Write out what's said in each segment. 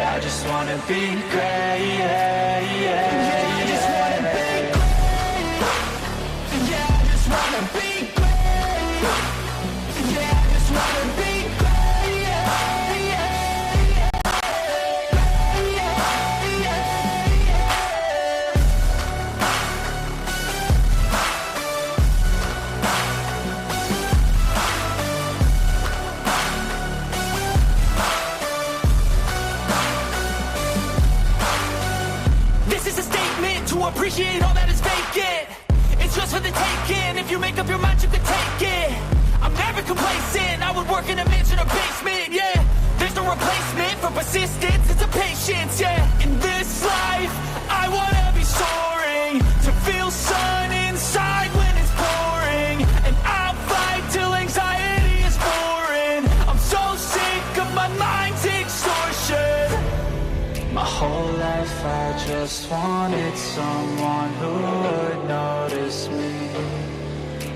Yeah, I just wanna be great. Yeah, I just wanna be great. Yeah, I just wanna be great. Yeah, I just wanna be great. This is a statement to appreciate all that is vacant. It's just for the taking. If you make up your mind, you can take it. I'm never complacent. I would work in a mansion or basement, yeah. There's no replacement for persistence. It's a patience, yeah. In this life, I wanna be soaring, to feel sun inside when it's pouring, and I'll fight till anxiety is foreign. I'm so sick of my mind's extortion. My whole life I just wanted someone who would notice me.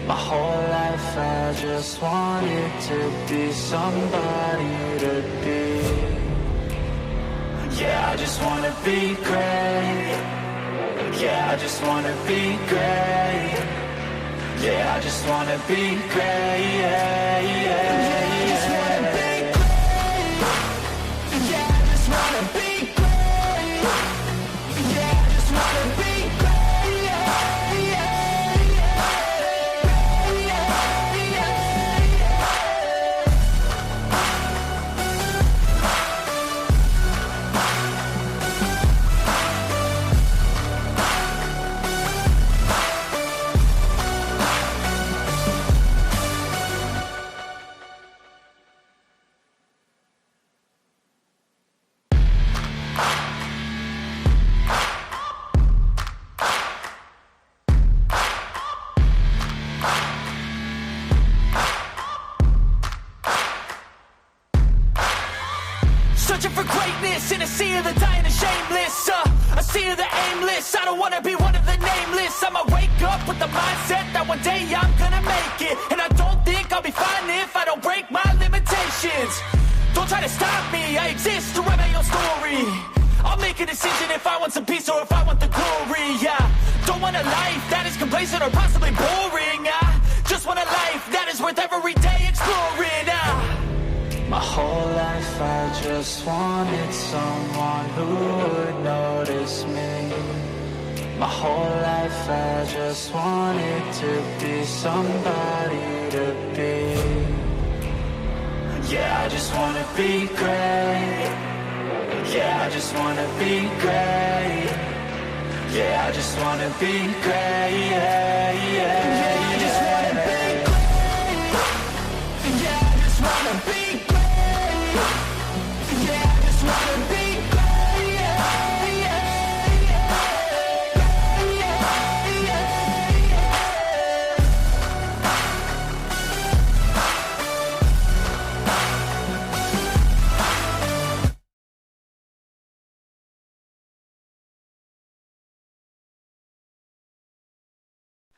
My whole life I just wanted to be somebody to be. Yeah, I just wanna be great. Yeah, I just wanna be great. Yeah, I just wanna be great. Yeah, I just wanna be great. Yeah, I just wanna be great. Yeah, I just wanna be great. Searching for greatness in a sea of the dying and shameless, a sea of the aimless. I don't wanna be one of the nameless. I'ma wake up with the mindset that one day I'm gonna make it, and I don't think I'll be fine if I don't break my limitations. Don't try to stop me, I exist to write my own story. I'll make a decision if I want some peace or if I want the glory. Yeah, don't want a life that is complacent or possibly boring. I just want a life that is worth every day exploring. My whole life I just wanted someone who would notice me. My whole life I just wanted to be somebody to be. Yeah, I just wanna be great. Yeah, I just wanna be great. Yeah, I just wanna be great. Yeah, I just wanna be great. Yeah, I just wanna be great.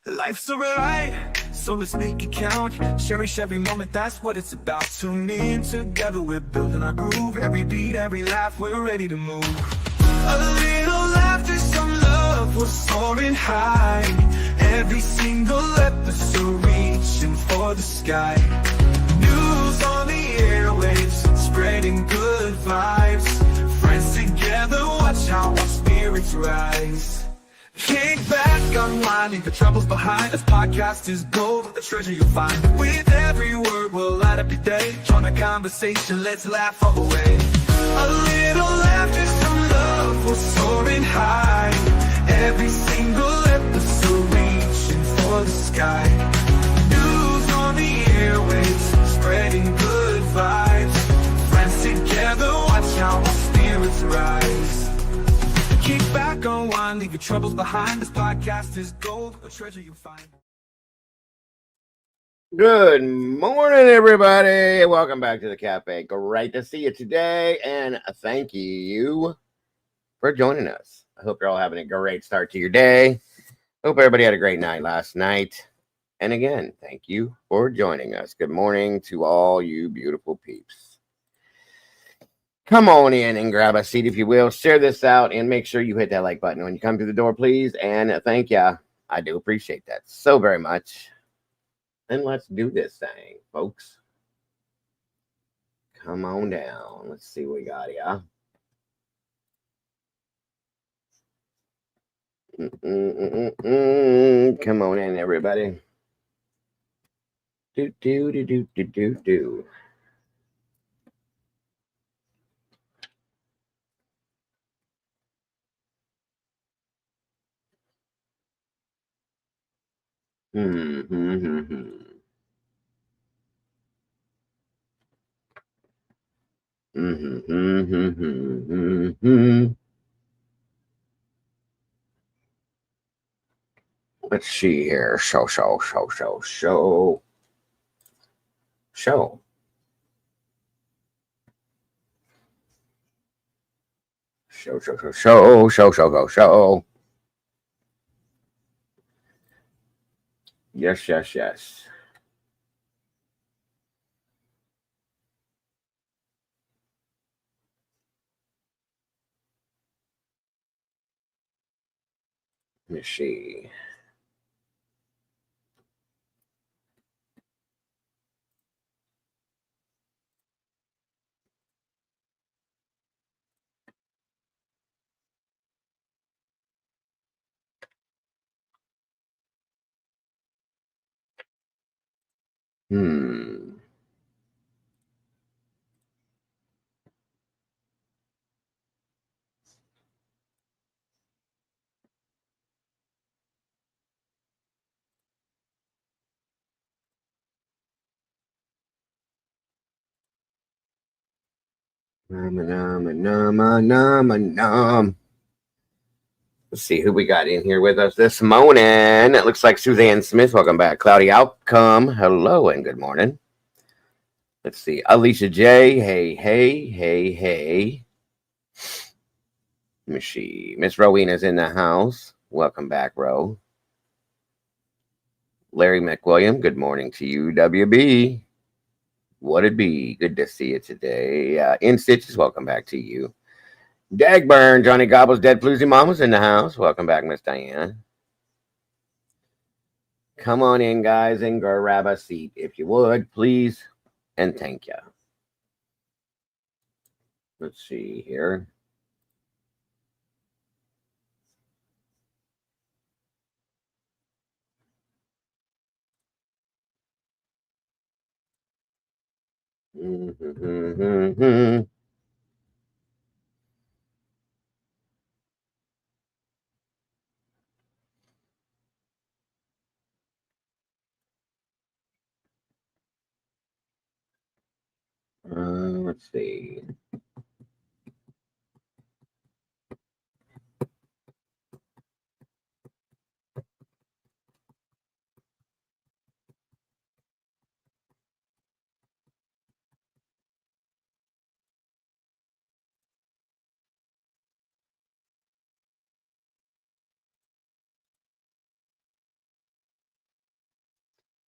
Life's a ride, so let's make it count. Cherish every moment, that's what it's about. Tune in, together we're building our groove. Every beat, every laugh, we're ready to move. A little laughter, some love, we're soaring high. Every single episode reaching for the sky. News on the airwaves, spreading good vibes. Friends together, watch how our spirits rise. Kick back, unwind, leave the troubles behind. This podcast is gold, the treasure you'll find. With every word, we'll light up your day. Join the conversation, let's laugh all the way. A little laughter, some love, we're soaring high. Every single episode reaching for the sky. News on the airwaves, spreading good vibes. Friends together, watch how our spirits rise. Kick back, unwind, leave your troubles behind. This podcast is gold, a treasure you'll find. Good morning, everybody. Welcome back to the cafe. Great to see you today, and thank you for joining us. I hope you're all having a great start to your day. Hope everybody had a great night last night. And again, thank you for joining us. Good morning to all you beautiful peeps. Come on in and grab a seat if you will. Share this out and make sure you hit that like button when you come through the door, please. And thank ya. I do appreciate that so very much. And let's do this thing, folks. Come on down. Let's see what we got here. Come on in, everybody. Do do do do do do do. Let's see here. Show. Show. Show. Yes. Let me see. Hmm. Nom. Let's see who we got in here with us this morning. It looks like Suzanne Smith. Welcome back. Cloudy Outcome. Hello and good morning. Let's see. Alicia J. Hey. Let me see. Miss Rowena's in the house. Welcome back, Ro. Larry McWilliam. Good morning to you, WB. What it be? Good to see you today. In Stitches. Welcome back to you. Dagburn, Johnny Gobble's Dead Floozy Mama's in the house. Welcome back, Miss Diana. Come on in, guys, and grab a seat if you would, please. And thank you. Let's see here. Let's see.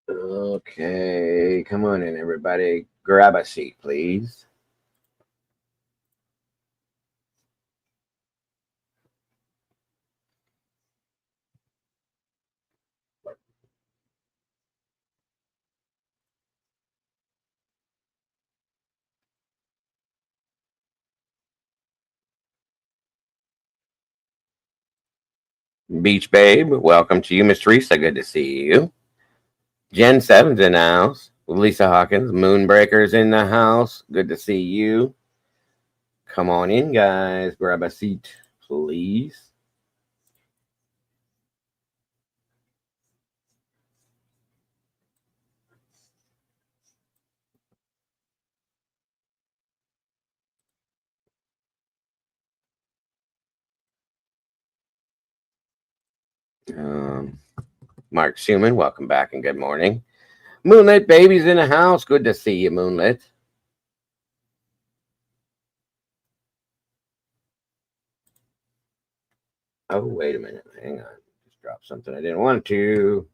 Okay, come on in, everybody. Grab a seat, please. Beach Babe, welcome to you. Miss Teresa, good to see you. Jen Seven's in the house. Lisa Hawkins, Moonbreaker's in the house. Good to see you. Come on in, guys. Grab a seat, please. Mark Schumann, welcome back and good morning. Moonlit Baby's in the house. Good to see you, Moonlit. Oh, wait a minute. Hang on. Just dropped something I didn't want to.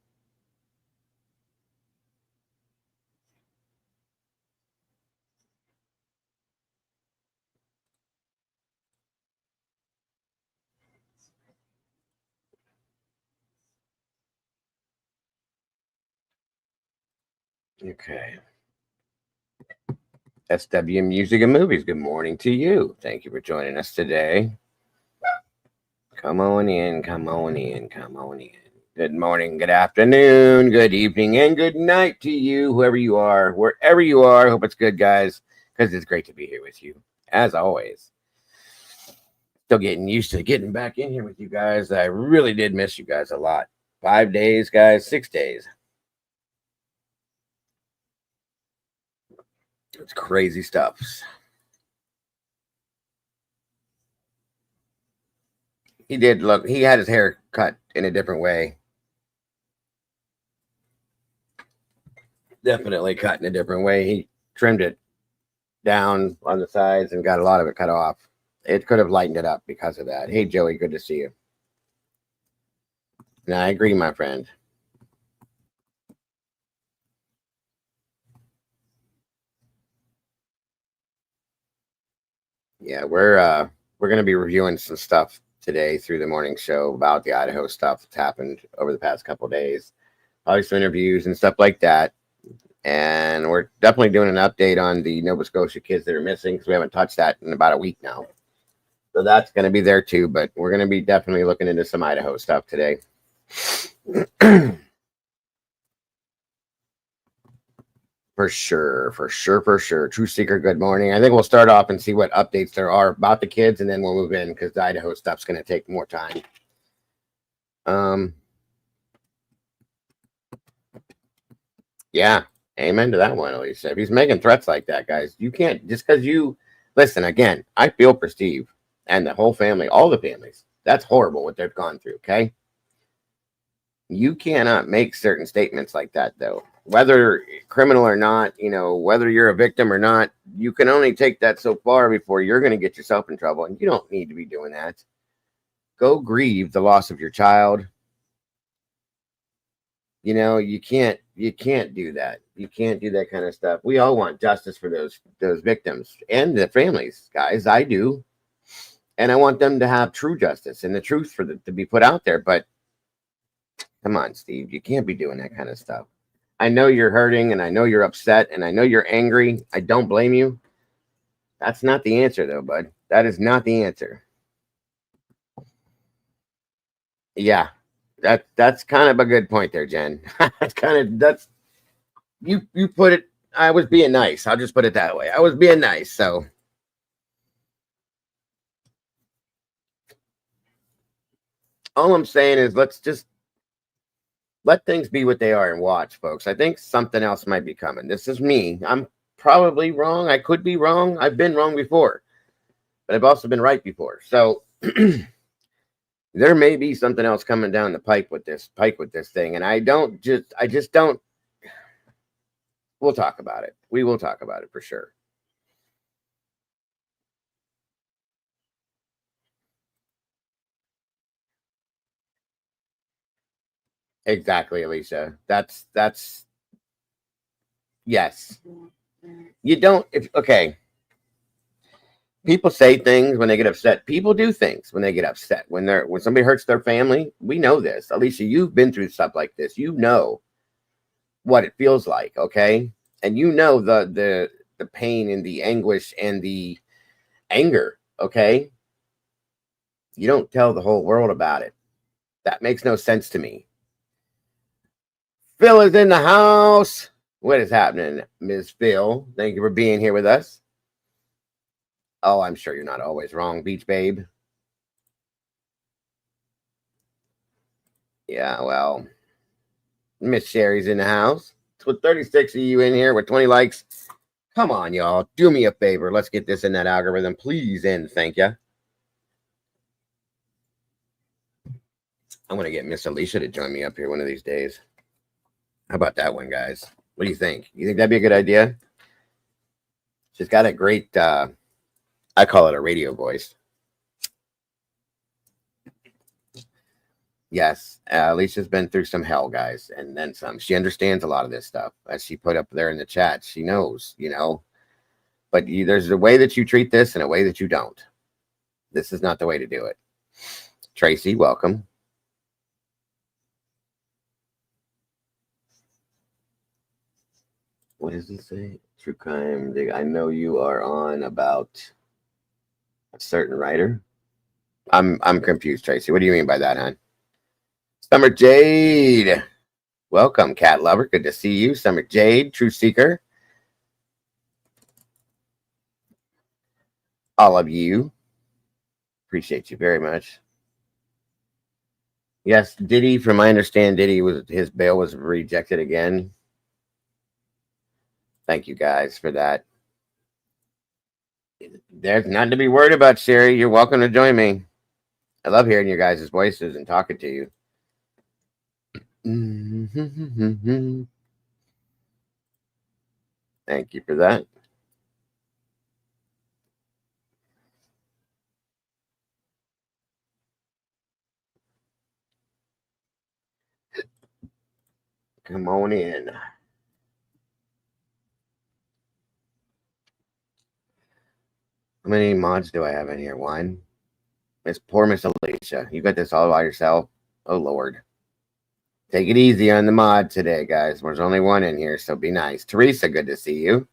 Okay. SW Music and Movies, good morning to you. Thank you for joining us today. Come on in, come on in, come on in. Good morning, good afternoon, good evening, and good night to you, whoever you are, wherever you are. Hope it's good, guys, because it's great to be here with you, as always. Still getting used to getting back in here with you guys. I really did miss you guys a lot. 5 days, guys, 6 days. It's crazy stuff. He did look, he had his hair cut in a different way. Definitely cut in a different way. He trimmed it down on the sides and got a lot of it cut off. It could have lightened it up because of that. Hey, Joey, good to see you. And I agree, my friend. Yeah, we're going to be reviewing some stuff today through the morning show about the Idaho stuff that's happened over the past couple of days. Probably some interviews and stuff like that. And we're definitely doing an update on the Nova Scotia kids that are missing because we haven't touched that in about a week now. So that's going to be there too. But we're going to be definitely looking into some Idaho stuff today. For sure. True Seeker, good morning. I think we'll start off and see what updates there are about the kids, and then we'll move in because the Idaho stuff's going to take more time. Yeah, amen to that one, Elisa. If he's making threats like that, guys, you can't, just because you, listen, again, I feel for Steve and the whole family, all the families. That's horrible what they've gone through, okay? You cannot make certain statements like that, though. Whether criminal or not, whether you're a victim or not, you can only take that so far before you're going to get yourself in trouble. And you don't need to be doing that. Go grieve the loss of your child. You can't do that. You can't do that kind of stuff. We all want justice for those victims and the families, guys. I do. And I want them to have true justice and the truth to be put out there. But come on, Steve, you can't be doing that kind of stuff. I know you're hurting and I know you're upset and I know you're angry. I don't blame you. That's not the answer, though, bud. That is not the answer. Yeah, that's kind of a good point there, Jen. that's you put it. I was being nice. I'll just put it that way. I was being nice. So all I'm saying is let's just let things be what they are and watch, folks. I think something else might be coming. This is me. I'm probably wrong. I could be wrong. I've been wrong before, but I've also been right before. So there may be something else coming down the pike with this thing. And I just don't. We'll talk about it. We will talk about it for sure. Exactly, Alicia. That's yes. You don't okay. People say things when they get upset. People do things when they get upset. When somebody hurts their family, we know this. Alicia, you've been through stuff like this. You know what it feels like, okay? And you know the pain and the anguish and the anger, okay? You don't tell the whole world about it. That makes no sense to me. Phil is in the house. What is happening, Ms. Phil? Thank you for being here with us. Oh, I'm sure you're not always wrong, Beach Babe. Yeah, well, Miss Sherry's in the house. With 36 of you in here with 20 likes. Come on, y'all. Do me a favor. Let's get this in that algorithm, please, and thank you. I'm going to get Miss Alicia to join me up here one of these days. How about that one, guys? What do you think? You think that'd be a good idea? She's got a great, I call it a radio voice. Yes, Alicia's been through some hell, guys, and then some. She understands a lot of this stuff. As she put up there in the chat, she knows, But there's a way that you treat this and a way that you don't. This is not the way to do it. Tracy, welcome. What does it say? True crime. I know you are on about a certain writer. I'm confused, Tracy. What do you mean by that, hon? Summer Jade. Welcome, cat lover. Good to see you. Summer Jade, True Seeker. All of you. Appreciate you very much. Yes, Diddy, from my understand, his bail was rejected again. Thank you guys for that. There's nothing to be worried about, Sherry. You're welcome to join me. I love hearing your guys' voices and talking to you. Thank you for that. Come on in. How many mods do I have in here? One. Poor Miss Alicia. You got this all by yourself? Oh, Lord. Take it easy on the mod today, guys. There's only one in here, so be nice. Teresa, good to see you.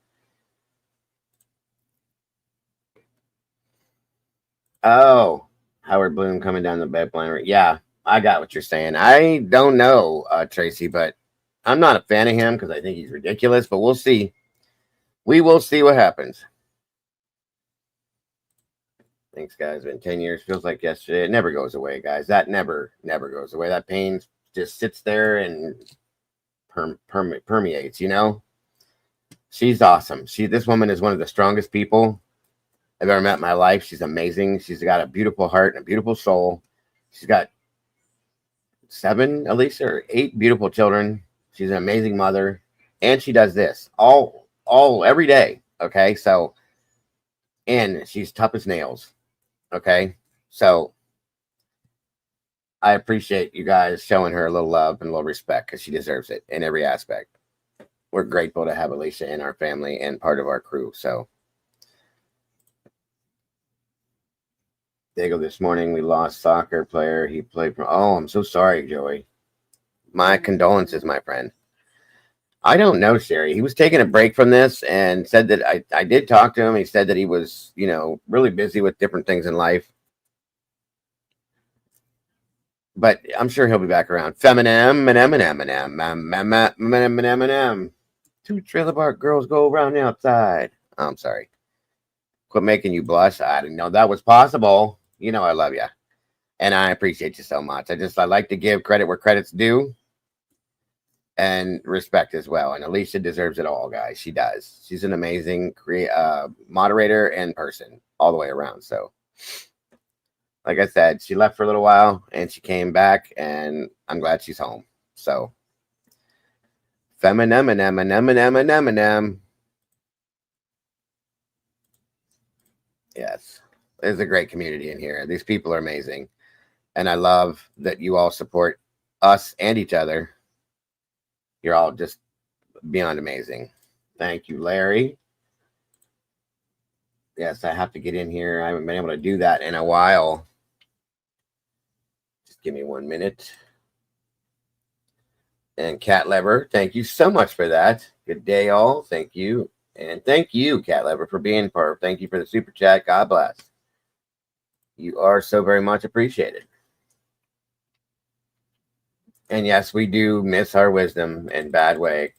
Oh, Howard Bloom coming down the bed plan. Yeah, I got what you're saying. I don't know, Tracy, but I'm not a fan of him because I think he's ridiculous, but we'll see. We will see what happens. Thanks, guys. Been 10 years. Feels like yesterday. It never goes away, guys. That never goes away. That pain just sits there and permeates, you know? She's awesome. This woman is one of the strongest people I've ever met in my life. She's amazing. She's got a beautiful heart and a beautiful soul. She's got 7, Alicia, or 8 beautiful children. She's an amazing mother. And she does this all every day. Okay. So, and she's tough as nails. Okay. So I appreciate you guys showing her a little love and a little respect because she deserves it in every aspect. We're grateful to have Alicia in our family and part of our crew. So, Dago, this morning we lost soccer player. He played from. Oh, I'm so sorry, Joey. My condolences, my friend. I don't know, Sherry. He was taking a break from this and said that I did talk to him. He said that he was, really busy with different things in life. But I'm sure he'll be back around. Feminem. 2 trailer park girls go around the outside. Oh, I'm sorry. Quit making you blush. I didn't know that was possible. You know I love you. And I appreciate you so much. I like to give credit where credit's due. And respect as well. And Alicia deserves it all, guys. She does. She's an amazing moderator and person all the way around. So, like I said, she left for a little while and she came back, and I'm glad she's home. So, Feminem. Yes, there's a great community in here. These people are amazing. And I love that you all support us and each other. You're all just beyond amazing. Thank you, Larry. Yes, I have to get in here. I haven't been able to do that in a while. Just give me 1 minute. And Cat Lever, thank you so much for that. Good day, all. Thank you. And thank you, Cat Lever, for being part. Thank you for the super chat. God bless. You are so very much appreciated. And yes, we do miss our wisdom in a bad way.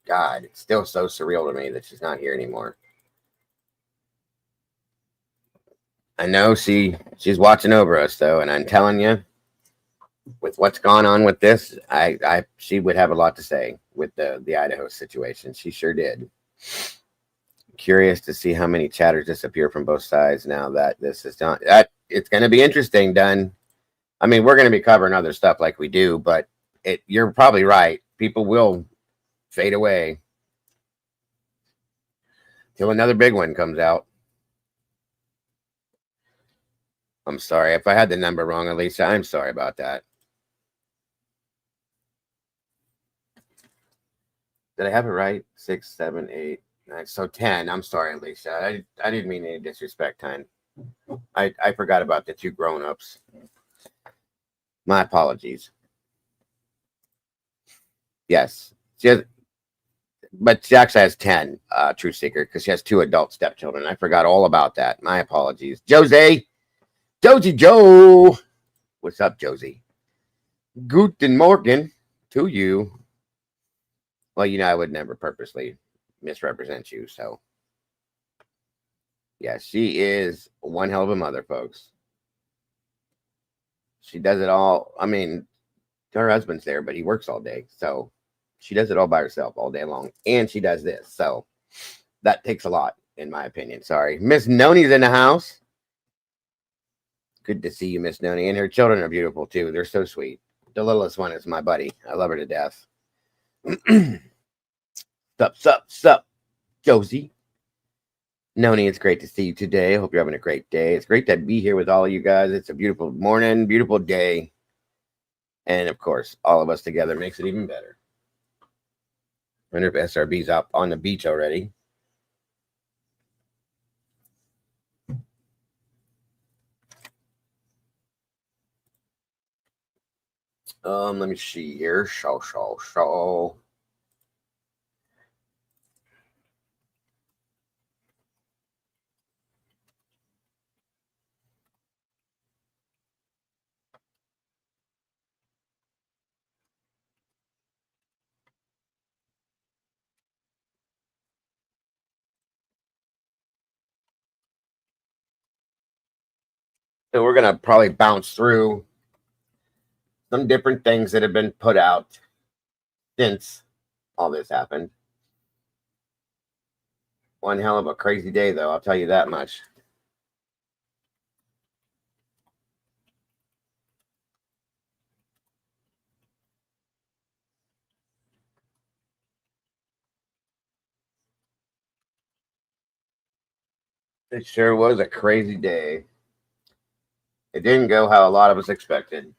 God, it's still so surreal to me that she's not here anymore. I know she's watching over us, though, and I'm telling you, with what's gone on with this, she would have a lot to say with the Idaho situation. She sure did. Curious to see how many chatters disappear from both sides now that this is done. It's going to be interesting, Dunn. I mean, we're going to be covering other stuff like we do, but you're probably right. People will fade away till another big one comes out. I'm sorry. If I had the number wrong, Alicia, I'm sorry about that. Did I have it right? 6, 7, 8, 9. So 10. I'm sorry, Alicia. I didn't mean any disrespect, hon. I forgot about the 2 grown-ups. My apologies. Yes. She has, but she actually has 10, True Seeker, because she has 2 adult stepchildren. I forgot all about that. My apologies. Josie Joe. What's up, Josie? Guten Morgen to you. Well, I would never purposely misrepresent you, so. Yeah, she is one hell of a mother, folks. She does it all. I mean, her husband's there, but he works all day, so she does it all by herself all day long, and she does this, so that takes a lot, in my opinion. Sorry. Miss Noni's in the house. Good to see you, Miss Noni, and her children are beautiful, too. They're so sweet. The littlest one is my buddy. I love her to death. Sup, Josie. Noni, it's great to see you today. I hope you're having a great day. It's great to be here with all you guys. It's a beautiful morning, beautiful day. And, of course, all of us together makes it even better. I wonder if SRB's up on the beach already. Let me see here. So. So we're going to probably bounce through some different things that have been put out since all this happened. One hell of a crazy day, though. I'll tell you that much. It sure was a crazy day. It didn't go how a lot of us expected.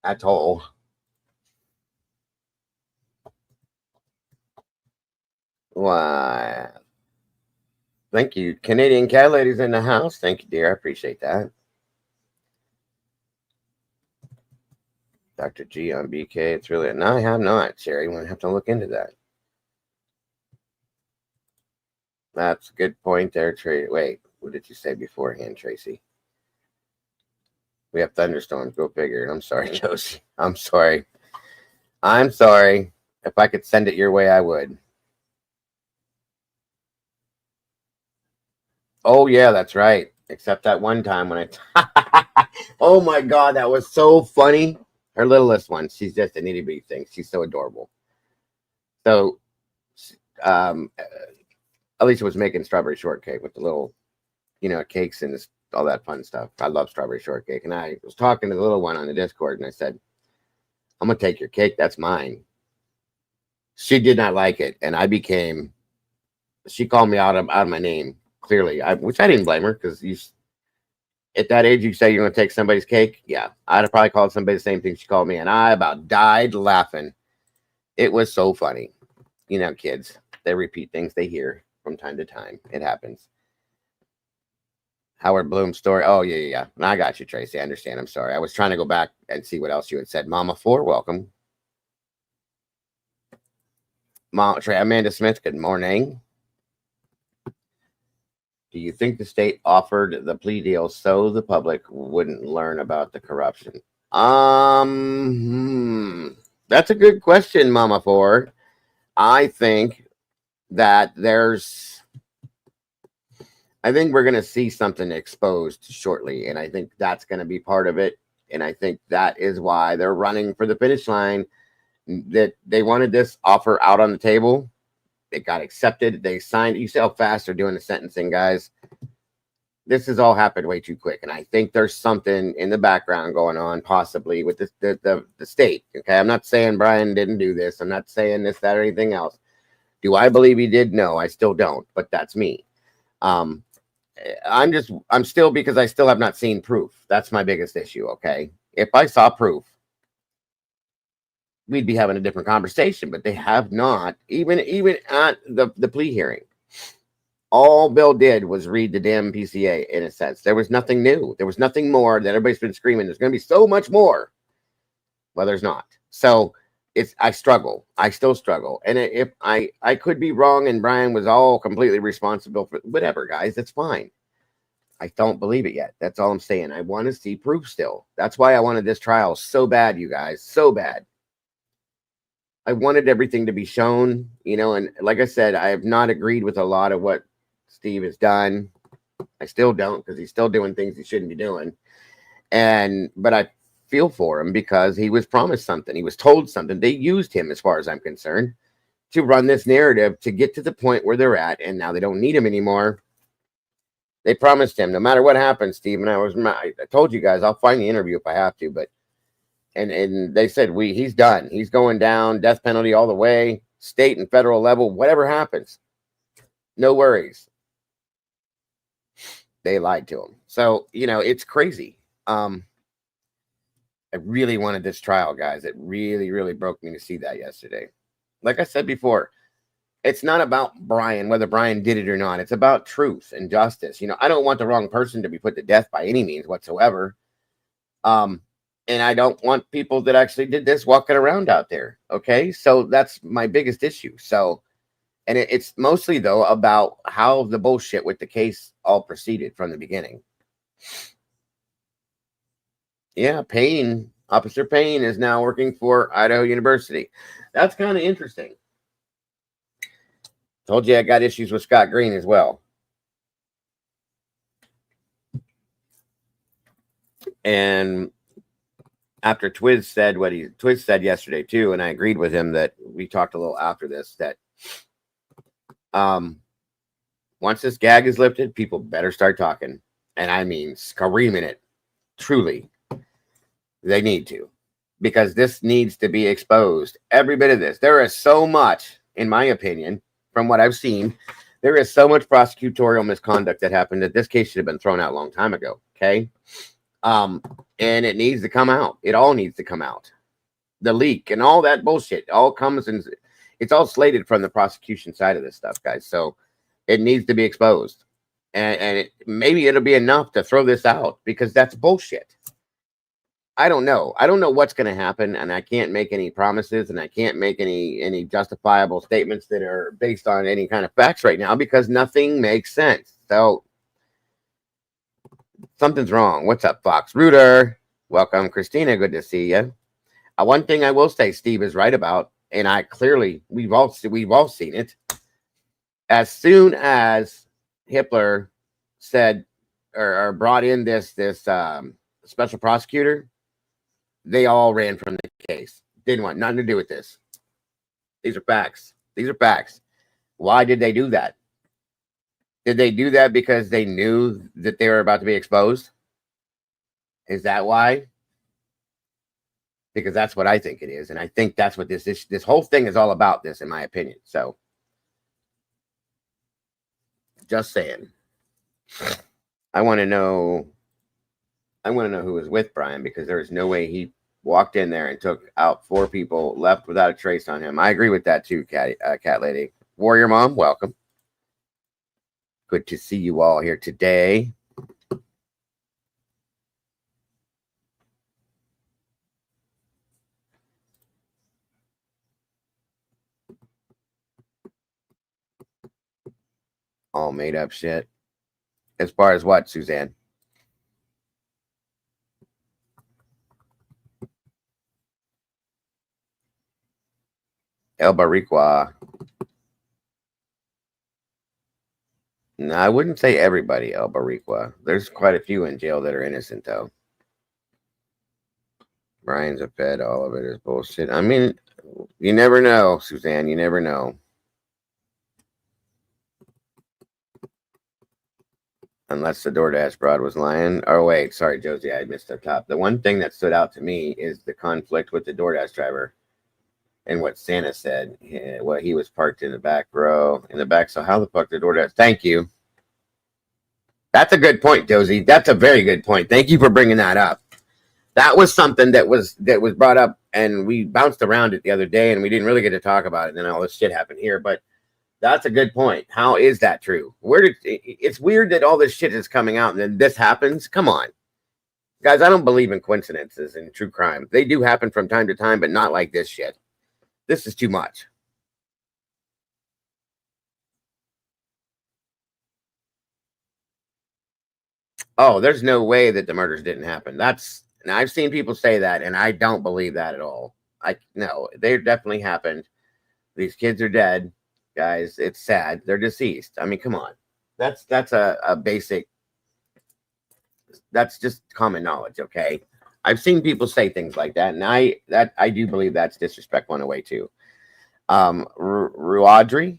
At all. Why? Thank you. Canadian Cat Lady's in the house. Thank you, dear. I appreciate that. Dr. G on BK. It's really... No, I have not, Sherry. I'm going to have to look into that. That's a good point there, Tracy. Wait, what did you say beforehand, Tracy? We have thunderstorms. Go figure. I'm sorry, Josie. I'm sorry. If I could send it your way, I would. Oh, yeah, that's right. Except that one time when I... Oh, my God, that was so funny. Her littlest one, she's just an itty-bitty thing. She's so adorable. So, Alicia was making strawberry shortcake with the little, cakes and all that fun stuff. I love strawberry shortcake. And I was talking to the little one on the Discord, and I said, I'm going to take your cake. That's mine. She did not like it, and she called me out of my name, clearly, which I didn't blame her, because at that age, you say you're going to take somebody's cake? Yeah. I'd have probably called somebody the same thing she called me, and I about died laughing. It was so funny. Kids, they repeat things they hear from time to time. It happens. Howard Bloom's story. Oh, yeah. I got you, Tracy. I understand. I'm sorry. I was trying to go back and see what else you had said. Mama 4, welcome. Amanda Smith, good morning. Do you think the state offered the plea deal so the public wouldn't learn about the corruption? That's a good question, Mama Ford. I think that I think we're going to see something exposed shortly, and I think that's going to be part of it. And I think that is why they're running for the finish line, that they wanted this offer out on the table. It got accepted. They signed. You see how fast they're doing the sentencing, guys. This has all happened way too quick. And I think there's something in the background going on, possibly with the state. Okay. I'm not saying Brian didn't do this. I'm not saying this, that, or anything else. Do I believe he did? No, I still don't, but that's me. I'm still, because I still have not seen proof. That's my biggest issue. Okay. If I saw proof, we'd be having a different conversation. But they have not, even at the plea hearing. All Bill did was read the damn PCA in a sense. There was nothing new. There was nothing more that everybody's been screaming. There's going to be so much more. Well, there's not. So I struggle. I still struggle. And if I could be wrong and Brian was all completely responsible for whatever, guys, that's fine. I don't believe it yet. That's all I'm saying. I want to see proof still. That's why I wanted this trial so bad, you guys, so bad. I wanted everything to be shown, and like I said, I have not agreed with a lot of what Steve has done. I still don't, because he's still doing things he shouldn't be doing. But I feel for him because he was promised something. He was told something. They used him, as far as I'm concerned, to run this narrative to get to the point where they're at, and now they don't need him anymore. They promised him, no matter what happens, Steve, and I told you guys, I'll find the interview if I have to, but and they said he's done. He's going down, death penalty all the way, state and federal level, whatever happens. No worries. They lied to him. So, it's crazy. I really wanted this trial, guys. It really, really broke me to see that yesterday. Like I said before, it's not about Brian, whether Brian did it or not. It's about truth and justice. I don't want the wrong person to be put to death by any means whatsoever. And I don't want people that actually did this walking around out there. Okay. So that's my biggest issue. So, and it's mostly, though, about how the bullshit with the case all proceeded from the beginning. Yeah, Officer Payne is now working for Idaho University. That's kind of interesting. Told you I got issues with Scott Green as well. And after Twiz said what Twiz said yesterday too, and I agreed with him that we talked a little after this, that once this gag is lifted, people better start talking. And I mean screaming it. Truly. They need to. Because this needs to be exposed. Every bit of this. There is so much, in my opinion, from what I've seen, there is so much prosecutorial misconduct that happened that this case should have been thrown out a long time ago. Okay? And it needs to come out. It all needs to come out. The leak and all that bullshit all comes and it's all slated from the prosecution side of this stuff, guys. So it needs to be exposed. And maybe it'll be enough to throw this out because that's bullshit. I don't know. I don't know what's going to happen, and I can't make any promises, and I can't make any justifiable statements that are based on any kind of facts right now because nothing makes sense. So something's wrong. What's up, Fox Rooter? Welcome, Christina. Good to see you. One thing I will say, Steve is right about, and we've all seen it. As soon as Hitler said or brought in this special prosecutor, they all ran from the case. Didn't want nothing to do with this. These are facts. These are facts. Why did they do that? Did they do that because they knew that they were about to be exposed? Is that why? Because that's what I think it is. And I think that's what this whole thing is all about, this, in my opinion. So, just saying. I want to know who was with Brian, because there is no way he walked in there and took out 4 people, left without a trace on him. I agree with that too, Cat Lady. Warrior Mom, welcome. Good to see you all here today. All made up shit. As far as what, Suzanne? El Barriqua. No, I wouldn't say everybody, El Barriqua. There's quite a few in jail that are innocent, though. Brian's a fed. All of it is bullshit. I mean, you never know, Suzanne. You never know. Unless the DoorDash broad was lying. Oh, wait. Sorry, Josie. I missed up top. The one thing that stood out to me is the conflict with the DoorDash driver and what Santa said. Well, he was parked in the back row. In the back. So how the fuck did DoorDash? Thank you. That's a good point, Josie. That's a very good point. Thank you for bringing that up. That was something that was brought up and we bounced around it the other day, and we didn't really get to talk about it. And then all this shit happened here, but that's a good point. How is that true? It's weird that all this shit is coming out and then this happens. Come on, guys. I don't believe in coincidences and true crime. They do happen from time to time, but not like this shit. This is too much. Oh, there's no way that the murders didn't happen. And I've seen people say that, and I don't believe that at all. No, they definitely happened. These kids are dead, guys. It's sad. They're deceased. I mean, come on. That's a basic. That's just common knowledge, okay? I've seen people say things like that, and I do believe that's disrespectful in a way too. Ruadri,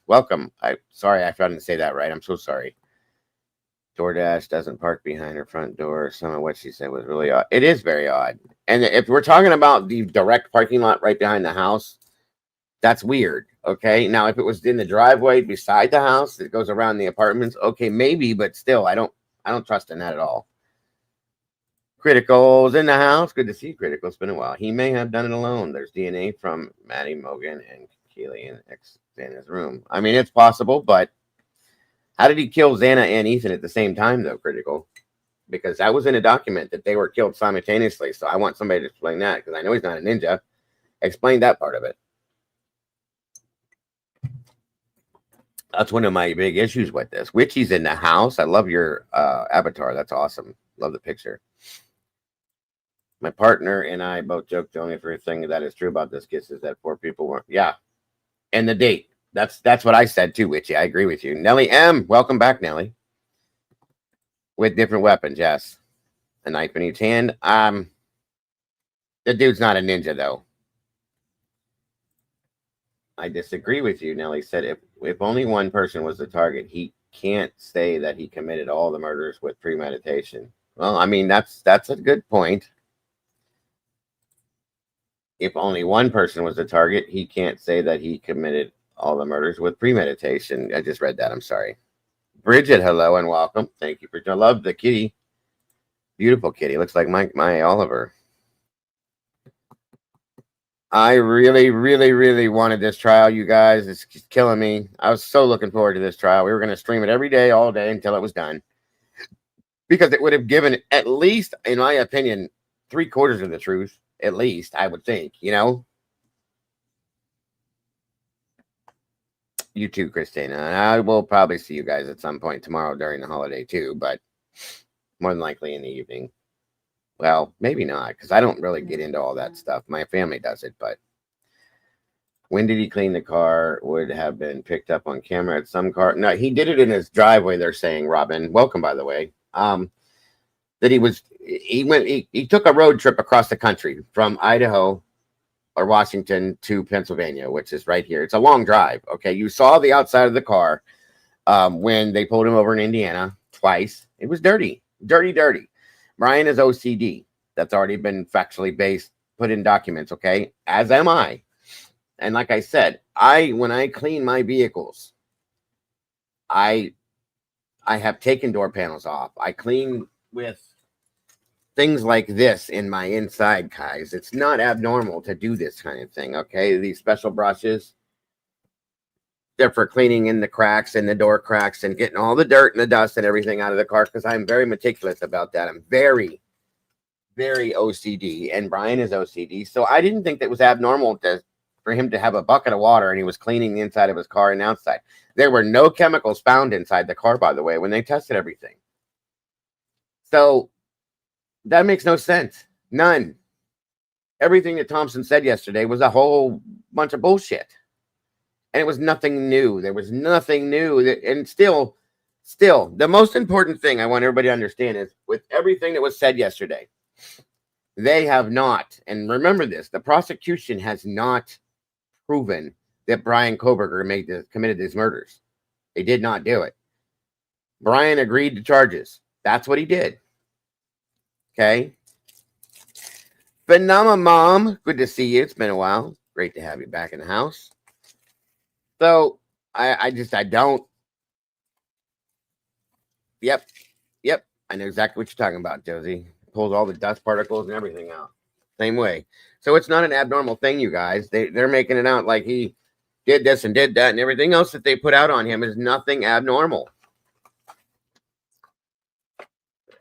welcome. Sorry, I didn't say that right. I'm so sorry. DoorDash doesn't park behind her front door. Some of what she said was really odd. It is very odd. And if we're talking about the direct parking lot right behind the house, that's weird. Okay. Now, if it was in the driveway beside the house that goes around the apartments, okay, maybe, but still, I don't trust in that at all. Critical's in the house. Good to see you, Critical. It's been a while. He may have done it alone. There's DNA from Maddie Mogan and Keely in Xana's room. I mean, it's possible, but how did he kill Xana and Ethan at the same time, though, Critical? Because that was in a document that they were killed simultaneously. So I want somebody to explain that, because I know he's not a ninja. Explain that part of it. That's one of my big issues with this. Witchy's in the house. I love your avatar. That's awesome. Love the picture. My partner and I both joked the only thing that is true about this case is that 4 people weren't. Yeah. And the date. That's what I said too, Witchy. I agree with you. Nellie M. Welcome back, Nellie. With different weapons, yes. A knife in each hand. The dude's not a ninja, though. I disagree with you. Nellie said if only one person was the target, he can't say that he committed all the murders with premeditation. Well, I mean, that's a good point. If only one person was the target, he can't say that he committed all the murders with premeditation. I just read that. I'm sorry. Bridget, hello and welcome. Thank you for. I love the kitty. Beautiful kitty. Looks like my Oliver. I really, really, really wanted this trial, you guys. It's killing me. I was so looking forward to this trial. We were going to stream it every day, all day until it was done, because it would have given, at least, in my opinion, 3/4 of the truth. At least, I would think, you know. You too, Christina. And I will probably see you guys at some point tomorrow during the holiday too, but more than likely in the evening. Well, maybe not, because I don't really get into all that stuff. My family does it, but when did he clean the car? Would have been picked up on camera at some car. No, he did it in his driveway, they're saying, Robin. Welcome, by the way. That he took a road trip across the country from Idaho or Washington to Pennsylvania, which is right here. It's a long drive. Okay. You saw the outside of the car when they pulled him over in Indiana twice. It was dirty. Brian is OCD. That's already been factually put in documents. Okay. As am I. And like I said, when I clean my vehicles, I have taken door panels off. I clean with things like this in my inside, guys. It's not abnormal to do this kind of thing, okay? These special brushes, they're for cleaning in the cracks and the door cracks and getting all the dirt and the dust and everything out of the car, because I'm very meticulous about that. I'm very, very OCD, and Brian is OCD. So I didn't think that was abnormal for him to have a bucket of water and he was cleaning the inside of his car and outside. There were no chemicals found inside the car, by the way, when they tested everything. So that makes no sense. None. Everything that Thompson said yesterday was a whole bunch of bullshit. And it was nothing new. There was nothing new. And still, the most important thing I want everybody to understand is, with everything that was said yesterday, they have not, and remember this, the prosecution has not proven that Brian Koberger committed these murders. They did not do it. Brian agreed to charges. That's what he did. Okay. Phenomena Mom, good to see you. It's been a while. Great to have you back in the house. So I don't. Yep. I know exactly what you're talking about, Josie. pulls all the dust particles and everything out. Same way. So it's not an abnormal thing, you guys. They're making it out like he did this and did that, and everything else that they put out on him is nothing abnormal.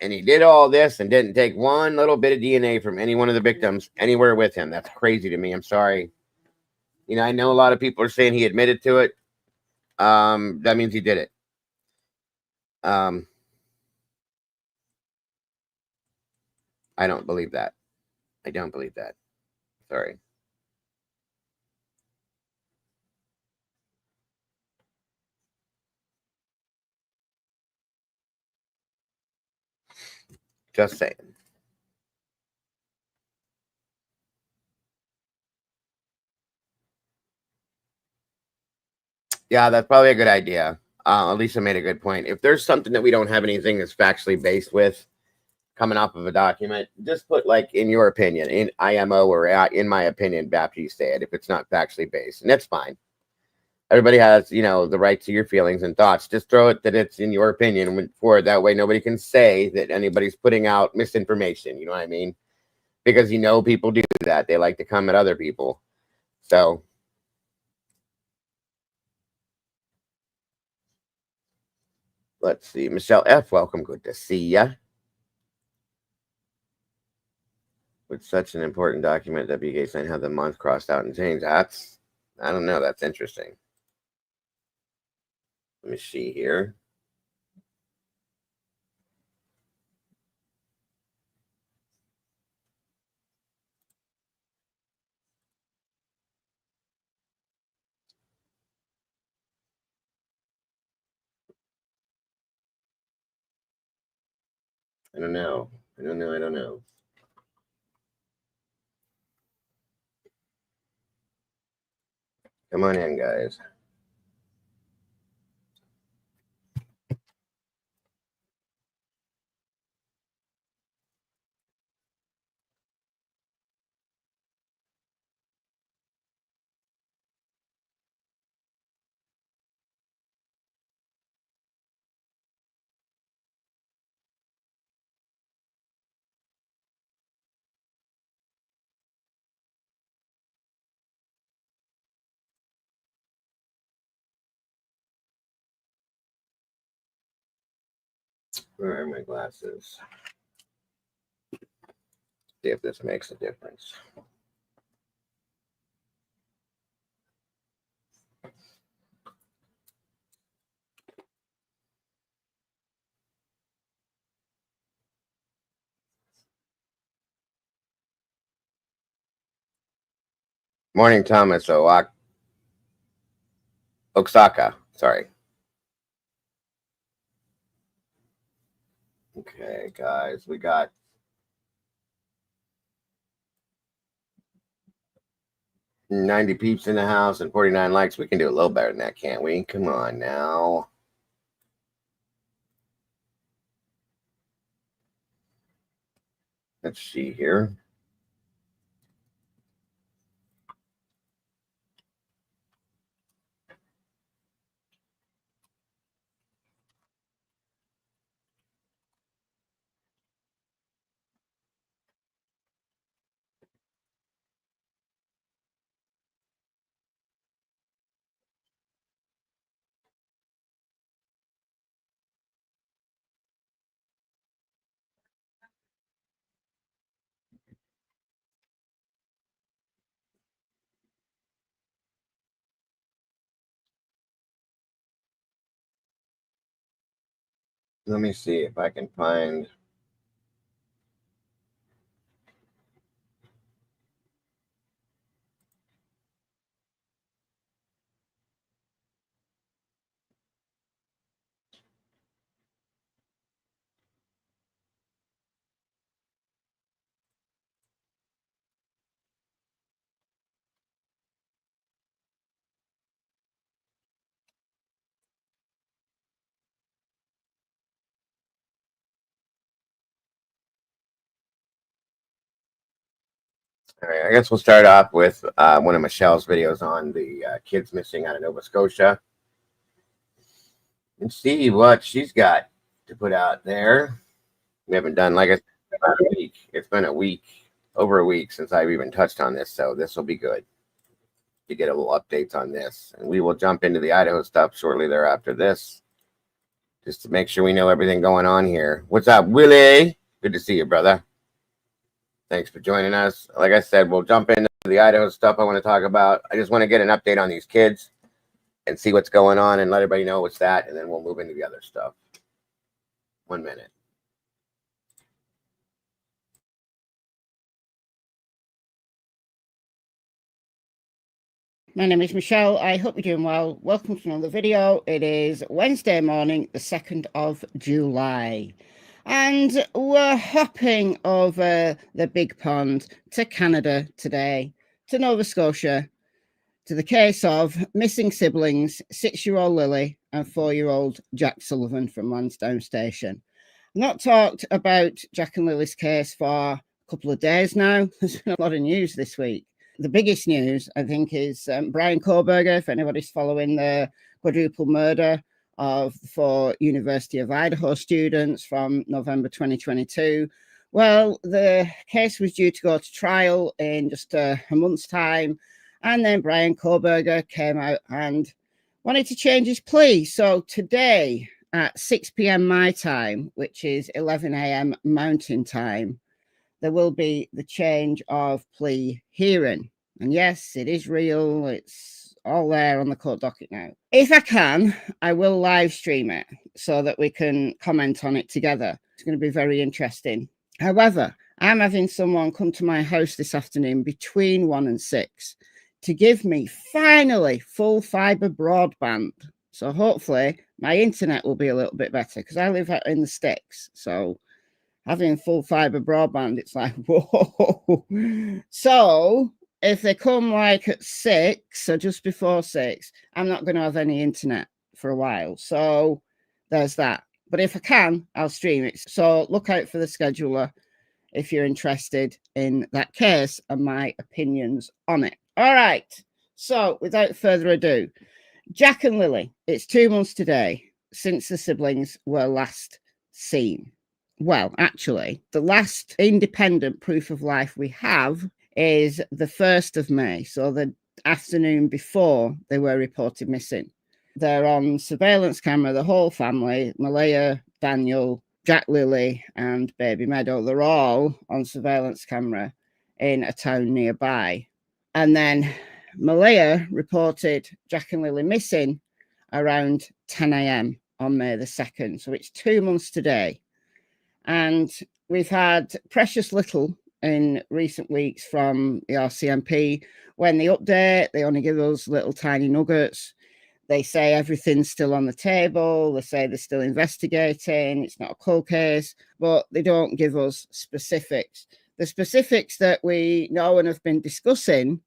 And he did all this and didn't take one little bit of DNA from any one of the victims anywhere with him. That's crazy to me. I'm sorry. You know, I know a lot of people are saying he admitted to it. That means he did it. I don't believe that. I don't believe that. Sorry. Just saying. Yeah, that's probably a good idea. Elisa made a good point. If there's something that we don't have anything that's factually based with coming off of a document, just put like in your opinion, in IMO or in my opinion, Baptiste said, if it's not factually based, and that's fine. Everybody has, you know, the right to your feelings and thoughts. Just throw it that it's in your opinion for it. That way nobody can say that anybody's putting out misinformation. You know what I mean? Because you know people do that. They like to come at other people. So let's see. Michelle F., welcome. Good to see ya. With such an important document, WK sign have the month crossed out and changed. That's, I don't know. That's interesting. Let me see here. I don't know. I don't know. Come on in, guys. Where are my glasses? See if this makes a difference. Morning, Thomas. Oksaka. Sorry. Okay, guys. We got 90 peeps in the house and 49 likes. We can do a little better than that, can't we? Come on now. Let's see here. Let me see if I can find. All right, I guess we'll start off with one of Michelle's videos on the kids missing out of Nova Scotia and see what she's got to put out there. We haven't done, like I said, about a week. It's been a week, over a week since I've even touched on this, so this will be good to get a little updates on this. And we will jump into the Idaho stuff shortly thereafter this, just to make sure we know everything going on here. What's up, Willie? Good to see you, brother. Thanks for joining us. Like I said, we'll jump into the Idaho stuff I want to talk about. I just want to get an update on these kids and see what's going on and let everybody know what's that, and then we'll move into the other stuff. 1 minute. My name is Michelle. I hope you're doing well. Welcome to another video. It is Wednesday morning, the 2nd of July. And we're hopping over the big pond to Canada today, to Nova Scotia, to the case of missing siblings, 6-year-old Lily and 4-year-old Jack Sullivan from Lansdowne Station. I've not talked about Jack and Lily's case for a couple of days now. There's been a lot of news this week. The biggest news, I think, is Brian Koberger, if anybody's following the quadruple murder of 4 University of Idaho students from November 2022. Well, the case was due to go to trial in just a month's time. And then Brian Koberger came out and wanted to change his plea. So today at 6 p.m. my time, which is 11 a.m. Mountain time, there will be the change of plea hearing. And yes, it is real. It's all there on the court docket now. If I can, I will live stream it so that we can comment on it together. It's going to be very interesting. However, I'm having someone come to my house this afternoon between 1 and 6 to give me finally full fiber broadband. So hopefully my internet will be a little bit better because I live out in the sticks. So having full fiber broadband, it's like, whoa. So if they come like at 6 or just before 6, I'm not going to have any internet for a while. So there's that. But if I can, I'll stream it. So look out for the scheduler if you're interested in that case and my opinions on it. All right. So without further ado, Jack and Lily, it's 2 months today since the siblings were last seen. Well, actually, the last independent proof of life we have is the 1st of May, so the afternoon before they were reported missing. They're on surveillance camera, the whole family, Malaya, Daniel, Jack, Lily, and Baby Meadow. They're all on surveillance camera in a town nearby. And then Malaya reported Jack and Lily missing around 10 a.m. on May the 2nd. So it's 2 months today. And we've had precious little in recent weeks from the RCMP. When they update, they only give us little tiny nuggets. They say everything's still on the table. They say they're still investigating. It's not a cold case, but they don't give us specifics. The specifics that we know and have been discussing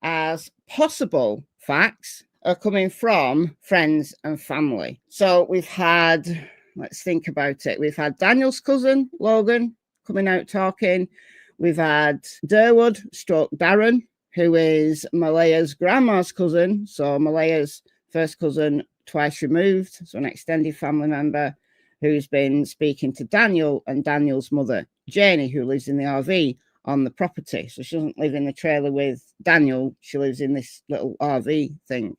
as possible facts are coming from friends and family. So we've had, let's think about it. We've had Daniel's cousin, Logan, coming out talking. We've had Durwood stroke Darren, who is Malaya's grandma's cousin. So Malaya's first cousin twice removed. So an extended family member who's been speaking to Daniel and Daniel's mother, Janie, who lives in the RV on the property. So she doesn't live in the trailer with Daniel. She lives in this little RV thing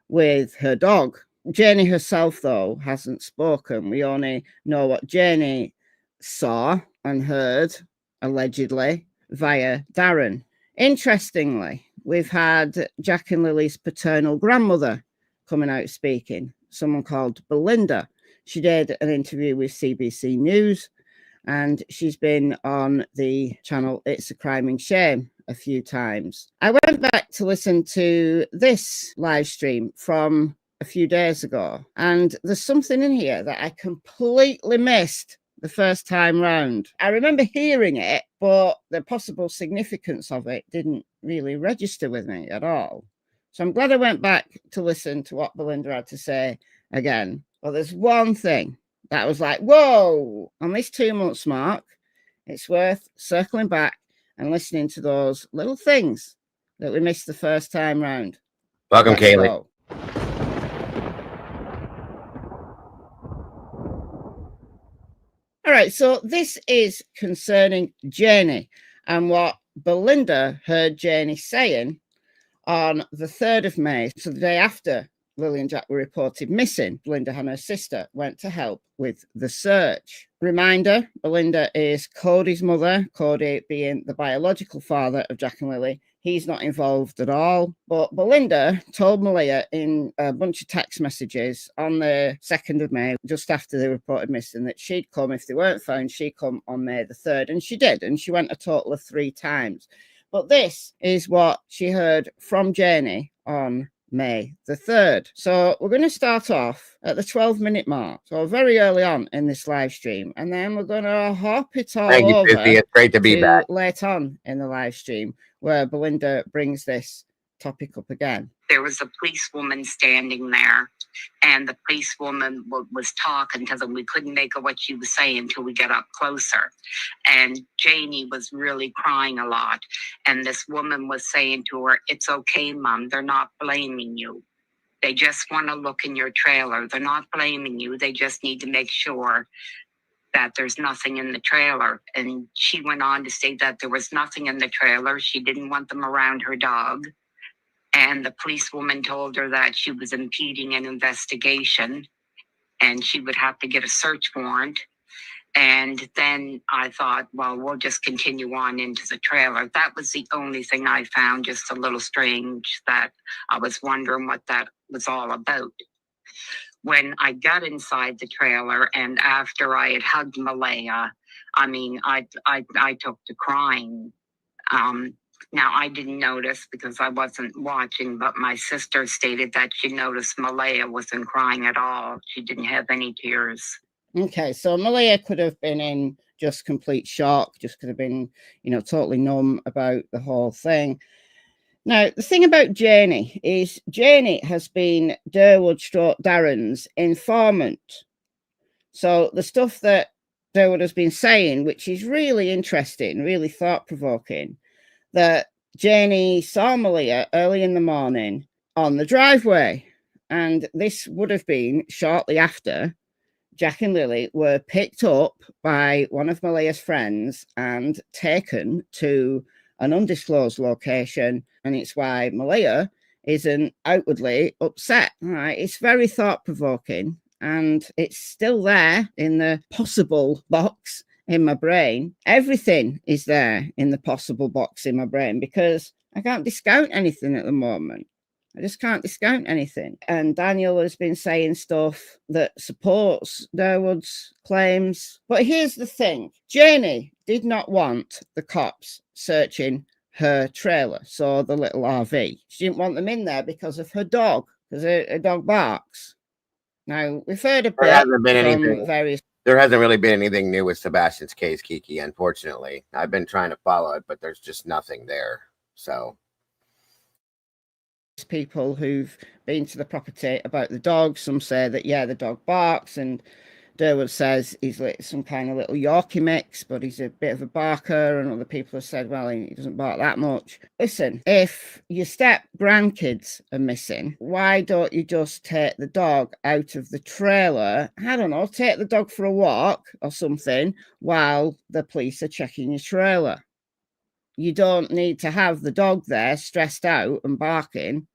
with her dog. Janie herself, though, hasn't spoken. We only know what Janie saw and heard, allegedly, via Darren. Interestingly, we've had Jack and Lily's paternal grandmother coming out speaking, someone called Belinda. She did an interview with CBC News, and she's been on the channel It's a Crime and Shame a few times. I went back to listen to this live stream from a few days ago, and there's something in here that I completely missed the first time round. I remember hearing it, but the possible significance of it didn't really register with me at all. So I'm glad I went back to listen to what Belinda had to say again. But there's one thing that was like, whoa, on this 2 months mark, it's worth circling back and listening to those little things that we missed the first time round. Welcome, Let's Kaylee. go. All right, so this is concerning Janie and what Belinda heard Janie saying on the 3rd of May, so the day after Lily and Jack were reported missing. Belinda and her sister went to help with the search. Reminder, Belinda is Cody's mother, Cody being the biological father of Jack and Lily. He's not involved at all. But Belinda told Malia in a bunch of text messages on the 2nd of May, just after they reported missing, that she'd come, if they weren't found, she'd come on May the 3rd. And she did. And she went a total of 3 times. But this is what she heard from Janie on May the 3rd. So we're going to start off at the 12-minute mark, so very early on in this live stream, and then we're going to hop it all over It's great to be back. late on in the live stream, where Belinda brings this topic up again. There was a policewoman standing there, and the policewoman was talking to them. We couldn't make out what she was saying until we got up closer. And Janie was really crying a lot. And this woman was saying to her, "It's okay, Mom. They're not blaming you. They just want to look in your trailer. They're not blaming you. They just need to make sure that there's nothing in the trailer." And she went on to say that there was nothing in the trailer. She didn't want them around her dog. And the policewoman told her that she was impeding an investigation and she would have to get a search warrant. And then I thought, well, we'll just continue on into the trailer. That was the only thing I found just a little strange, that I was wondering what that was all about. When I got inside the trailer and after I had hugged Malaya, I mean, I took to crying. Now, I didn't notice because I wasn't watching, but my sister stated that she noticed Malaya wasn't crying at all. She didn't have any tears. Okay, so Malaya could have been in just complete shock, just could have been, totally numb about the whole thing. Now, the thing about Janie is Janie has been Darren's informant. So the stuff that Durwood has been saying, which is really interesting, really thought-provoking, that Janie saw Malia early in the morning on the driveway. And this would have been shortly after Jack and Lily were picked up by one of Malia's friends and taken to an undisclosed location. And it's why Malia isn't outwardly upset. All right, it's very thought-provoking. And it's still there in the possible box in my brain. Everything is there in the possible box in my brain because I can't discount anything at the moment. I just can't discount anything. And Daniel has been saying stuff that supports Durwood's claims. But here's the thing. Janie did not want the cops searching her trailer, so the little RV. She didn't want them in there because of her dog, because her dog barks. Now, we've heard a bit from various... There hasn't really been anything new with Sebastian's case, Kiki, unfortunately. I've been trying to follow it, but there's just nothing there. So people who've been to the property about the dog, some say that, yeah, the dog barks, and Durwood says he's like some kind of little Yorkie mix, but he's a bit of a barker, and other people have said, well, he doesn't bark that much. Listen, if your step grandkids are missing, why don't you just take the dog out of the trailer? I don't know, take the dog for a walk or something while the police are checking your trailer. You don't need to have the dog there stressed out and barking,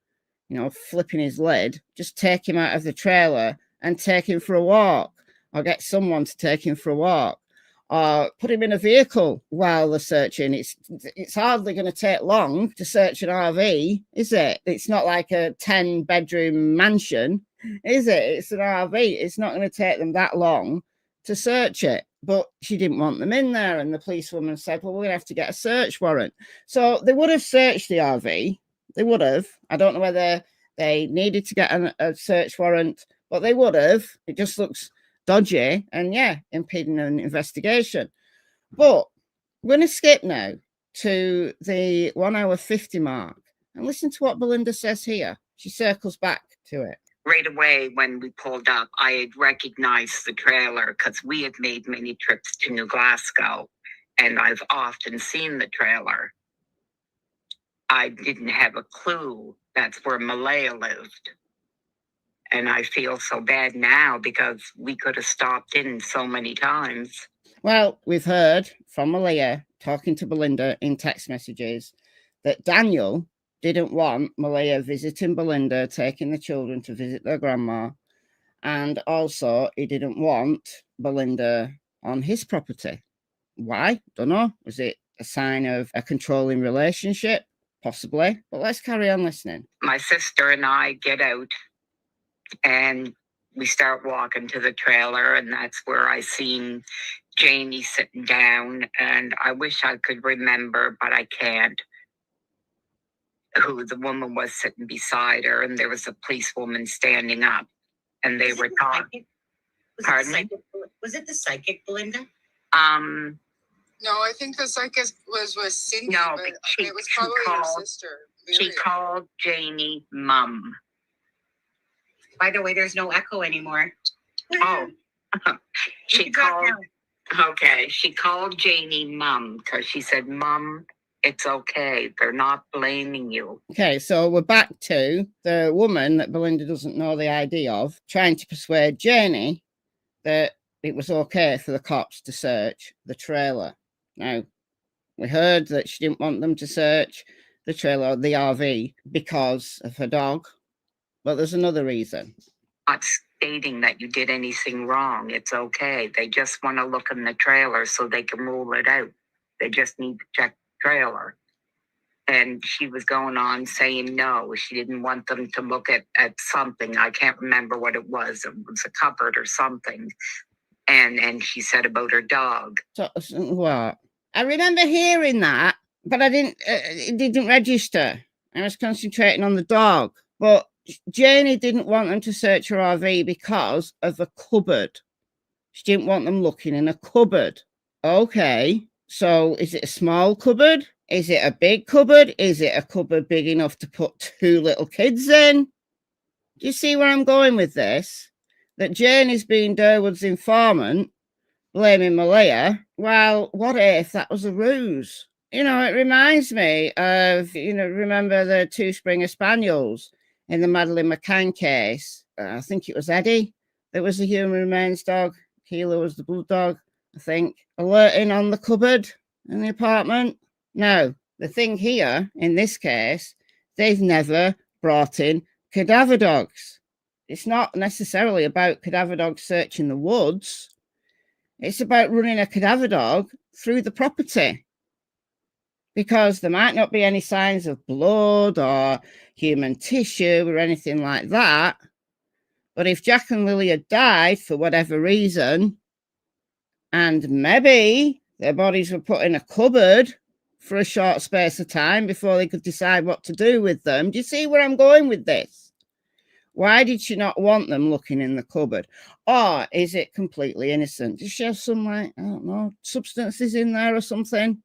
flipping his lid. Just take him out of the trailer and take him for a walk. Or get someone to take him for a walk, or put him in a vehicle while they're searching. It's hardly going to take long to search an RV, is it? It's not like a 10-bedroom mansion, is it? It's an RV. It's not going to take them that long to search it. But she didn't want them in there, and the policewoman said, well, we're going to have to get a search warrant. So they would have searched the RV. They would have. I don't know whether they needed to get a search warrant, but they would have. It just looks dodgy and, yeah, impeding an investigation. But we're going to skip now to the 1 hour 50 mark and listen to what Belinda says here. She circles back to it. Right away when we pulled up, I had recognized the trailer because we had made many trips to New Glasgow and I've often seen the trailer. I didn't have a clue that's where Malaya lived. And I feel so bad now because we could have stopped in so many times. Well, we've heard from Malia talking to Belinda in text messages that Daniel didn't want Malia visiting Belinda, taking the children to visit their grandma, and also he didn't want Belinda on his property. Why? Don't know. Was it a sign of a controlling relationship? Possibly. But let's carry on listening. My sister and I get out and we start walking to the trailer, and that's where I seen Janie sitting down, and I wish I could remember, but I can't, who the woman was sitting beside her, and there was a policewoman standing up, and they were talking. Pardon me? Was it the psychic, Belinda? No, I think the psychic was Cindy. No, but she- it was she probably your called- sister. She Miriam. called Janie Mum. By the way, there's no echo anymore. Oh, You she can talk called. now. Okay, she called Janie Mum because she said, "Mum, it's okay. They're not blaming you." Okay, so we're back to the woman that Belinda doesn't know the ID of, trying to persuade Janie that it was okay for the cops to search the trailer. Now, we heard that she didn't want them to search the trailer, the RV, because of her dog. But there's another reason. Not stating that you did anything wrong. It's okay. They just want to look in the trailer so they can rule it out. They just need to check the trailer. And she was going on saying no, she didn't want them to look at something. I can't remember what it was. It was a cupboard or something. And she said about her dog. So what? I remember hearing that, but I didn't. It didn't register. I was concentrating on the dog. But Janie didn't want them to search her RV because of a cupboard. She didn't want them looking in a cupboard. Okay, so is it a small cupboard? Is it a big cupboard? Is it a cupboard big enough to put 2 little kids in? Do you see where I'm going with this? That Janie's being Durwood's informant, blaming Malia. Well, what if that was a ruse? You know, it reminds me of, remember the 2 Springer Spaniels in the Madeleine McCann case? I think it was Eddie that was the human remains dog. Keela was the blood dog, I think. Alerting on the cupboard in the apartment. Now, the thing here, in this case, they've never brought in cadaver dogs. It's not necessarily about cadaver dogs searching the woods. It's about running a cadaver dog through the property. Because there might not be any signs of blood or human tissue or anything like that. But if Jack and Lily had died for whatever reason, and maybe their bodies were put in a cupboard for a short space of time before they could decide what to do with them. Do you see where I'm going with this? Why did she not want them looking in the cupboard? Or is it completely innocent? Does she have some, I don't know, substances in there or something?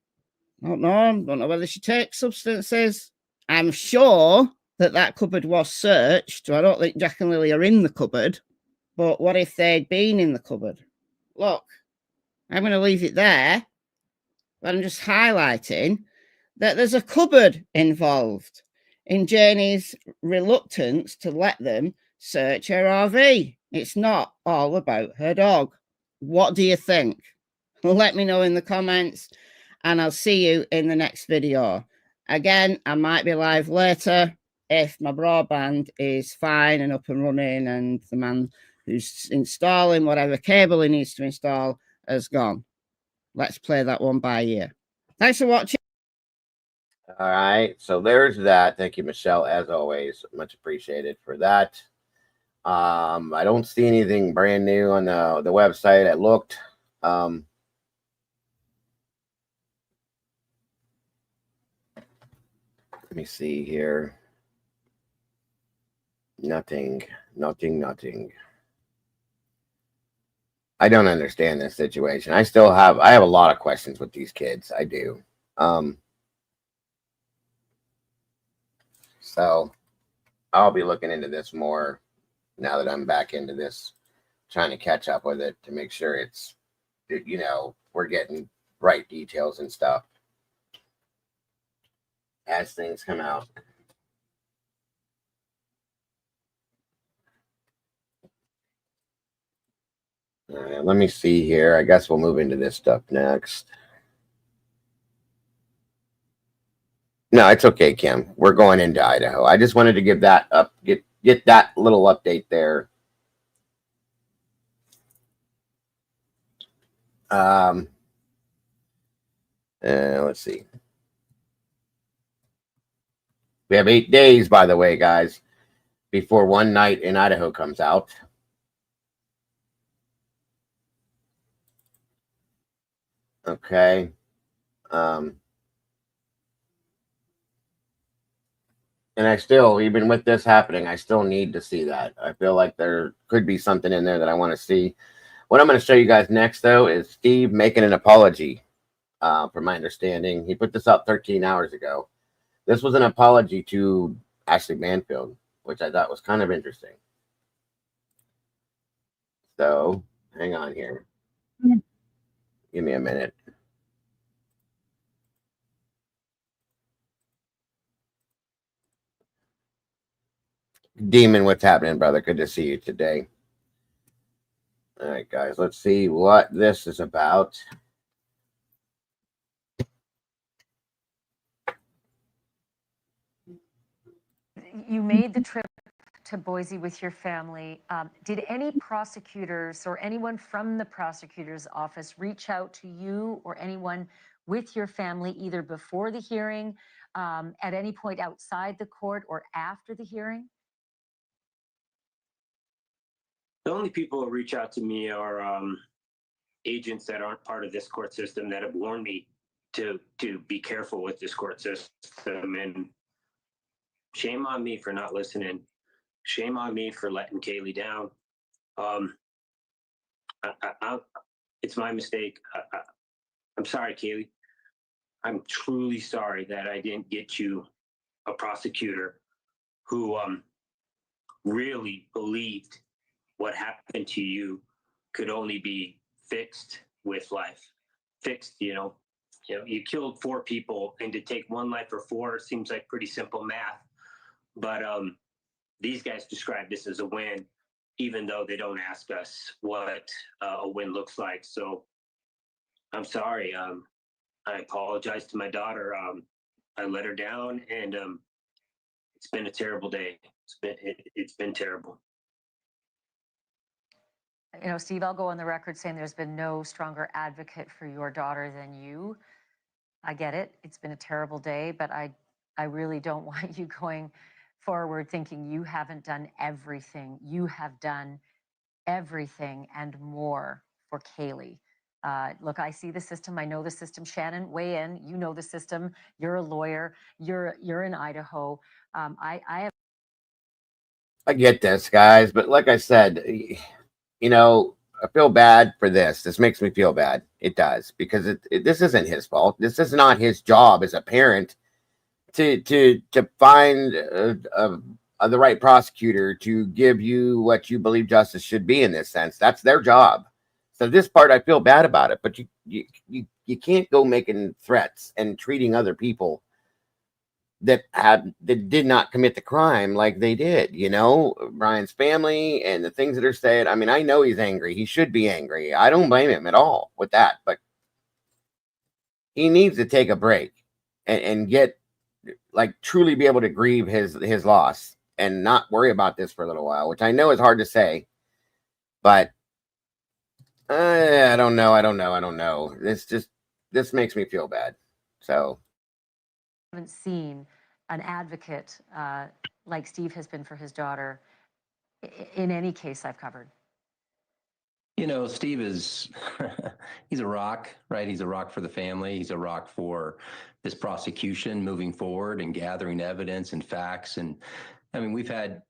I don't know whether she takes substances. I'm sure that cupboard was searched. I don't think Jack and Lily are in the cupboard. But what if they'd been in the cupboard? Look, I'm going to leave it there. But I'm just highlighting that there's a cupboard involved in Janie's reluctance to let them search her RV. It's not all about her dog. What do you think? Let me know in the comments, and I'll see you in the next video. Again, I might be live later if my broadband is fine and up and running and the man who's installing whatever cable he needs to install has gone. Let's play that one by ear. Thanks for watching. All right, so there's that. Thank you, Michelle, as always. Much appreciated for that. I don't see anything brand new on the website. I looked. Let me see here. Nothing. I don't understand this situation. I have a lot of questions with these kids. I do. So I'll be looking into this more now that I'm back into this, trying to catch up with it to make sure it's, we're getting right details and stuff as things come out. All right, let me see here. I guess we'll move into this stuff next. No, it's okay, Kim. We're going into Idaho. I just wanted to give that up, get that little update there. Let's see. We have 8 days, by the way, guys, before One Night in Idaho comes out. Okay. And I still, even with this happening, I still need to see that. I feel like there could be something in there that I want to see. What I'm going to show you guys next, though, is Steve making an apology. From my understanding, he put this up 13 hours ago. This was an apology to Ashley Manfield, which I thought was kind of interesting. So, hang on here. Give me a minute. Demon, what's happening, brother? Good to see you today. All right, guys, let's see what this is about. You made the trip to Boise with your family. Did any prosecutors or anyone from the prosecutor's office reach out to you or anyone with your family either before the hearing, at any point outside the court, or after the hearing? The only people who reach out to me are agents that aren't part of this court system that have warned me to be careful with this court system. And shame on me for not listening. Shame on me for letting Kaylee down. It's my mistake. I'm sorry, Kaylee. I'm truly sorry that I didn't get you a prosecutor who really believed what happened to you could only be fixed with life. Fixed, you killed 4 people, and to take 1 life for 4 seems like pretty simple math. But these guys describe this as a win, even though they don't ask us what a win looks like. So I'm sorry. I apologize to my daughter. I let her down, and it's been a terrible day. It's been terrible. Steve, I'll go on the record saying there's been no stronger advocate for your daughter than you. I get it. It's been a terrible day, but I really don't want you going forward thinking you haven't done everything. You have done everything and more for Kaylee. Look, I see the system. I know the system. Shannon, weigh in. You know the system. You're a lawyer. You're in Idaho. I get this, guys, but like I said, I feel bad for this. This makes me feel bad. It does, because this isn't his fault. This is not his job as a parent to find the right prosecutor to give you what you believe justice should be in this sense. That's their job. So this part, I feel bad about it, but you can't go making threats and treating other people that did not commit the crime like they did. Brian's family and the things that are said. I mean, I know he's angry. He should be angry. I don't blame him at all with that, but he needs to take a break and get, truly be able to grieve his loss and not worry about this for a little while, which I know is hard to say, but I don't know. This makes me feel bad. So haven't seen an advocate like Steve has been for his daughter in any case I've covered. Steve is, he's a rock, right? He's a rock for the family. He's a rock for this prosecution moving forward and gathering evidence and facts. And I mean, we've had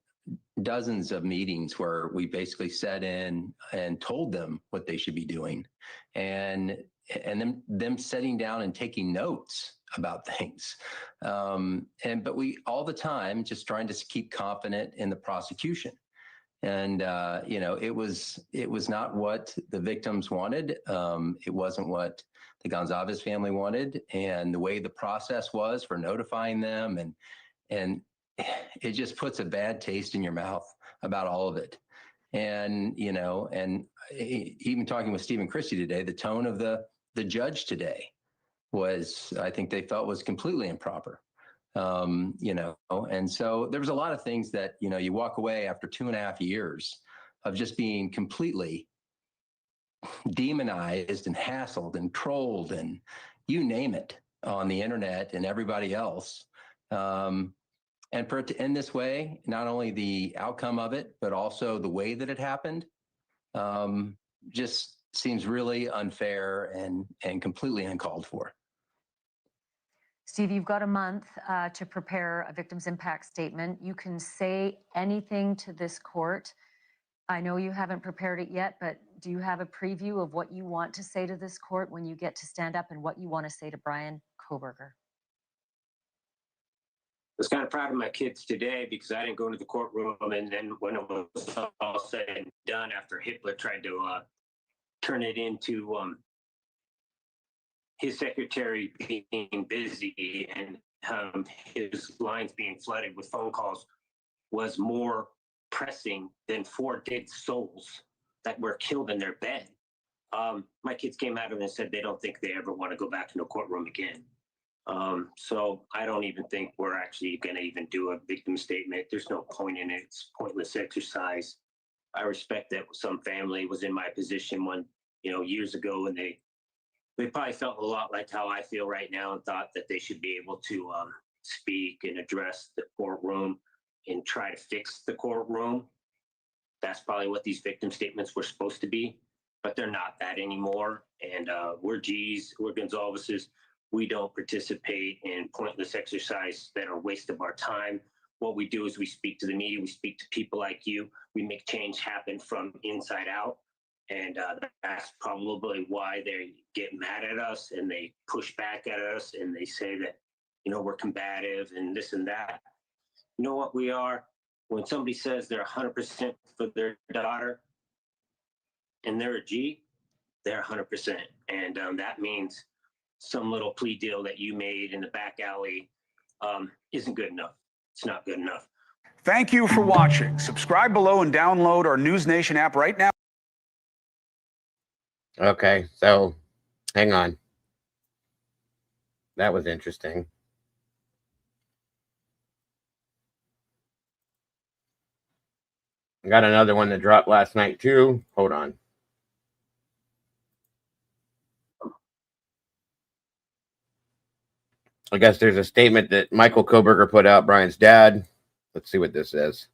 dozens of meetings where we basically sat in and told them what they should be doing, and them sitting down and taking notes about things. But we all the time just trying to keep confident in the prosecution. And it was not what the victims wanted. It wasn't what the Gonzalez family wanted, and the way the process was for notifying them, and it just puts a bad taste in your mouth about all of it. And even talking with Stephen Christie today, the tone of the judge today was, I think they felt was completely improper. You know, and so there was a lot of things that, you know, you walk away after 2.5 years of just being completely demonized and hassled and trolled and you name it on the internet and everybody else. And for it to end this way, not only the outcome of it, but also the way that it happened, just seems really unfair and completely uncalled for. Steve, you've got a month to prepare a victim's impact statement. You can say anything to this court. I know you haven't prepared it yet, but do you have a preview of what you want to say to this court when you get to stand up and what you want to say to Brian Kohberger? I was kind of proud of my kids today because I didn't go into the courtroom, and then when it was all said and done, after Hitler tried to turn it into his secretary being busy and his lines being flooded with phone calls was more pressing than 4 dead souls that were killed in their bed. My kids came out of it and said they don't think they ever want to go back to the courtroom again. So I don't even think we're actually going to even do a victim statement. There's no point in it. It's pointless exercise. I respect that some family was in my position when, you know, years ago, and they probably felt a lot like how I feel right now and thought that they should be able to speak and address the courtroom and try to fix the courtroom. That's probably what these victim statements were supposed to be, but they're not that anymore. And we're G's, we're Gonzalez's. We don't participate in pointless exercise that are a waste of our time. What we do is we speak to the media, we speak to people like you, we make change happen from inside out. And that's probably why they get mad at us and they push back at us and they say that, you know, we're combative and this and that. You know what we are? When somebody says they're 100% for their daughter and they're a G, they're 100%. And that means some little plea deal that you made in the back alley isn't good enough. It's not good enough. Thank you for watching. Subscribe below and download our News Nation app right now. Okay, so hang on. That was interesting. I got another one that dropped last night too. Hold on. I guess there's a statement that Michael Kohberger put out, Brian's dad. Let's see what this says.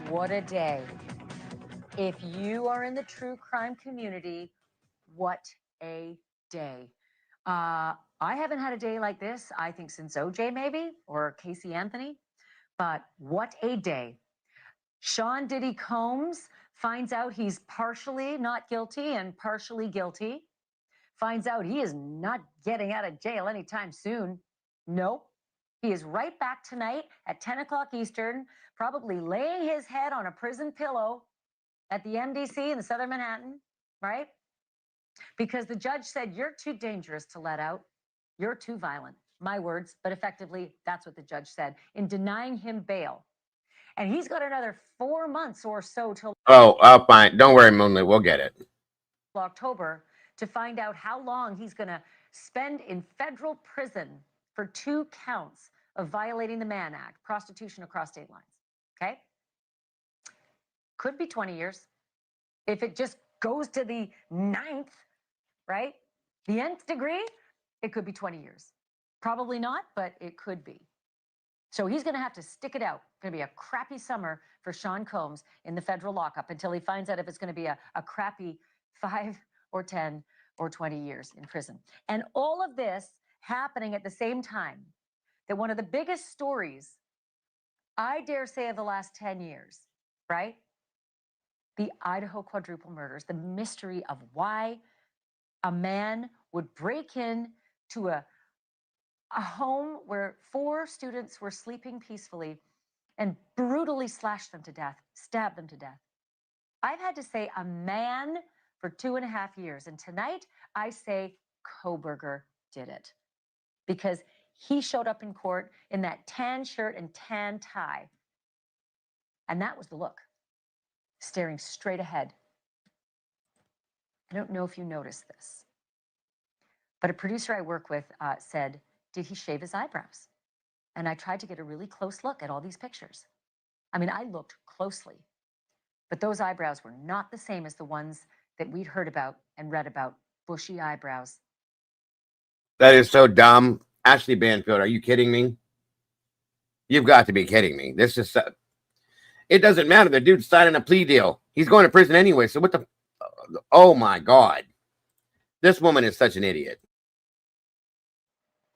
What a day. If you are in the true crime community, what a day. I haven't had a day like this, I think, since OJ maybe, or Casey Anthony, but what a day. Sean Diddy Combs finds out he's partially not guilty and partially guilty, finds out he is not getting out of jail anytime soon. Nope. He is right back tonight at 10 o'clock Eastern, probably laying his head on a prison pillow at the MDC in the Southern Manhattan, right? Because the judge said, you're too dangerous to let out. You're too violent. My words, but effectively, that's what the judge said in denying him bail. And he's got another 4 months or so till Fine. Don't worry, Moonlit. We'll get it. October to find out how long he's going to spend in federal prison for 2 counts of violating the Mann Act, prostitution across state lines. Okay? Could be 20 years. If it just goes to the 9th, right? The nth degree, it could be 20 years. Probably not, but it could be. So he's going to have to stick it out. It's going to be a crappy summer for Sean Combs in the federal lockup until he finds out if it's going to be a crappy 5 or 10 or 20 years in prison. And all of this happening at the same time that one of the biggest stories, I dare say, of the last 10 years, right? The Idaho quadruple murders, the mystery of why a man would break in to a home where 4 students were sleeping peacefully and brutally slash them to death, stab them to death. I've had to say a man for 2.5 years. And tonight I say Kohberger did it because he showed up in court in that tan shirt and tan tie And that was the look, staring straight ahead. I don't know if you noticed this, but a producer I work with said, did he shave his eyebrows? And I tried to get a really close look at all these pictures. I mean, I looked closely, but those eyebrows were not the same as the ones that we'd heard about and read about, bushy eyebrows. That is so dumb. Ashley Banfield, are you kidding me? You've got to be kidding me. This is, it doesn't matter. The dude's signing a plea deal. He's going to prison anyway. So what the, oh my God. This woman is such an idiot.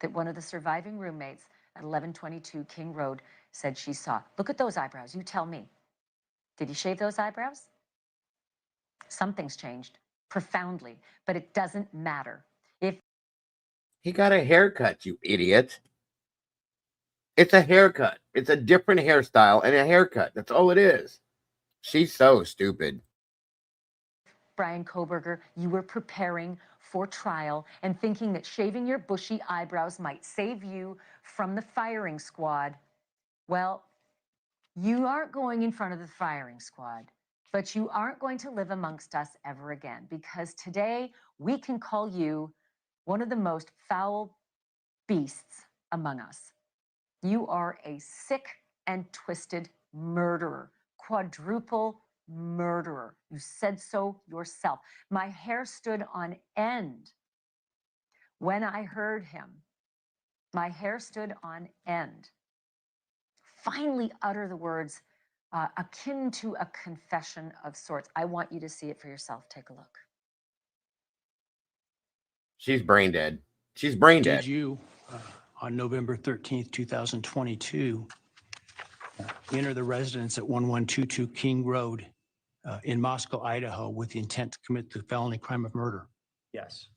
That one of the surviving roommates at 1122 King Road said she saw. Look at those eyebrows. You tell me. Did he shave those eyebrows? Something's changed profoundly, but it doesn't matter. If he got a haircut, you idiot. It's a haircut. It's a different hairstyle and a haircut. That's all it is. She's so stupid. Brian Koberger, you were preparing for trial and thinking that shaving your bushy eyebrows might save you from the firing squad. Well, you aren't going in front of the firing squad, but you aren't going to live amongst us ever again, because today we can call you one of the most foul beasts among us. You are a sick and twisted murderer, quadruple murderer. You said so yourself. My hair stood on end when I heard him. My hair stood on end. Finally utter the words akin to a confession of sorts. I want you to see it for yourself. Take a look. She's brain dead. She's brain dead. Did you, on November 13th, 2022, enter the residence at 1122 King Road in Moscow, Idaho, with the intent to commit the felony crime of murder? Yes.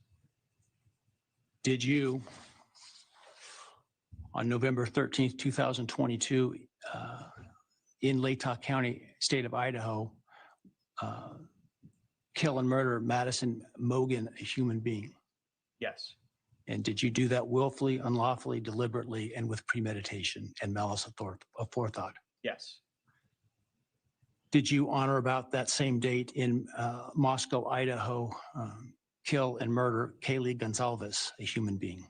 Did you, on November 13th, 2022, in Latah County, state of Idaho, kill and murder Madison Mogan, a human being? Yes. And did you do that willfully, unlawfully, deliberately, and with premeditation and malice of forethought? Yes. Did you, on or about that same date in Moscow, Idaho, kill and murder Kaylee Gonzalez, a human being?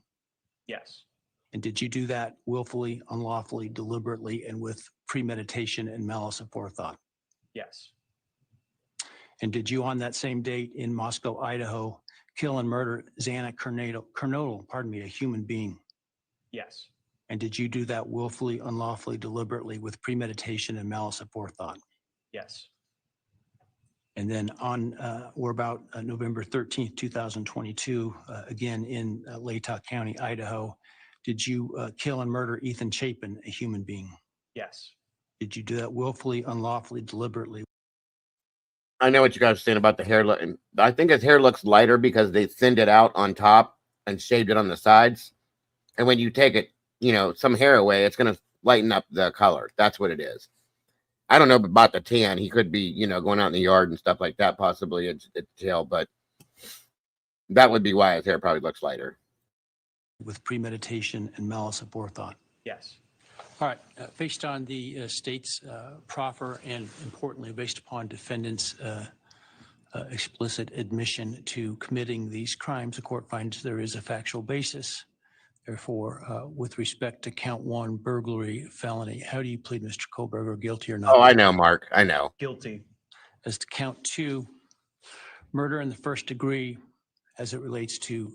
Yes. And did you do that willfully, unlawfully, deliberately, and with premeditation and malice of forethought? Yes. And did you, on that same date in Moscow, Idaho, kill and murder Xana Kernodle, a human being? Yes. And did you do that willfully, unlawfully, deliberately, with premeditation and malice of forethought? Yes. And then on or about November 13th, 2022, again in Latah County, Idaho, did you kill and murder Ethan Chapin, a human being? Yes. Did you do that willfully, unlawfully, deliberately? I know what you guys are saying about the hair. I think his hair looks lighter because they thinned it out on top and shaved it on the sides. And when you take it, some hair away, it's going to lighten up the color. That's what it is. I don't know about the tan. He could be, going out in the yard and stuff like that, possibly it's tail, but that would be why his hair probably looks lighter. With premeditation and malice of forethought? Yes. All right. Based on the state's proffer and importantly, based upon defendant's explicit admission to committing these crimes, the court finds there is a factual basis. Therefore, with respect to count 1, burglary, felony, how do you plead, Mr. Koberger, guilty or not? Oh, I know, Mark. I know. Guilty. As to count 2, murder in the first degree, as it relates to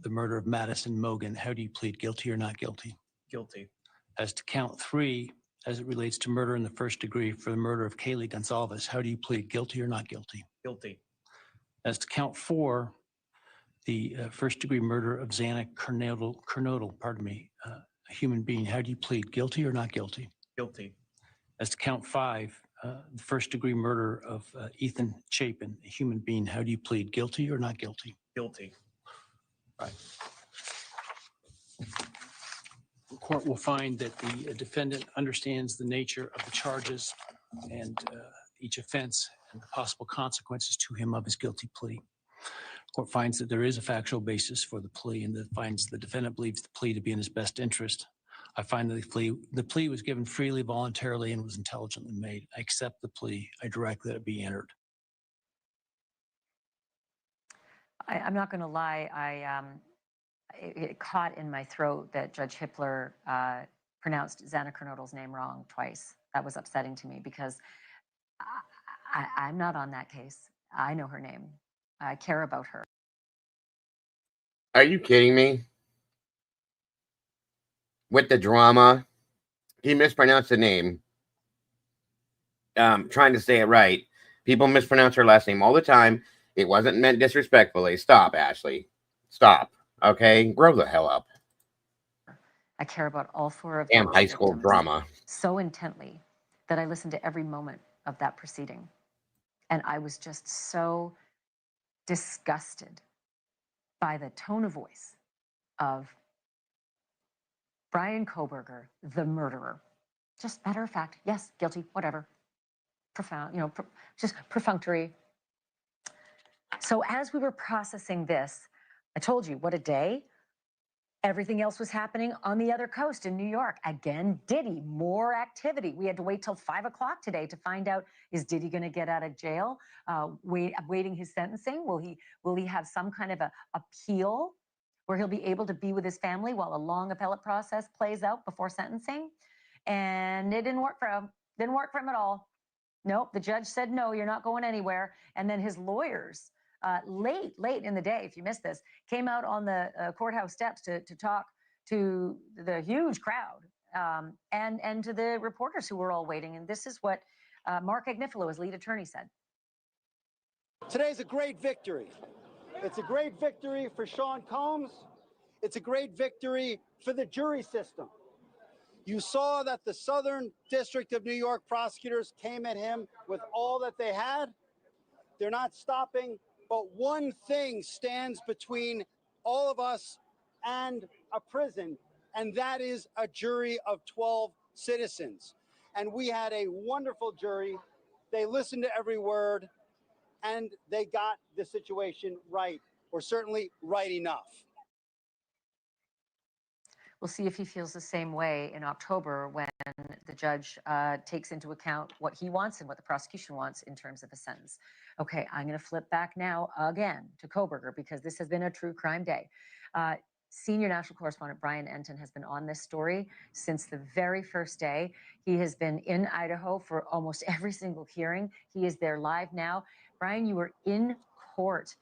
the murder of Madison Mogan, how do you plead, guilty or not guilty? Guilty. As to count 3, as it relates to murder in the first degree for the murder of Kaylee Gonzalez, how do you plead, guilty or not guilty? Guilty. As to count 4, the first degree murder of Xana Kernodle, a human being, how do you plead, guilty or not guilty? Guilty. As to count 5, the first degree murder of Ethan Chapin, a human being, how do you plead, guilty or not guilty? Guilty. Right. The court will find that the defendant understands the nature of the charges and each offense and the possible consequences to him of his guilty plea. Court finds that there is a factual basis for the plea and that finds the defendant believes the plea to be in his best interest. I find that the plea was given freely, voluntarily, and was intelligently made. I accept the plea. I direct that it be entered. I'm not going to lie. It caught in my throat that Judge Hippler pronounced Xana Kernodle's name wrong twice. That was upsetting to me because I'm not on that case. I know her name. I care about her. Are you kidding me? With the drama, he mispronounced the name. Trying to say it right. People mispronounce her last name all the time. It wasn't meant disrespectfully. Stop, Ashley. Stop. Okay? Grow the hell up. I care about all four of Damn those high school victims drama. so intently that I listened to every moment of that proceeding. And I was just so disgusted by the tone of voice of Brian Kohberger, the murderer. Just matter of fact, yes, guilty, whatever. Profound, just perfunctory. So as we were processing this, I told you, what a day. Everything else was happening on the other coast in New York. Again, Diddy, more activity. We had to wait till 5 o'clock today to find out, is Diddy going to get out of jail? Waiting his sentencing? Will he have some kind of a appeal where he'll be able to be with his family while a long appellate process plays out before sentencing? And it didn't work for him. Didn't work for him at all. Nope, the judge said, no, you're not going anywhere. And then his lawyers, late in the day, if you missed this, came out on the courthouse steps to talk to the huge crowd and to the reporters who were all waiting. And this is what Mark Agnifilo, his lead attorney, said. Today's a great victory. It's a great victory for Sean Combs. It's a great victory for the jury system. You saw that the Southern District of New York prosecutors came at him with all that they had. They're not stopping, but one thing stands between all of us and a prison, and that is a jury of 12 citizens. And we had a wonderful jury. They listened to every word, and they got the situation right, or certainly right enough. We'll see if he feels the same way in October when the judge takes into account what he wants and what the prosecution wants in terms of a sentence. Okay, I'm going to flip back now again to Kohberger because this has been a true crime day. Senior national correspondent Brian Enton has been on this story since the very first day. He has been in Idaho for almost every single hearing. He is there live now. Brian, you were in court.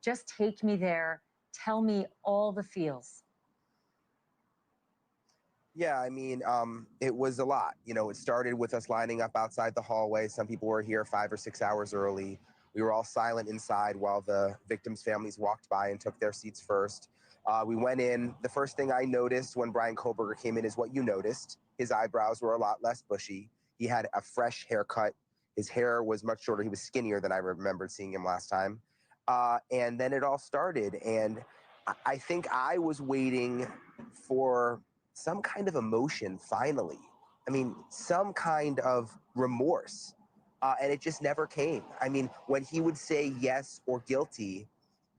Just take me there. Tell me all the feels. Yeah, I mean, it was a lot. You know, it started with us lining up outside the hallway. Some people were here 5 or 6 hours early. We were all silent inside while the victims' families walked by and took their seats first. We went in. The first thing I noticed when Brian Kohberger came in is what you noticed. His eyebrows were a lot less bushy. He had a fresh haircut. His hair was much shorter. He was skinnier than I remembered seeing him last time. And then it all started. And I think I was waiting for some kind of emotion, finally. I mean, some kind of remorse. And it just never came. I mean, when he would say yes or guilty,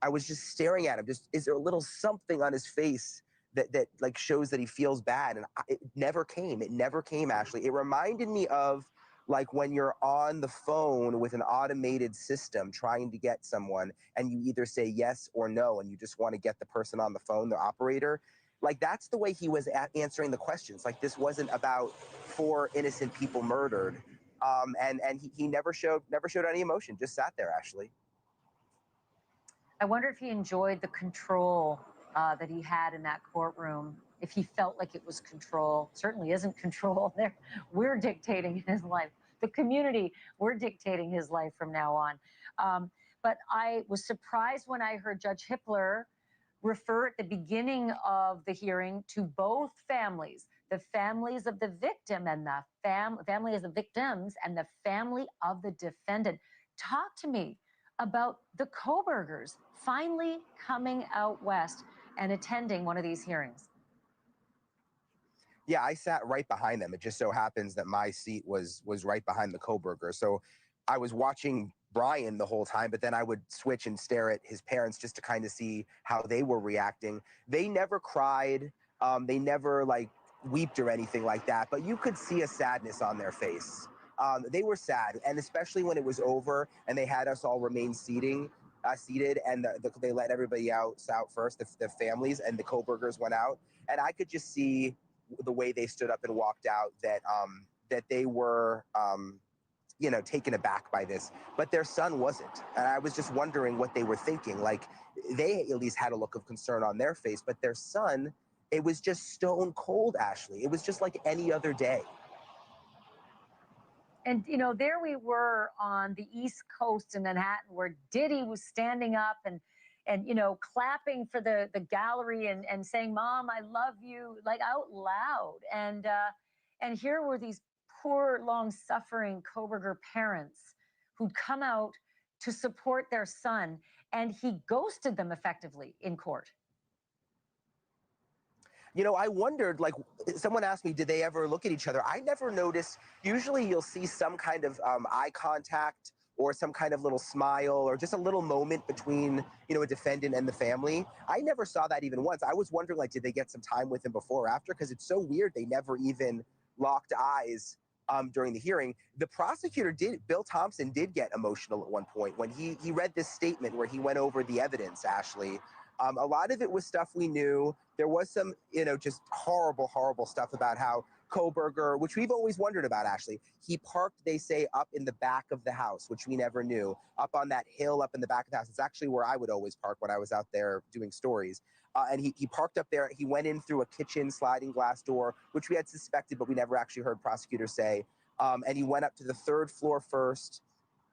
I was just staring at him. Just, is there a little something on his face that like shows that he feels bad? And it never came. It never came, Ashley. It reminded me of like when you're on the phone with an automated system trying to get someone and you either say yes or no, and you just want to get the person on the phone, the operator. Like, that's the way he was answering the questions. Like, this wasn't about 4 innocent people murdered. And he never showed any emotion, just sat there, Ashley. I wonder if he enjoyed the control that he had in that courtroom, if he felt like it was control. Certainly isn't control there. We're dictating his life. The community, we're dictating his life from now on. But I was surprised when I heard Judge Hippler refer at the beginning of the hearing to both families, the families of the victim and the family of the victims and the family of the defendant. Talk to me about the Kohbergers finally coming out west and attending one of these hearings. Yeah, I sat right behind them. It just so happens that my seat was right behind the Kohberger. So I was watching Brian the whole time, but then I would switch and stare at his parents just to kind of see how they were reacting. They never cried. They never like weeped or anything like that, but you could see a sadness on their face. They were sad, and especially when it was over and they had us all remain seated, and they let everybody out first, the families, and the Kobergers went out, and I could just see the way they stood up and walked out that that they were taken aback by this, but their son wasn't, and I was just wondering what they were thinking. Like, they at least had a look of concern on their face, but their son, it was just stone cold, Ashley. It was just like any other day. And, there we were on the East Coast in Manhattan, where Diddy was standing up and clapping for the gallery and saying, "Mom, I love you," like out loud. And here were these poor, long-suffering Koberger parents who'd come out to support their son, and he ghosted them effectively in court. I wondered, like, someone asked me, did they ever look at each other? I never noticed. Usually you'll see some kind of eye contact or some kind of little smile or just a little moment between, a defendant and the family. I never saw that even once. I was wondering, like, did they get some time with him before or after? Because it's so weird they never even locked eyes during the hearing. The prosecutor Bill Thompson did get emotional at one point when he read this statement where he went over the evidence, Ashley. A lot of it was stuff we knew. There was some, just horrible, horrible stuff about how Koberger, which we've always wondered about, Ashley, he parked, they say, up in the back of the house, which we never knew, up on that hill up in the back of the house. It's actually where I would always park when I was out there doing stories. And he parked up there. He went in through a kitchen sliding glass door, which we had suspected, but we never actually heard prosecutors say. And he went up to the third floor first,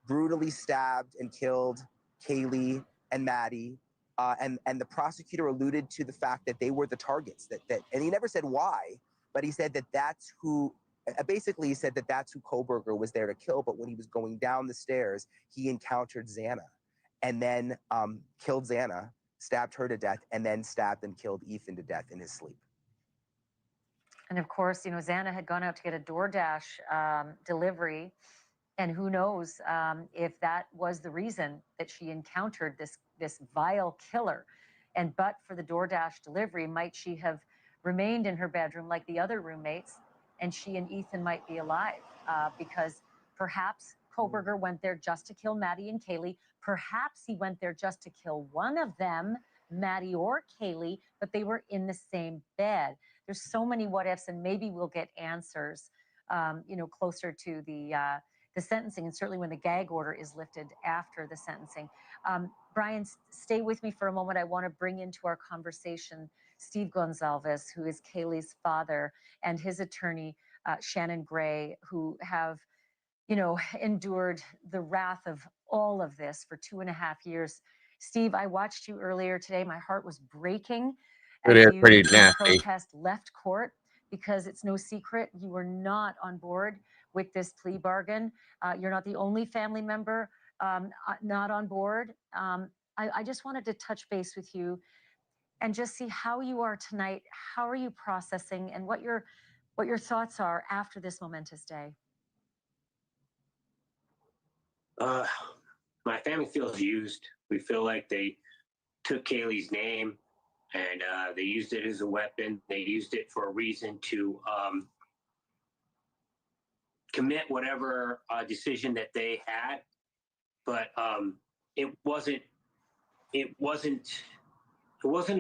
brutally stabbed and killed Kaylee and Maddie. And the prosecutor alluded to the fact that they were the targets, and he never said why, but he said that's who, basically he said that's who Koberger was there to kill. But when he was going down the stairs, he encountered Xana and then killed Xana, stabbed her to death, and then stabbed and killed Ethan to death in his sleep. And of course, Xana had gone out to get a DoorDash delivery. And who knows if that was the reason that she encountered this vile killer. And but for the DoorDash delivery, might she have remained in her bedroom like the other roommates, and she and Ethan might be alive? Because perhaps Koberger went there just to kill Maddie and Kaylee. Perhaps he went there just to kill one of them, Maddie or Kaylee, but they were in the same bed. There's so many what ifs, and maybe we'll get answers, closer to the sentencing, and certainly when the gag order is lifted after the sentencing. Brian, stay with me for a moment. I want to bring into our conversation Steve Gonzalez, who is Kaylee's father, and his attorney, Shannon Gray, who have, endured the wrath of all of this for 2.5 years. Steve, I watched you earlier today. My heart was breaking as you pretty in nasty. protest left court, because it's no secret you were not on board with this plea bargain. You're not the only family member not on board. I just wanted to touch base with you and just see how you are tonight. How are you processing, and what your thoughts are after this momentous day? My family feels used. We feel like they took Kaylee's name and they used it as a weapon. They used it for a reason to commit whatever decision that they had, but it wasn't a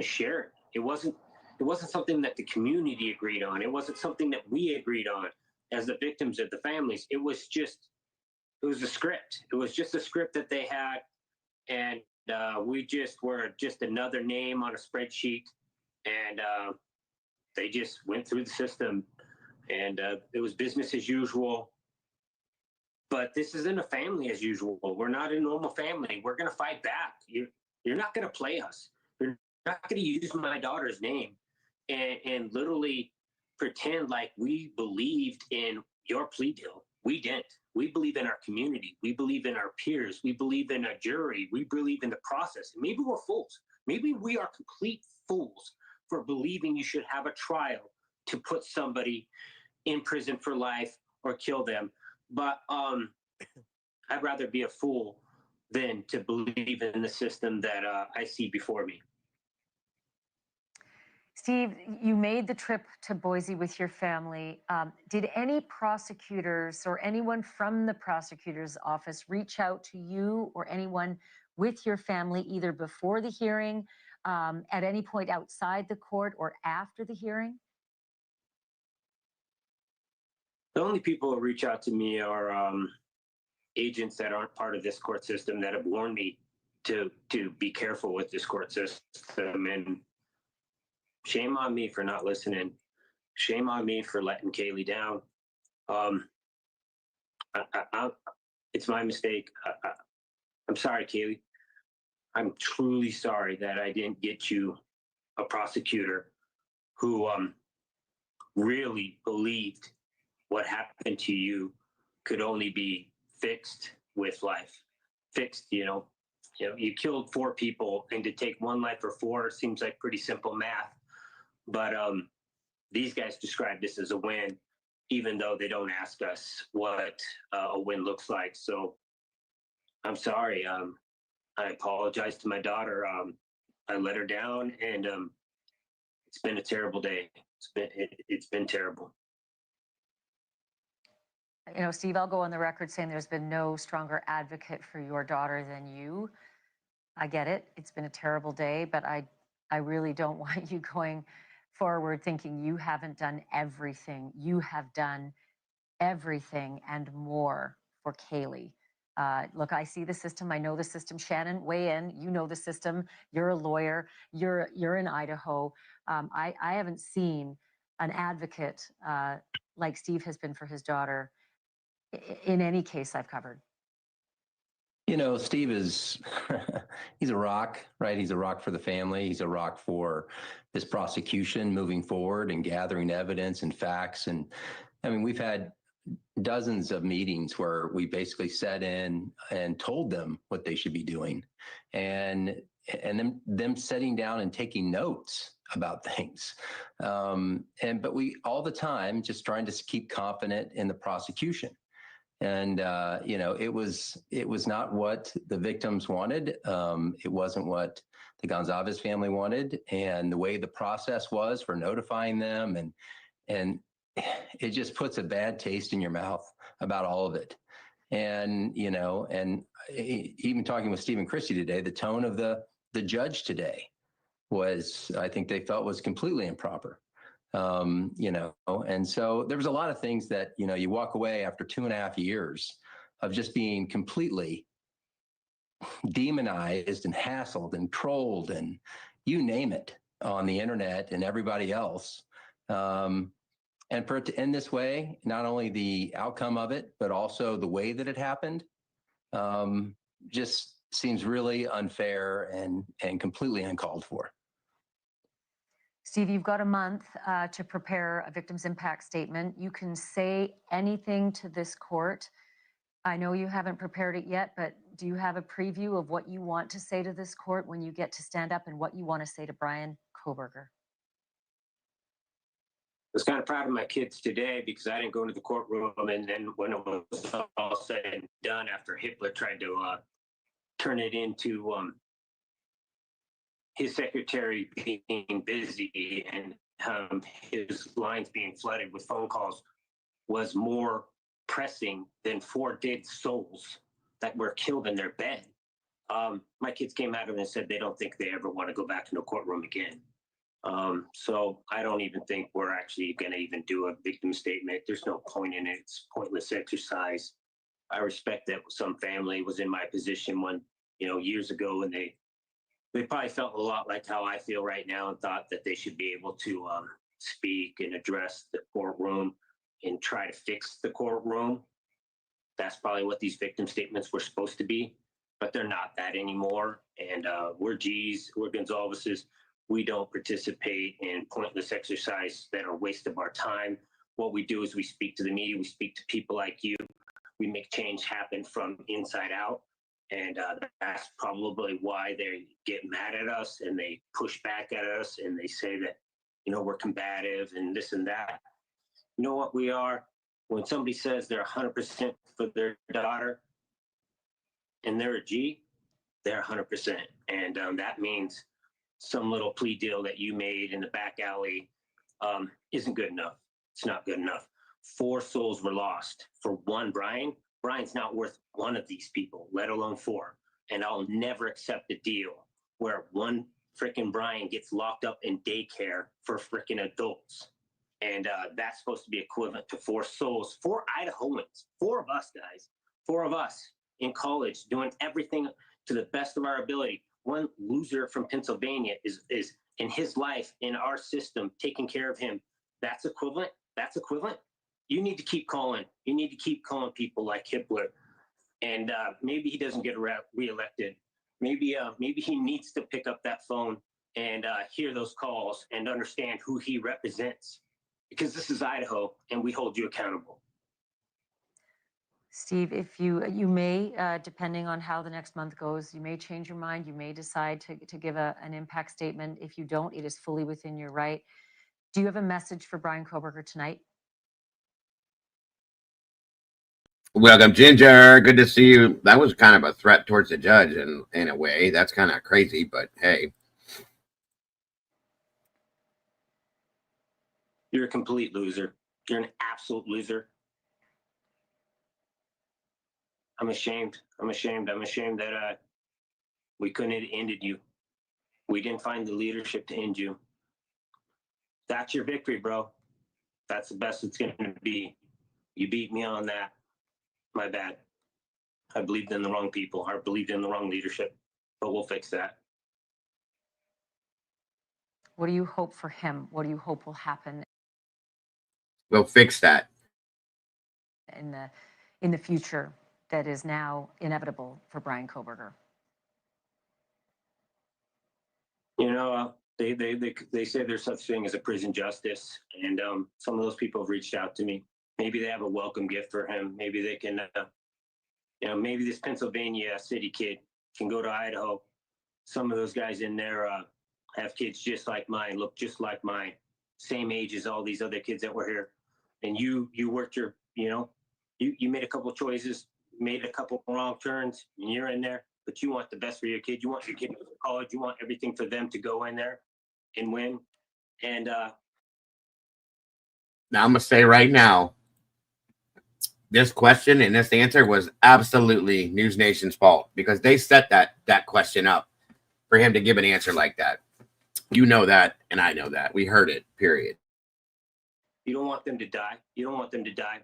shared. It wasn't something that the community agreed on. It wasn't something that we agreed on as the victims of the families. It was a script. It was just a script that they had, and we just were just another name on a spreadsheet, and they just went through the system, and it was business as usual. But this isn't a family as usual. We're not a normal family. We're going to fight back. You're not going to play us. You're not going to use my daughter's name and literally pretend like we believed in your plea deal. We didn't. We believe in our community. We believe in our peers. We believe in a jury. We believe in the process. Maybe we're fools. Maybe we are complete fools for believing you should have a trial to put somebody in prison for life or kill them. But I'd rather be a fool than to believe in the system that I see before me. Steve, you made the trip to Boise with your family. Did any prosecutors or anyone from the prosecutor's office reach out to you or anyone with your family either before the hearing, at any point outside the court, or after the hearing? The only people who reach out to me are agents that aren't part of this court system that have warned me to be careful with this court system. And shame on me for not listening. Shame on me for letting Kaylee down. It's my mistake. I'm sorry, Kaylee. I'm truly sorry that I didn't get you a prosecutor who really believed what happened to you could only be fixed with life. Fixed, you killed 4 people, and to take 1 life for 4 seems like pretty simple math. But these guys describe this as a win, even though they don't ask us what a win looks like. So I'm sorry. I apologize to my daughter. I let her down, and it's been a terrible day. It's been terrible. Steve, I'll go on the record saying there's been no stronger advocate for your daughter than you. I get it. It's been a terrible day, but I really don't want you going forward thinking you haven't done everything. You have done everything and more for Kaylee. Look, I see the system. I know the system. Shannon, weigh in. You know the system. You're a lawyer. You're in Idaho. I haven't seen an advocate like Steve has been for his daughter in any case I've covered. Steve is, he's a rock, right? He's a rock for the family. He's a rock for this prosecution moving forward and gathering evidence and facts. And I mean, we've had dozens of meetings where we basically sat in and told them what they should be doing, and them sitting down and taking notes about things. But we all the time just trying to keep confident in the prosecution. And it was not what the victims wanted. It wasn't what the Gonzalez family wanted, and the way the process was for notifying them, and it just puts a bad taste in your mouth about all of it. And and even talking with Steve and Christy today, the tone of the judge today was, I think they felt, was completely improper. And so there was a lot of things that, you walk away after 2.5 years of just being completely demonized and hassled and trolled and you name it on the internet and everybody else. And for it to end this way, not only the outcome of it, but also the way that it happened, just seems really unfair and completely uncalled for. Steve, you've got a month to prepare a victim's impact statement. You can say anything to this court. I know you haven't prepared it yet, but do you have a preview of what you want to say to this court when you get to stand up, and what you want to say to Brian Kohberger? I was kind of proud of my kids today because I didn't go into the courtroom, and then when it was all said and done, after Hitler tried to turn it into his secretary being busy and his lines being flooded with phone calls was more pressing than 4 dead souls that were killed in their bed. My kids came out of it and said they don't think they ever want to go back to the courtroom again. So I don't even think we're actually going to even do a victim statement. There's no point in it. It's pointless exercise. I respect that some family was in my position when, years ago, and they probably felt a lot like how I feel right now and thought that they should be able to speak and address the courtroom and try to fix the courtroom. That's probably what these victim statements were supposed to be, but they're not that anymore. And we're G's, we're Gonzalez's. We don't participate in pointless exercise that are a waste of our time. What we do is we speak to the media, we speak to people like you. We make change happen from inside out. And that's probably why they get mad at us and they push back at us and they say that, we're combative and this and that. You know what we are? When somebody says they're 100% for their daughter and they're a G, they're 100%. And that means some little plea deal that you made in the back alley isn't good enough. It's not good enough. 4 souls were lost for one Brian. Brian's not worth one of these people, let alone 4. And I'll never accept a deal where one freaking Brian gets locked up in daycare for freaking adults. And that's supposed to be equivalent to 4 souls, 4 Idahoans, 4 of us, guys, 4 of us in college doing everything to the best of our ability. One loser from Pennsylvania is in his life, in our system, taking care of him. That's equivalent. That's equivalent. You need to keep calling. You need to keep calling people like Hippler. And maybe he doesn't get reelected. Maybe he needs to pick up that phone and hear those calls and understand who he represents. Because this is Idaho, and we hold you accountable. Steve, if you may, depending on how the next month goes, you may change your mind. You may decide to give an impact statement. If you don't, it is fully within your right. Do you have a message for Brian Koberger tonight? Welcome, Ginger. Good to see you. That was kind of a threat towards the judge in a way. That's kind of crazy, but hey. You're a complete loser. You're an absolute loser. I'm ashamed. I'm ashamed. I'm ashamed that we couldn't have ended you. We didn't find the leadership to end you. That's your victory, bro. That's the best it's going to be. You beat me on that. My bad. I believed in the wrong people. I believed in the wrong leadership. But we'll fix that. What do you hope for him? What do you hope will happen? We'll fix that. In the future that is now inevitable for Brian Koberger? You know, they say there's such thing as a prison justice, and some of those people have reached out to me. Maybe they have a welcome gift for him. Maybe they can, maybe this Pennsylvania city kid can go to Idaho. Some of those guys in there have kids just like mine, look just like mine, same age as all these other kids that were here. And you worked your, you made a couple choices, made a couple wrong turns, and you're in there. But you want the best for your kid. You want your kid to go to college. You want everything for them to go in there and win. And now I'm gonna say right now, this question and this answer was absolutely News Nation's fault, because they set that question up for him to give an answer like that. You know that, and I know that. We heard it. Period. You don't want them to die. You don't want them to die.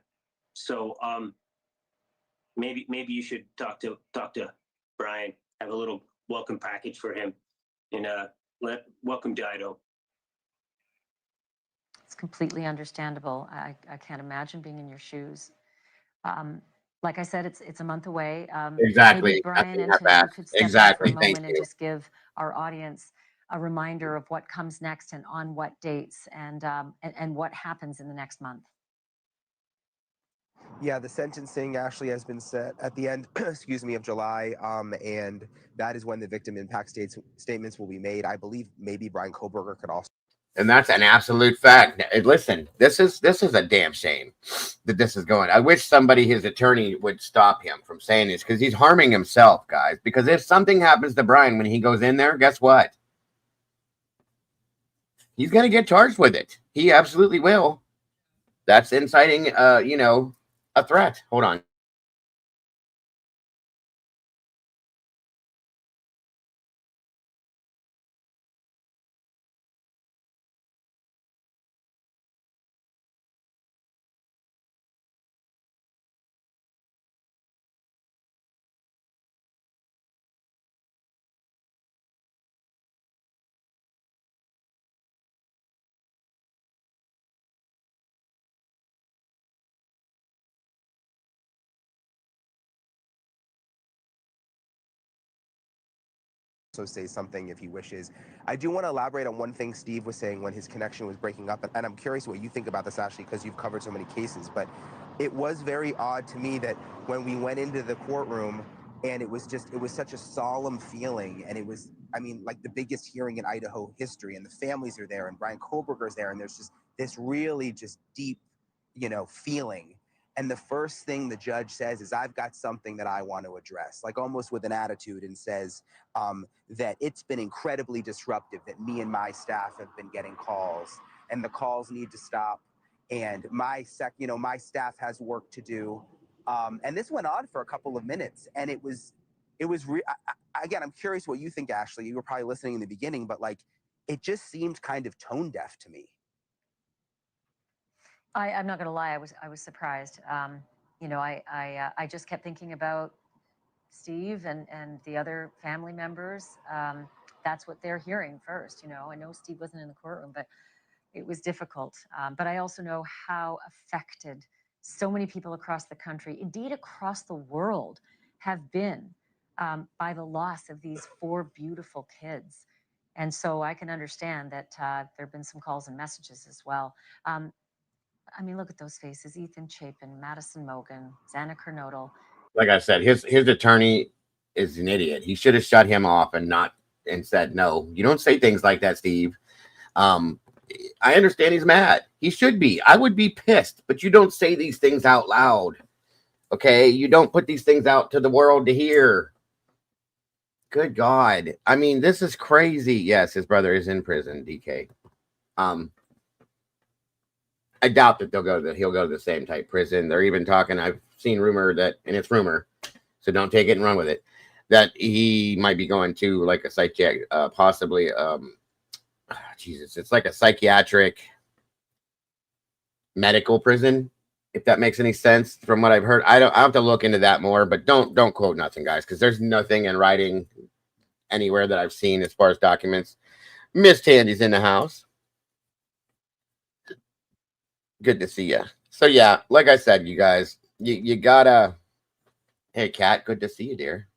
So maybe you should talk to Brian, have a little welcome package for him, and welcome to Idaho. It's completely understandable. I can't imagine being in your shoes. Like I said, it's a month away. Exactly. Maybe Brian and Tim, you could step exactly. in for a moment and just give our audience a reminder of what comes next and on what dates and what happens in the next month. Yeah, the sentencing actually has been set at the end, excuse me, of July, and that is when the victim impact statements will be made. I believe maybe Brian Koberger could also. And that's an absolute fact. Listen, this is a damn shame that this is going. I wish somebody, his attorney, would stop him from saying this, because he's harming himself, guys. Because if something happens to Brian when he goes in there, guess what? He's going to get charged with it. He absolutely will. That's inciting, a threat. Hold on. Say something if he wishes. I do want to elaborate on one thing Steve was saying when his connection was breaking up, and I'm curious what you think about this, Ashley, because you've covered so many cases, but it was very odd to me that when we went into the courtroom, and it was such a solemn feeling, and it was, like the biggest hearing in Idaho history, and the families are there, and Brian Koberger's there, and there's just this really just deep, feeling. And the first thing the judge says is, I've got something that I want to address, like almost with an attitude, and says that it's been incredibly disruptive, that me and my staff have been getting calls and the calls need to stop. And my staff has work to do. And this went on for a couple of minutes, and again, I'm curious what you think, Ashley. You were probably listening in the beginning, but like, it just seemed kind of tone deaf to me. I'm not going to lie. I was surprised. You know, I just kept thinking about Steve and the other family members. That's what they're hearing first. You know, I know Steve wasn't in the courtroom, but it was difficult. But I also know how affected so many people across the country, indeed across the world, have been by the loss of these 4 beautiful kids. And so I can understand that there have been some calls and messages as well. I mean, look at those faces: Ethan Chapin, Madison Mogan, Xana Kernodle. Like I said, his attorney is an idiot. He should have shut him off and said, no, you don't say things like that, Steve. I understand he's mad. He should be. I would be pissed, but you don't say these things out loud. Okay? You don't put these things out to the world to hear. Good God. I mean, this is crazy. Yes, his brother is in prison, DK. I doubt that he'll go to the same type prison. They're even talking, I've seen rumor that, and it's rumor, so don't take it and run with it, that he might be going to like a psychiatric, possibly, Jesus, it's like a psychiatric medical prison, if that makes any sense from what I've heard. I have to look into that more, but don't quote nothing, guys, because there's nothing in writing anywhere that I've seen as far as documents. Miss Tandy's in the house. Good to see you. So yeah, like I said, you guys, you gotta. Hey, Kat, good to see you, dear.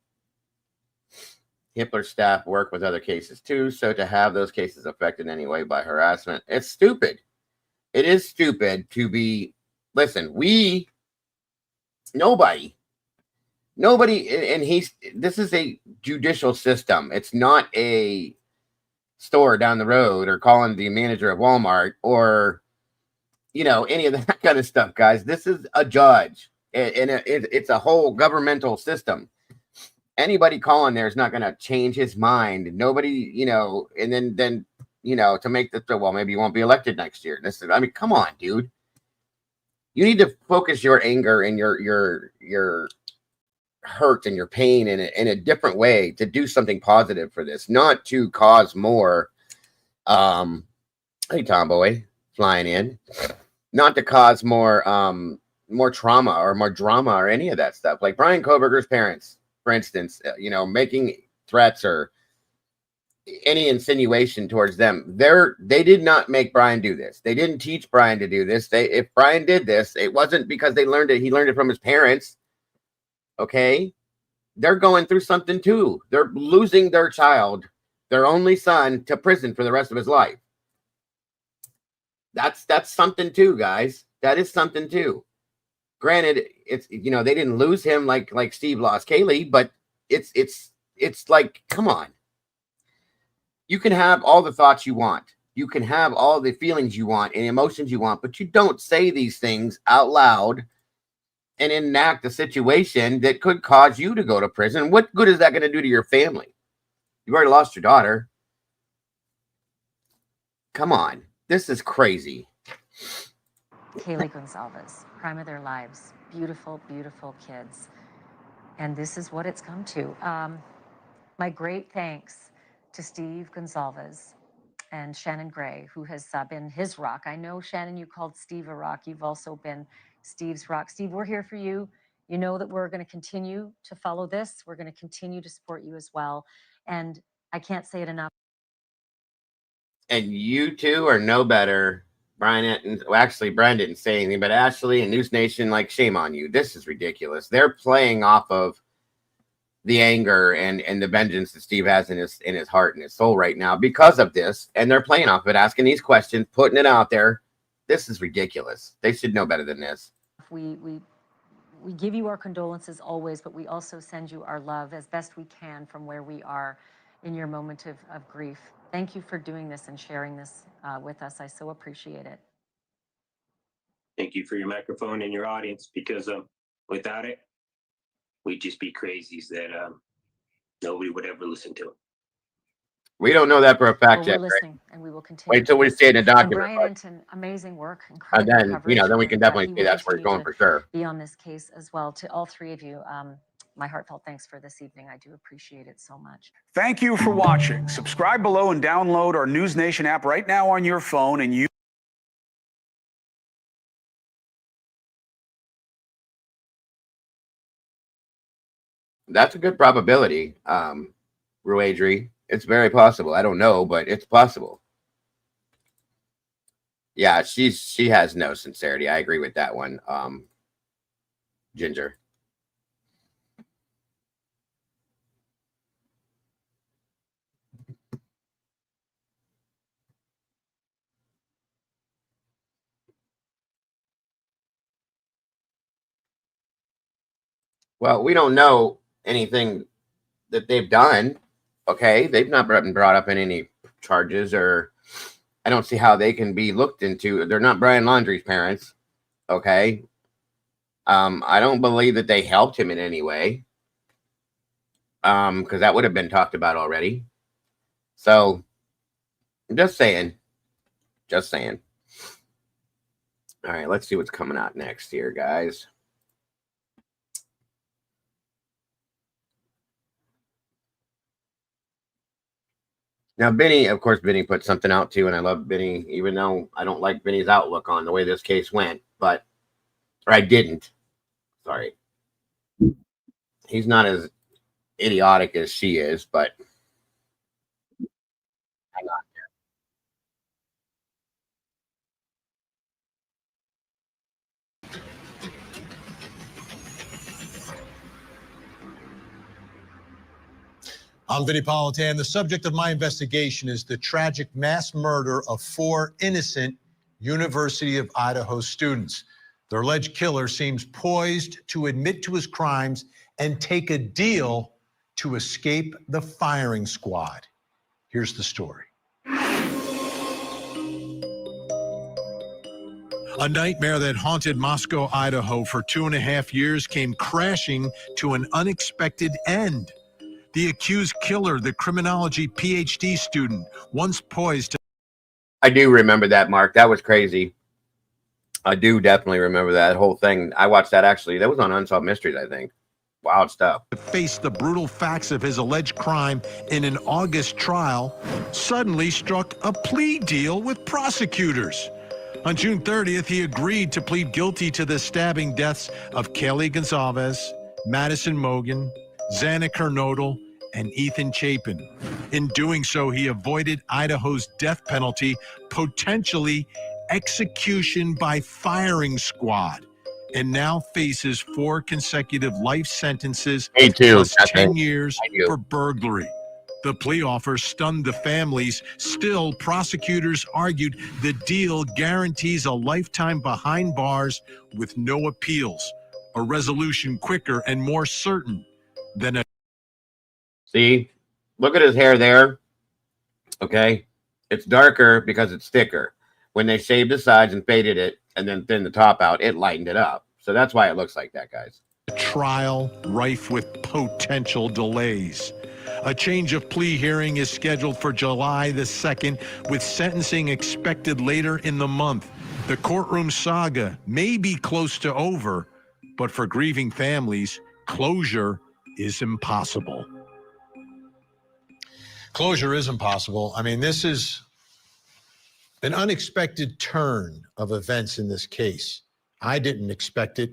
Hitler's staff work with other cases too, so to have those cases affected anyway by harassment, it's stupid. It is stupid to be. Listen, nobody, and this is a judicial system. It's not a store down the road or calling the manager of Walmart or, you know, any of that kind of stuff, guys. This is a judge, and it's a whole governmental system. Anybody calling there is not going to change his mind. Nobody, you know, and then you know, to make the, well, maybe you won't be elected next year. I mean, come on, dude. You need to focus your anger and your hurt and your pain in a different way, to do something positive for this, not to cause more. Hey, Tomboy, flying in, not to cause more trauma or more drama or any of that stuff. Like Brian Koberger's parents, for instance, you know, making threats or any insinuation towards them. They did not make Brian do this. They didn't teach Brian to do this. If Brian did this, it wasn't because they learned it. He learned it from his parents. Okay. They're going through something too. They're losing their child, their only son, to prison for the rest of his life. That's something too, guys. That is something too. Granted, it's, you know, they didn't lose him like Steve lost Kaylee, but it's like, come on. You can have all the thoughts you want. You can have all the feelings you want and emotions you want, but you don't say these things out loud and enact a situation that could cause you to go to prison. What good is that going to do to your family? You've already lost your daughter. Come on. This is crazy. Kaylee Gonzalez, prime of their lives. Beautiful, beautiful kids. And this is what it's come to. My great thanks to Steve Gonzalez and Shannon Gray, who has been his rock. I know, Shannon, you called Steve a rock. You've also been Steve's rock. Steve, we're here for you. You know that we're going to continue to follow this. We're going to continue to support you as well. And I can't say it enough. And you two are no better. Brian, well, actually, Brian didn't say anything, but Ashley and News Nation, like, shame on you. This is ridiculous. They're playing off of the anger and the vengeance that Steve has in his heart and his soul right now because of this, and they're playing off of it, asking these questions, putting it out there. This is ridiculous. They should know better than this. We give you our condolences always, but we also send you our love as best we can from where we are in your moment of grief. Thank you for doing this and sharing this with us. I so appreciate it. Thank you for your microphone and your audience, because without it, we'd just be crazies that nobody would ever listen to. We don't know that for a fact Well, yet. we're listening, and we will continue. Wait till we see it in a And document. Brian Enton, amazing work, And incredible then, coverage. then we and, can definitely he say will that's where it's continue going for sure. be on this case as well. To all three of you, my heartfelt thanks for this evening. I do appreciate it so much. Thank you for watching. Subscribe below and download our News Nation app right now on your phone, and you That's a good probability, Ruadri. It's very possible. I don't know, but it's possible. Yeah, she has no sincerity. I agree with that one, Ginger. Well, we don't know anything that they've done. Okay, they've not been brought up in any charges, or I don't see how they can be looked into. They're not Brian Laundrie's parents. Okay. I don't believe that they helped him in any way. Because that would have been talked about already. So just saying. Just saying. All right, let's see what's coming out next here, guys. Now, Benny, of course, Benny put something out too, and I love Benny, even though I don't like Benny's outlook on the way this case went, or I didn't. Sorry. He's not as idiotic as she is, but hang on here. I'm Vinny Politan. The subject of my investigation is the tragic mass murder of 4 innocent University of Idaho students. Their alleged killer seems poised to admit to his crimes and take a deal to escape the firing squad. Here's the story. A nightmare that haunted Moscow, Idaho for 2.5 years came crashing to an unexpected end. The accused killer, the criminology PhD student, once poised to... I do remember that, Mark. That was crazy. I do definitely remember that whole thing. I watched that, actually. That was on Unsolved Mysteries, I think. Wild stuff. Face the brutal facts of his alleged crime in an August trial, suddenly struck a plea deal with prosecutors. On June 30th, he agreed to plead guilty to the stabbing deaths of Kelly Gonzalez, Madison Mogan, Xana Kernodle, and Ethan Chapin. In doing so, he avoided Idaho's death penalty, potentially execution by firing squad, and now faces 4 consecutive life sentences plus 10 years for burglary. The plea offer stunned the families. Still, prosecutors argued the deal guarantees a lifetime behind bars with no appeals, a resolution quicker and more certain than a... See, look at his hair there. Okay, it's darker because it's thicker. When they shaved the sides and faded it and then thinned the top out, it lightened it up. So that's why it looks like that, guys. Trial rife with potential delays. A change of plea hearing is scheduled for July the 2nd, with sentencing expected later in the month. The courtroom saga may be close to over, but for grieving families, closure is impossible. Closure is impossible. I mean, this is an unexpected turn of events in this case. I didn't expect it,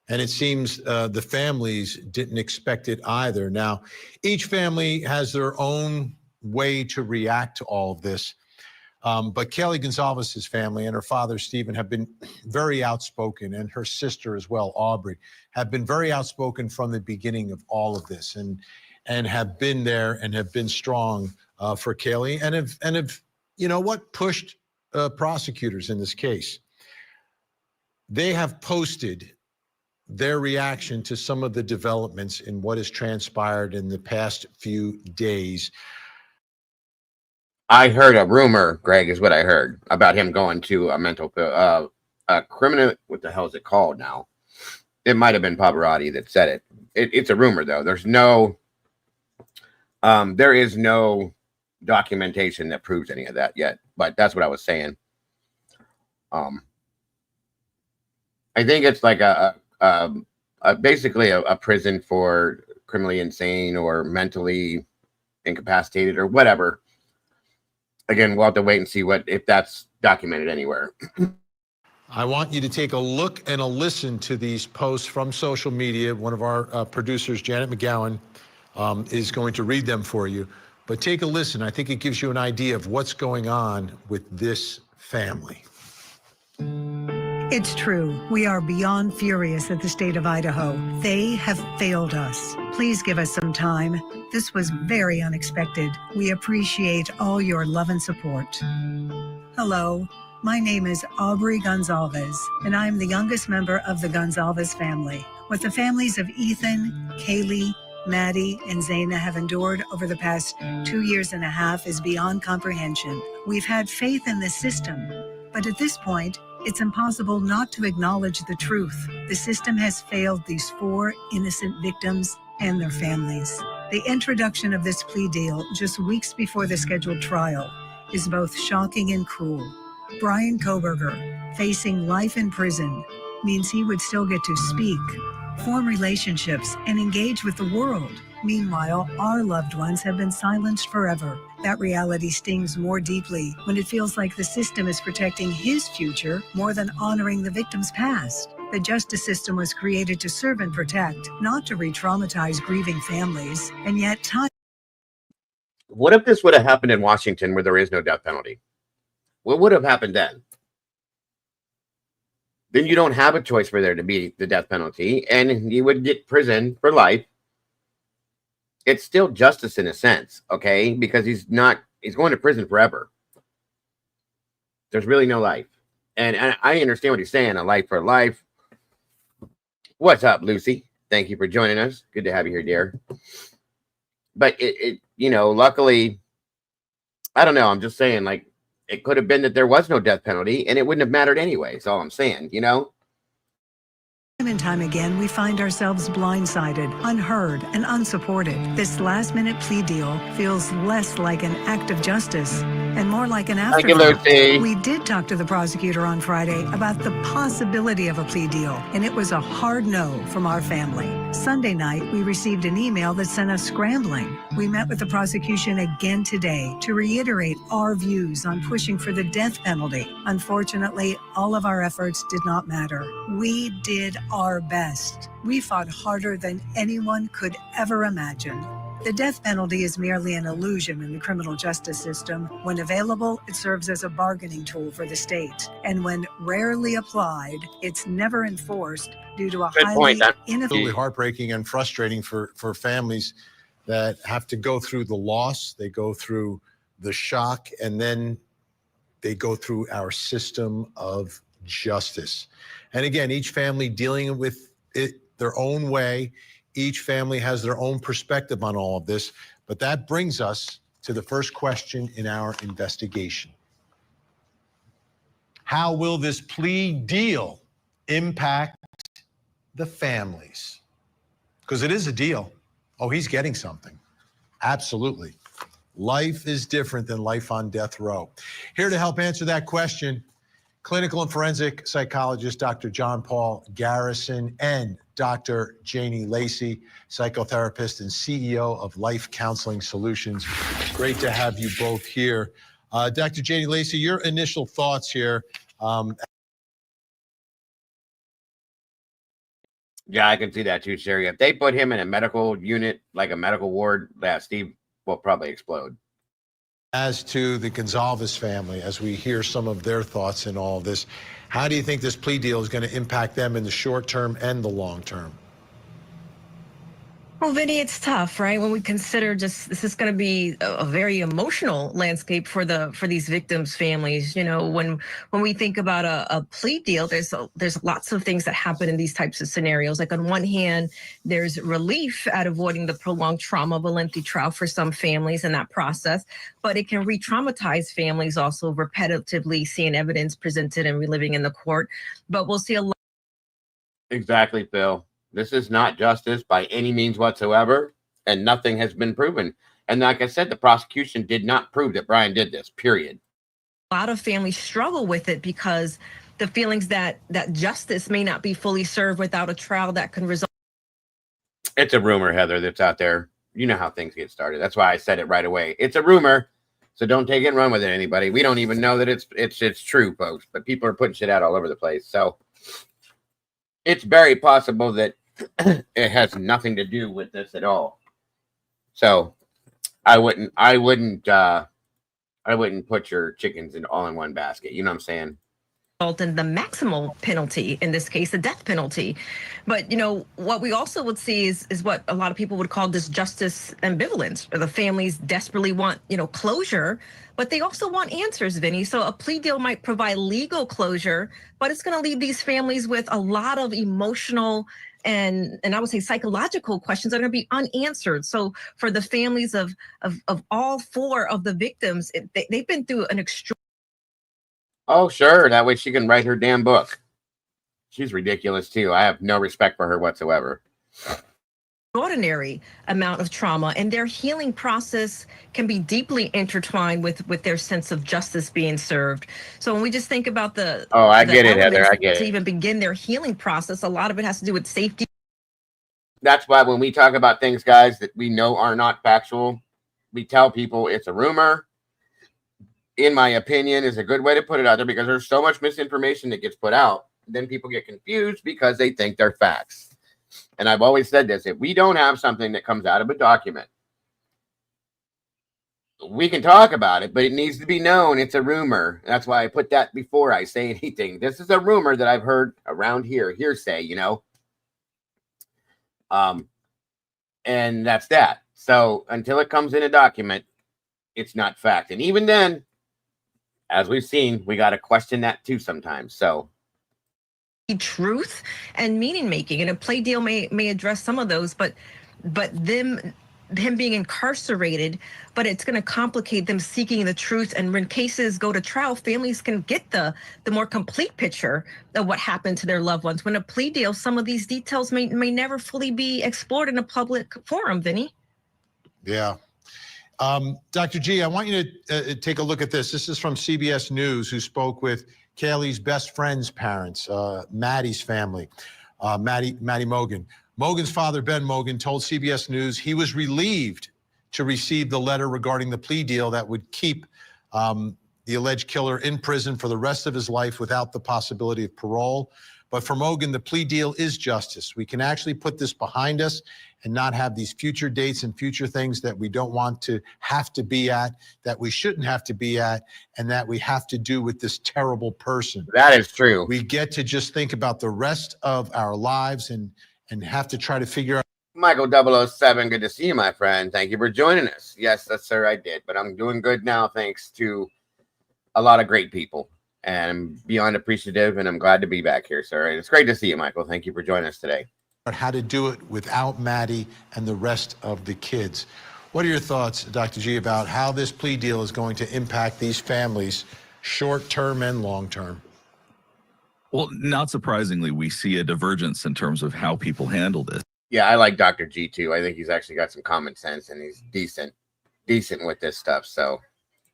and it seems the families didn't expect it either. Now, each family has their own way to react to all of this, but Kelly Gonzalez's family and her father, Stephen, have been very outspoken, and her sister as well, Aubrey, have been very outspoken from the beginning of all of this, and have been there and have been strong for Kelly, and have you know what, pushed prosecutors in this case. They have posted their reaction to some of the developments in what has transpired in the past few days. I heard a rumor, Greg, is what I heard, about him going to a mental criminal, what the hell is it called now? It might have been Pavarotti that said it. It's a rumor, though. There is no documentation that proves any of that yet, but that's what I was saying. I think it's like basically a prison for criminally insane or mentally incapacitated or whatever. Again, we'll have to wait and see if that's documented anywhere. I want you to take a look and a listen to these posts from social media. One of our producers, Janet McGowan, is going to read them for you. But take a listen. I think it gives you an idea of what's going on with this family. It's true. We are beyond furious at the state of Idaho. They have failed us. Please give us some time. This was very unexpected. We appreciate all your love and support. Hello. My name is Aubrey Gonzalez, and I'm the youngest member of the Gonzalez family. What the families of Ethan, Kaylee, Maddie, and Zaina have endured over the past 2.5 years is beyond comprehension. We've had faith in the system, but at this point, it's impossible not to acknowledge the truth. The system has failed these 4 innocent victims and their families. The introduction of this plea deal just weeks before the scheduled trial is both shocking and cruel. Brian Koberger, facing life in prison, means he would still get to speak, form relationships, and engage with the world. Meanwhile, our loved ones have been silenced forever. That reality stings more deeply when it feels like the system is protecting his future more than honoring the victim's past. The justice system was created to serve and protect, not to re-traumatize grieving families, and yet time. What if this would have happened in Washington where there is no death penalty? What would have happened then? Then you don't have a choice for there to be the death penalty, and you would get prison for life. It's still justice in a sense, okay? Because he's going to prison forever. There's really no life. And I understand what he's saying, a life for life. What's up, Lucy? Thank you for joining us. Good to have you here, dear. But luckily, I don't know. I'm just saying, like, it could have been that there was no death penalty and it wouldn't have mattered anyway. That's all I'm saying, Time and time again, we find ourselves blindsided, unheard, and unsupported. This last-minute plea deal feels less like an act of justice and more like an afterthought. We did talk to the prosecutor on Friday about the possibility of a plea deal, and it was a hard no from our family. Sunday night, we received an email that sent us scrambling. We met with the prosecution again today to reiterate our views on pushing for the death penalty. Unfortunately, all of our efforts did not matter. We did our best. We fought harder than anyone could ever imagine. The death penalty is merely an illusion in the criminal justice system. When available, it serves as a bargaining tool for the state. And when rarely applied, it's never enforced due to a highly Absolutely heartbreaking and frustrating for families that have to go through the loss, they go through the shock, and then they go through our system of justice. And again, each family dealing with it their own way. Each family has their own perspective on all of this. But that brings us to the first question in our investigation. How will this plea deal impact the families? Because it is a deal. Oh, he's getting something. Absolutely. Life is different than life on death row. Here to help answer that question, clinical and forensic psychologist Dr. John Paul Garrison and Dr. Janie Lacey, psychotherapist and CEO of Life Counseling Solutions. Great to have you both here. Dr. Janie Lacey, your initial thoughts here. Yeah, I can see that too, Sherry. If they put him in a medical unit, like a medical ward, Steve will probably explode. As to the Gonzalez family, as we hear some of their thoughts in all of this, how do you think this plea deal is going to impact them in the short term and the long term? Well, Vinny, it's tough, right? When we consider just this is going to be a very emotional landscape for these victims' families. You know, when we think about a plea deal, there's lots of things that happen in these types of scenarios. Like on one hand, there's relief at avoiding the prolonged trauma of a lengthy trial for some families in that process, but it can re-traumatize families also repetitively seeing evidence presented and reliving in the court. But we'll see a lot. Exactly, Phil. This is not justice by any means whatsoever, and nothing has been proven. And like I said, the prosecution did not prove that Brian did this, period. A lot of families struggle with it because the feelings that justice may not be fully served without a trial that can result. It's a rumor, Heather, that's out there. You know how things get started. That's why I said it right away. It's a rumor, so don't take it and run with it, anybody. We don't even know that it's true, folks, but people are putting shit out all over the place. So it's very possible that it has nothing to do with this at all. So I wouldn't put your chickens all in one basket. You know what I'm saying? In the maximal penalty, in this case, the death penalty. But, you know, what we also would see is what a lot of people would call this justice ambivalence, or the families desperately want, you know, closure, but they also want answers, Vinny. So a plea deal might provide legal closure, but it's going to leave these families with a lot of emotional and I would say psychological questions that are going to be unanswered. So for the families of all four of the victims, they've been through an extreme. Oh, sure. That way she can write her damn book. She's ridiculous, too. I have no respect for her whatsoever. Extraordinary amount of trauma, and their healing process can be deeply intertwined with their sense of justice being served. So when we just think about I get it, Heather. I get it. To even begin their healing process, a lot of it has to do with safety. That's why when we talk about things, guys, that we know are not factual, we tell people it's a rumor. In my opinion, is a good way to put it out there, because there's so much misinformation that gets put out. Then people get confused because they think they're facts. And I've always said this: if we don't have something that comes out of a document, we can talk about it, but it needs to be known it's a rumor. That's why I put that before I say anything. This is a rumor that I've heard around here, hearsay, you know. And that's that. So until it comes in a document, it's not fact. And even then, as we've seen, we got to question that too sometimes. So truth and meaning making, and a plea deal may address some of those, but them being incarcerated, but it's going to complicate them seeking the truth. And when cases go to trial, families can get the more complete picture of what happened to their loved ones. When a plea deal, some of these details may never fully be explored in a public forum, Vinny. Yeah. Dr. G, I want you to take a look at this. This is from CBS News, who spoke with Kaylee's best friend's parents, Maddie's family, Maddie Mogan. Mogan's father, Ben Mogan, told CBS News he was relieved to receive the letter regarding the plea deal that would keep the alleged killer in prison for the rest of his life without the possibility of parole. But for Mogan, the plea deal is justice. We can actually put this behind us and not have these future dates and future things that we don't want to have to be at, that we shouldn't have to be at, and that we have to do with this terrible person. That is true. We get to just think about the rest of our lives and have to try to figure out. Michael 007, good to see you, my friend. Thank you for joining us. Yes, sir, I did. But I'm doing good now thanks to a lot of great people. And I'm beyond appreciative, and I'm glad to be back here, sir. And it's great to see you, Michael. Thank you for joining us today. How to do it without Maddie and the rest of the kids. What are your thoughts, Dr. G, about how this plea deal is going to impact these families, short-term and long-term? Well, not surprisingly, we see a divergence in terms of how people handle this. Yeah, I like Dr. G, too. I think he's actually got some common sense, and he's decent with this stuff, so.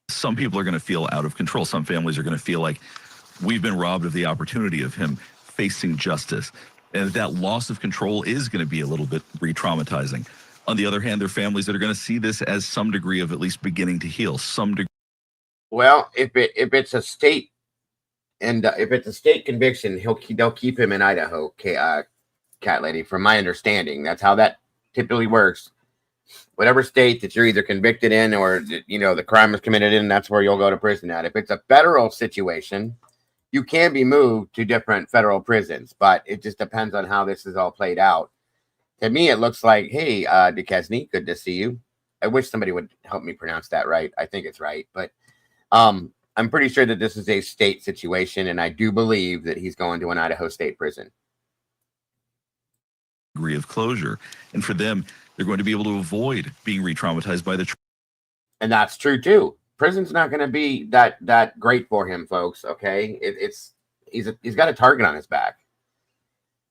Some people are going to feel out of control. Some families are going to feel like we've been robbed of the opportunity of him facing justice. And that loss of control is going to be a little bit re-traumatizing. On the other hand, there are families that are going to see this as some degree of at least beginning to heal, some degree. Well, if it's a state, and if it's a state conviction, they'll keep him in Idaho, Cat Lady. From my understanding, that's how that typically works. Whatever state that you're either convicted in or, you know, the crime was committed in, that's where you'll go to prison at. If it's a federal situation, you can be moved to different federal prisons, but it just depends on how this is all played out. To me, it looks like, hey, Duquesne, good to see you. I wish somebody would help me pronounce that right. I think it's right, but I'm pretty sure that this is a state situation, and I do believe that he's going to an Idaho State prison. Degree of closure, and for them, they're going to be able to avoid being re-traumatized by the. And that's true too. Prison's not going to be that great for him, folks. Okay, he's got a target on his back.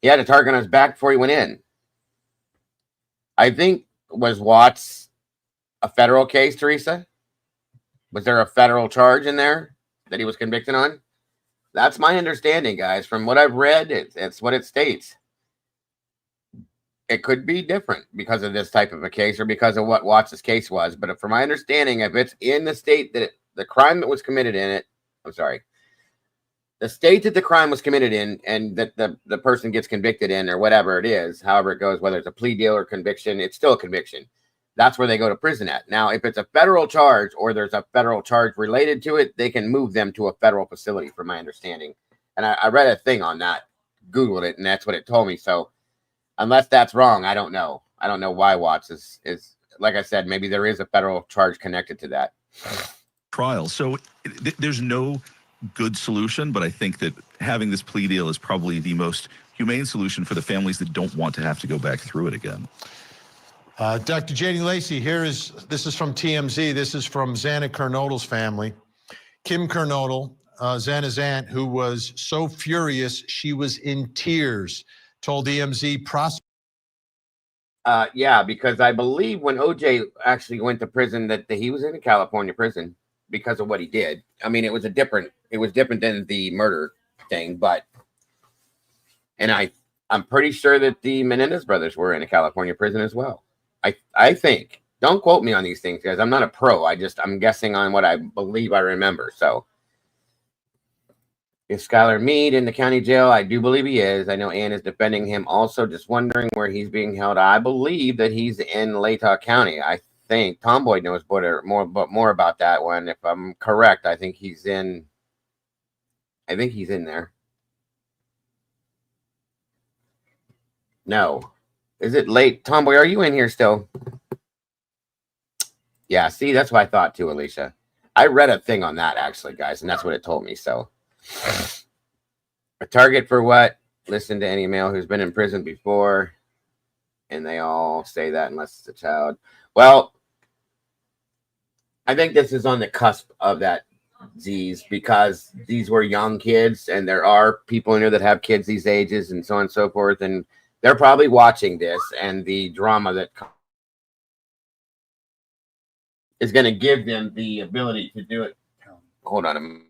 He had a target on his back before he went in. I think, was Watts a federal case, Teresa? Was there a federal charge in there that he was convicted on? That's my understanding, guys. From what I've read, it's what it states. It could be different because of this type of a case or because of what Watts' case was. But from my understanding, if it's in the state that the crime that was committed in it, I'm sorry, the state that the crime was committed in and that the person gets convicted in or whatever it is, however it goes, whether it's a plea deal or conviction, it's still a conviction. That's where they go to prison at. Now, if it's a federal charge or there's a federal charge related to it, they can move them to a federal facility, from my understanding. And I read a thing on that, Googled it, and that's what it told me. So unless that's wrong, I don't know. I don't know why Watts is like I said, maybe there is a federal charge connected to that. Trial. So there's no good solution, but I think that having this plea deal is probably the most humane solution for the families that don't want to have to go back through it again. Dr. Janie Lacey, this is from TMZ. This is from Xana Kernodle's family. Kim Kernodle, Xana's aunt, who was so furious she was in tears, told EMZ yeah, because I believe when OJ actually went to prison that he was in a California prison because of what he did. I mean, it was different than the murder thing, and I'm pretty sure that the Menendez brothers were in a California prison as well. I think. Don't quote me on these things, guys. I'm not a pro. I'm guessing on what I believe I remember. So is Skylar Meade in the county jail? I do believe he is. I know Ann is defending him. Also, just wondering where he's being held. I believe that he's in Latah County. I think Tomboy knows more about that one. If I'm correct, I think he's in there. No. Is it late? Tomboy, are you in here still? Yeah, see, that's what I thought too, Alicia. I read a thing on that actually, guys, and that's what it told me. So a target for what? Listen to any male who's been in prison before, and they all say that unless it's a child. Well, I think this is on the cusp of that, Z's, because these were young kids, and there are people in here that have kids these ages, and so on and so forth, and they're probably watching this, and the drama that is going to give them the ability to do it. Hold on a minute.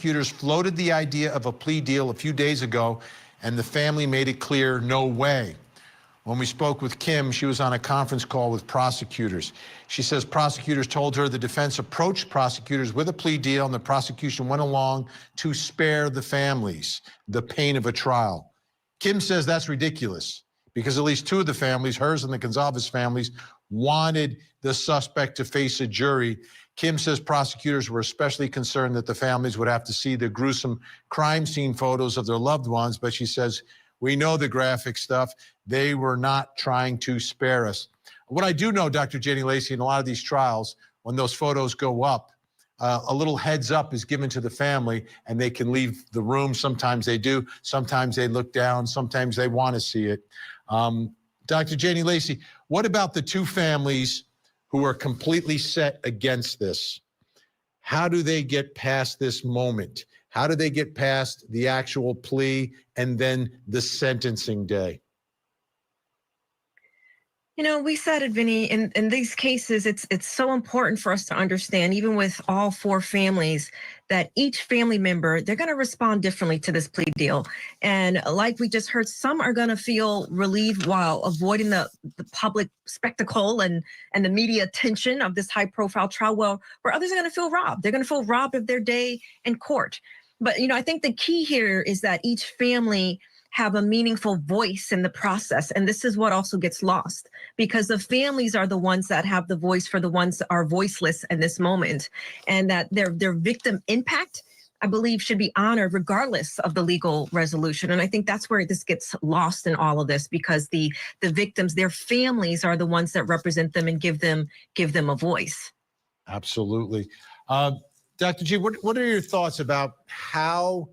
prosecutors floated the idea of a plea deal a few days ago, and the family made it clear, no way. When we spoke with Kim, she was on a conference call with prosecutors. She says prosecutors told her the defense approached prosecutors with a plea deal, and the prosecution went along to spare the families the pain of a trial. Kim says that's ridiculous because at least two of the families, hers and the Gonzalez families, wanted the suspect to face a jury. Kim says prosecutors were especially concerned that the families would have to see the gruesome crime scene photos of their loved ones, but she says, we know the graphic stuff. They were not trying to spare us. What I do know, Dr. Janie Lacey, in a lot of these trials, when those photos go up, a little heads up is given to the family and they can leave the room. Sometimes they do. Sometimes they look down. Sometimes they want to see it. Dr. Janie Lacey, what about the two families who are completely set against this? How do they get past this moment? How do they get past the actual plea and then the sentencing day? You know, we said it, Vinny, in these cases, it's so important for us to understand, even with all four families, that each family member, they're going to respond differently to this plea deal. And like we just heard, some are going to feel relieved while avoiding the public spectacle and the media attention of this high profile trial, where others are going to feel robbed. They're going to feel robbed of their day in court. But, you know, I think the key here is that each family have a meaningful voice in the process. And this is what also gets lost, because the families are the ones that have the voice for the ones that are voiceless in this moment, and that their victim impact, I believe, should be honored regardless of the legal resolution. And I think that's where this gets lost in all of this, because the victims, their families are the ones that represent them and give them a voice. Absolutely. Dr. G, what are your thoughts about how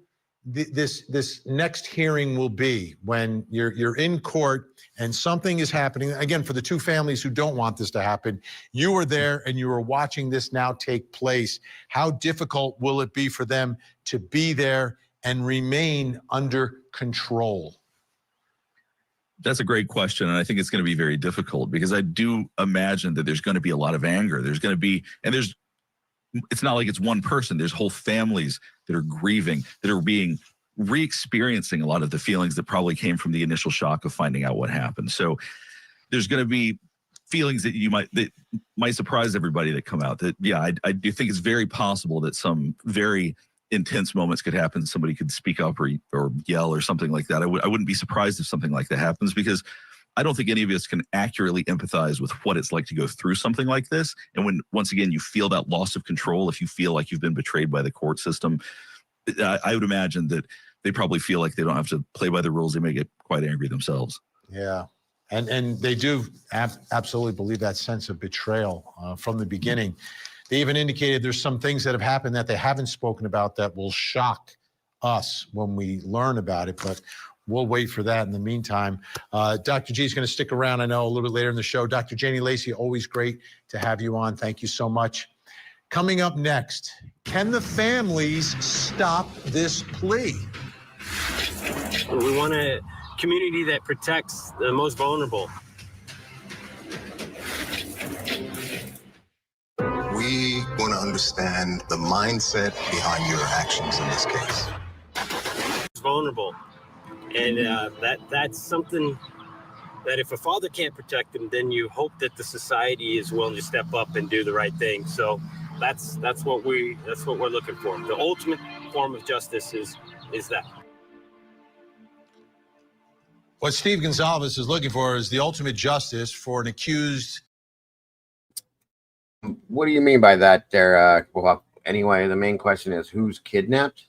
this next hearing will be when you're in court and something is happening? Again, for the two families who don't want this to happen, you were there and you were watching this now take place. How difficult will it be for them to be there and remain under control? That's a great question, and I think it's going to be very difficult, because I do imagine that there's going to be a lot of anger. There's going to be, and it's not like it's one person. There's whole families that are grieving, that are re-experiencing a lot of the feelings that probably came from the initial shock of finding out what happened. So there's going to be feelings that might surprise everybody that come out. That, yeah, I do think it's very possible that some very intense moments could happen. Somebody could speak up or yell or something like that. I wouldn't be surprised if something like that happens, because I don't think any of us can accurately empathize with what it's like to go through something like this. And when, once again, you feel that loss of control, if you feel like you've been betrayed by the court system, I would imagine that they probably feel like they don't have to play by the rules. They may get quite angry themselves. Yeah. And they do absolutely believe that sense of betrayal from the beginning. They even indicated there's some things that have happened that they haven't spoken about that will shock us when we learn about it. But we'll wait for that. In the meantime, Dr. G is going to stick around, I know, a little bit later in the show. Dr. Janie Lacey, always great to have you on. Thank you so much. Coming up next, can the families stop this plea? We want a community that protects the most vulnerable. We want to understand the mindset behind your actions in this case. It's vulnerable. And that's something that if a father can't protect them, then you hope that the society is willing to step up and do the right thing. So that's what we're looking for. The ultimate form of justice is that. What Steve Gonzalez is looking for is the ultimate justice for an accused. What do you mean by that there? Well, anyway, the main question is, who's kidnapped?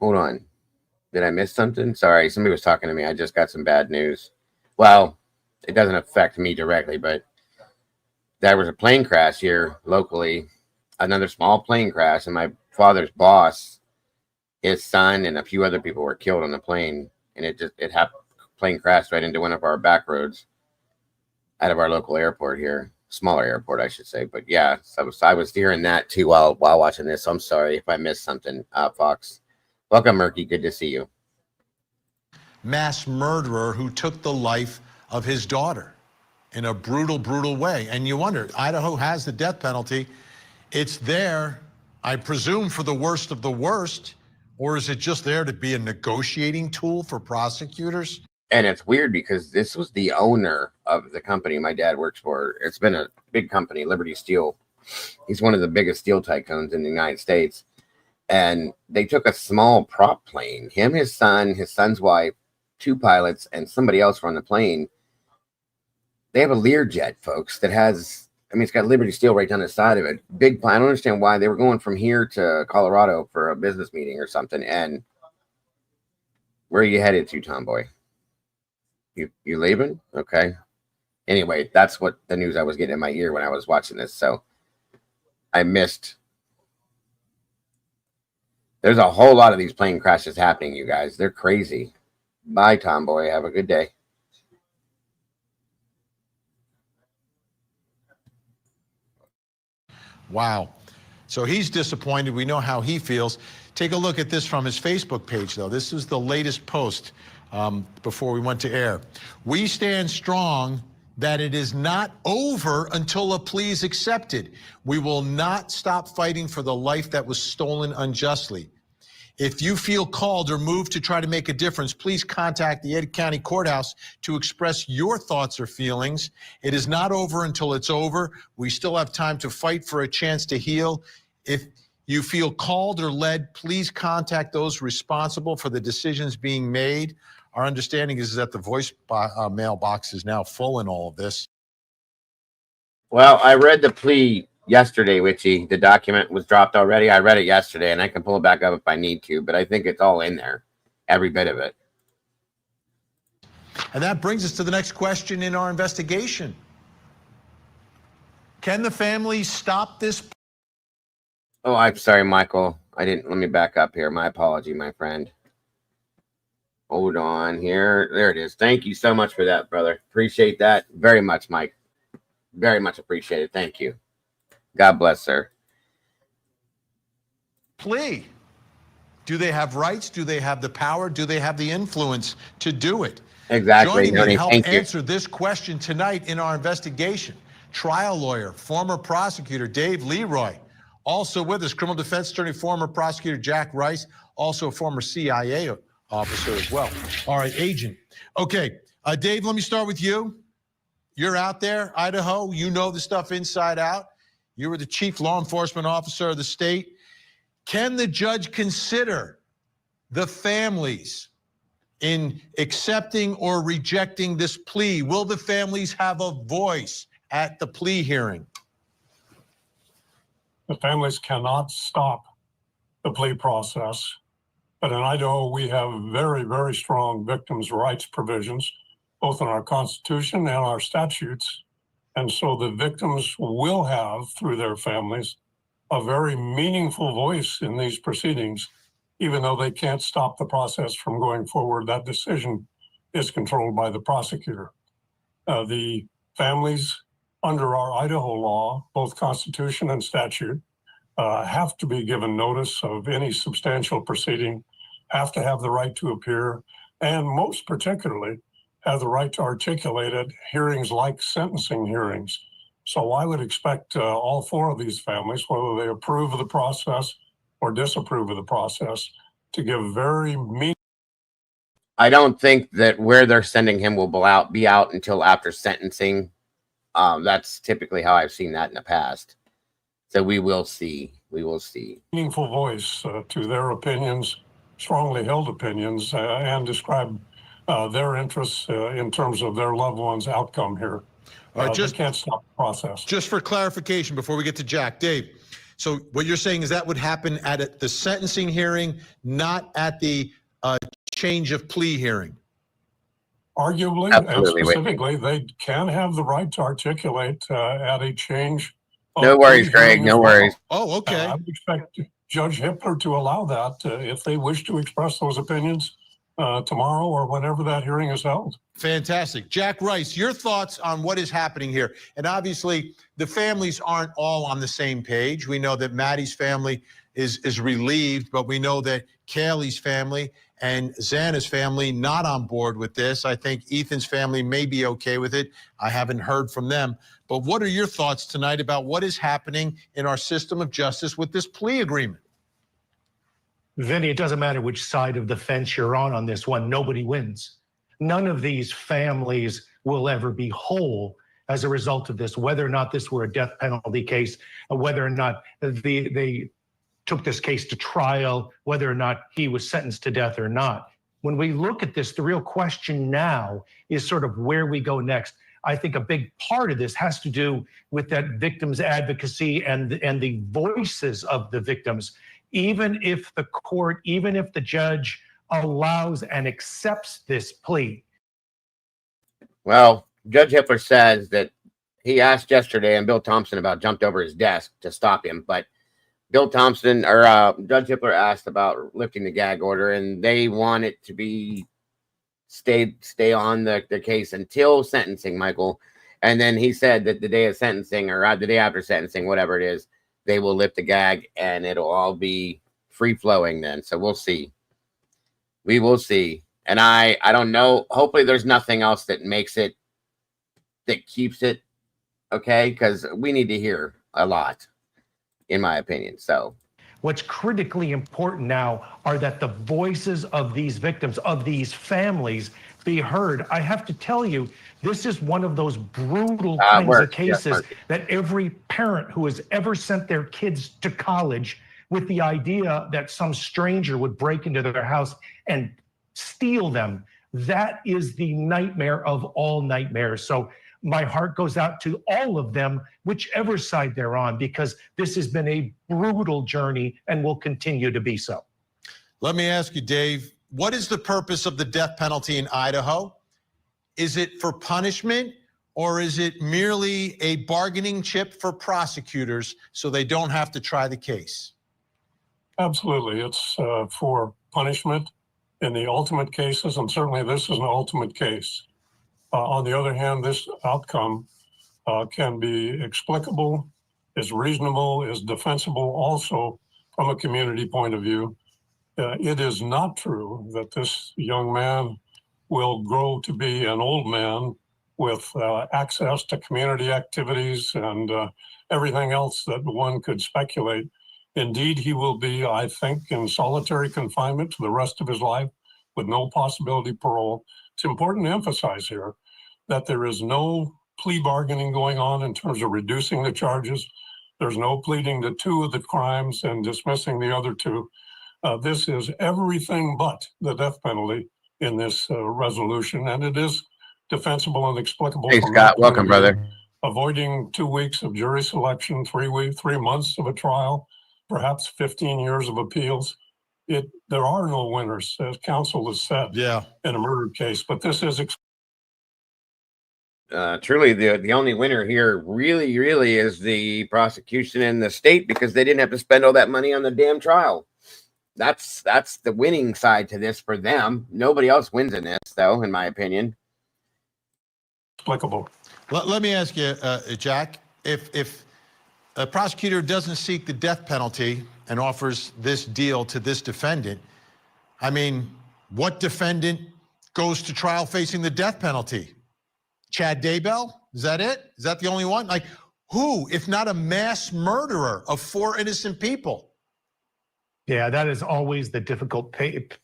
Hold on. Did I miss something? Sorry, somebody was talking to me. I just got some bad news. Well, it doesn't affect me directly, but there was a plane crash here locally, another small plane crash, and my father's boss, his son, and a few other people were killed on the plane, and it happened. Plane crashed right into one of our back roads out of our local airport here, smaller airport, I should say. But yeah, so I was hearing that too while watching this. So I'm sorry if I missed something, Fox. Welcome, Murky. Good to see you. Mass murderer who took the life of his daughter in a brutal, brutal way. And you wonder, Idaho has the death penalty. It's there I presume for the worst of the worst, or is it just there to be a negotiating tool for prosecutors? And it's weird because this was the owner of the company my dad works for. It's been a big company, Liberty Steel. He's one of the biggest steel tycoons in the United States. And they took a small prop plane, him, his son's wife, 2 pilots, and somebody else were on the plane. They have a Learjet, folks, that has, I mean, it's got Liberty Steel right down the side of it. Big plane. I don't understand why they were going from here to Colorado for a business meeting or something. And where are you headed to, Tomboy? You leaving? Okay. Anyway, that's what the news I was getting in my ear when I was watching this. So I missed. There's a whole lot of these plane crashes happening, you guys. They're crazy. Bye, Tomboy. Have a good day. Wow. So he's disappointed. We know how he feels. Take a look at this from his Facebook page, though. This is the latest post before we went to air. We stand strong that it is not over until a plea is accepted. We will not stop fighting for the life that was stolen unjustly. If you feel called or moved to try to make a difference, please contact the Ada County Courthouse to express your thoughts or feelings. It is not over until it's over. We still have time to fight for a chance to heal. If you feel called or led, please contact those responsible for the decisions being made. Our understanding is that the voice mailbox is now full in all of this. Well, I read the plea yesterday, Witchy. The document was dropped already. I read it yesterday, and I can pull it back up if I need to, but I think it's all in there, every bit of it. And that brings us to the next question in our investigation. Can the family stop this? Oh, I'm sorry, Michael. I didn't. Let me back up here. My apology, my friend. Hold on here. There it is. Thank you so much for that, brother. Appreciate that very much, Mike. Very much appreciated. Thank you. God bless, sir. Plea. Do they have rights? Do they have the power? Do they have the influence to do it? Exactly. Joining me to help Thank you. answer this question tonight in our investigation, trial lawyer, former prosecutor Dave Leroy. Also with us, criminal defense attorney, former prosecutor Jack Rice, also a former CIA officer as well. All right, agent. Okay, Dave, let me start with you. You're out there, Idaho. You know the stuff inside out. You were the chief law enforcement officer of the state. Can the judge consider the families in accepting or rejecting this plea? Will the families have a voice at the plea hearing? The families cannot stop the plea process. But in Idaho, we have very, very strong victims' rights provisions, both in our Constitution and our statutes. And so the victims will have, through their families, a very meaningful voice in these proceedings, even though they can't stop the process from going forward. That decision is controlled by the prosecutor. The families under our Idaho law, both Constitution and statute, have to be given notice of any substantial proceeding, have to have the right to appear, and most particularly have the right to articulate at hearings like sentencing hearings. So I would expect all 4 of these families, whether they approve of the process or disapprove of the process, to give very meaningful. I don't think that where they're sending him will be out until after sentencing. That's typically how I've seen that in the past. So we will see. We will see. Meaningful voice to their opinions, strongly held opinions, and describe their interests in terms of their loved one's outcome here. All right, Just can't stop the process. Just for clarification before we get to Jack, Dave, so what you're saying is that would happen at the sentencing hearing, not at the change of plea hearing? Arguably, Absolutely. and specifically, they can have the right to articulate at a change. No worries, Greg. No worries. Oh, okay. I would expect Judge Hippler to allow that if they wish to express those opinions tomorrow or whenever that hearing is held. Fantastic. Jack Rice, your thoughts on what is happening here? And obviously, the families aren't all on the same page. We know that Maddie's family is relieved, but we know that Kaylee's family and Xana's family not on board with this. I think Ethan's family may be okay with it. I haven't heard from them. But what are your thoughts tonight about what is happening in our system of justice with this plea agreement? Vinny, it doesn't matter which side of the fence you're on this one. Nobody wins. None of these families will ever be whole as a result of this, whether or not this were a death penalty case, whether or not they took this case to trial, whether or not he was sentenced to death or not. When we look at this, the real question now is sort of where we go next. I think a big part of this has to do with that victims advocacy and the voices of the victims. Even if the court, even if the judge allows and accepts this plea. Well, Judge Hippler says that he asked yesterday, and Bill Thompson about jumped over his desk to stop him, but Bill Thompson or Judge Hippler asked about lifting the gag order, and they want it to be stay on the case until sentencing, Michael. And then he said that the day of sentencing or the day after sentencing, whatever it is, they will lift the gag and it'll all be free flowing then. So we'll see. We will see. And I don't know. Hopefully there's nothing else that makes it, that keeps it. Okay. Because we need to hear a lot, in my opinion. So what's critically important now are that the voices of these victims, of these families, be heard. I have to tell you, this is one of those brutal kinds of cases that every parent who has ever sent their kids to college with the idea that some stranger would break into their house and steal them, that is the nightmare of all nightmares. So my heart goes out to all of them, whichever side they're on, because this has been a brutal journey and will continue to be so. Let me ask you, Dave, what is the purpose of the death penalty in Idaho? Is it for punishment, or is it merely a bargaining chip for prosecutors so they don't have to try the case? Absolutely. It's for punishment in the ultimate cases, and certainly this is an ultimate case. On the other hand, this outcome can be explicable, is reasonable, is defensible also from a community point of view. It is not true that this young man will grow to be an old man with access to community activities and everything else that one could speculate. Indeed, he will be, I think, in solitary confinement for the rest of his life with no possibility of parole. It's important to emphasize here that there is no plea bargaining going on in terms of reducing the charges. There's no pleading to two of the crimes and dismissing the other two. This is everything but the death penalty in this resolution, and it is defensible and explicable. Hey, Scott, welcome, brother. Avoiding 2 weeks of jury selection, 3 months of a trial, perhaps 15 years of appeals. There are no winners, as counsel has said, in a murder case, but this is truly the only winner here really is the prosecution and the state, because they didn't have to spend all that money on the damn trial. That's the winning side to this for them. Nobody else wins in this, though, in my opinion. Applicable. Let me ask you, Jack, if a prosecutor doesn't seek the death penalty and offers this deal to this defendant, I mean, what defendant goes to trial facing the death penalty? Chad Daybell? Is that it? Is that the only one? Like, who, if not a mass murderer of 4 innocent people? Yeah, that is always the difficult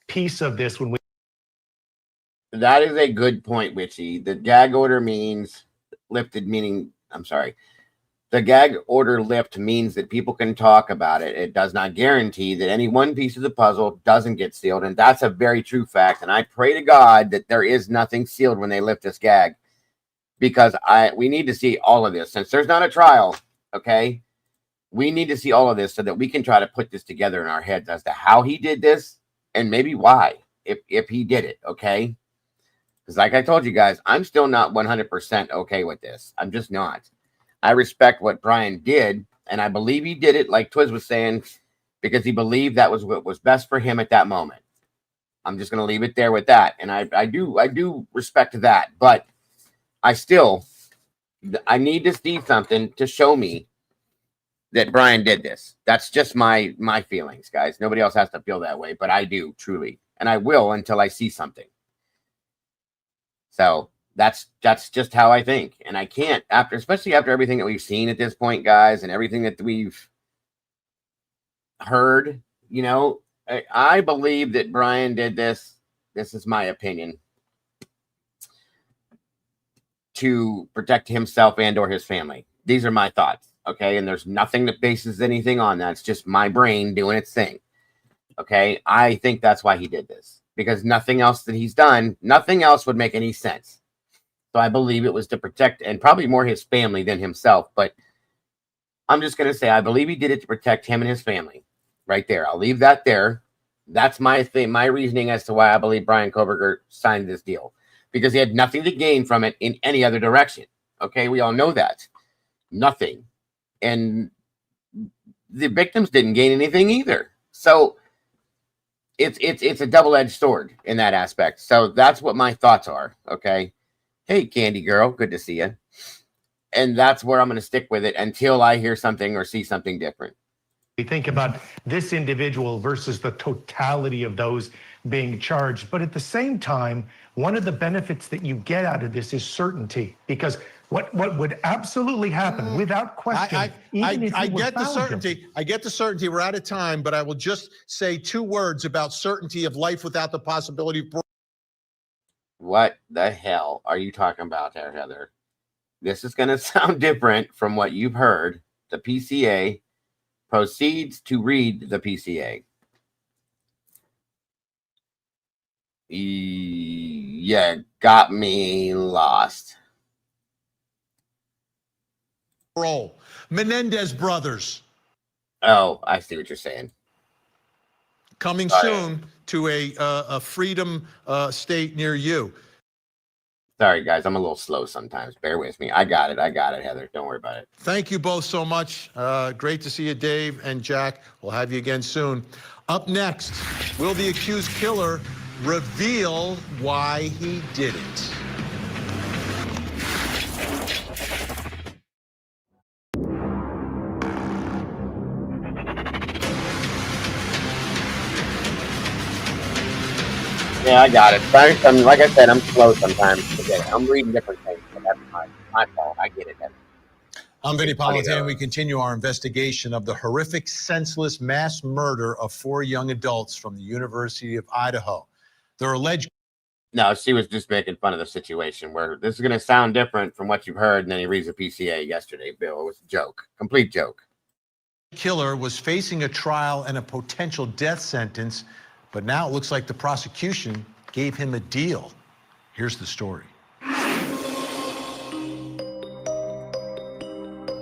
piece of this when we. That is a good point, Witchy. The gag order means lifted, meaning, I'm sorry. The gag order lift means that people can talk about it. It does not guarantee that any one piece of the puzzle doesn't get sealed. And that's a very true fact. And I pray to God that there is nothing sealed when they lift this gag, because we need to see all of this. Since there's not a trial, okay, we need to see all of this so that we can try to put this together in our heads as to how he did this and maybe why, if he did it, okay? Because like I told you guys, I'm still not 100% okay with this. I'm just not. I respect what Brian did, and I believe he did it, like Twiz was saying, because he believed that was what was best for him at that moment. I'm just going to leave it there with that. And I do respect that, but I need to see something to show me that Brian did this. That's just my feelings, guys. Nobody else has to feel that way, but I do, truly. and I will until I see something. So that's just how I think. And I can't, especially after everything that we've seen at this point, guys, and everything that we've heard, you know, I believe that Brian did this. This is my opinion, to protect himself and or his family. These are my thoughts. Okay. And there's nothing that bases anything on that. It's just my brain doing its thing. Okay. I think that's why he did this, because nothing else that he's done, nothing else would make any sense. So I believe it was to protect, and probably more his family than himself. But I'm just going to say, I believe he did it to protect him and his family right there. I'll leave that there. That's my thing, my reasoning as to why I believe Brian Kohberger signed this deal, because he had nothing to gain from it in any other direction. Okay. We all know that. Nothing. And the victims didn't gain anything either. So it's a double-edged sword in that aspect. So that's what my thoughts are. Okay. Hey, Candy Girl, good to see you. And that's where I'm going to stick with it until I hear something or see something different. We think about this individual versus the totality of those being charged. But at the same time, one of the benefits that you get out of this is certainty, because what would absolutely happen without question. I get the certainty. I get the certainty. We're out of time, but I will just say 2 words about certainty of life without the possibility of. What the hell are you talking about there, Heather? This is going to sound different from what you've heard. The PCA proceeds to read the PCA. Yeah, got me lost. Roll. Menendez brothers. Oh, I see what you're saying. Coming soon to a freedom state near you. Sorry, guys. I'm a little slow sometimes. Bear with me. I got it, Heather. Don't worry about it. Thank you both so much. Great to see you, Dave and Jack. We'll have you again soon. Up next, will the accused killer reveal why he did it? Yeah, I got it. Sorry, like I said, I'm slow sometimes. Okay, I'm reading different things, but that's my fault. I get it. I'm Vinny Politan. We continue our investigation of the horrific, senseless mass murder of 4 young adults from the University of Idaho. They're alleged. No, she was just making fun of the situation where this is going to sound different from what you've heard, and then he reads the PCA yesterday, Bill. It was a joke. Complete joke. Killer was facing a trial and a potential death sentence, but now it looks like the prosecution gave him a deal. Here's the story.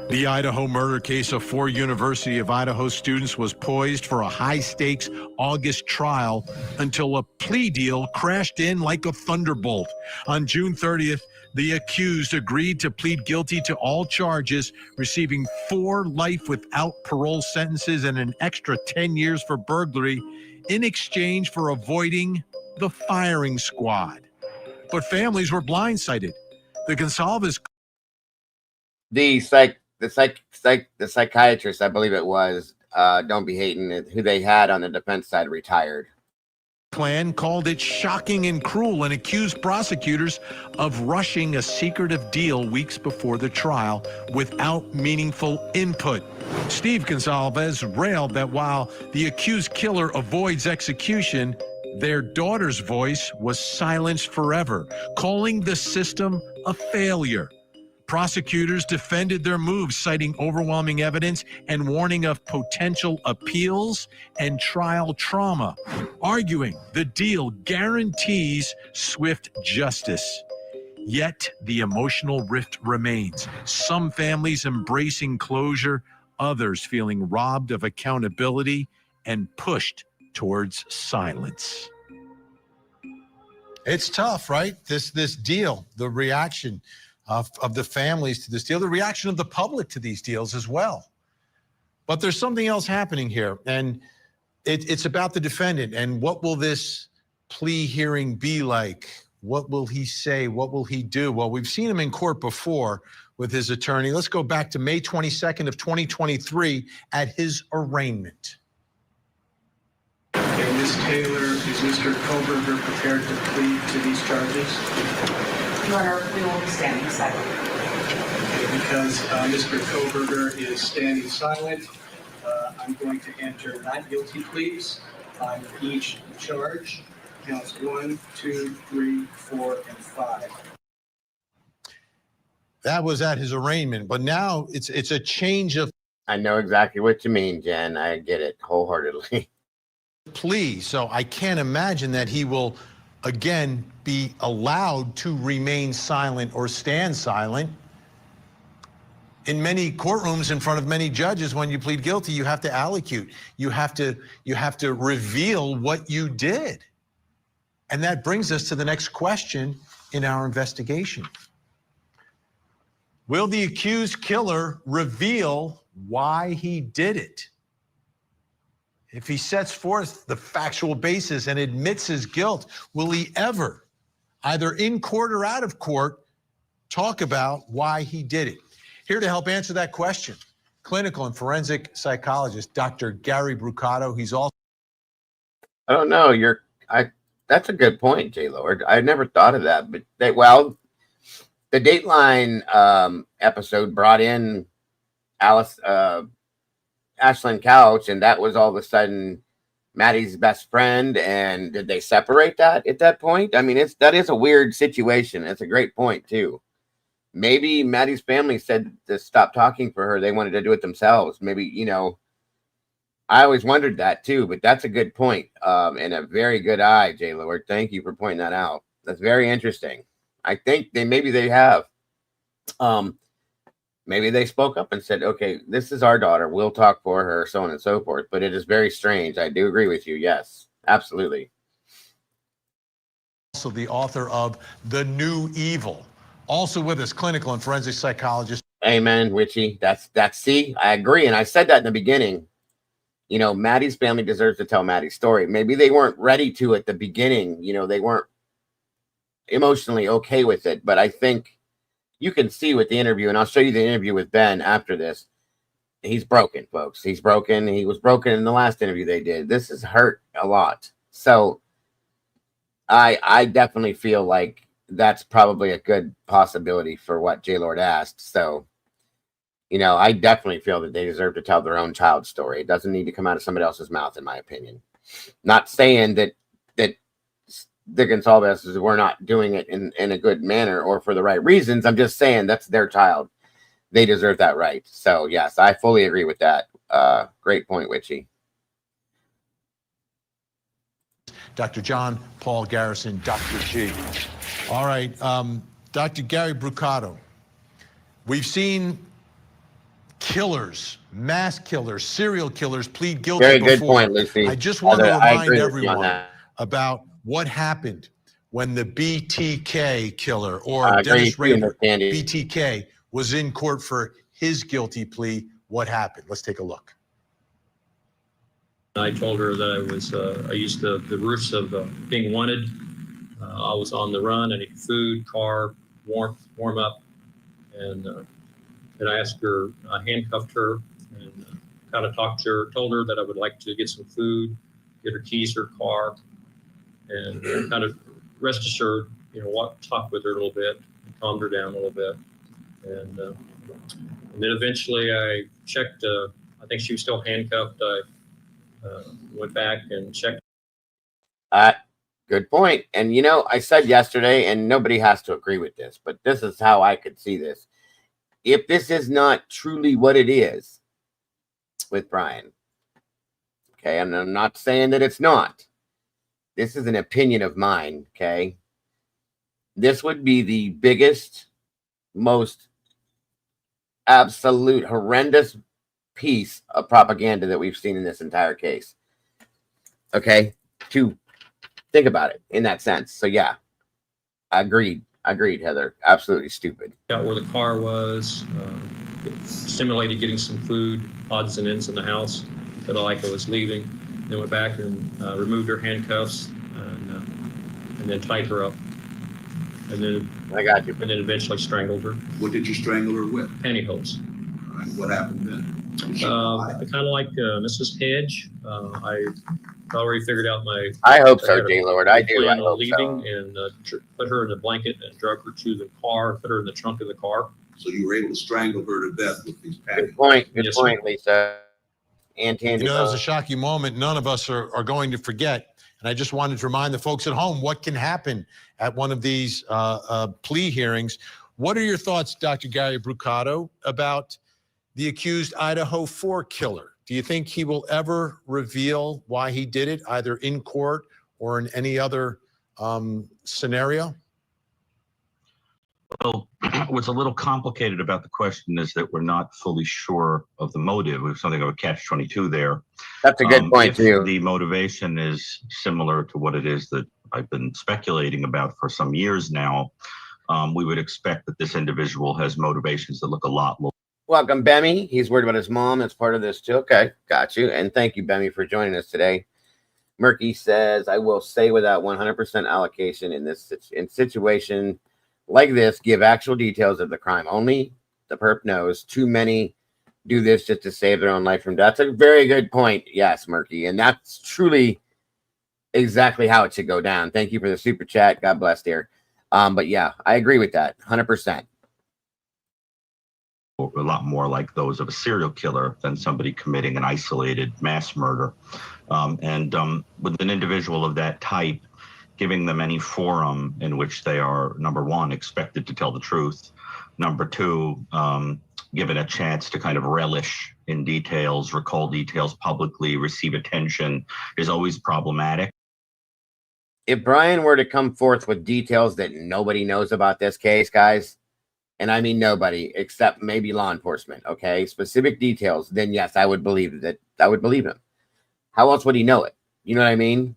The Idaho murder case of 4 University of Idaho students was poised for a high-stakes August trial until a plea deal crashed in like a thunderbolt. On June 30th, the accused agreed to plead guilty to all charges, receiving 4 life without parole sentences and an extra 10 years for burglary in exchange for avoiding the firing squad. But families were blindsided. The Gonsalves. The psychiatrist, I believe it was, don't be hating, who they had on the defense side retired. Clan called it shocking and cruel and accused prosecutors of rushing a secretive deal weeks before the trial without meaningful input. Steve Gonsalves railed that while the accused killer avoids execution, their daughter's voice was silenced forever, calling the system a failure. Prosecutors defended their moves, citing overwhelming evidence and warning of potential appeals and trial trauma, arguing the deal guarantees swift justice. Yet the emotional rift remains, some families embracing closure, others feeling robbed of accountability and pushed towards silence. It's tough, right? This deal, the reaction of the families to this deal, the reaction of the public to these deals as well. But there's something else happening here, and it's about the defendant. And what will this plea hearing be like? What will he say? What will he do? Well, we've seen him in court before with his attorney. Let's go back to May 22nd of 2023 at his arraignment. Ms. Taylor, is Mr. Koberger prepared to plead to these charges? Your Honor, we will be standing silent. Because Mr. Koberger is standing silent, I'm going to enter not guilty pleas on each charge. Counts 1, 2, 3, 4, and 5. That was at his arraignment, but now it's a change of I know exactly what you mean, Jen. I get it wholeheartedly. plea. So I can't imagine that he will again be allowed to remain silent or stand silent. In many courtrooms in front of many judges, when you plead guilty, you have to allocute. You have to reveal what you did. And that brings us to the next question in our investigation. Will the accused killer reveal why he did it? If he sets forth the factual basis and admits his guilt, will he ever, either in court or out of court, talk about why he did it? Here to help answer that question, clinical and forensic psychologist, Dr. Gary Brucato. He's also... I don't know. That's a good point, J. Lord. I never thought of that, but the Dateline episode brought in Ashlyn Couch, and that was all of a sudden Maddie's best friend. And did they separate that at that point? I mean, that is a weird situation. It's a great point too. Maybe Maddie's family said to stop talking for her. They wanted to do it themselves. Maybe, I always wondered that too, but that's a good point. And a very good eye, J. Lord. Thank you for pointing that out. That's very interesting. I think maybe they have. Maybe they spoke up and said, okay, this is our daughter. We'll talk for her, so on and so forth. But it is very strange. I do agree with you. Yes, absolutely. Also the author of The New Evil. Also with us, clinical and forensic psychologist. Amen, Richie. See, I agree. And I said that in the beginning. Maddie's family deserves to tell Maddie's story. Maybe they weren't ready to at the beginning. They weren't emotionally okay with it. But I think you can see with the interview, and I'll show you the interview with Ben after this. He's broken, folks. He's broken. He was broken in the last interview they did. This has hurt a lot. So I definitely feel like that's probably a good possibility for what J. Lord asked. So, I definitely feel that they deserve to tell their own child's story. It doesn't need to come out of somebody else's mouth, in my opinion. Not saying that Gonsalves were not doing it in a good manner or for the right reasons. I'm just saying that's their child. They deserve that right. So, yes, I fully agree with that. Great point, Witchy. Dr. John Paul Garrison, Dr. G. All right, Dr. Gary Brucato. We've seen killers, mass killers, serial killers plead guilty Very before. good point, Lucy. I just want to remind everyone about what happened when the BTK killer or Dennis Rader, BTK, was in court for his guilty plea. What happened? Let's take a look. I told her that I used the roofs of being wanted. I was on the run. I needed food, car, warm up. And I asked her, I handcuffed her and kind of talked to her, told her that I would like to get some food, get her keys, her car, and kind of rest assured, talk with her a little bit, and calmed her down a little bit. And then eventually I checked, I think she was still handcuffed. I went back and checked. Good point. And, I said yesterday, and nobody has to agree with this, but this is how I could see this. If this is not truly what it is with Brian, okay, and I'm not saying that it's not. This is an opinion of mine, okay? This would be the biggest, most absolute horrendous piece of propaganda that we've seen in this entire case. Okay? To think about it in that sense. So, yeah, agreed, Heather. Absolutely stupid. Out where the car was, stimulated getting some food, odds and ends in the house. Felt like I was leaving. Then went back and removed her handcuffs and then tied her up. And then I got you. And then eventually strangled her. What did you strangle her with? Pantyhose. All right, what happened then? Kind of like Mrs. Hedge. I already figured out my. I hope so, had a J Lord. I do. plan I on hope leaving so. and put her in a blanket and drug her to the car, put her in the trunk of the car. So you were able to strangle her to death with these packages. Good point. Good Yes, point, Lisa. And You know, Tangible. that was a shocking moment none of us are going to forget. And I just wanted to remind the folks at home what can happen at one of these plea hearings. What are your thoughts, Dr. Gary Brucato, about the accused Idaho 4 killer? Do you think he will ever reveal why he did it, either in court or in any other scenario? Well, what's a little complicated about the question is that we're not fully sure of the motive. We have something of a catch-22 there. That's a good point, if too. The motivation is similar to what it is that I've been speculating about for some years now. We would expect that this individual has motivations that look a lot like. Welcome, Bemmy. He's worried about his mom. That's part of this, too. Okay, got you. And thank you, Bemmy, for joining us today. Murky says, I will say without 100% allocation in this situation like this, give actual details of the crime. Only the perp knows. Too many do this just to save their own life from death. That's a very good point. Yes, Murky. And that's truly exactly how it should go down. Thank you for the super chat. God bless, dear. But yeah, I agree with that 100%. A lot more like those of a serial killer than somebody committing an isolated mass murder. With an individual of that type, giving them any forum in which they are, number one, expected to tell the truth, number two, given a chance to kind of relish in details, recall details publicly, receive attention, is always problematic. If Brian were to come forth with details that nobody knows about this case, guys, and I mean nobody except maybe law enforcement, okay, specific details, then yes, I would believe that. I would believe him. How else would he know it? You know what I mean?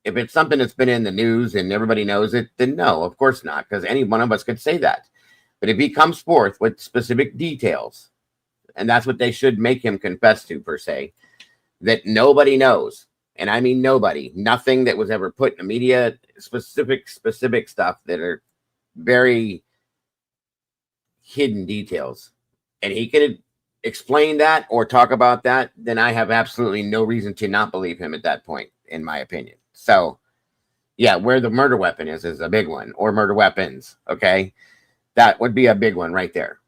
If it's something that's been in the news and everybody knows it, then no, of course not, because any one of us could say that. But if he comes forth with specific details, and that's what they should make him confess to, per se, that nobody knows, and I mean nobody, nothing that was ever put in the media, specific stuff that are very hidden details, and he could explain that or talk about that, then I have absolutely no reason to not believe him at that point, in my opinion. So yeah, where the murder weapon is a big one, or murder weapons. Okay, that would be a big one right there.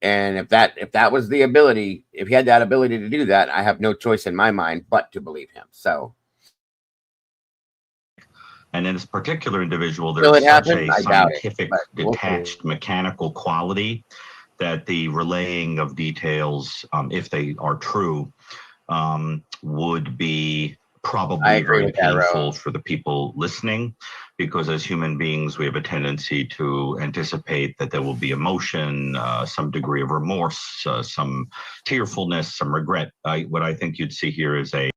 And if that was the ability, if he had that ability to do that, I have no choice in my mind but to believe him. So, and in this particular individual, will there's it such happen? a I doubt it, scientific, but we'll detached, mechanical quality that the relaying of details, if they are true, would be probably very painful for the people listening, because as human beings, we have a tendency to anticipate that there will be emotion, some degree of remorse, some tearfulness, some regret. What I think you'd see here is a.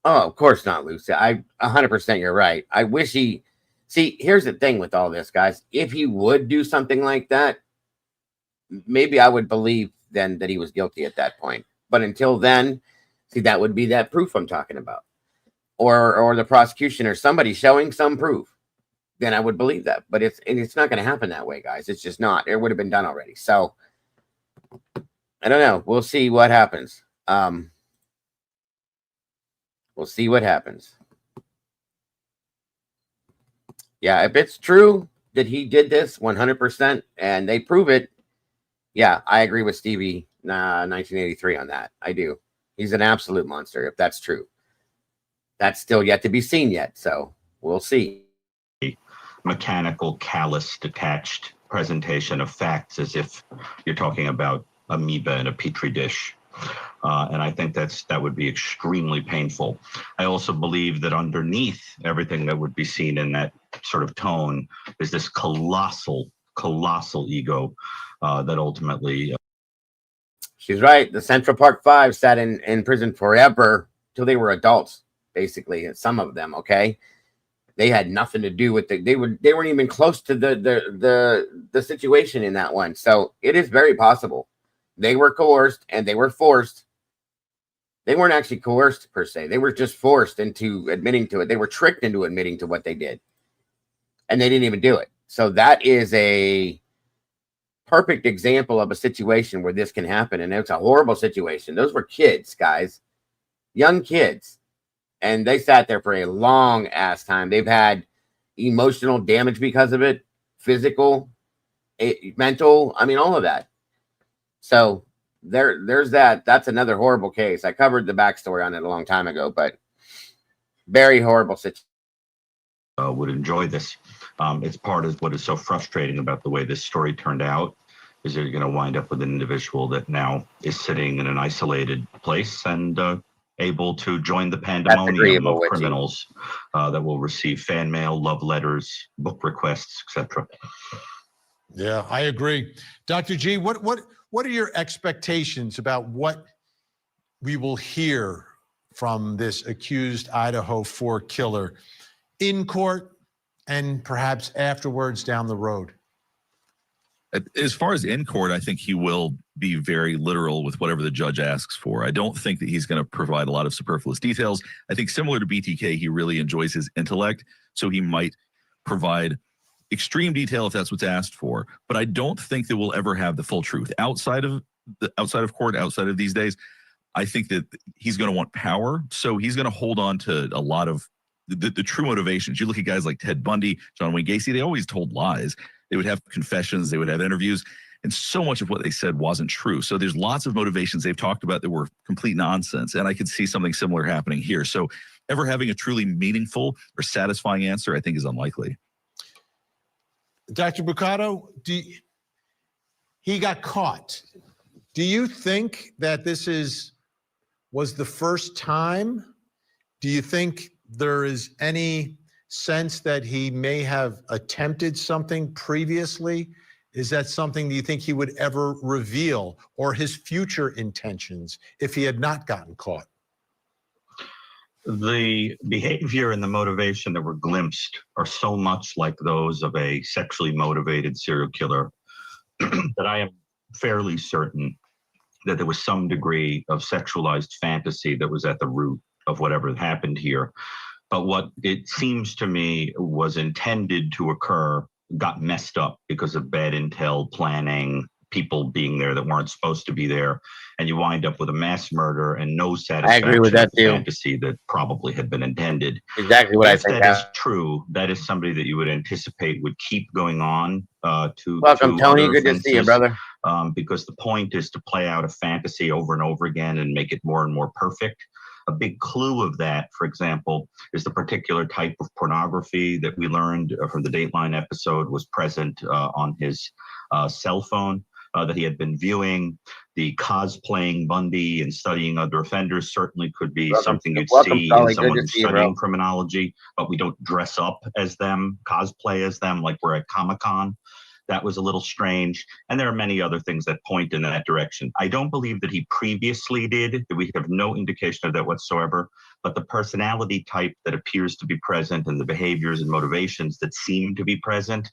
Oh, of course not, Lucy. 100% you're right. I wish he. See, here's the thing with all this, guys. If he would do something like that, maybe I would believe then that he was guilty at that point. But until then, see, that would be that proof I'm talking about, or the prosecution or somebody showing some proof. Then I would believe that. But it's not going to happen that way, guys. It's just not. It would have been done already. So I don't know. We'll see what happens. We'll see what happens. Yeah, if it's true that he did this 100% and they prove it, yeah, I agree with Stevie 1983 on that. I do. He's an absolute monster if that's true. That's still yet to be seen yet, so we'll see. Mechanical, callous, detached presentation of facts as if you're talking about amoeba in a petri dish. And I think that would be extremely painful. I also believe that underneath everything that would be seen in that sort of tone is this colossal ego that ultimately. She's right. The Central Park Five sat in prison forever till they were adults, basically. Some of them, okay? They had nothing to do with they weren't even close to the situation in that one. So it is very possible they were coerced and they were forced. They weren't actually coerced per se. They were just forced into admitting to it. They were tricked into admitting to what they did, and they didn't even do it. So that is a perfect example of a situation where this can happen, and it's a horrible situation. Those were kids, guys. young kids, and they sat there for a long ass time. They've had emotional damage because of it, physical, mental, I mean, all of that. So there's that. That's another horrible case. I covered the backstory on it a long time ago, but very horrible situation. Would enjoy this. It's part of what is so frustrating about the way this story turned out, is you're going to wind up with an individual that now is sitting in an isolated place and able to join the pandemonium of criminals that will receive fan mail, love letters, book requests, etc. Yeah, I agree. Dr. G, what are your expectations about what we will hear from this accused Idaho 4 killer in court and perhaps afterwards down the road? As far as in court, I think he will be very literal with whatever the judge asks for. I don't think that he's going to provide a lot of superfluous details. I think similar to BTK, he really enjoys his intellect, so he might provide extreme detail if that's what's asked for. But I don't think that we'll ever have the full truth outside of court, outside of these days. I think that he's going to want power, so he's going to hold on to a lot of the true motivations. You look at guys like Ted Bundy, John Wayne Gacy, they always told lies. They would have confessions, they would have interviews, and so much of what they said wasn't true. So there's lots of motivations they've talked about that were complete nonsense, and I could see something similar happening here. So ever having a truly meaningful or satisfying answer, I think, is unlikely. Dr. Bucato, he got caught. Do you think that this was the first time? Do you think there is any sense that he may have attempted something previously? Is that something that you think he would ever reveal, or his future intentions if he had not gotten caught? The behavior and the motivation that were glimpsed are so much like those of a sexually motivated serial killer that I am fairly certain that there was some degree of sexualized fantasy that was at the root of whatever happened here. But what it seems to me was intended to occur got messed up because of bad intel, planning, people being there that weren't supposed to be there, and you wind up with a mass murder and no satisfaction. I agree with that too. Fantasy that probably had been intended. Exactly what I If think. that is true, that is somebody that you would anticipate would keep going on to. Welcome, to Tony. other Good to see you, offenses, brother. because the point is to play out a fantasy over and over again and make it more and more perfect. A big clue of that, for example, is the particular type of pornography that we learned from the Dateline episode was present on his cell phone that he had been viewing. The cosplaying Bundy and studying other offenders certainly could be something you'd see in someone who's studying criminology, but we don't dress up as them, cosplay as them like we're at Comic-Con. That was a little strange. And there are many other things that point in that direction. I don't believe that he previously did. We have no indication of that whatsoever. But the personality type that appears to be present and the behaviors and motivations that seem to be present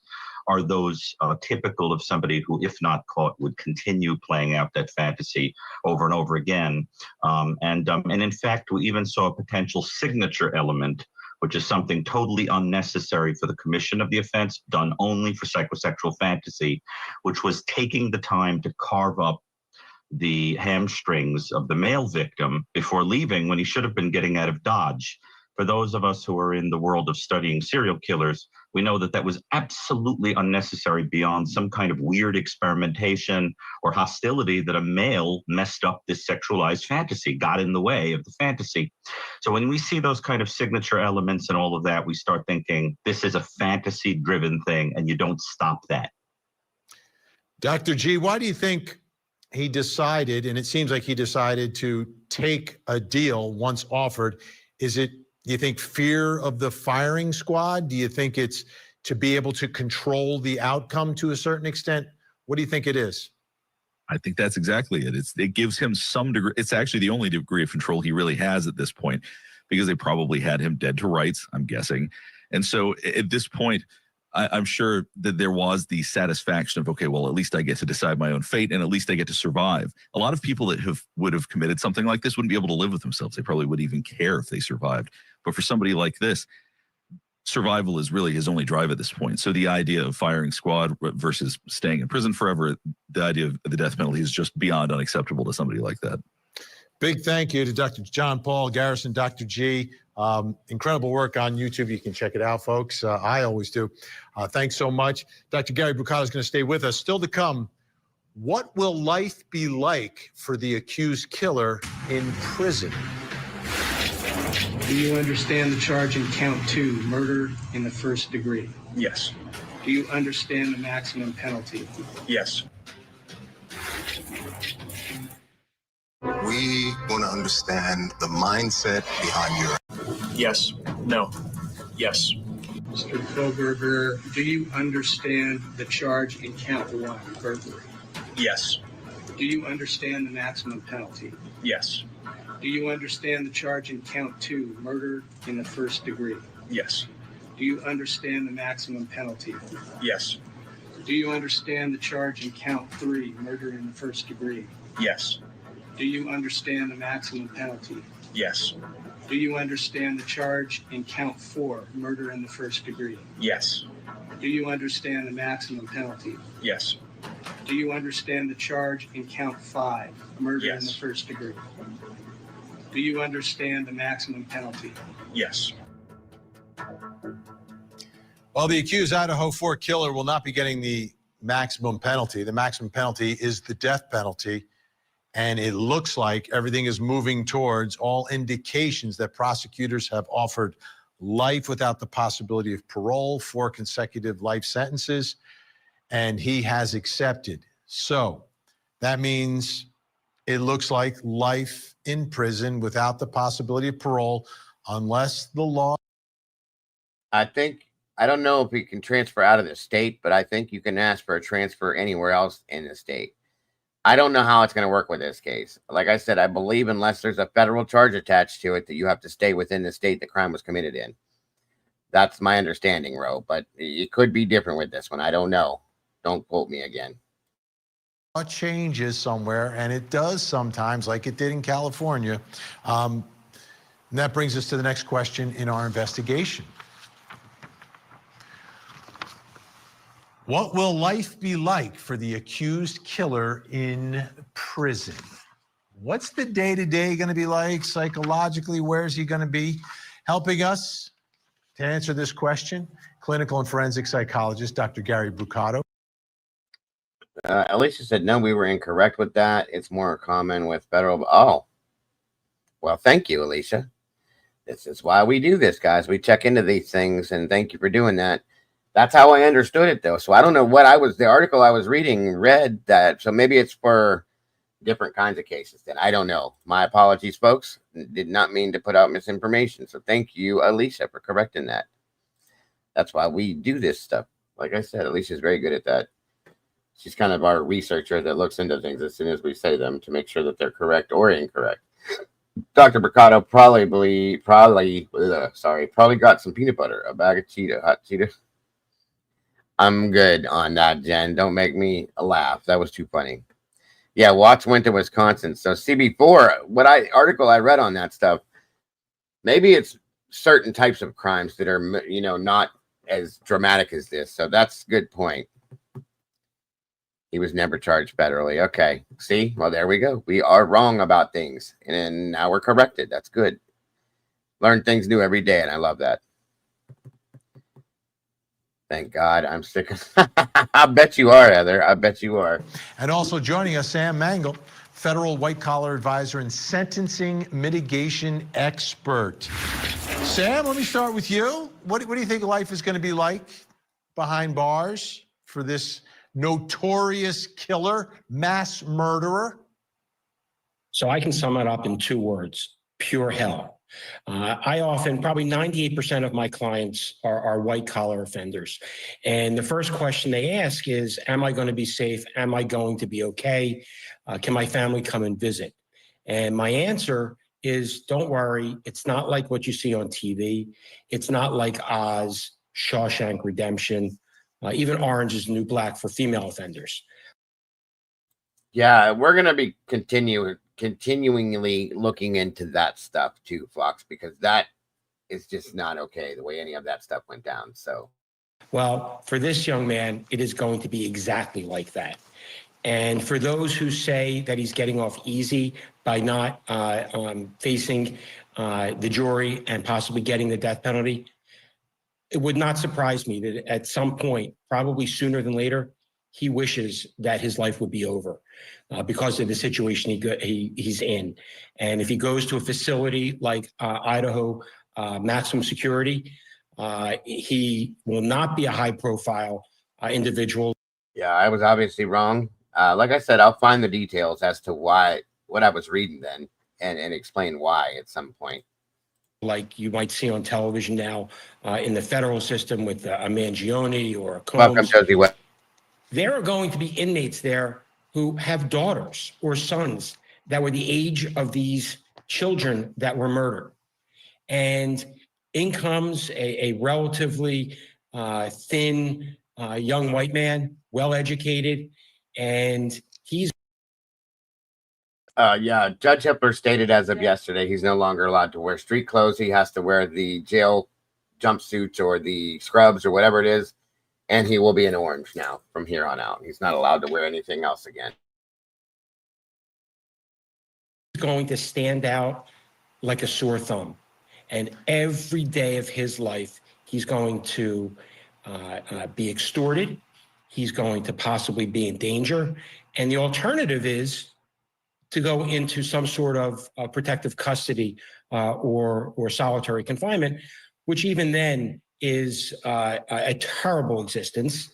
are those typical of somebody who, if not caught, would continue playing out that fantasy over and over again. And in fact, we even saw a potential signature element, which is something totally unnecessary for the commission of the offense, done only for psychosexual fantasy, which was taking the time to carve up the hamstrings of the male victim before leaving when he should have been getting out of Dodge. For those of us who are in the world of studying serial killers, we know that that was absolutely unnecessary beyond some kind of weird experimentation or hostility that a male messed up this sexualized fantasy, got in the way of the fantasy. So when we see those kind of signature elements and all of that, we start thinking this is a fantasy-driven thing, and you don't stop that. Dr. G, why do you think he decided, and it seems like he decided to take a deal once offered? Is it, do you think, fear of the firing squad? Do you think it's to be able to control the outcome to a certain extent? What do you think it is? I think that's exactly it. It gives him some degree. It's actually the only degree of control he really has at this point, because they probably had him dead to rights, I'm guessing. And so at this point, I'm sure that there was the satisfaction of, okay, well, at least I get to decide my own fate, and at least I get to survive. A lot of people that would have committed something like this wouldn't be able to live with themselves. They probably wouldn't even care if they survived. But for somebody like this, survival is really his only drive at this point. So the idea of firing squad versus staying in prison forever, the idea of the death penalty is just beyond unacceptable to somebody like that. Big thank you to Dr. John Paul Garrison, Dr. G. Incredible work on YouTube. You can check it out, folks. I always do. Thanks so much. Dr. Gary Buccato is going to stay with us. Still to come, what will life be like for the accused killer in prison? Do you understand the charge in count 2, murder in the first degree? Yes. Do you understand the maximum penalty? Yes. We want to understand the mindset behind your. Yes. No. Yes. Mr. Koberger, do you understand the charge in count 1, burglary? Yes. Do you understand the maximum penalty? Yes. Do you understand the charge in count 2, murder in the first degree? Yes. Do you understand the maximum penalty? Yes. Do you understand the charge in count 3, murder in the first degree? Yes. Do you understand the maximum penalty? Yes. Do you understand the charge in count 4, murder in the first degree? Yes. Do you understand the maximum penalty? Yes. Do you understand the charge in count 5, murder in the Yes. first degree? Do you understand the maximum penalty? Yes. Well, the accused Idaho 4 killer will not be getting the maximum penalty. The maximum penalty is the death penalty. And it looks like everything is moving towards all indications that prosecutors have offered life without the possibility of parole, 4 consecutive life sentences, and he has accepted. So that means it looks like life in prison without the possibility of parole, unless the law. I don't know if you can transfer out of the state, but I think you can ask for a transfer anywhere else in the state. I don't know how it's going to work with this case. Like I said, I believe unless there's a federal charge attached to it, that you have to stay within the state the crime was committed in. That's my understanding, Ro, but it could be different with this one. I don't know. Don't quote me again. Changes somewhere, and it does sometimes, like it did in California. And that brings us to the next question in our investigation. What will life be like for the accused killer in prison? What's the day-to-day going to be like psychologically? Where is he going to be? Helping us to answer this question, clinical and forensic psychologist, Dr. Gary Buccato. Alicia said, no, we were incorrect with that. It's more common with federal. Oh, well, thank you, Alicia. This is why we do this, guys. We check into these things, and thank you for doing that. That's how I understood it, though. So I don't know what the article I was reading read that. So maybe it's for different kinds of cases. Then I don't know. My apologies, folks. Did not mean to put out misinformation. So thank you, Alicia, for correcting that. That's why we do this stuff. Like I said, Alicia's very good at that. She's kind of our researcher that looks into things as soon as we say them to make sure that they're correct or incorrect. Dr. Buccato probably got some peanut butter, a bag of hot Cheetos. I'm good on that, Jen. Don't make me laugh. That was too funny. Yeah, Watts went to Wisconsin. So CB4, article I read on that stuff, maybe it's certain types of crimes that are, not as dramatic as this. So that's a good point. He was never charged federally. Okay. See? Well, there we go. We are wrong about things. And now we're corrected. That's good. Learn things new every day, and I love that. Thank God I'm sick of I bet you are, Heather. I bet you are. And also joining us, Sam Mangle, federal white-collar advisor and sentencing mitigation expert. Sam, let me start with you. What do you think life is going to be like behind bars for this notorious killer, mass murderer? So I can sum it up in 2 words: pure hell. I often, probably 98% of my clients are white collar offenders. And the first question they ask is, am I going to be safe? Am I going to be okay? Can my family come and visit? And my answer is, don't worry. It's not like what you see on TV. It's not like Oz, Shawshank Redemption, even Orange is the New Black for female offenders. Yeah, we're going to be continually looking into that stuff too, Fox, because that is just not okay the way any of that stuff went down. So, well, for this young man, it is going to be exactly like that. And for those who say that he's getting off easy by not facing the jury and possibly getting the death penalty, it would not surprise me that at some point, probably sooner than later, he wishes that his life would be over because of the situation he's in. And if he goes to a facility like Idaho maximum security, he will not be a high-profile individual. Yeah, I was obviously wrong. Like I said, I'll find the details as to what I was reading then and explain why at some point. Like you might see on television now in the federal system with a Mangione or a Combs. Welcome, Josie West. There are going to be inmates there who have daughters or sons that were the age of these children that were murdered. And in comes a relatively thin young white man, well-educated, and he's yeah, Judge Hippler stated as of yesterday he's no longer allowed to wear street clothes. He has to wear the jail jumpsuits or the scrubs or whatever it is, and he will be in orange now from here on out. He's not allowed to wear anything else again. going to stand out like a sore thumb. And every day of his life, he's going to be extorted. He's going to possibly be in danger. And the alternative is to go into some sort of protective custody or solitary confinement, which even then is a terrible existence.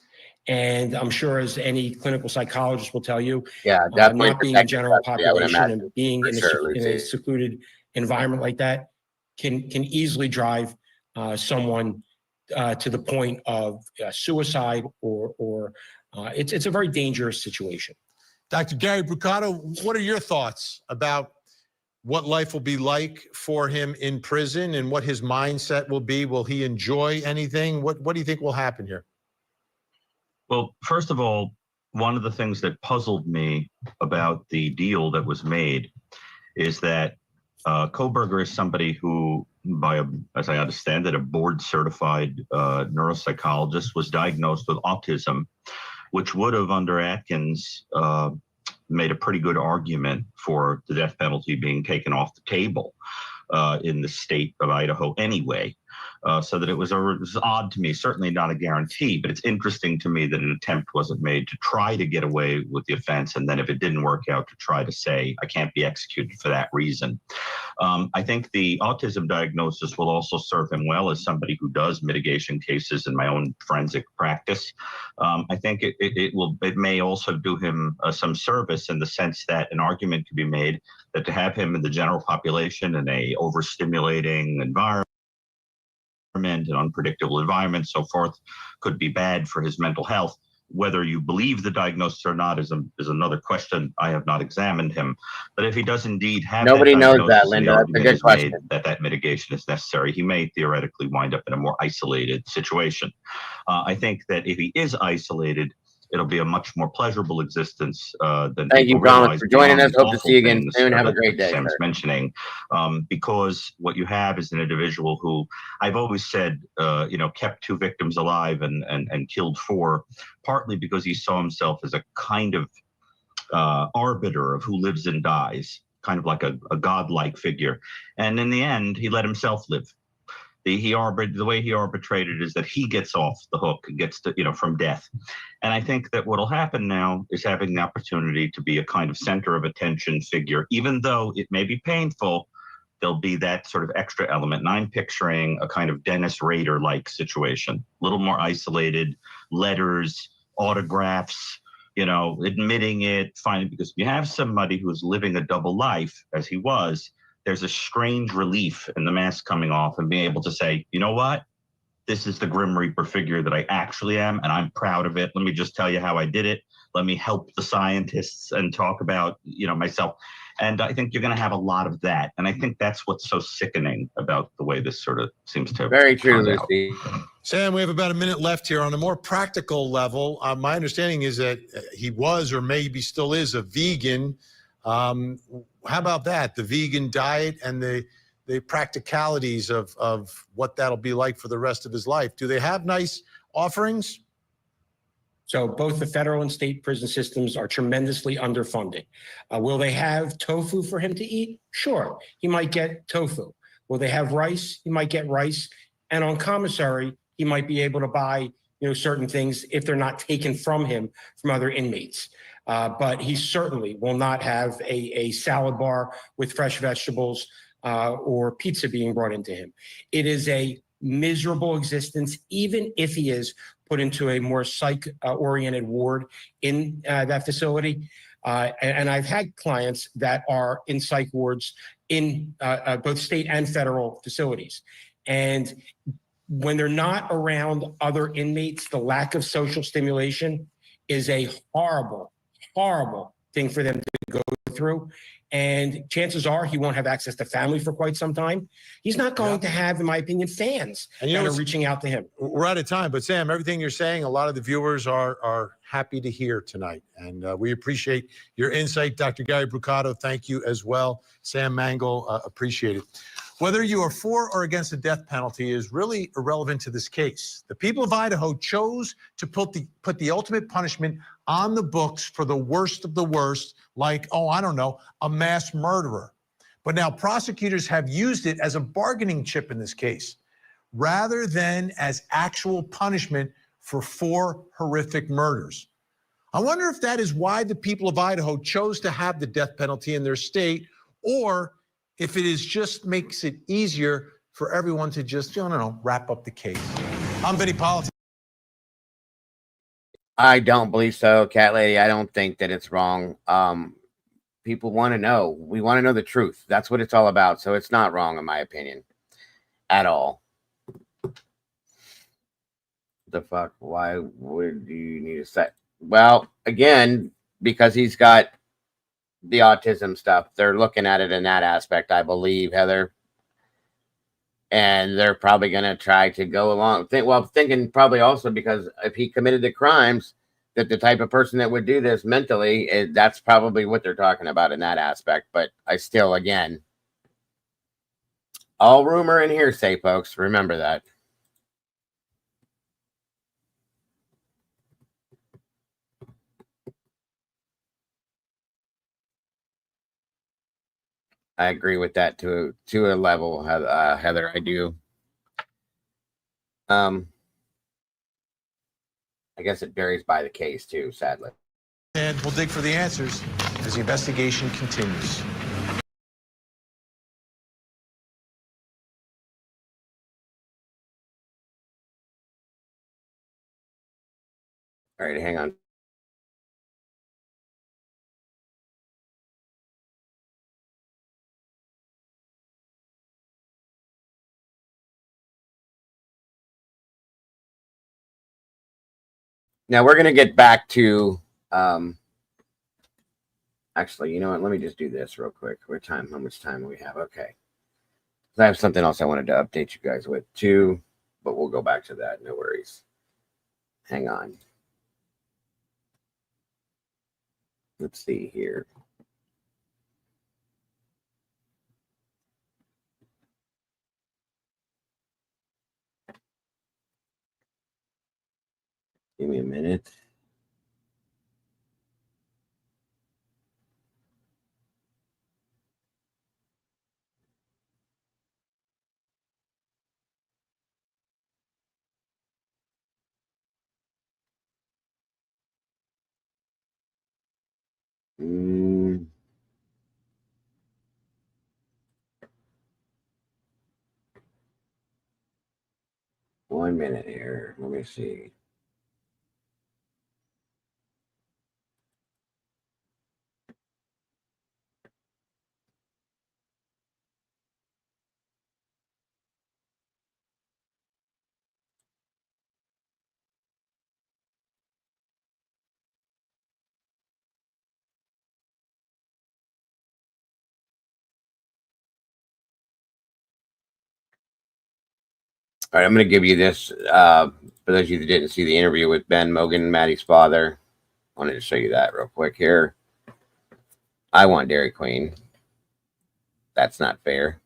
And I'm sure, as any clinical psychologist will tell you, yeah, definitely not being in general population and being in a a secluded environment like that can easily drive someone to the point of suicide or it's a very dangerous situation. Dr. Gary Brucato, what are your thoughts about what life will be like for him in prison and what his mindset will be? Will he enjoy anything? What do you think will happen here? Well, first of all, one of the things that puzzled me about the deal that was made is that Kohberger is somebody who, as I understand it, a board-certified neuropsychologist, was diagnosed with autism, which would have, under Atkins, made a pretty good argument for the death penalty being taken off the table in the state of Idaho anyway. So that it was odd to me, certainly not a guarantee, but it's interesting to me that an attempt wasn't made to try to get away with the offense. And then if it didn't work out, to try to say, I can't be executed for that reason. I think the autism diagnosis will also serve him well as somebody who does mitigation cases in my own forensic practice. I think it may also do him some service in the sense that an argument could be made that to have him in the general population in a overstimulating environment, an unpredictable environment, so forth, could be bad for his mental health. Whether you believe the diagnosis or not is another question. I have not examined him, but if he does indeed have, nobody knows that, Linda. That's a good question. That mitigation is necessary, he may theoretically wind up in a more isolated situation. I think that if he is isolated, it'll be a much more pleasurable existence than. Thank you, Colin, for joining us. Hope to see you again soon. Have a great day. Sam's mentioning, because what you have is an individual who I've always said, kept 2 victims alive and killed 4, partly because he saw himself as a kind of arbiter of who lives and dies, kind of like a godlike figure. And in the end, he let himself live. The way he arbitrated is that he gets off the hook and gets to, from death. And I think that what'll happen now is having the opportunity to be a kind of center of attention figure, even though it may be painful, there'll be that sort of extra element. And I'm picturing a kind of Dennis Rader-like situation, a little more isolated, letters, autographs, admitting it, finding, because if you have somebody who's living a double life, as he was, there's a strange relief in the mask coming off and being able to say, you know what? This is the Grim Reaper figure that I actually am, and I'm proud of it. Let me just tell you how I did it. Let me help the scientists and talk about, myself. And I think you're going to have a lot of that. And I think that's what's so sickening about the way this sort of seems to. Very true, Lucy. Sam, we have about a minute left here. On a more practical level, my understanding is that he was, or maybe still is, a vegan. How about that? The vegan diet and the practicalities of what that'll be like for the rest of his life. Do they have nice offerings? So both the federal and state prison systems are tremendously underfunded. Will they have tofu for him to eat? Sure, he might get tofu. Will they have rice? He might get rice. And on commissary, he might be able to buy, certain things if they're not taken from him from other inmates. But he certainly will not have a salad bar with fresh vegetables or pizza being brought into him. It is a miserable existence, even if he is put into a more psych-oriented ward in that facility. And I've had clients that are in psych wards in both state and federal facilities. And when they're not around other inmates, the lack of social stimulation is a horrible, horrible thing for them to go through. And chances are he won't have access to family for quite some time. He's not going to have, in my opinion, fans that are reaching out to him. We're out of time, but Sam, everything you're saying, a lot of the viewers are happy to hear tonight. And we appreciate your insight. Dr. Gary Brucato, thank you as well. Sam Mangle, appreciate it. Whether you are for or against the death penalty is really irrelevant to this case. The people of Idaho chose to put the ultimate punishment on the books for the worst of the worst, like, I don't know, a mass murderer. But now prosecutors have used it as a bargaining chip in this case, rather than as actual punishment for 4 horrific murders. I wonder if that is why the people of Idaho chose to have the death penalty in their state, or if it is just makes it easier for everyone to just, wrap up the case. I'm Vinny Politics. I don't believe so, Cat Lady. I don't think that it's wrong. People want to know. We want to know the truth. That's what it's all about. So it's not wrong, in my opinion, at all. The fuck? Why would you need a set? Well, again, because he's got the autism stuff. They're looking at it in that aspect, I believe, Heather. And they're probably going to try to go along. Thinking probably also because if he committed the crimes, that the type of person that would do this mentally, that's probably what they're talking about in that aspect. But I still, again, all rumor and hearsay, folks. Remember that. I agree with that to a level, Heather. I do. I guess it varies by the case too, sadly. And we'll dig for the answers as the investigation continues. All right, hang on. Now we're going to get back to, actually, you know what? Let me just do this real quick. How much time do we have? Okay. I have something else I wanted to update you guys with too, but we'll go back to that. No worries. Hang on. Let's see here. Give me a minute. One minute here. Let me see. All right, I'm going to give you this. For those of you that didn't see the interview with Ben Mogan, Maddie's father, I wanted to show you that real quick here. I want Dairy Queen. That's not fair.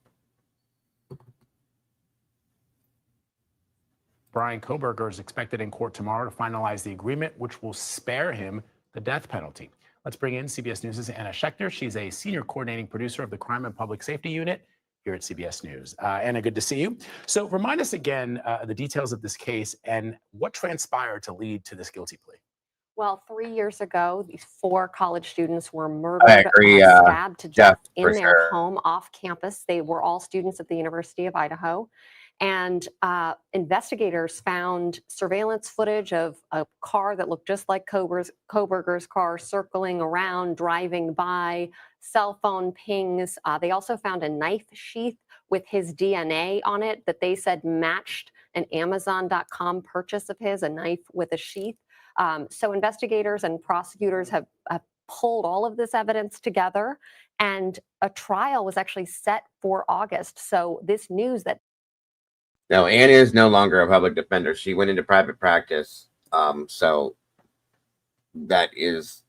Brian Koberger is expected in court tomorrow to finalize the agreement, which will spare him the death penalty. Let's bring in CBS News' Anna Schechter. She's a senior coordinating producer of the Crime and Public Safety Unit here at CBS News. Anna, good to see you. So remind us again the details of this case and what transpired to lead to this guilty plea. Well, 3 years ago, these 4 college students were murdered, I agree, stabbed to Jeff, death in for their sure. home off campus. They were all students at the University of Idaho. And investigators found surveillance footage of a car that looked just like Koberger's car circling around, driving by, cell phone pings. They also found a knife sheath with his DNA on it that they said matched an Amazon.com purchase of his, a knife with a sheath. So investigators and prosecutors have pulled all of this evidence together, and a trial was actually set for August. So this news that No, Anne is no longer a public defender. She went into private practice. So that is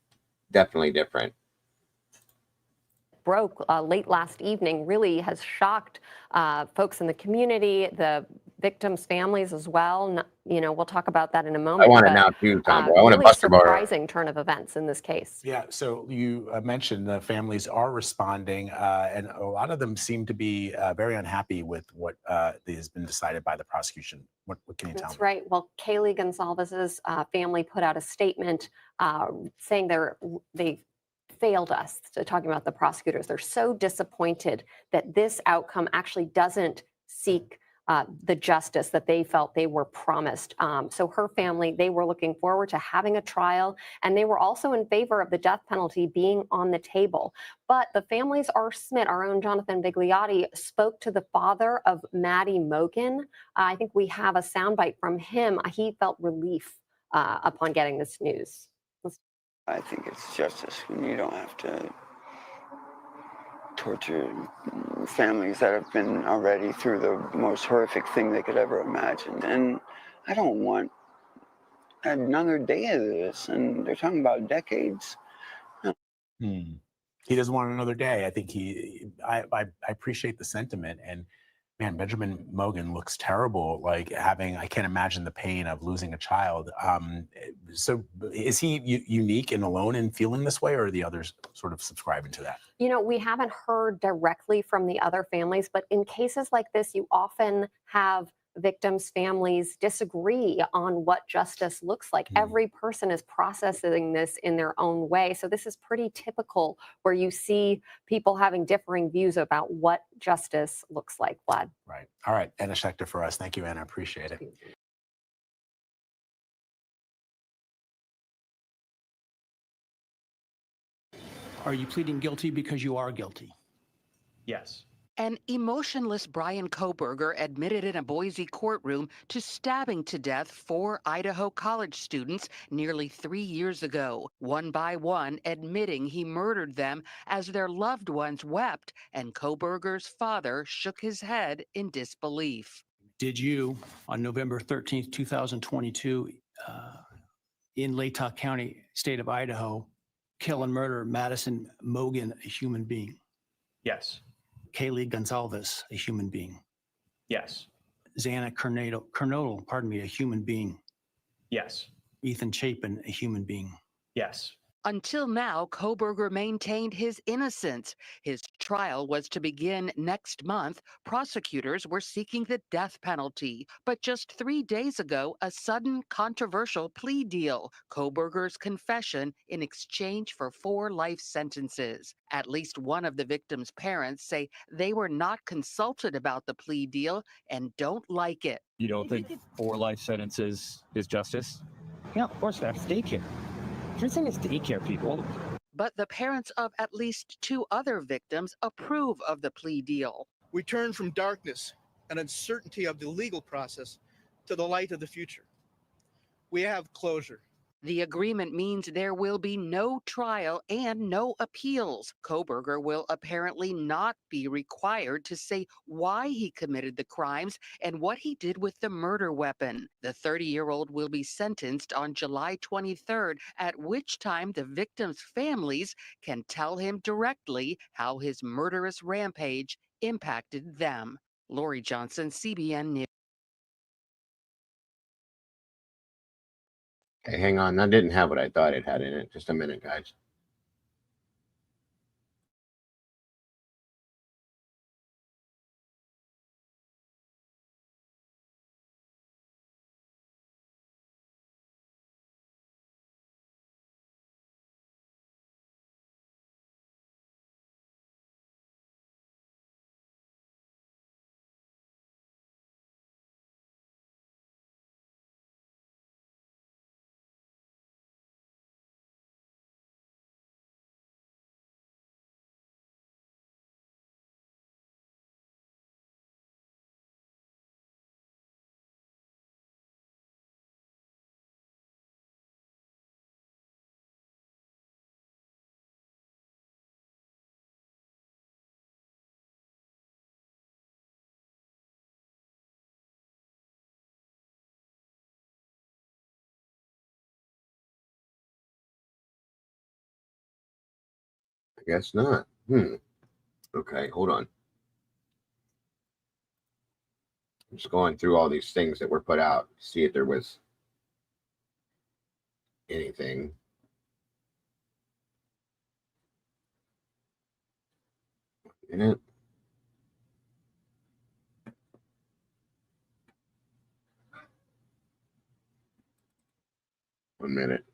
definitely different. broke late last evening really has shocked folks in the community, the victims' families as well. You know, we'll talk about that in a moment. I want it but, now too, Tom. I want a really Buster bar. surprising turn of events in this case. Yeah, so you mentioned the families are responding, and a lot of them seem to be very unhappy with what has been decided by the prosecution. What can you tell me? That's right. Well, Kaylee Gonzalez's family put out a statement saying they failed us, talking about the prosecutors. They're so disappointed that this outcome actually doesn't seek the justice that they felt they were promised. So her family, they were looking forward to having a trial, and they were also in favor of the death penalty being on the table. But the families are smit. Our own Jonathan Vigliotti spoke to the father of Maddie Mogan. I think we have a soundbite from him. He felt relief upon getting this news. I think it's justice when you don't have to torture families that have been already through the most horrific thing they could ever imagine. And I don't want another day of this. And they're talking about decades. He doesn't want another day. I think I appreciate the sentiment. And man, Benjamin Mogan looks terrible. Like I can't imagine the pain of losing a child. So is he unique and alone in feeling this way, or are the others sort of subscribing to that? You know, we haven't heard directly from the other families, but in cases like this, you often have victims' families disagree on what justice looks like. Every person is processing this in their own way. So this is pretty typical where you see people having differing views about what justice looks like, Vlad. Right. All right. Anna Schechter for us. Thank you, Anna. Appreciate it. Are you pleading guilty because you are guilty? Yes. An emotionless Brian Koberger admitted in a Boise courtroom to stabbing to death 4 Idaho college students nearly 3 years ago, one by one admitting he murdered them as their loved ones wept, and Koberger's father shook his head in disbelief. Did you, on November 13th, 2022, in Latah County, state of Idaho, kill and murder Madison Mogan, a human being? Yes. Kaylee Gonzalez, a human being? Yes. Xana Kernodle, a human being? Yes. Ethan Chapin, a human being? Yes. Until now, Koberger maintained his innocence. His trial was to begin next month. Prosecutors were seeking the death penalty. But just 3 days ago, a sudden controversial plea deal. Koberger's confession in exchange for 4 life sentences. At least one of the victims' parents say they were not consulted about the plea deal and don't like it. You don't think 4 life sentences is justice? Yeah, of course, that's daycare. Prison is daycare, people. But the parents of at least 2 other victims approve of the plea deal. We turn from darkness and uncertainty of the legal process to the light of the future. We have closure. The agreement means there will be no trial and no appeals. Koberger will apparently not be required to say why he committed the crimes and what he did with the murder weapon. The 30-year-old will be sentenced on July 23rd, at which time the victims' families can tell him directly how his murderous rampage impacted them. Lori Johnson, CBN News. Okay, hang on. That didn't have what I thought it had in it. Just a minute, guys. I guess not. Okay, hold on. I'm just going through all these things that were put out to see if there was anything. In it. One minute.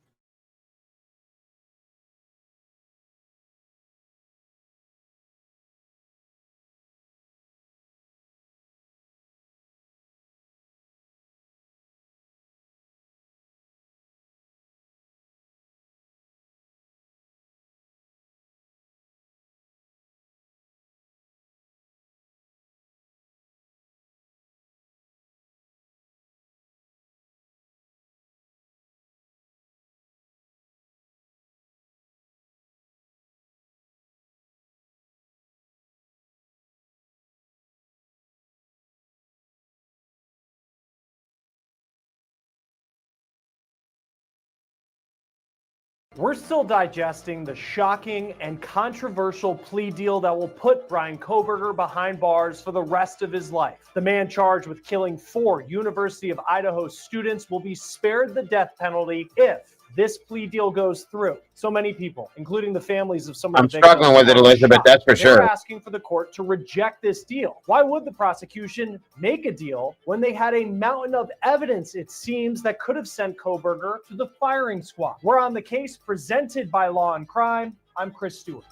We're still digesting the shocking and controversial plea deal that will put Bryan Kohberger behind bars for the rest of his life. The man charged with killing 4 University of Idaho students will be spared the death penalty if this plea deal goes through. So many people, including the families of some of the victims, I'm struggling with it, are Elizabeth, shocked. that's for They're sure. asking for the court to reject this deal. Why would the prosecution make a deal when they had a mountain of evidence, it seems, that could have sent Kohberger to the firing squad? We're on the case presented by Law and Crime. I'm Chris Stewart.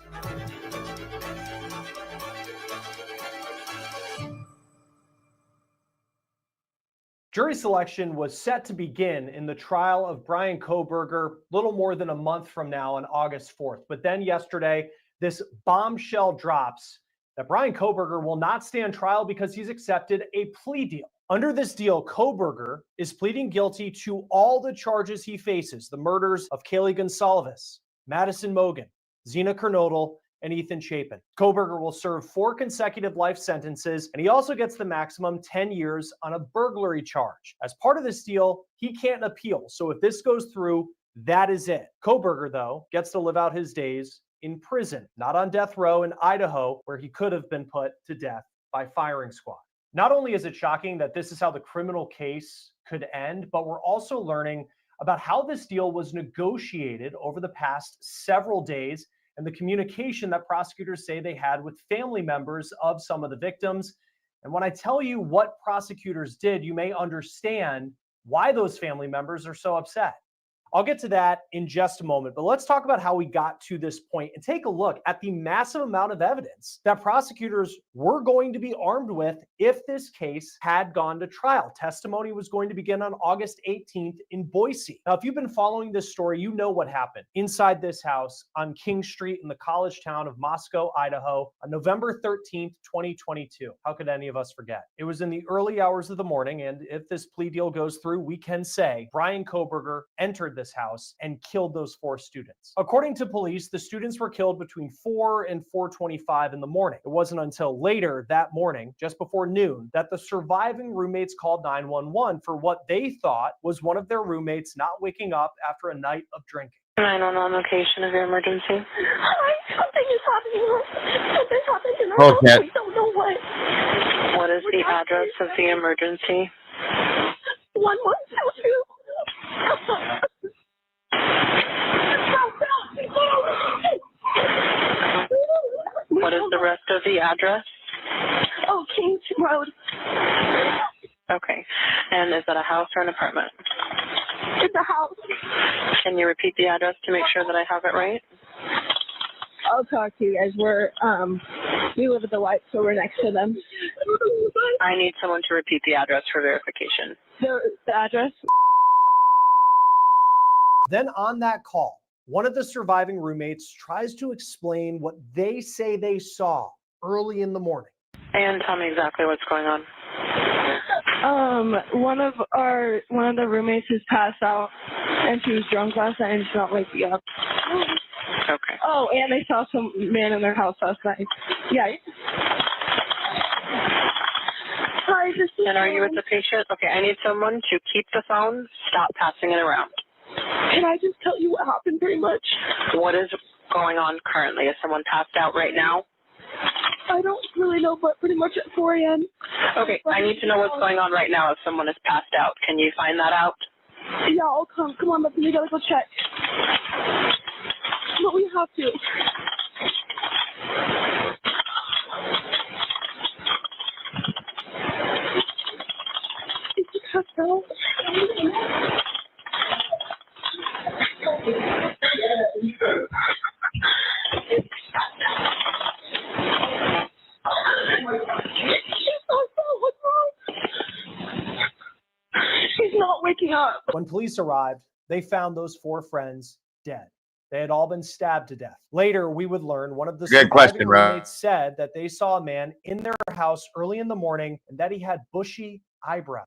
Jury selection was set to begin in the trial of Bryan Kohberger little more than a month from now on August 4th. But then yesterday, this bombshell drops that Bryan Kohberger will not stand trial because he's accepted a plea deal. Under this deal, Kohberger is pleading guilty to all the charges he faces: the murders of Kaylee Gonsalves, Madison Mogen, Zena Kernodle, and Ethan Chapin. Kohberger will serve 4 consecutive life sentences, and he also gets the maximum 10 years on a burglary charge. As part of this deal, he can't appeal. So if this goes through, that is it. Kohberger, though, gets to live out his days in prison, not on death row in Idaho, where he could have been put to death by firing squad. Not only is it shocking that this is how the criminal case could end, but we're also learning about how this deal was negotiated over the past several days and the communication that prosecutors say they had with family members of some of the victims. And when I tell you what prosecutors did, you may understand why those family members are so upset. I'll get to that in just a moment, but let's talk about how we got to this point and take a look at the massive amount of evidence that prosecutors were going to be armed with if this case had gone to trial. Testimony was going to begin on August 18th in Boise. Now, if you've been following this story, you know what happened inside this house on King Street in the college town of Moscow, Idaho, on November 13th, 2022. How could any of us forget? It was in the early hours of the morning, and if this plea deal goes through, we can say Bryan Kohberger entered this house and killed those 4 students. According to police, the students were killed between 4 and 4:25 in the morning. It wasn't until later that morning, just before noon, that the surviving roommates called 911 for what they thought was one of their roommates not waking up after a night of drinking. 911 location of your emergency. Something is happening. Something happened in our Okay. house. We don't know what. What is the address of the emergency? 112. the rest of the address? Oh, Kings Road. Okay. And is that a house or an apartment? It's a house. Can you repeat the address to make sure that I have it right? I'll talk to you guys. We live at the White, so we're next to them. I need someone to repeat the address for verification. The address? Then on that call, one of the surviving roommates tries to explain what they say they saw early in the morning. And tell me exactly what's going on. One of the roommates is passed out, and she was drunk last night and she's not waking up. Okay. Oh, and they saw some man in their house last night. Yeah. Hi, and are you with the patient? Okay, I need someone to keep the phone, stop passing it around. Can I just tell you what happened pretty much? What is going on currently? Is someone passed out right now? I don't really know, but pretty much at 4 a.m. Okay, I need to know what's going on right now if someone is passed out. Can you find that out? Yeah, I'll come. Come on, but we gotta go check. But we have to. Is he passed out? He's not waking up. When police arrived, they found those 4 friends dead. They had all been stabbed to death. Later, we would learn one of the surviving roommates said that they saw a man in their house early in the morning and that he had bushy eyebrows.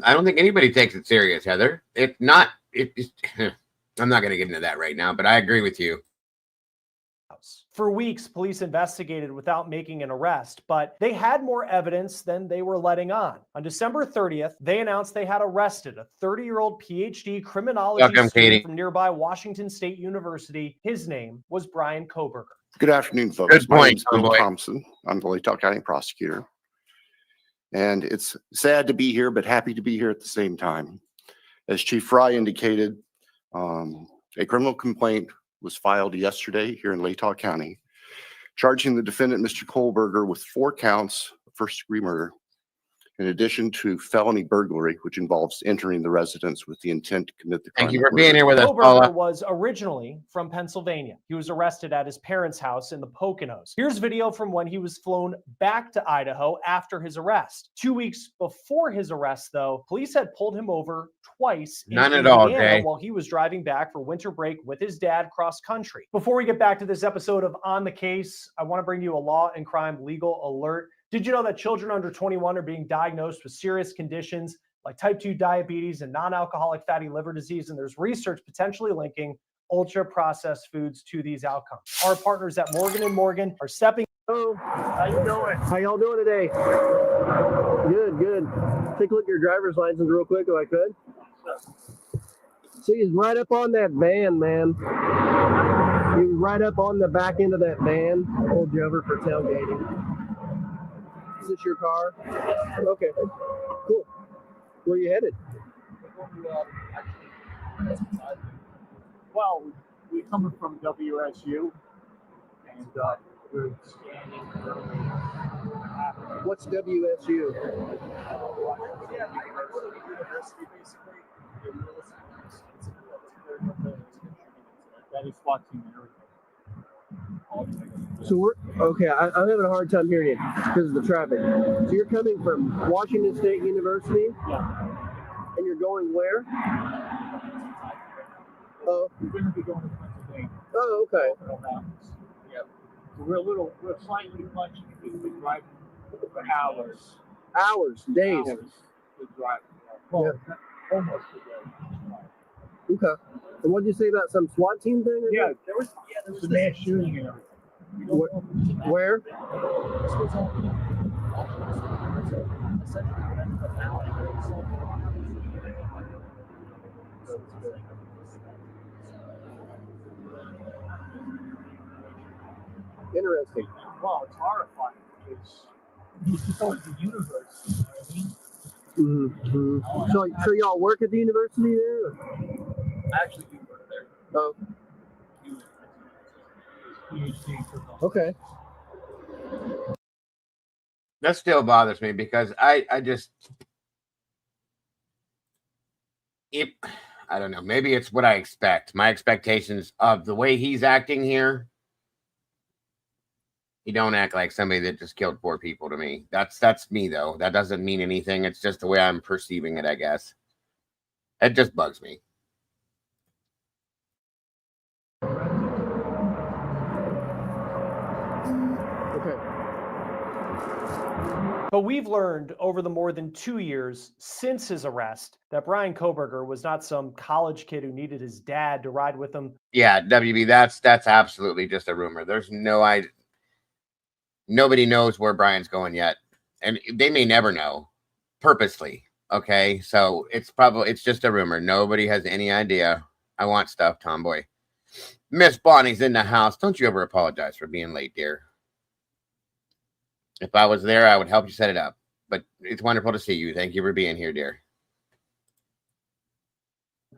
I don't think anybody takes it serious, Heather. It's not. I'm not going to get into that right now, but I agree with you. For weeks, police investigated without making an arrest, but they had more evidence than they were letting on. On December 30th, they announced they had arrested a 30-year-old PhD criminology student from nearby Washington State University. His name was Brian Kohberger. Good afternoon, folks. Good point, my name is Bill Thompson. I'm the Latah County prosecutor. And it's sad to be here, but happy to be here at the same time. As Chief Fry indicated, a criminal complaint was filed yesterday here in Latah County, charging the defendant, Mr. Kohberger, with 4 counts of first-degree murder, in addition to felony burglary, which involves entering the residence with the intent to commit the crime. Thank you for being here with us, Kohberger Paula. was originally from Pennsylvania. He was arrested at his parents' house in the Poconos. Here's video from when he was flown back to Idaho after his arrest. 2 weeks before his arrest, though, police had pulled him over twice in None at all, Indiana Jay. while he was driving back for winter break with his dad cross country. Before we get back to this episode of On the Case, I want to bring you a law and crime legal alert. Did you know that children under 21 are being diagnosed with serious conditions like type 2 diabetes and non-alcoholic fatty liver disease? And there's research potentially linking ultra-processed foods to these outcomes. Our partners at Morgan & Morgan are stepping. Hello, how you doing? How y'all doing today? Good, good. Take a look at your driver's license real quick if I could. See, he's right up on that van, man. He was right up on the back end of that van. Pulled you over for tailgating. Is this your car? Okay, cool. Where are you headed? Well, we're coming from WSU, and we're standing early. What's WSU? Yeah, I go to the university basically. That is SWAT team and everything. So we're okay. I'm having a hard time hearing you because of the traffic. So you're coming from Washington State University, and you're going where? Oh, we're going to be going to Pennsylvania. Oh, okay. Yeah, we're slightly punchy because we drive for hours. Hours, days. Hours to drive. Well, almost a day. Okay. And what did you say about some SWAT team thing? Or Yeah, there was a mass shooting and everything. Where? Interesting. Well, it's horrifying because it's going to the university. You know what I mean? Mm-hmm. So y'all work at the university there? Or? I actually do work there. Oh. PhD. Okay. That still bothers me because I don't know. Maybe it's what I expect. My expectations of the way he's acting here. He don't act like somebody that just killed 4 people to me. That's me though. That doesn't mean anything. It's just the way I'm perceiving it, I guess. It just bugs me. But we've learned over the more than 2 years since his arrest that Bryan Kohberger was not some college kid who needed his dad to ride with him. Yeah, WB, that's absolutely just a rumor. There's nobody knows where Brian's going yet. And they may never know purposely. Okay. So it's just a rumor. Nobody has any idea. I want stuff, Tomboy. Miss Bonnie's in the house. Don't you ever apologize for being late, dear. If I was there, I would help you set it up. But it's wonderful to see you. Thank you for being here, dear.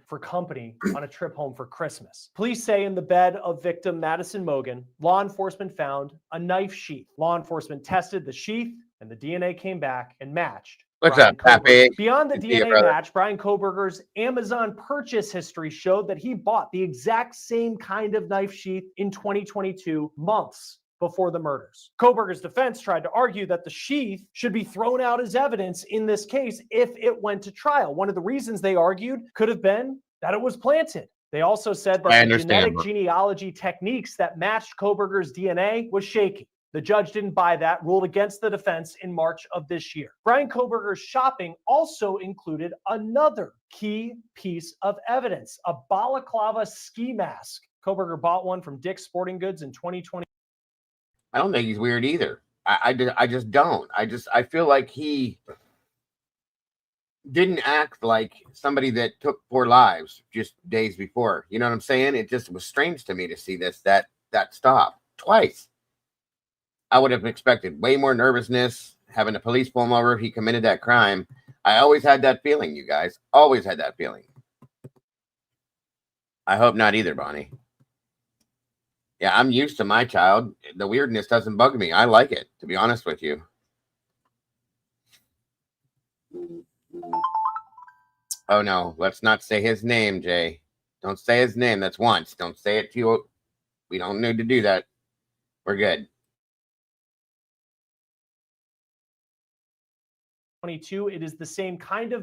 For company on a trip home for Christmas. Police say in the bed of victim Madison Mogen, law enforcement found a knife sheath. Law enforcement tested the sheath and the DNA came back and matched. What's up, Pappy? Beyond the Good to see you, DNA brother. match, Bryan Kohberger's Amazon purchase history showed that he bought the exact same kind of knife sheath in 2022, months before the murders. Kohberger's defense tried to argue that the sheath should be thrown out as evidence in this case if it went to trial. One of the reasons they argued could have been that it was planted. They also said that the genetic genealogy techniques that matched Kohberger's DNA was shaky. The judge didn't buy that, ruled against the defense in March of this year. Bryan Kohberger's shopping also included another key piece of evidence, a balaclava ski mask. Kohberger bought one from Dick's Sporting Goods in 2020. I don't think he's weird either. I just don't. I feel like he didn't act like somebody that took 4 lives just days before. You know what I'm saying? It just was strange to me to see that stop twice. I would have expected way more nervousness, having the police pull him over if he committed that crime. I always had that feeling, you guys. Always had that feeling. I hope not either, Bonnie. Yeah, I'm used to my child. The weirdness doesn't bug me. I like it, to be honest with you. Oh, no. Let's not say his name, Jay. Don't say his name. That's once. Don't say it to you. We don't need to do that. We're good. 22, it is the same kind of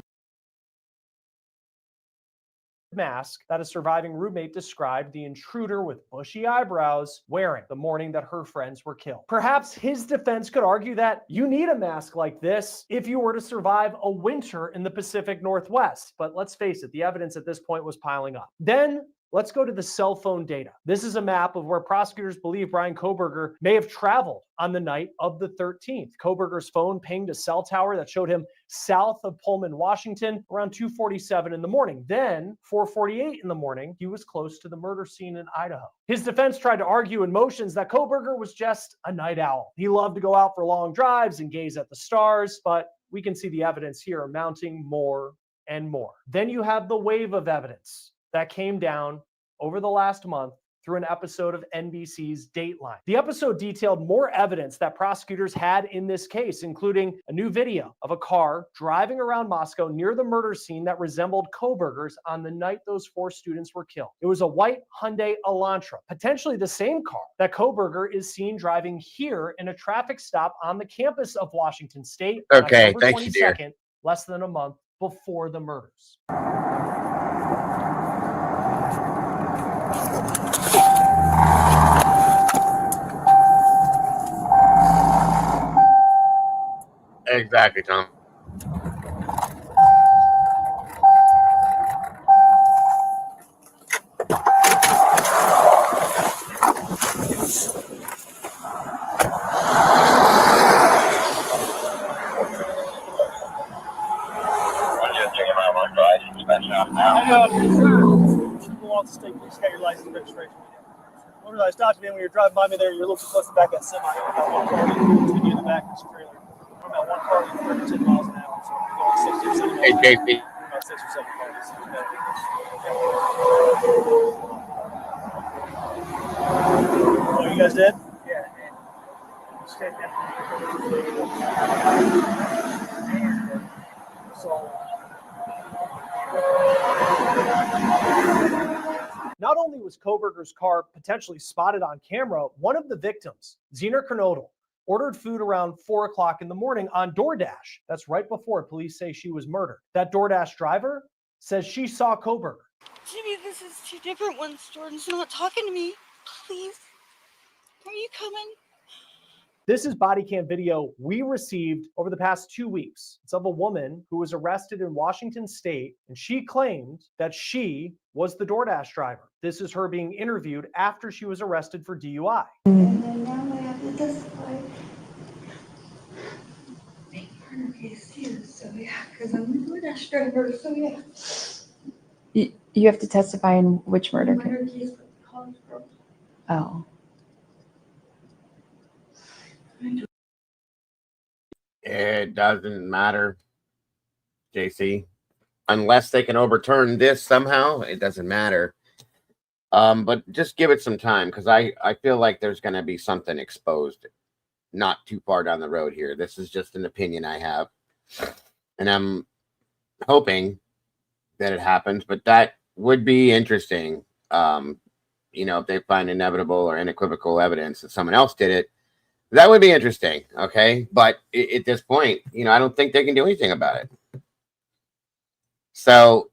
mask that a surviving roommate described the intruder with bushy eyebrows wearing the morning that her friends were killed. Perhaps his defense could argue that you need a mask like this if you were to survive a winter in the Pacific Northwest. But let's face it, the evidence at this point was piling up. Then let's go to the cell phone data. This is a map of where prosecutors believe Bryan Kohberger may have traveled on the night of the 13th. Kohberger's phone pinged a cell tower that showed him south of Pullman, Washington, around 2:47 in the morning. Then, 4:48 in the morning, he was close to the murder scene in Idaho. His defense tried to argue in motions that Kohberger was just a night owl. He loved to go out for long drives and gaze at the stars, but we can see the evidence here mounting more and more. Then you have the wave of evidence that came down over the last month through an episode of NBC's Dateline. The episode detailed more evidence that prosecutors had in this case, including a new video of a car driving around Moscow near the murder scene that resembled Kohberger's on the night those 4 students were killed. It was a white Hyundai Elantra, potentially the same car that Kohberger is seen driving here in a traffic stop on the campus of Washington State on October thank you, dear. 22nd, less than a month before the murders. Exactly, Tom. Who wants to take? You just got your license and registration. When I stopped you, when you were driving by me there, you're looking close to the back of that semi. About one car between you and the back of this trailer. We're about one car with 10 miles an hour. So we're going 60 or 70 miles. Hey, JP. About 6 or 7 cars. Oh, you guys did? Yeah. So not only was Koberger's car potentially spotted on camera, one of the victims, Zener Kernodle, ordered food around 4 o'clock in the morning on DoorDash. That's right before police say she was murdered. That DoorDash driver says she saw Koberger. Jimmy, this is two different ones. Jordan's not talking to me. Please. Are you coming? This is body cam video we received over the past 2 weeks. It's of a woman who was arrested in Washington State, and she claimed that she was the DoorDash driver. This is her being interviewed after she was arrested for DUI. And then now I have to testify. Make murder case too, so yeah, because I'm the DoorDash driver, so yeah. You have to testify in which murder case? Murder case with the college girl. Oh. It doesn't matter, JC. Unless they can overturn this somehow, it doesn't matter. But just give it some time, because I feel like there's going to be something exposed not too far down the road here. This is just an opinion I have. And I'm hoping that it happens, but that would be interesting. You know, if they find inevitable or unequivocal evidence that someone else did it, that would be interesting, okay? But at this point, you know, I don't think they can do anything about it. So,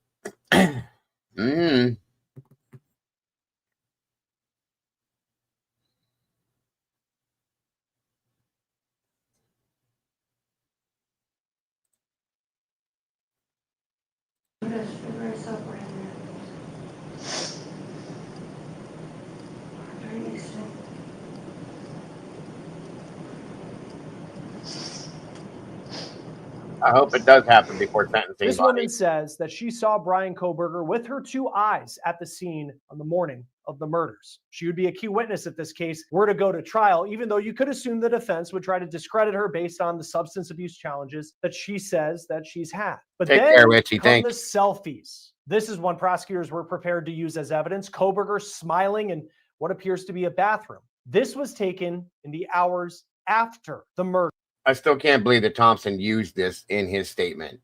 I hope it does happen before sentencing. This woman says that she saw Brian Koberger with her 2 eyes at the scene on the morning of the murders. She would be a key witness if this case were to go to trial, even though you could assume the defense would try to discredit her based on the substance abuse challenges that she says that she's had. But Take then care, Richie. come Thanks. the selfies. This is one prosecutors were prepared to use as evidence. Koberger smiling in what appears to be a bathroom. This was taken in the hours after the murder. I still can't believe that Thompson used this in his statement.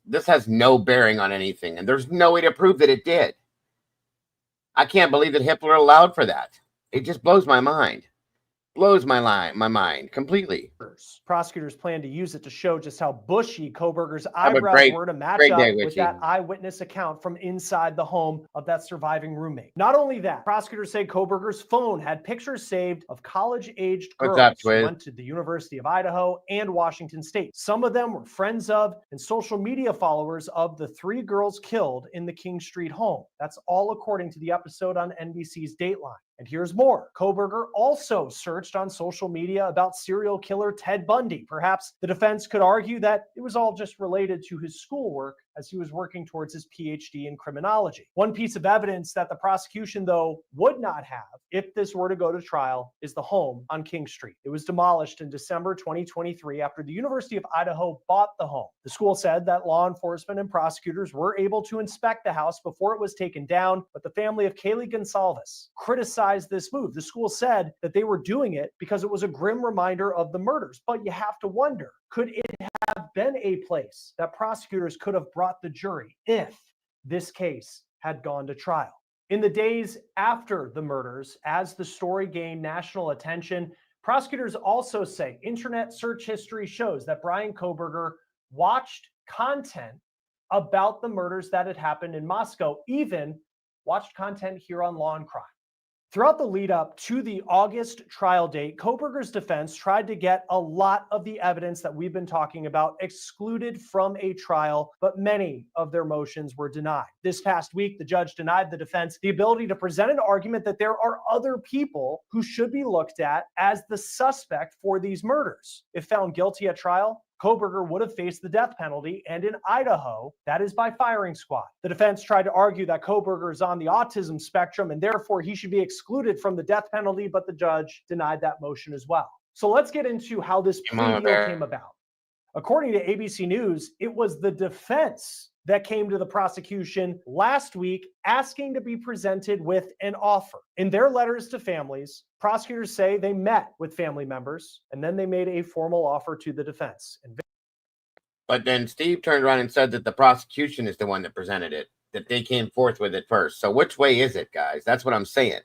This has no bearing on anything, and there's no way to prove that it did. I can't believe that Hitler allowed for that. It just blows my mind. Blows my mind completely. Prosecutors plan to use it to show just how bushy Koberger's Have a eyebrows were to match great up day, with Richie. that eyewitness account from inside the home of that surviving roommate. Not only that, prosecutors say Koberger's phone had pictures saved of college-aged What's girls up, who Twiz? went to the University of Idaho and Washington State. Some of them were friends of and social media followers of the 3 girls killed in the King Street home. That's all according to the episode on NBC's Dateline. And here's more. Koberger also searched on social media about serial killer Ted Bundy. Perhaps the defense could argue that it was all just related to his schoolwork as he was working towards his PhD in criminology. One piece of evidence that the prosecution, though, would not have if this were to go to trial is the home on King Street. It was demolished in December 2023 after the University of Idaho bought the home. The school said that law enforcement and prosecutors were able to inspect the house before it was taken down, but the family of Kaylee Gonsalves criticized this move. The school said that they were doing it because it was a grim reminder of the murders. But you have to wonder, could it have been a place that prosecutors could have brought the jury if this case had gone to trial? In the days after the murders, as the story gained national attention, prosecutors also say internet search history shows that Brian Koberger watched content about the murders that had happened in Moscow, even watched content here on Law and Crime. Throughout the lead up to the August trial date, Koberger's defense tried to get a lot of the evidence that we've been talking about excluded from a trial, but many of their motions were denied. This past week, the judge denied the defense the ability to present an argument that there are other people who should be looked at as the suspect for these murders. If found guilty at trial, Koberger would have faced the death penalty, and in Idaho, that is by firing squad. The defense tried to argue that Koberger is on the autism spectrum and therefore he should be excluded from the death penalty, but the judge denied that motion as well. So let's get into how this plea deal came about. According to ABC News, it was the defense that came to the prosecution last week asking to be presented with an offer. In their letters to families, prosecutors say they met with family members and then they made a formal offer to the defense. But then Steve turned around and said that the prosecution is the one that presented it, that they came forth with it first. So which way is it, guys? That's what I'm saying.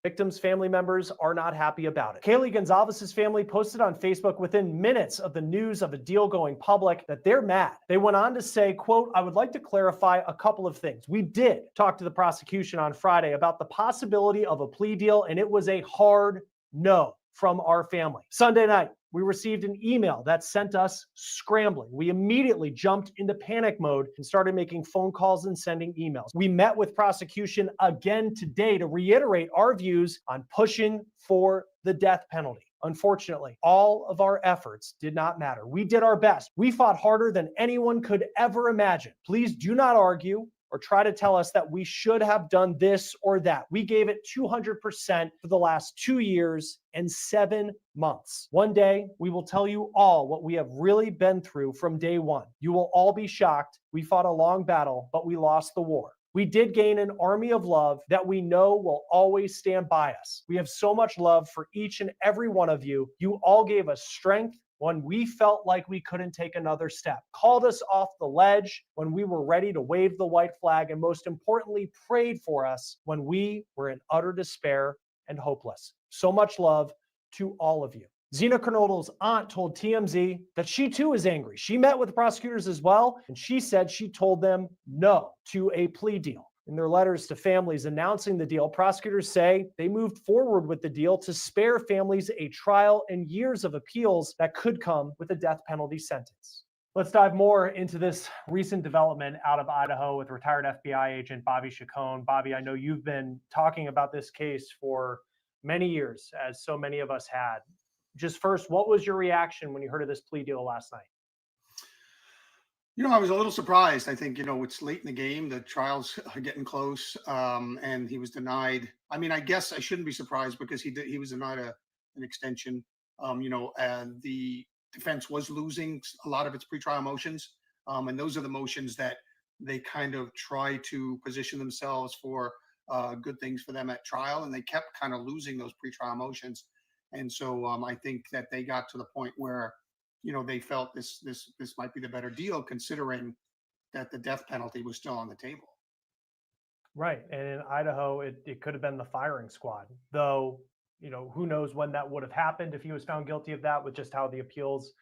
Victims' family members are not happy about it. Kaylee Gonzalez's family posted on Facebook within minutes of the news of a deal going public that they're mad. They went on to say, quote, "I would like to clarify a couple of things. We did talk to the prosecution on Friday about the possibility of a plea deal, and it was a hard no from our family. Sunday night, we received an email that sent us scrambling. We immediately jumped into panic mode and started making phone calls and sending emails. We met with prosecution again today to reiterate our views on pushing for the death penalty. Unfortunately, all of our efforts did not matter. We did our best. We fought harder than anyone could ever imagine. Please do not argue or try to tell us that we should have done this or that. We gave it 200% for the last 2 years and 7 months. One day, we will tell you all what we have really been through from day one. You will all be shocked. We fought a long battle, but we lost the war. We did gain an army of love that we know will always stand by us. We have so much love for each and every one of you. You all gave us strength when we felt like we couldn't take another step, called us off the ledge when we were ready to wave the white flag, and most importantly, prayed for us when we were in utter despair and hopeless. So much love to all of you." Zena Kernodle's aunt told TMZ that she too is angry. She met with the prosecutors as well, and she said she told them no to a plea deal. In their letters to families announcing the deal, prosecutors say they moved forward with the deal to spare families a trial and years of appeals that could come with a death penalty sentence. Let's dive more into this recent development out of Idaho with retired FBI agent Bobby Chacon. Bobby, I know you've been talking about this case for many years, as so many of us had. Just first, what was your reaction when you heard of this plea deal last night? I was a little surprised. I think, it's late in the game. The trials are getting close, and he was denied. I mean, I guess I shouldn't be surprised because he was denied an extension. And the defense was losing a lot of its pretrial motions, and those are the motions that they kind of try to position themselves for good things for them at trial, and they kept kind of losing those pretrial motions. And so I think that they got to the point where they felt this might be the better deal, considering that the death penalty was still on the table. Right. And in Idaho, it could have been the firing squad, though, who knows when that would have happened if he was found guilty of that, with just how the appeals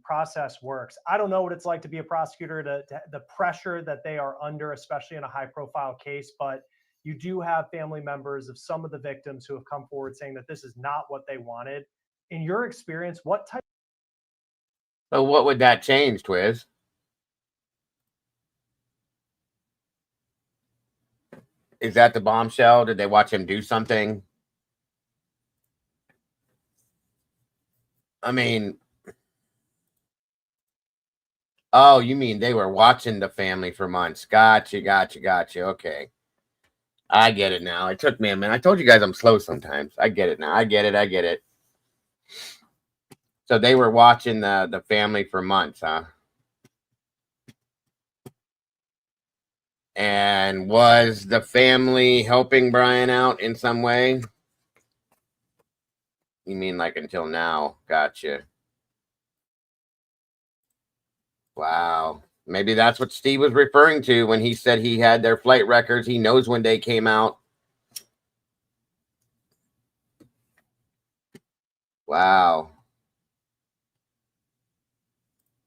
process works. I don't know what it's like to be a prosecutor, to the pressure that they are under, especially in a high profile case, but you do have family members of some of the victims who have come forward saying that this is not what they wanted. In your experience, what type? So what would that change, Twiz? Is that the bombshell? Did they watch him do something? I mean, oh, you mean they were watching the family for months. Gotcha. Okay. I get it now. It took me a minute. I told you guys I'm slow sometimes. I get it now. I get it. So they were watching the family for months, huh? And was the family helping Brian out in some way? You mean like until now? Gotcha. Wow. Maybe that's what Steve was referring to when he said he had their flight records. He knows when they came out. Wow.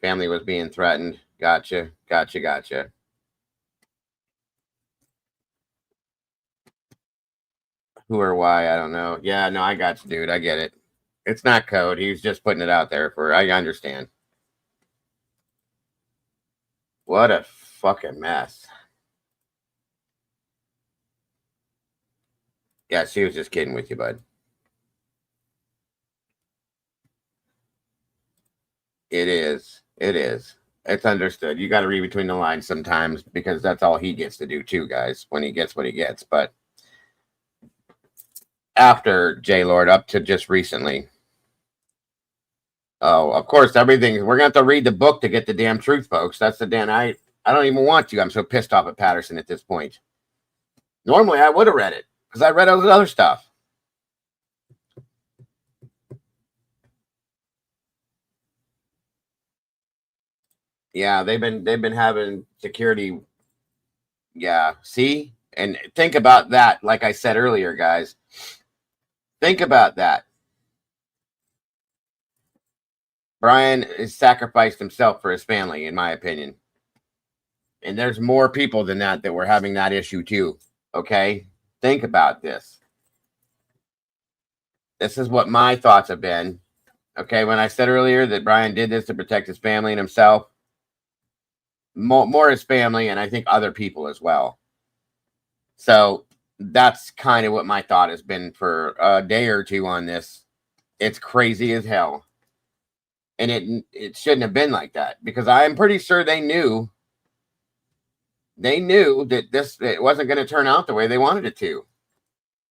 Family was being threatened. Gotcha. Who or why, I don't know. Yeah, no, I got you, dude. I get it. It's not code. He was just putting it out there I understand. What a fucking mess. Yeah, she was just kidding with you, bud. It is. It's understood. You got to read between the lines sometimes, because that's all he gets to do too, guys, when he gets what he gets. But after J-Lord, up to just recently. Oh, of course, everything. We're going to have to read the book to get the damn truth, folks. That's the damn... I don't even want to. I'm so pissed off at Patterson at this point. Normally, I would have read it because I read all the other stuff. Yeah, they've been having security. Yeah, see? And think about that, like I said earlier, guys. Think about that. Brian has sacrificed himself for his family, in my opinion. And there's more people than that were having that issue too. Okay? Think about this. This is what my thoughts have been. Okay, when I said earlier that Brian did this to protect his family and himself, more his family, and I think other people as well. So that's kind of what my thought has been for a day or two on this. It's crazy as hell. And it shouldn't have been like that, because I'm pretty sure they knew that it wasn't going to turn out the way they wanted it to.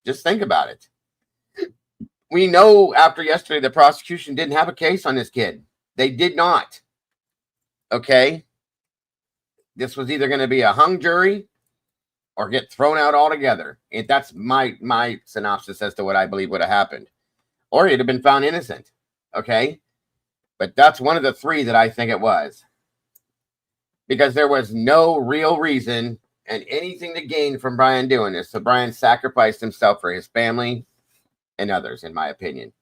Just think about it. We know after yesterday the prosecution didn't have a case on this kid. They did not. Okay? This was either going to be a hung jury or get thrown out altogether. And that's my synopsis as to what I believe would have happened. Or he'd have been found innocent. Okay? But that's one of the three that I think it was. Because there was no real reason and anything to gain from Brian doing this. So Brian sacrificed himself for his family and others, in my opinion.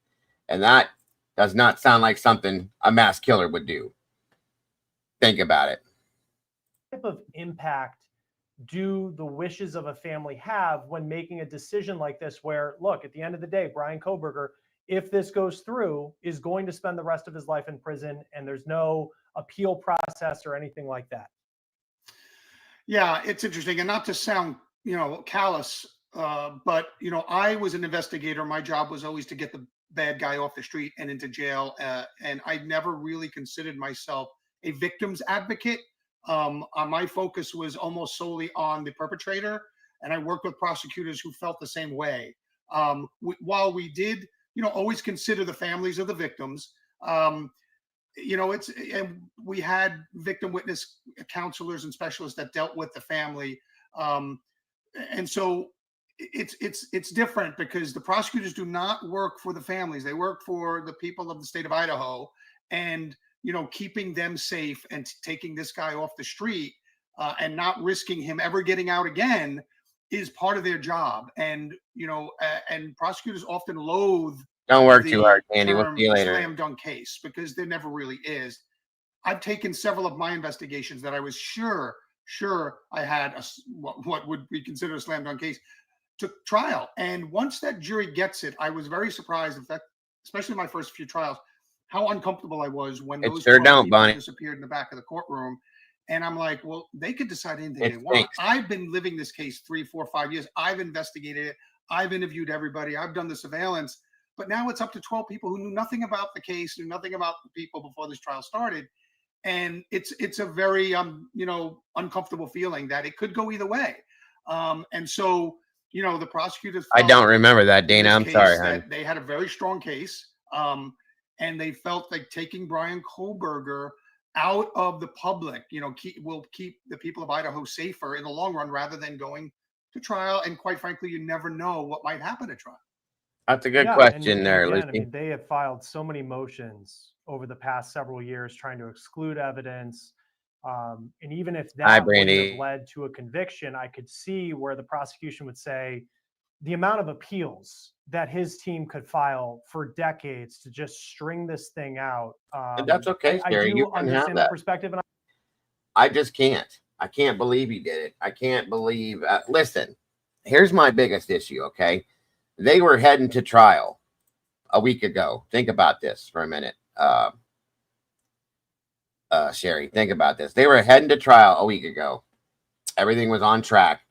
And that does not sound like something a mass killer would do. Think about it. What type of impact do the wishes of a family have when making a decision like this, where, look, at the end of the day, Brian Kohberger, if this goes through, is going to spend the rest of his life in prison, and there's no appeal process or anything like that? Yeah, it's interesting. And not to sound, callous, but, I was an investigator. My job was always to get the bad guy off the street and into jail. And I never really considered myself a victim's advocate. My focus was almost solely on the perpetrator. And I worked with prosecutors who felt the same way. While we did, always consider the families of the victims, and we had victim witness counselors and specialists that dealt with the family. And so it's different, because the prosecutors do not work for the families. They work for the people of the state of Idaho, and, keeping them safe and taking this guy off the street and not risking him ever getting out again is part of their job. And, and prosecutors often loathe Don't work too hard, Andy. We'll see you later. Slam dunk case, because there never really is. I've taken several of my investigations that I was sure I had what would be considered a slam dunk case to trial. And once that jury gets it, I was very surprised, in fact, especially my first few trials, how uncomfortable I was when those people disappeared in the back of the courtroom. And I'm like, well, they could decide anything they want. I've been living this case 3, 4, 5 years. I've investigated it. I've interviewed everybody. I've done the surveillance. But now it's up to 12 people who knew nothing about the case, knew nothing about the people before this trial started. And it's a very, uncomfortable feeling that it could go either way. And so, the prosecutors. I don't remember that, Dana. I'm sorry, hon. They had a very strong case. And they felt like taking Brian Kohberger out of the public, will keep the people of Idaho safer in the long run, rather than going to trial. And quite frankly, you never know what might happen at trial. That's a good question and there, again, Lucy. they have filed so many motions over the past several years trying to exclude evidence. And even if that wouldn't have led to a conviction, I could see where the prosecution would say the amount of appeals that his team could file for decades to just string this thing out. And that's okay, Gary. You can have that perspective. And I just can't. I can't believe he did it. I can't believe. Listen, here's my biggest issue, okay? They were heading to trial a week ago. Think about this for a minute. Sherry, think about this. They were heading to trial a week ago. Everything was on track.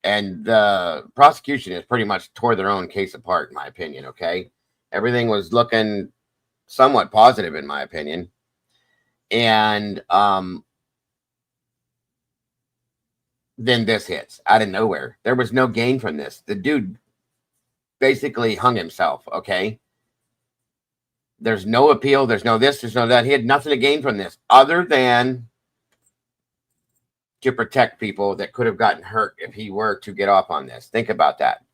And the prosecution has pretty much tore their own case apart, in my opinion, okay? Everything was looking somewhat positive, in my opinion. And then this hits out of nowhere. There was no gain from this. The dude basically hung himself, okay? There's no appeal. There's no this. There's no that. He had nothing to gain from this other than to protect people that could have gotten hurt if he were to get off on this. Think about that.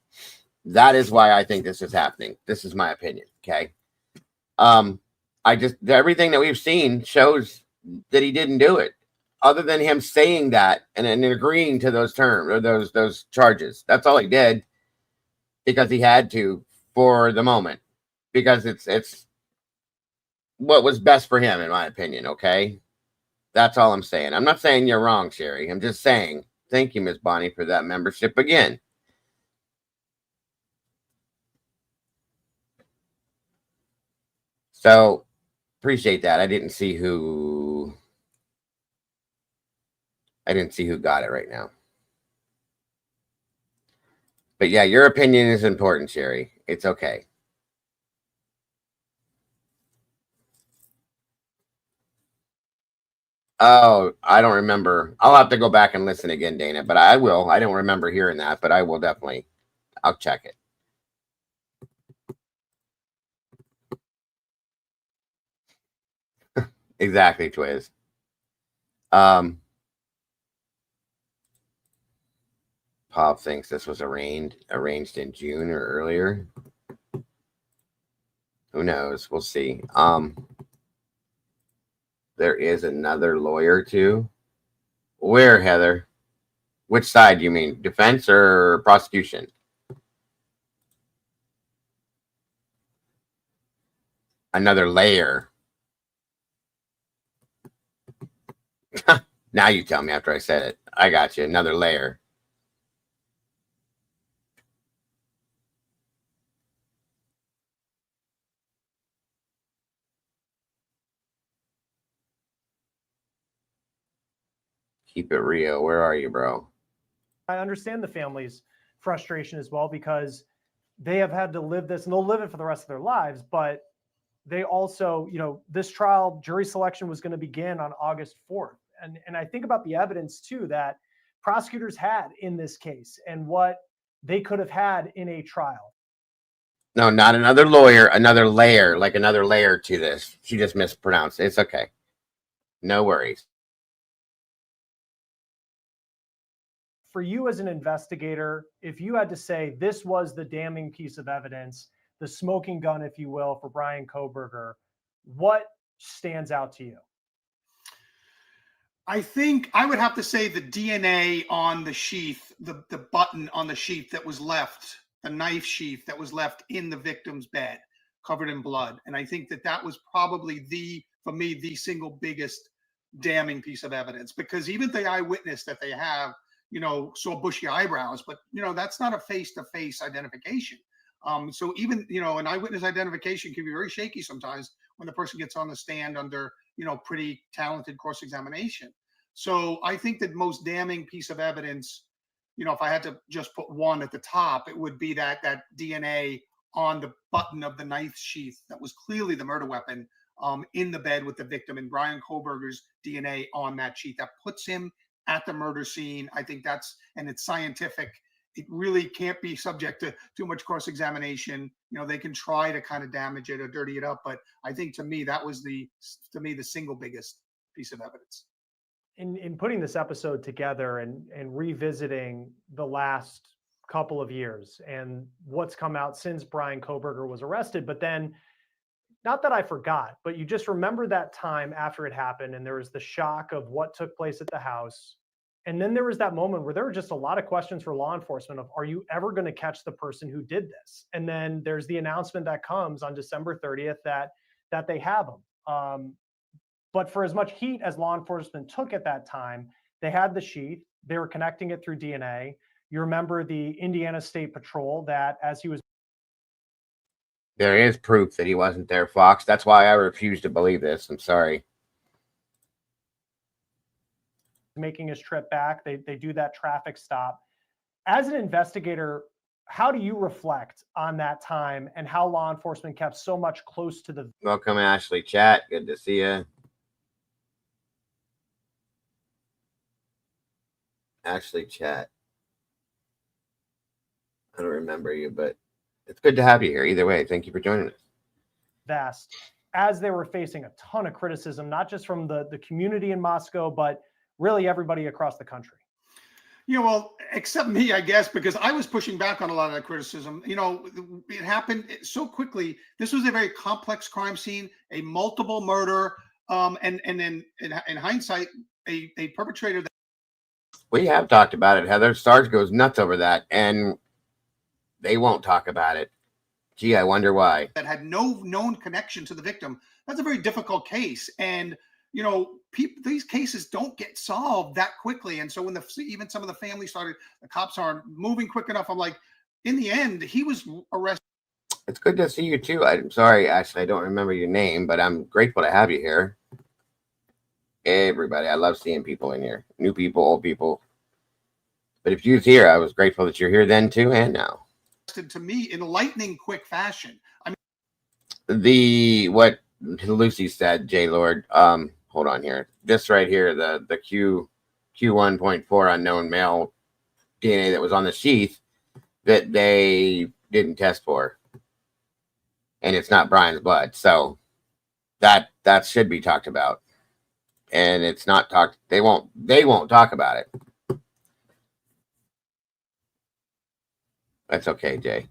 That is why I think this is happening. This is my opinion. Okay. Everything that we've seen shows that he didn't do it, other than him saying that and agreeing to those terms or those charges. That's all he did, because he had to for the moment, because it's what was best for him, in my opinion. Okay. That's all I'm saying. I'm not saying you're wrong, Sherry. I'm just saying, thank you, Miss Bonnie, for that membership again. So appreciate that. I didn't see who got it right now. But yeah, your opinion is important, Sherry. It's okay. Oh, I don't remember. I'll have to go back and listen again, Dana, but I will. I don't remember hearing that, but I will definitely. I'll check it. Exactly, Twiz. Pop thinks this was arranged in June or earlier. Who knows? We'll see. There is another lawyer too. Where, Heather? Which side do you mean? Defense or prosecution? Another layer. Now you tell me after I said it. I got you. Another layer. Keep it real. Where are you, bro? I understand the family's frustration as well, because they have had to live this, and they'll live it for the rest of their lives. But they also, this trial, jury selection was going to begin on August 4th. And I think about the evidence too that prosecutors had in this case and what they could have had in a trial. No, not another lawyer, another layer, like another layer to this. She just mispronounced it. It's okay. No worries. For you as an investigator, if you had to say this was the damning piece of evidence, the smoking gun, if you will, for Bryan Kohberger, what stands out to you? I think I would have to say the DNA on the sheath, the button on the sheath that was left, the knife sheath that was left in the victim's bed, covered in blood. And I think that was probably for me, the single biggest damning piece of evidence, because even the eyewitness that they have, saw bushy eyebrows, but that's not a face-to-face identification. So even, an eyewitness identification can be very shaky sometimes when the person gets on the stand under, pretty talented cross-examination. So I think that most damning piece of evidence, if I had to just put one at the top, it would be that DNA on the button of the knife sheath that was clearly the murder weapon in the bed with the victim, and Bryan Kohberger's DNA on that sheath. That puts him at the murder scene. I think and it's scientific. It really can't be subject to too much cross-examination. They can try to kind of damage it or dirty it up, but I think to me, that was the single biggest piece of evidence. In putting this episode together and revisiting the last couple of years and what's come out since Bryan Kohberger was arrested, but then, not that I forgot, but you just remember that time after it happened, and there was the shock of what took place at the house. And then there was that moment where there were just a lot of questions for law enforcement of, are you ever going to catch the person who did this? And then there's the announcement that comes on December 30th that they have him. But for as much heat as law enforcement took at that time, they had the sheath. They were connecting it through DNA. You remember the Indiana State Patrol that as he was... There is proof that he wasn't there, Fox. That's why I refuse to believe this. I'm sorry. Making his trip back, they do that traffic stop. As an investigator, how do you reflect on that time and how law enforcement kept so much close to the... Welcome, Ashley Chat. Good to see you. Ashley Chat. I don't remember you, but it's good to have you here. Either way, thank you for joining us. Vast, as they were facing a ton of criticism, not just from the community in Moscow, but really everybody across the country. You know, well, except me, I guess, because I was pushing back on a lot of that criticism. You know, it happened so quickly. This was a very complex crime scene, a multiple murder, and then in hindsight, a perpetrator that We have talked about it, Heather. Sarge goes nuts over that, and they won't talk about it. Gee, I wonder why. had no known connection to the victim. That's a very difficult case, and you know, these cases don't get solved that quickly. And so when even some of the family started, the cops aren't moving quick enough. I'm like, in the end, he was arrested. It's good to see you too. I'm sorry, Ashley, I don't remember your name, but I'm grateful to have you here. Everybody, I love seeing people in here, new people, old people. But if you're here, I was grateful that you're here then too, and now. To me, in lightning quick fashion. I mean, what Lucy said, J Lord. Hold on here. This right here, the Q1.4 unknown male DNA that was on the sheath that they didn't test for, and it's not Brian's blood, so that should be talked about, and it's not talked. They won't talk about it. That's okay, Jay.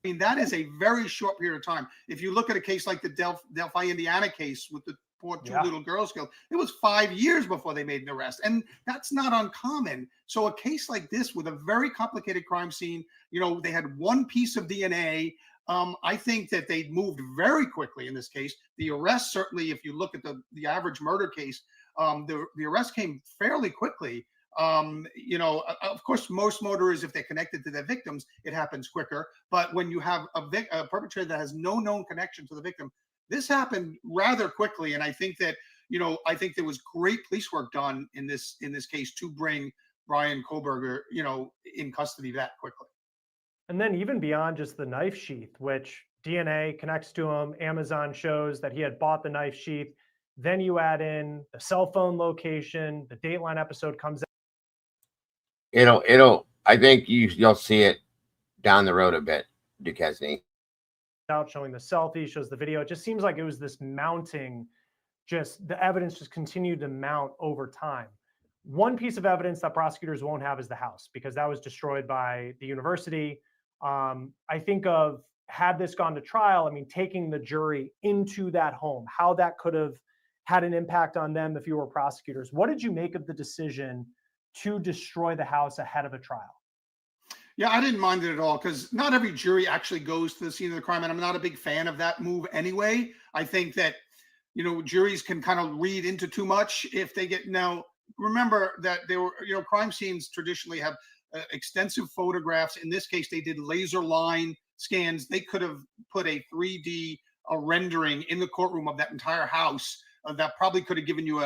I mean, that is a very short period of time. If you look at a case like the Delphi, Indiana case with the poor two little girls killed, it was 5 years before they made an arrest. And that's not uncommon. So a case like this with a very complicated crime scene, you know, they had one piece of DNA. I think that they moved very quickly in this case. The arrest, certainly, if you look at the average murder case, the arrest came fairly quickly. You know, of course, most murderers, if they're connected to their victims, it happens quicker. But when you have a perpetrator that has no known connection to the victim, this happened rather quickly. And I think that, you know, I think there was great police work done in this case to bring Brian Kohberger, you know, in custody that quickly. And then even beyond just the knife sheath, which DNA connects to him, Amazon shows that he had bought the knife sheath. Then you add in the cell phone location, the Dateline episode comes out. I think you'll see it down the road a bit, Duquesne. Out showing the selfie, shows the video. It just seems like it was this mounting, just the evidence just continued to mount over time. One piece of evidence that prosecutors won't have is the house, because that was destroyed by the university. I think of, had this gone to trial, I mean, taking the jury into that home, how that could have had an impact on them if you were prosecutors. What did you make of the decision to destroy the house ahead of a trial? Yeah, I didn't mind it at all, because not every jury actually goes to the scene of the crime, and I'm not a big fan of that move anyway. I think that, you know, juries can kind of read into too much if they get. Now, remember that there were, you know, crime scenes traditionally have extensive photographs. In this case, they did laser line scans. They could have put a 3D rendering in the courtroom of that entire house. That probably could have given you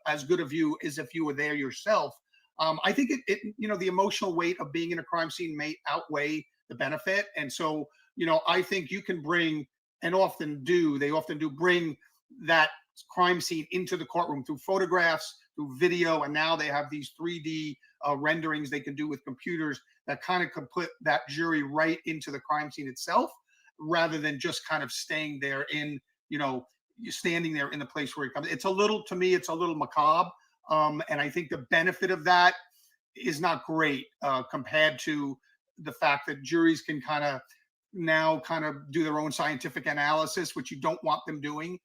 as good a view as if you were there yourself. I think it, you know, the emotional weight of being in a crime scene may outweigh the benefit. And so, you know, I think you can bring, and they often do bring that crime scene into the courtroom through photographs, through video. And now they have these 3D renderings they can do with computers that kind of could put that jury right into the crime scene itself, rather than just kind of staying there in, you know, standing there in the place where it comes. It's a little, to me, it's a little macabre. And I think the benefit of that is not great compared to the fact that juries can kind of do their own scientific analysis, which you don't want them doing.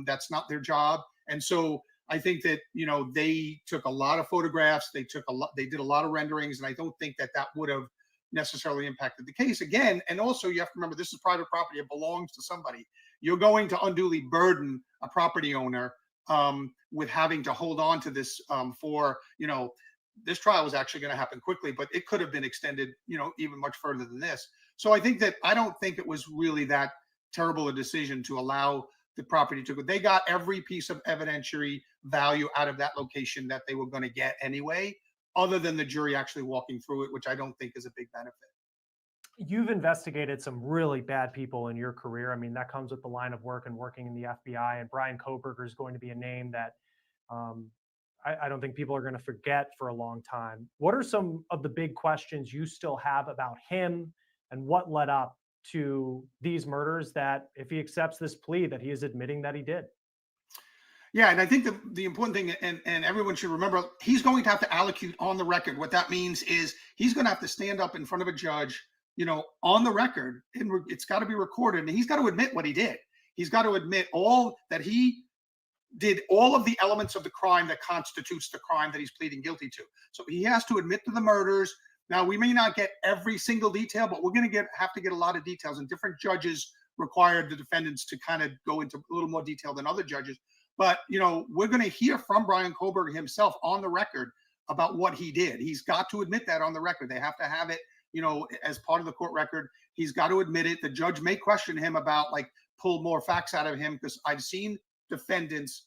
That's not their job. And so I think that, you know, they took a lot of photographs, they did a lot of renderings, and I don't think that would have necessarily impacted the case again. And also, you have to remember, this is private property. It belongs to somebody. You're going to unduly burden a property owner with having to hold on to this for, you know, this trial was actually going to happen quickly, but it could have been extended, you know, even much further than this. So I don't think it was really that terrible a decision to allow the property to go. They got every piece of evidentiary value out of that location that they were going to get anyway, other than the jury actually walking through it, which I don't think is a big benefit. You've investigated some really bad people in your career. I mean, that comes with the line of work and working in the FBI. And Brian Kohberger is going to be a name that I don't think people are going to forget for a long time. What are some of the big questions you still have about him, and what led up to these murders that, if he accepts this plea, that he is admitting that he did? Yeah, and I think the important thing, and everyone should remember, he's going to have to allocute on the record. What that means is he's going to have to stand up in front of a judge, on the record, and it's got to be recorded, and he's got to admit what he did. He's got to admit that he did all of the elements of the crime that constitutes the crime that he's pleading guilty to. So he has to admit to the murders. Now, we may not get every single detail, but we're going to have to get a lot of details, and different judges required the defendants to kind of go into a little more detail than other judges. But, we're going to hear from Bryan Kohberger himself on the record about what he did. He's got to admit that on the record. They have to have it, as part of the court record. He's got to admit it. The judge may question him about, pull more facts out of him, because I've seen defendants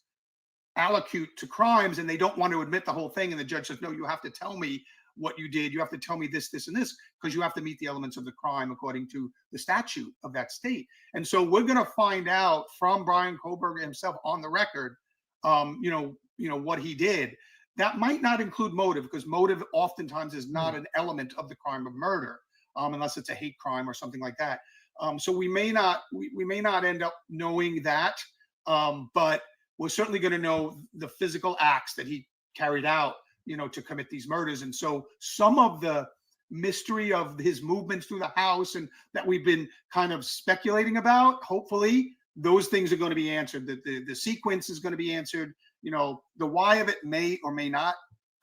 allocute to crimes and they don't want to admit the whole thing. And the judge says, no, you have to tell me what you did. You have to tell me this, this, and this, because you have to meet the elements of the crime according to the statute of that state. And so we're going to find out from Bryan Kohberger himself on the record, what he did. That might not include motive, because motive oftentimes is not an element of the crime of murder, unless it's a hate crime or something like that. So we may not end up knowing that, but we're certainly going to know the physical acts that he carried out, to commit these murders. And so some of the mystery of his movements through the house and that we've been kind of speculating about, hopefully those things are going to be answered. The sequence is going to be answered. The why of it may or may not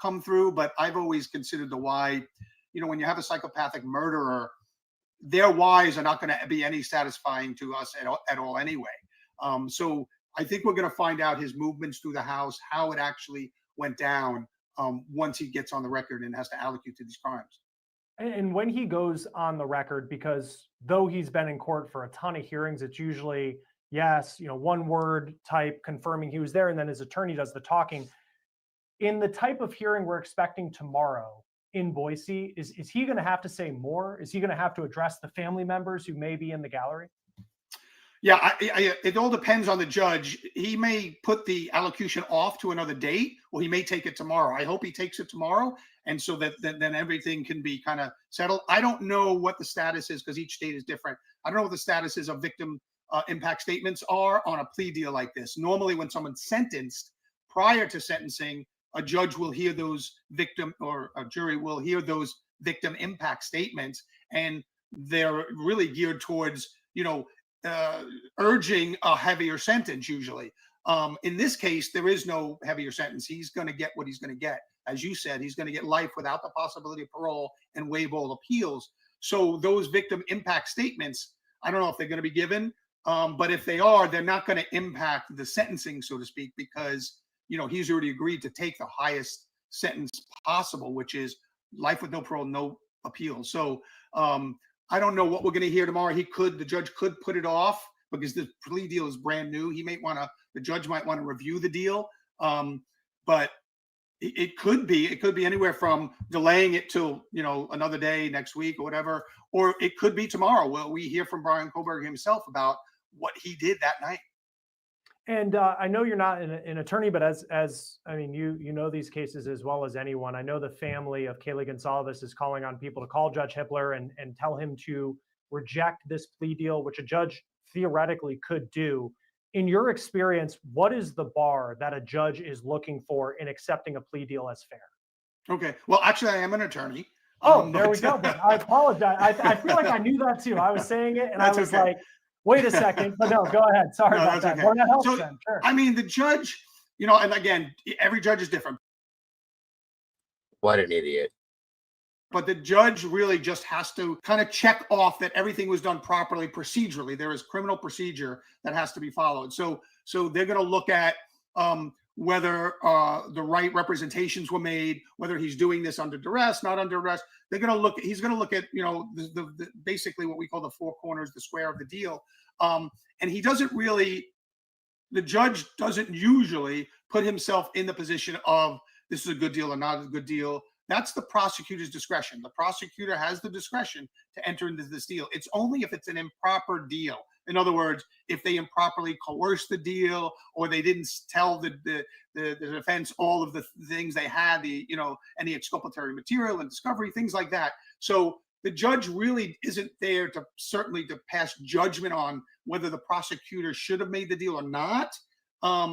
come through, but I've always considered the why, when you have a psychopathic murderer, their whys are not going to be any satisfying to us at all anyway. So I think we're going to find out his movements through the house, how it actually went down, once he gets on the record and has to allocate to these crimes. And when he goes on the record, because though he's been in court for a ton of hearings, it's usually, yes, one word type confirming he was there, and then his attorney does the talking. In the type of hearing we're expecting tomorrow in Boise, is he going to have to say more? Is he going to have to address the family members who may be in the gallery? Yeah, it all depends on the judge. He may put the allocution off to another date, or he may take it tomorrow. I hope he takes it tomorrow, and so that then everything can be kind of settled. I don't know what the status is, because each state is different. I don't know what the status is of victim impact statements are on a plea deal like this. Normally, when someone's sentenced, prior to sentencing, a judge will hear those or a jury will hear those victim impact statements, and they're really geared towards, urging a heavier sentence usually. In this case, there is no heavier sentence. He's going to get what he's going to get. As you said, he's going to get life without the possibility of parole and waive all appeals. So those victim impact statements, I don't know if they're going to be given, but if they are, they're not going to impact the sentencing, so to speak, because, he's already agreed to take the highest sentence possible, which is life with no parole, no appeal. So, I don't know what we're going to hear tomorrow. The judge could put it off because the plea deal is brand new. The judge might want to review the deal. But it could be anywhere from delaying it till, another day next week or whatever, or it could be tomorrow. Well, we hear from Bryan Kohberger himself about what he did that night. And I know you're not an attorney, but as I mean, you know these cases as well as anyone. I know the family of Kaylee Gonsalves is calling on people to call Judge Hippler and tell him to reject this plea deal, which a judge theoretically could do. In your experience, what is the bar that a judge is looking for in accepting a plea deal as fair? Okay. Well, actually, I am an attorney. Oh, there we go. I apologize. I feel like I knew that too. I was saying it and I was like, wait a second, but no, go ahead. Sorry about that. Okay. Well, that helps So, then. Sure. I mean, the judge, and again, every judge is different. What an idiot. But the judge really just has to kind of check off that everything was done properly procedurally. There is criminal procedure that has to be followed. So they're going to look at whether the right representations were made, whether he's doing this under duress, not under duress. He's going to look at, the basically what we call the four corners, the square of the deal. And the judge doesn't usually put himself in the position of this is a good deal or not a good deal. That's the prosecutor's discretion. The prosecutor has the discretion to enter into this deal. It's only if it's an improper deal. In other words, if they improperly coerced the deal, or they didn't tell the defense all of the things they had, any exculpatory material and discovery, things like that. So the judge really isn't there to pass judgment on whether the prosecutor should have made the deal or not.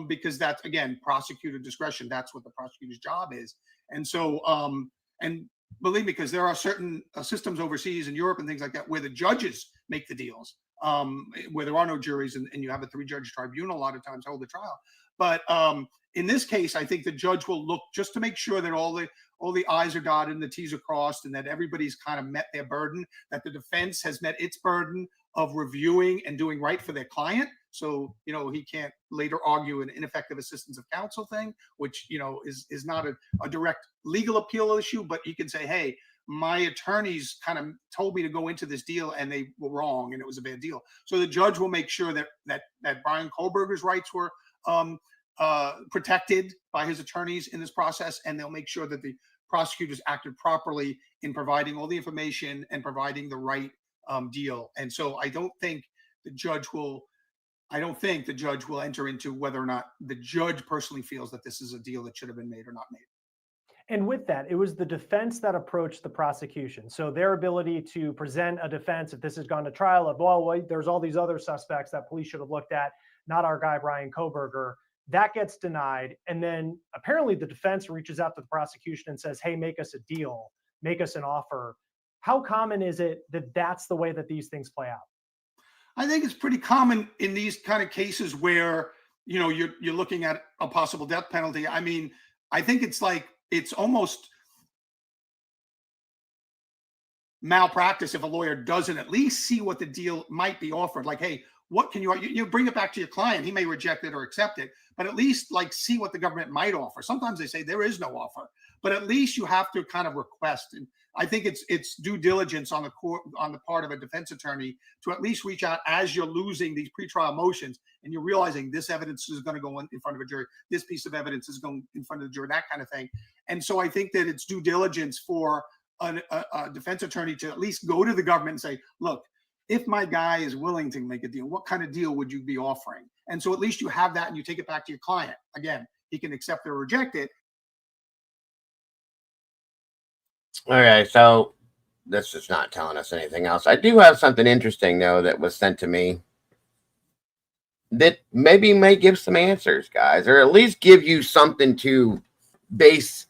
because that's, again, prosecutor discretion. That's what the prosecutor's job is. And so, and believe me, because there are certain systems overseas in Europe and things like that where the judges make the deals, where there are no juries, and you have a 3-judge tribunal a lot of times hold the trial. But in this case, I think the judge will look just to make sure that all the I's are dotted and the T's are crossed, and that everybody's kind of met their burden, that the defense has met its burden of reviewing and doing right for their client. So, you know, he can't later argue an ineffective assistance of counsel thing, which, you know, is not a direct legal appeal issue, but you can say, hey, my attorneys kind of told me to go into this deal and they were wrong and it was a bad deal. So the judge will make sure that Brian Kohlberger's rights were protected by his attorneys in this process, and they'll make sure that the prosecutors acted properly in providing all the information and providing the right deal. And so I don't think the judge will enter into whether or not the judge personally feels that this is a deal that should have been made or not made. And with that, it was the defense that approached the prosecution. So their ability to present a defense, if this has gone to trial, of, well, wait, there's all these other suspects that police should have looked at, not our guy, Brian Kohlberger, that gets denied. And then apparently the defense reaches out to the prosecution and says, hey, make us a deal, make us an offer. How common is it that that's the way that these things play out? I think it's pretty common in these kind of cases where, you know, you're looking at a possible death penalty. I mean, I think it's almost malpractice if a lawyer doesn't at least see what the deal might be offered. Like, hey, what can you bring it back to your client? He may reject it or accept it, but at least like see what the government might offer. Sometimes they say there is no offer, but at least you have to kind of request. And I think it's due diligence on the part of a defense attorney to at least reach out as you're losing these pretrial motions and you're realizing this evidence is going to go in front of a jury, this piece of evidence is going in front of the jury, that kind of thing. And so I think that it's due diligence for a defense attorney to at least go to the government and say, look, if my guy is willing to make a deal, what kind of deal would you be offering? And so at least you have that and you take it back to your client. Again, he can accept it or reject it. Okay, so this is not telling us anything else. I do have something interesting, though, that was sent to me that maybe may give some answers, guys, or at least give you something to base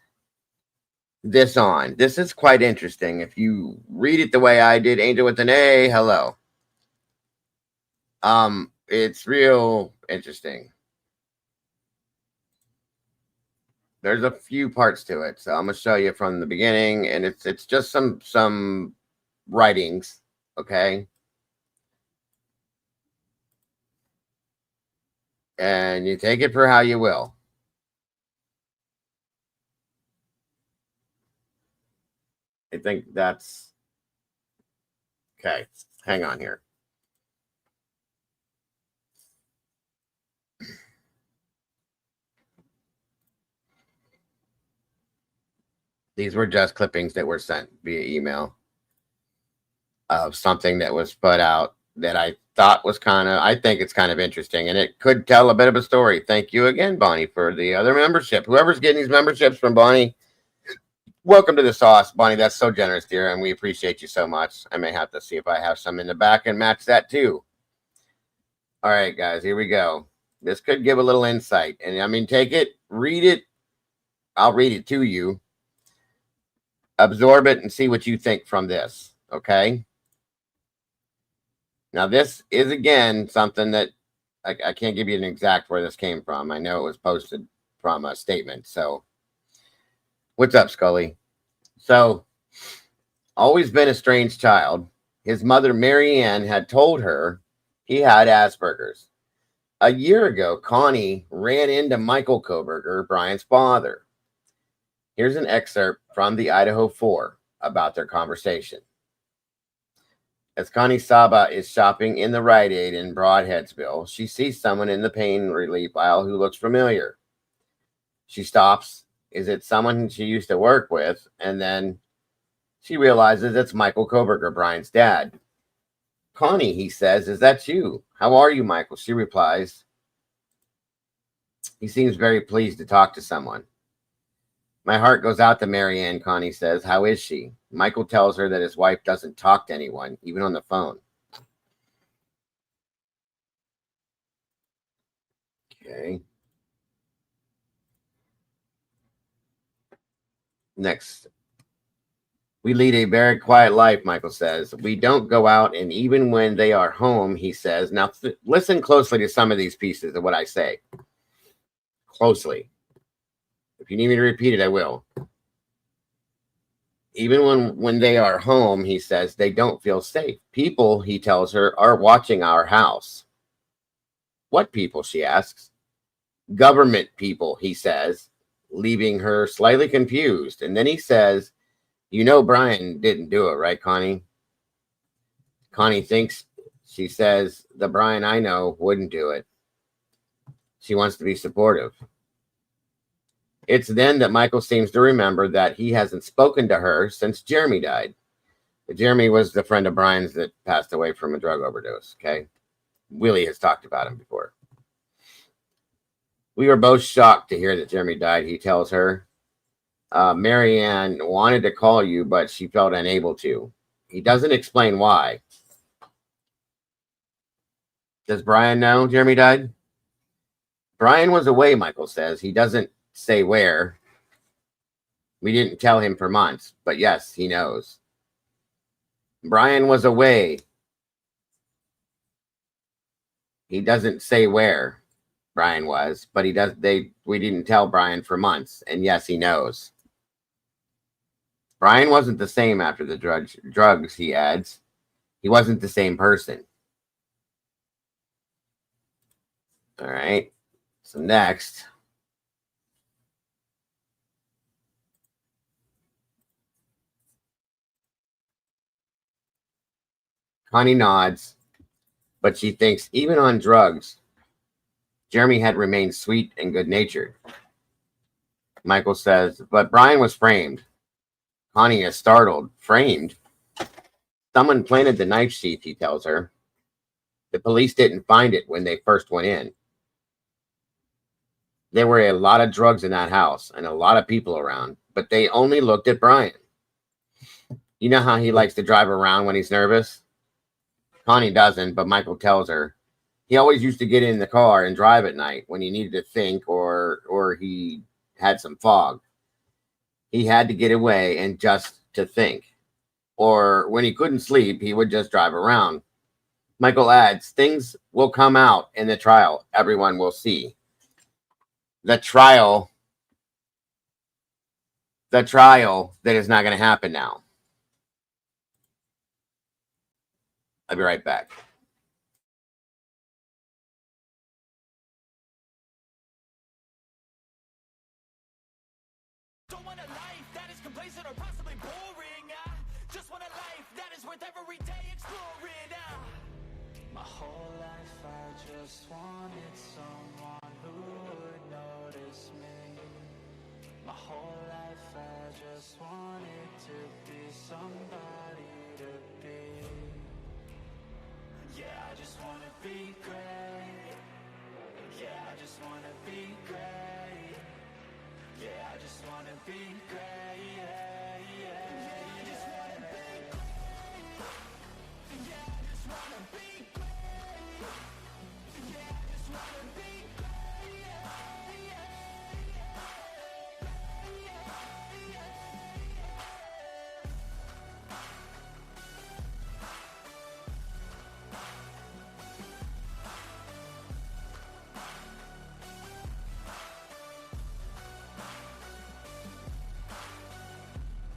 this on. This is quite interesting. If you read it the way I did, Angel with an A, hello. It's real interesting. There's a few parts to it, so I'm gonna show you from the beginning, and it's just some writings, okay? And you take it for how you will. I think that's okay. Hang on here. These were just clippings that were sent via email of something that was put out that I thought was I think it's kind of interesting, and it could tell a bit of a story. Thank you again, Bonnie, for the other membership. Whoever's getting these memberships from Bonnie, welcome to the sauce, Bonnie. That's so generous, dear, and we appreciate you so much. I may have to see if I have some in the back and match that too. All right, guys, here we go. This could give a little insight, and I mean, take it, read it. I'll read it to you. Absorb it and see what you think from this, okay? Now, this is, again, something that I can't give you an exact where this came from. I know it was posted from a statement. So, what's up, Scully? So, always been a strange child. His mother, Mary Ann, had told her he had Asperger's. A year ago, Connie ran into Michael Kohlberger, Brian's father. Here's an excerpt from the Idaho 4 about their conversation. As Connie Saba is shopping in the Rite Aid in Broadheadsville, she sees someone in the pain relief aisle who looks familiar. She stops. Is it someone she used to work with? And then she realizes it's Michael Kohlberger, Brian's dad. Connie, he says, is that you? How are you, Michael? She replies, he seems very pleased to talk to someone. My heart goes out to Mary Ann, Connie says. How is she? Michael tells her that his wife doesn't talk to anyone, even on the phone. Okay. Next. We lead a very quiet life, Michael says. We don't go out, and even when they are home, he says. Now, listen closely to some of these pieces of what I say. Closely. If you need me to repeat it, I will. Even when they are home, he says, they don't feel safe. People, he tells her, are watching our house. What people, she asks. Government people, he says, leaving her slightly confused. And then he says, you know Brian didn't do it, right, Connie? Connie thinks, she says, the Brian I know wouldn't do it. She wants to be supportive. It's then that Michael seems to remember that he hasn't spoken to her since Jeremy died. Jeremy was the friend of Brian's that passed away from a drug overdose, okay? Willie has talked about him before. We were both shocked to hear that Jeremy died, he tells her. Marianne wanted to call you, but she felt unable to. He doesn't explain why. Does Brian know Jeremy died? Brian was away, Michael says. He doesn't say where. We didn't tell him for months, but yes, he knows. Brian was away. He doesn't say where Brian was, but we didn't tell Brian for months, and yes, he knows. Brian wasn't the same after the drugs, he adds. He wasn't the same person. All right. So next. Connie nods, but she thinks even on drugs, Jeremy had remained sweet and good-natured. Michael says, but Brian was framed. Connie is startled. Framed? Someone planted the knife sheath, he tells her. The police didn't find it when they first went in. There were a lot of drugs in that house and a lot of people around, but they only looked at Brian. You know how he likes to drive around when he's nervous? Connie doesn't, but Michael tells her. He always used to get in the car and drive at night when he needed to think or he had some fog. He had to get away and just to think. Or when he couldn't sleep, he would just drive around. Michael adds, things will come out in the trial. Everyone will see. The trial that is not going to happen now. I'll be right back. Don't want a life that is complacent or possibly boring. I just want a life that is worth every day exploring. My whole life I just wanted someone who would notice me. My whole life I just wanted to be somebody to be. Yeah, I just wanna be great. Yeah, I just wanna be great. Yeah, I just wanna be great. Yeah, yeah. I just wanna be great. Yeah, I just wanna be great. Yeah, I just wanna be great. Yeah, yeah.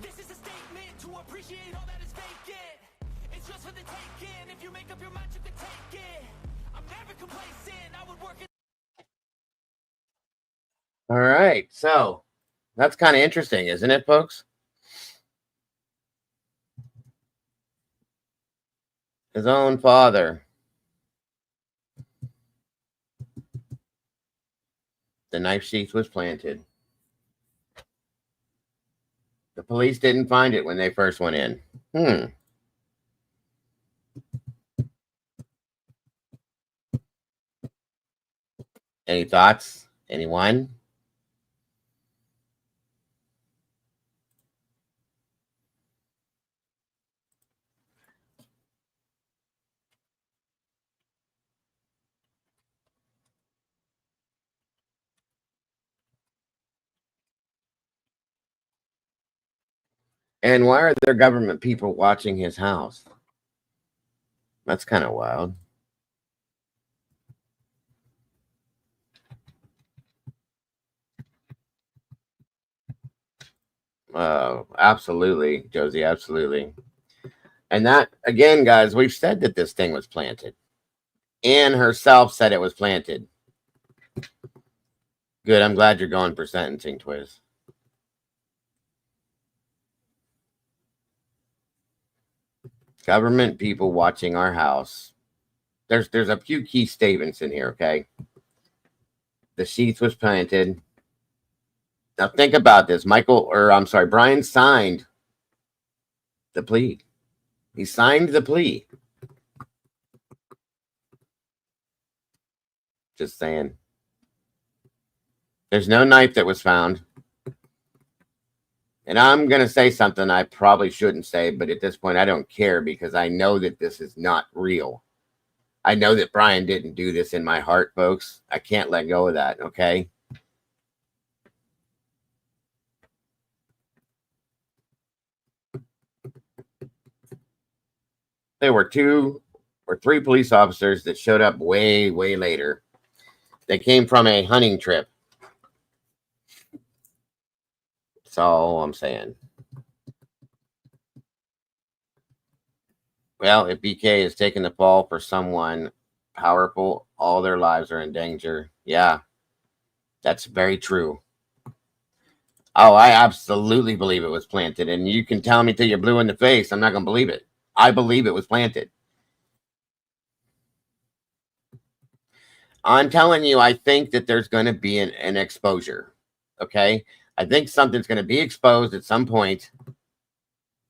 This is a statement to appreciate all that is vacant. It's just for the taking. If you make up your mind, you can take it. I'm never complacent. I would work it. All right. So that's kind of interesting, isn't it, folks? His own father. The knife sheath was planted. The police didn't find it when they first went in. Any thoughts? Anyone? And why are there government people watching his house? That's kind of wild. Absolutely, Josie, absolutely. And that, again, guys, we've said that this thing was planted. Anne herself said it was planted. Good, I'm glad you're going for sentencing, Twiz. Government people watching our house. There's a few key statements in here, okay? The sheath was planted. Now think about this. Brian signed the plea. He signed the plea. Just saying. There's no knife that was found. And I'm going to say something I probably shouldn't say, but at this point I don't care because I know that this is not real. I know that Brian didn't do this in my heart, folks. I can't let go of that, okay? There were 2 or 3 police officers that showed up way, way later. They came from a hunting trip. That's all I'm saying. Well, if BK is taking the fall for someone powerful, all their lives are in danger. Yeah, that's very true. Oh, I absolutely believe it was planted. And you can tell me till you're blue in the face. I'm not going to believe it. I believe it was planted. I'm telling you, I think that there's going to be an exposure. Okay? I think something's going to be exposed at some point,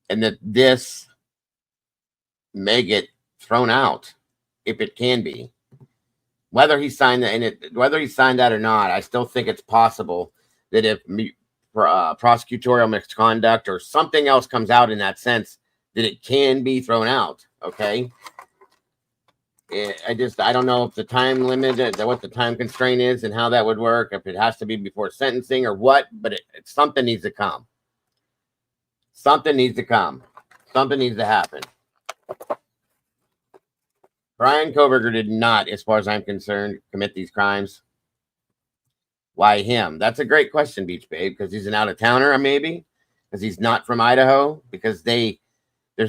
and that this may get thrown out if it can be. Whether he signed that, whether he signed that or not, I still think it's possible that if prosecutorial misconduct or something else comes out in that sense, that it can be thrown out. Okay. I don't know if the time limit, what the time constraint is and how that would work, if it has to be before sentencing or what, but something needs to come. Something needs to come. Something needs to happen. Brian Koberger did not, as far as I'm concerned, commit these crimes. Why him? That's a great question, Beach Babe, because he's an out-of-towner, maybe? Because he's not from Idaho? Because there's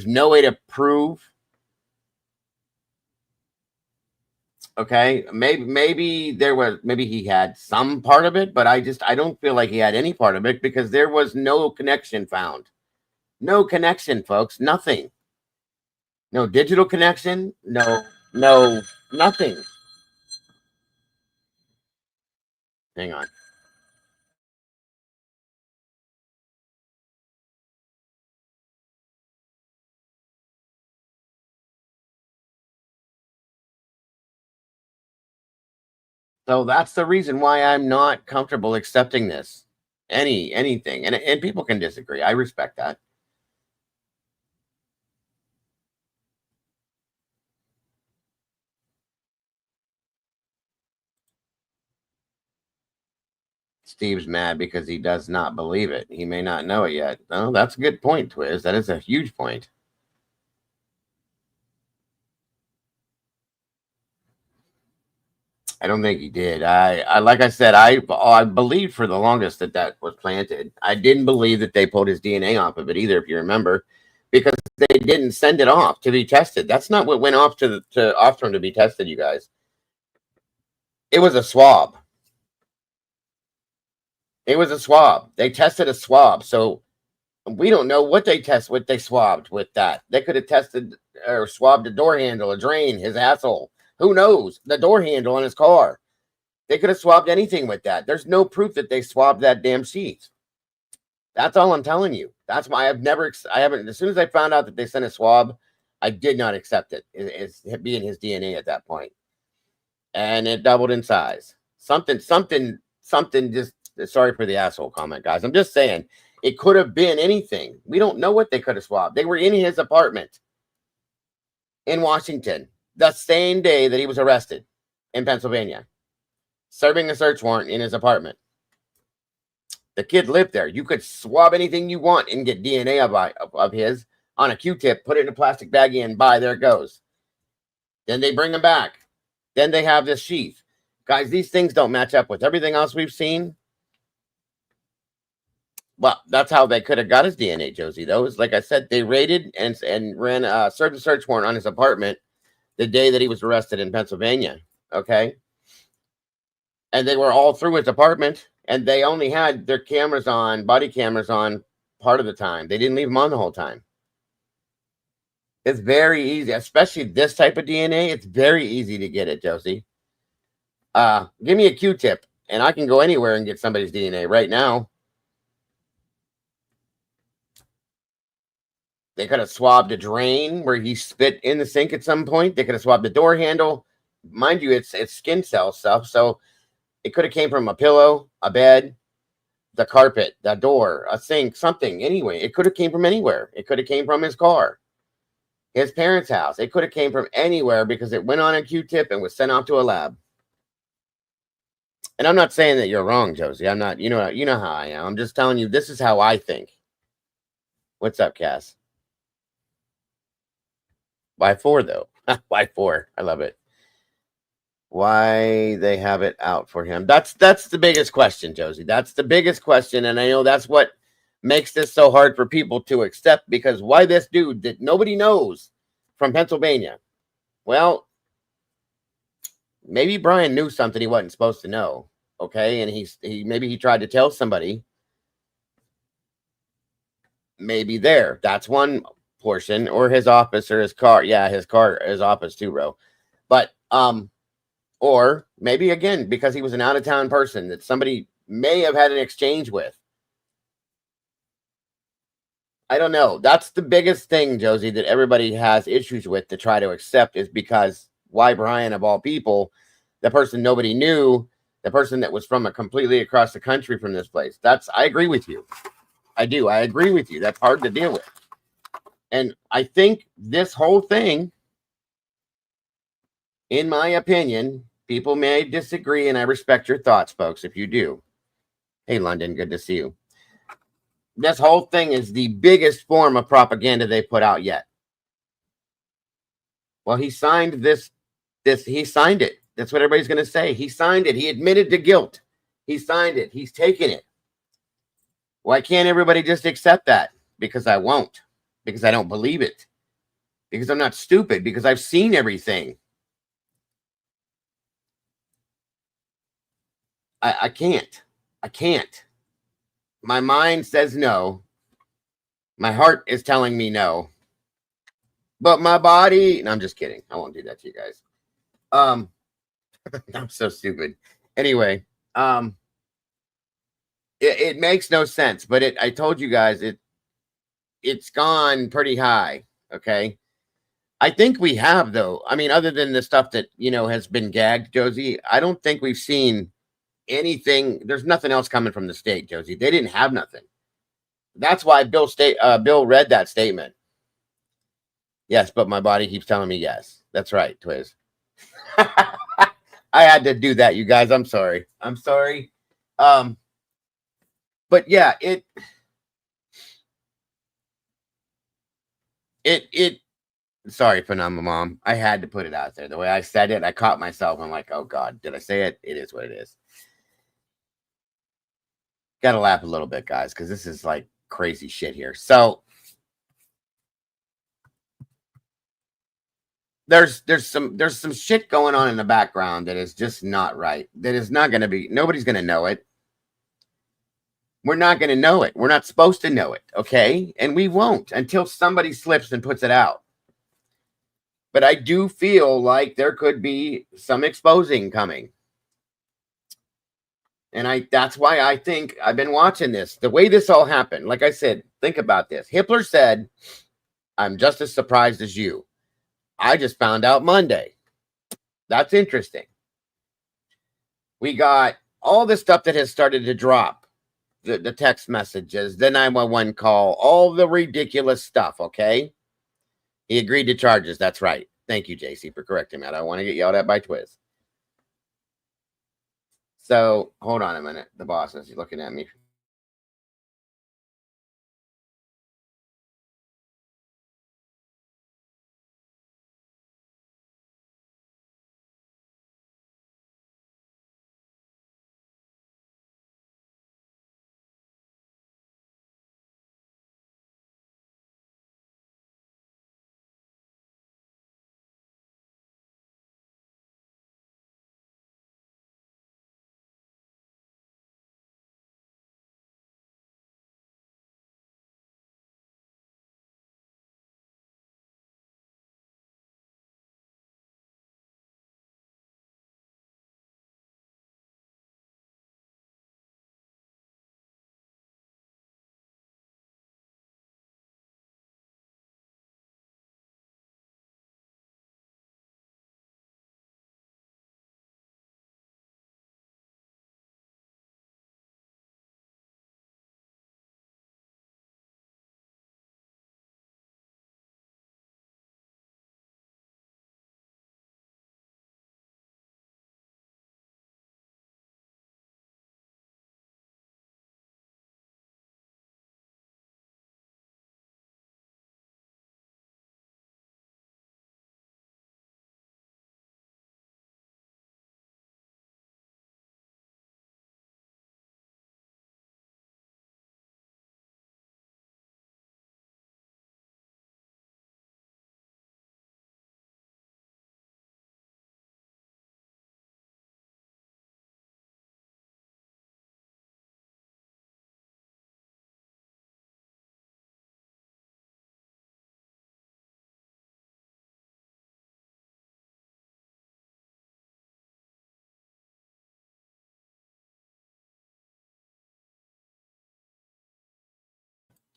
no way to prove. Okay, maybe he had some part of it, but I don't feel like he had any part of it because there was no connection found. No connection, folks. Nothing. No digital connection. No, nothing. Hang on. So that's the reason why I'm not comfortable accepting this. Anything. And people can disagree. I respect that. Steve's mad because he does not believe it. He may not know it yet. Oh, that's a good point, Twiz. That is a huge point. I don't think he did. I like I said, I believed for the longest that was planted. I didn't believe that they pulled his DNA off of it either, if you remember, because they didn't send it off to be tested. That's not what went off to him to be tested, you guys. It was a swab. It was a swab. They tested a swab, so we don't know what they swabbed with that. They could have tested or swabbed a door handle, a drain, his asshole. Who knows? The door handle on his car. They could have swabbed anything with that. There's no proof that they swabbed that damn sheet. That's all I'm telling you. That's why I haven't, as soon as I found out that they sent a swab, I did not accept it as being his DNA at that point. And it doubled in size. Something just, sorry for the asshole comment, guys. I'm just saying, it could have been anything. We don't know what they could have swabbed. They were in his apartment in Washington the same day that he was arrested in Pennsylvania, serving a search warrant in his apartment. The kid lived there. You could swab anything you want and get DNA of his on a Q-tip, put it in a plastic baggie, and there it goes. Then they bring him back. Then they have this sheath. Guys, these things don't match up with everything else we've seen. Well, that's how they could have got his DNA, Josie. Those, like I said, they raided and ran served a search warrant on his apartment the day that he was arrested in Pennsylvania. Okay. And they were all through his apartment, and they only had their cameras on, body cameras on part of the time. They didn't leave them on the whole time. It's very easy, especially this type of DNA. It's very easy to get it, Josie. Give me a Q-tip, and I can go anywhere and get somebody's DNA right now. They could have swabbed a drain where he spit in the sink at some point. They could have swabbed the door handle. Mind you, it's skin cell stuff, so it could have came from a pillow, a bed, the carpet, the door, a sink, something. Anyway, it could have came from anywhere. It could have came from his car, his parents' house. It could have came from anywhere because it went on a Q-tip and was sent off to a lab. And I'm not saying that you're wrong, Josie. I'm not. You know how I am. I'm just telling you this is how I think. What's up, Cass? Why 4 though? Why 4? I love it. Why they have it out for him? That's the biggest question, Josie. That's the biggest question, and I know that's what makes this so hard for people to accept, because why this dude that nobody knows from Pennsylvania? Well, maybe Brian knew something he wasn't supposed to know, okay? And maybe he tried to tell somebody. Maybe that's one portion, or his office or his car. Yeah, his office too, bro. But or maybe again because he was an out-of-town person that somebody may have had an exchange with. I don't know. That's the biggest thing, Josie, that everybody has issues with to try to accept, is because why Brian of all people, the person nobody knew, the person that was from a completely across the country from this place. I agree with you. I do. I agree with you. That's hard to deal with. And I think this whole thing, in my opinion, people may disagree, and I respect your thoughts, folks, if you do. Hey, London, good to see you. This whole thing is the biggest form of propaganda they put out yet. Well, he signed this. He signed it. That's what everybody's going to say. He signed it. He admitted to guilt. He signed it. He's taken it. Why can't everybody just accept that? Because I won't. Because I don't believe it. Because I'm not stupid. Because I've seen everything. I can't. I can't. My mind says no. My heart is telling me no. But my body... No, I'm just kidding. I won't do that to you guys. I'm so stupid. Anyway, it makes no sense. But I told you guys, it's gone pretty high. Okay? I think we have, though. I mean, other than the stuff that, has been gagged, Josie, I don't think we've seen anything. There's nothing else coming from the state, Josie. They didn't have nothing. That's why Bill read that statement. Yes, but my body keeps telling me yes. That's right, Twiz. I had to do that, you guys. I'm sorry. But yeah, sorry, Phenomena Mom. I had to put it out there. The way I said it, I caught myself. I'm like, oh God, did I say it? It is what it is. Gotta laugh a little bit, guys, because this is like crazy shit here. So there's some shit going on in the background that is just not right. That is not gonna be, nobody's gonna know it. We're not gonna know it. We're not supposed to know it, okay? And we won't until somebody slips and puts it out. But I do feel like there could be some exposing coming. And that's why I think I've been watching this. The way this all happened, like I said, think about this. Hitler said, I'm just as surprised as you. I just found out Monday. That's interesting. We got all the stuff that has started to drop. The text messages, the 911 call, all the ridiculous stuff, okay? He agreed to charges. That's right. Thank you, JC, for correcting me. I don't want to get yelled at by Twiz. So, hold on a minute. The boss is looking at me.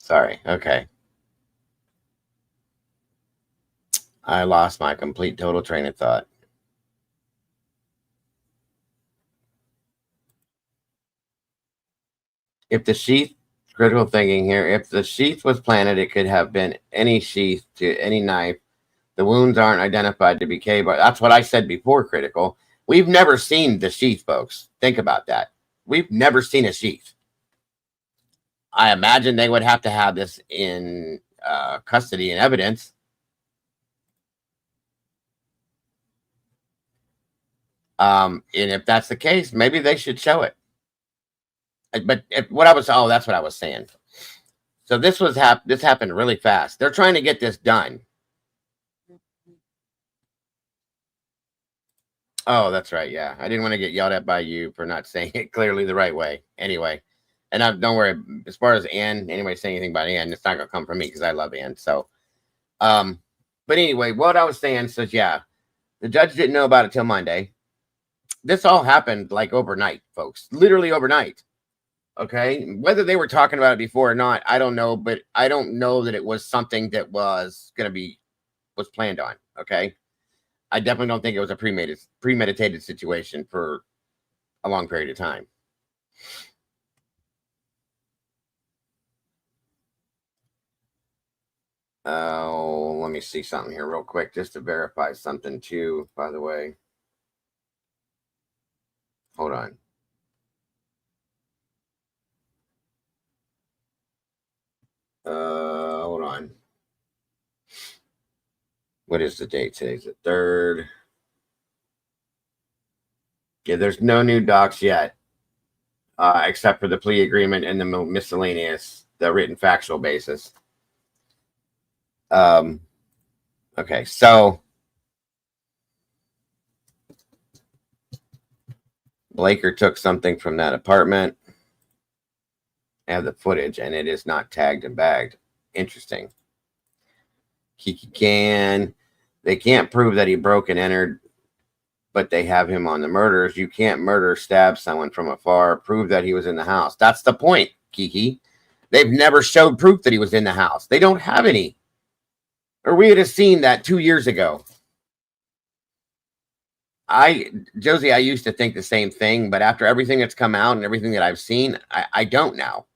Sorry. Okay. I lost my complete total train of thought. If the sheath, critical thinking here, if the sheath was planted, it could have been any sheath to any knife. The wounds aren't identified to be K, but that's what I said before, critical. We've never seen the sheath, folks. Think about that. We've never seen a sheath. I imagine they would have to have this in custody and evidence. And if that's the case, maybe they should show it. But that's what I was saying. So this happened really fast. They're trying to get this done. Oh, that's right. Yeah, I didn't want to get yelled at by you for not saying it clearly the right way. Anyway, and don't worry. As far as Ann, anybody saying anything about Ann, it's not gonna come from me because I love Ann. So, but anyway, what I was saying says, yeah, the judge didn't know about it till Monday. This all happened like overnight, folks. Literally overnight. Okay, whether they were talking about it before or not, I don't know. But I don't know that it was something that was planned on. Okay. I definitely don't think it was a premeditated situation for a long period of time. Oh, let me see something here real quick just to verify something too, by the way. Hold on. Hold on. What is the date? Today's the 3rd. Yeah, there's no new docs yet, except for the plea agreement and the miscellaneous, the written factual basis. Okay, so Blaker took something from that apartment. I have the footage, and it is not tagged and bagged. Interesting. Kiki can. They can't prove that he broke and entered, but they have him on the murders. You can't stab someone from afar, prove that he was in the house. That's the point, Kiki. They've never showed proof that he was in the house. They don't have any. Or we would have seen that 2 years ago. Josie, I used to think the same thing, but after everything that's come out and everything that I've seen, I don't now.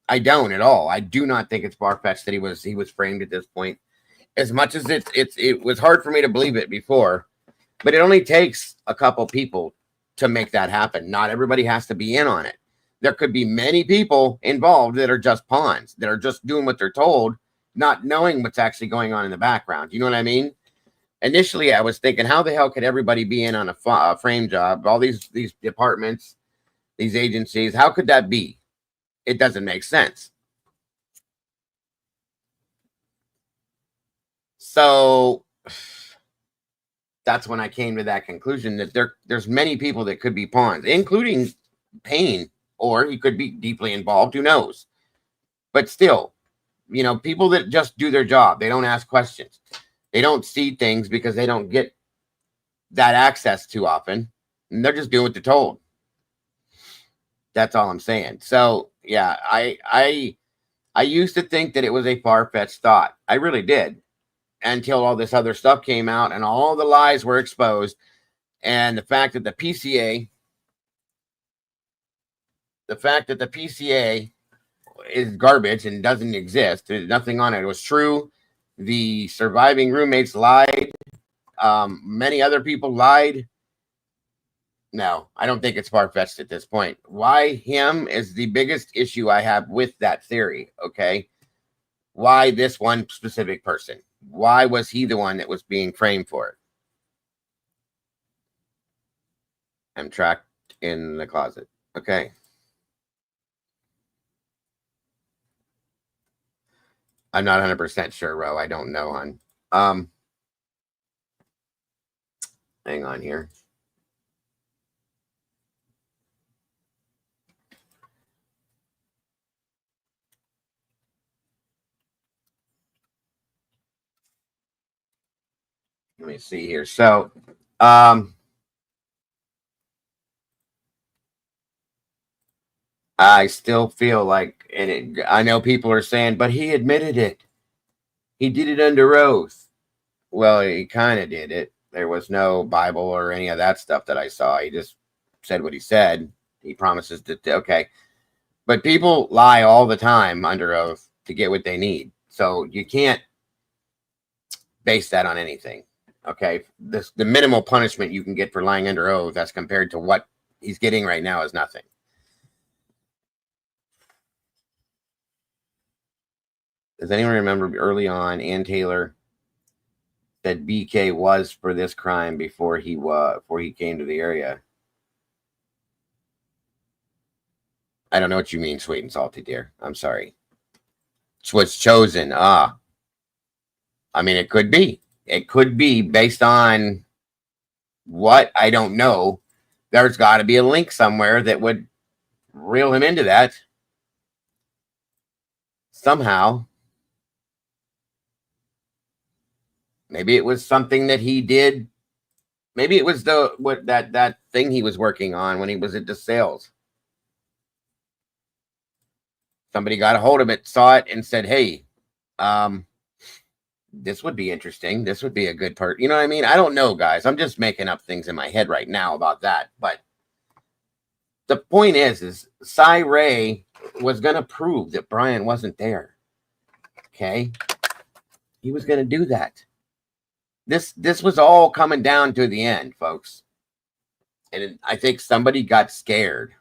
I don't at all. I do not think it's far-fetched that he was framed at this point. As much as it was hard for me to believe it before, but it only takes a couple people to make that happen. Not everybody has to be in on it. There could be many people involved that are just pawns, that are just doing what they're told, not knowing what's actually going on in the background. You know what I mean? Initially, I was thinking, how the hell could everybody be in on a frame job? All these departments, these agencies, how could that be? It doesn't make sense. So that's when I came to that conclusion that there's many people that could be pawns, including Payne, or he could be deeply involved. Who knows? But still, people that just do their job, they don't ask questions. They don't see things because they don't get that access too often. And they're just doing what they're told. That's all I'm saying. So yeah, I used to think that it was a far-fetched thought. I really did. Until all this other stuff came out and all the lies were exposed. And the fact that the PCA is garbage and doesn't exist. There's nothing on it. It was true. The surviving roommates lied. Many other people lied. No, I don't think it's far-fetched at this point. Why him is the biggest issue I have with that theory, okay? Why this one specific person? Why was he the one that was being framed for it? I'm trapped in the closet. Okay. I'm not 100% sure, Ro. I don't know, hon. Hang on here. Let me see here. So, I still feel like, I know people are saying, but he admitted it. He did it under oath. Well, he kind of did it. There was no Bible or any of that stuff that I saw. He just said what he said. He promises that, okay. But people lie all the time under oath to get what they need. So you can't base that on anything. Okay. The minimal punishment you can get for lying under oath as compared to what he's getting right now is nothing. Does anyone remember early on, Ann Taylor said BK was for this crime before he came to the area? I don't know what you mean, sweet and salty, dear. I'm sorry. Was chosen. I mean, it could be. It could be based on what? I don't know. There's got to be a link somewhere that would reel him into that somehow. Maybe it was something that he did. Maybe it was that thing he was working on when he was at the sales. Somebody got a hold of it, saw it, and said, hey, this would be interesting. This would be a good part. You know what I mean? I don't know, guys. I'm just making up things in my head right now about that. But the point is Cy Ray was going to prove that Brian wasn't there. Okay? He was going to do that. This was all coming down to the end, folks. And I think somebody got scared.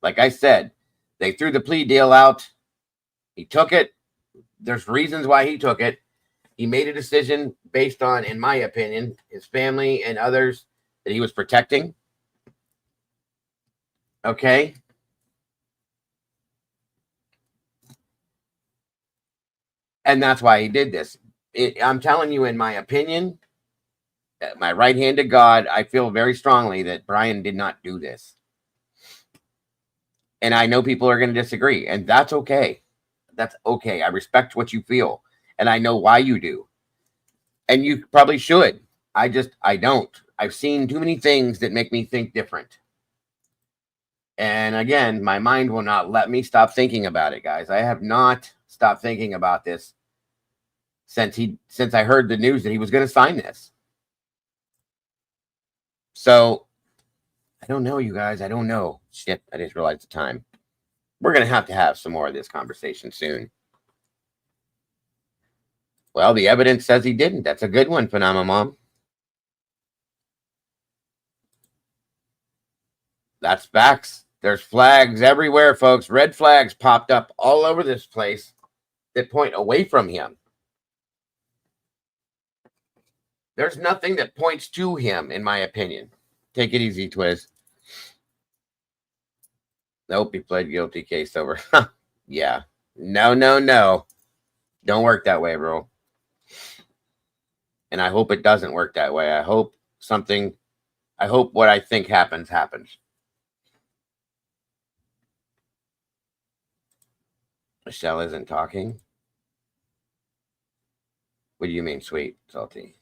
Like I said, they threw the plea deal out. He took it. There's reasons why he took it. He made a decision based on, in my opinion, his family and others that he was protecting. Okay? And that's why he did this. I'm telling you, in my opinion, my right hand to God, I feel very strongly that Brian did not do this. And I know people are going to disagree, and that's okay. That's okay. I respect what you feel, and I know why you do. And you probably should. I don't. I've seen too many things that make me think different. And again, my mind will not let me stop thinking about it, guys. I have not stopped thinking about this since I heard the news that he was going to sign this. So I don't know, you guys. I don't know. Shit, I just realized the time. We're going to have some more of this conversation soon. Well, the evidence says he didn't. That's a good one, Phenomena Mom. That's facts. There's flags everywhere, folks. Red flags popped up all over this place that point away from him. There's nothing that points to him, in my opinion. Take it easy, Twiz. Nope, he pled guilty, case over. Yeah. No. Don't work that way, bro. And I hope it doesn't work that way. I hope what I think happens. Michelle isn't talking. What do you mean, sweet, salty?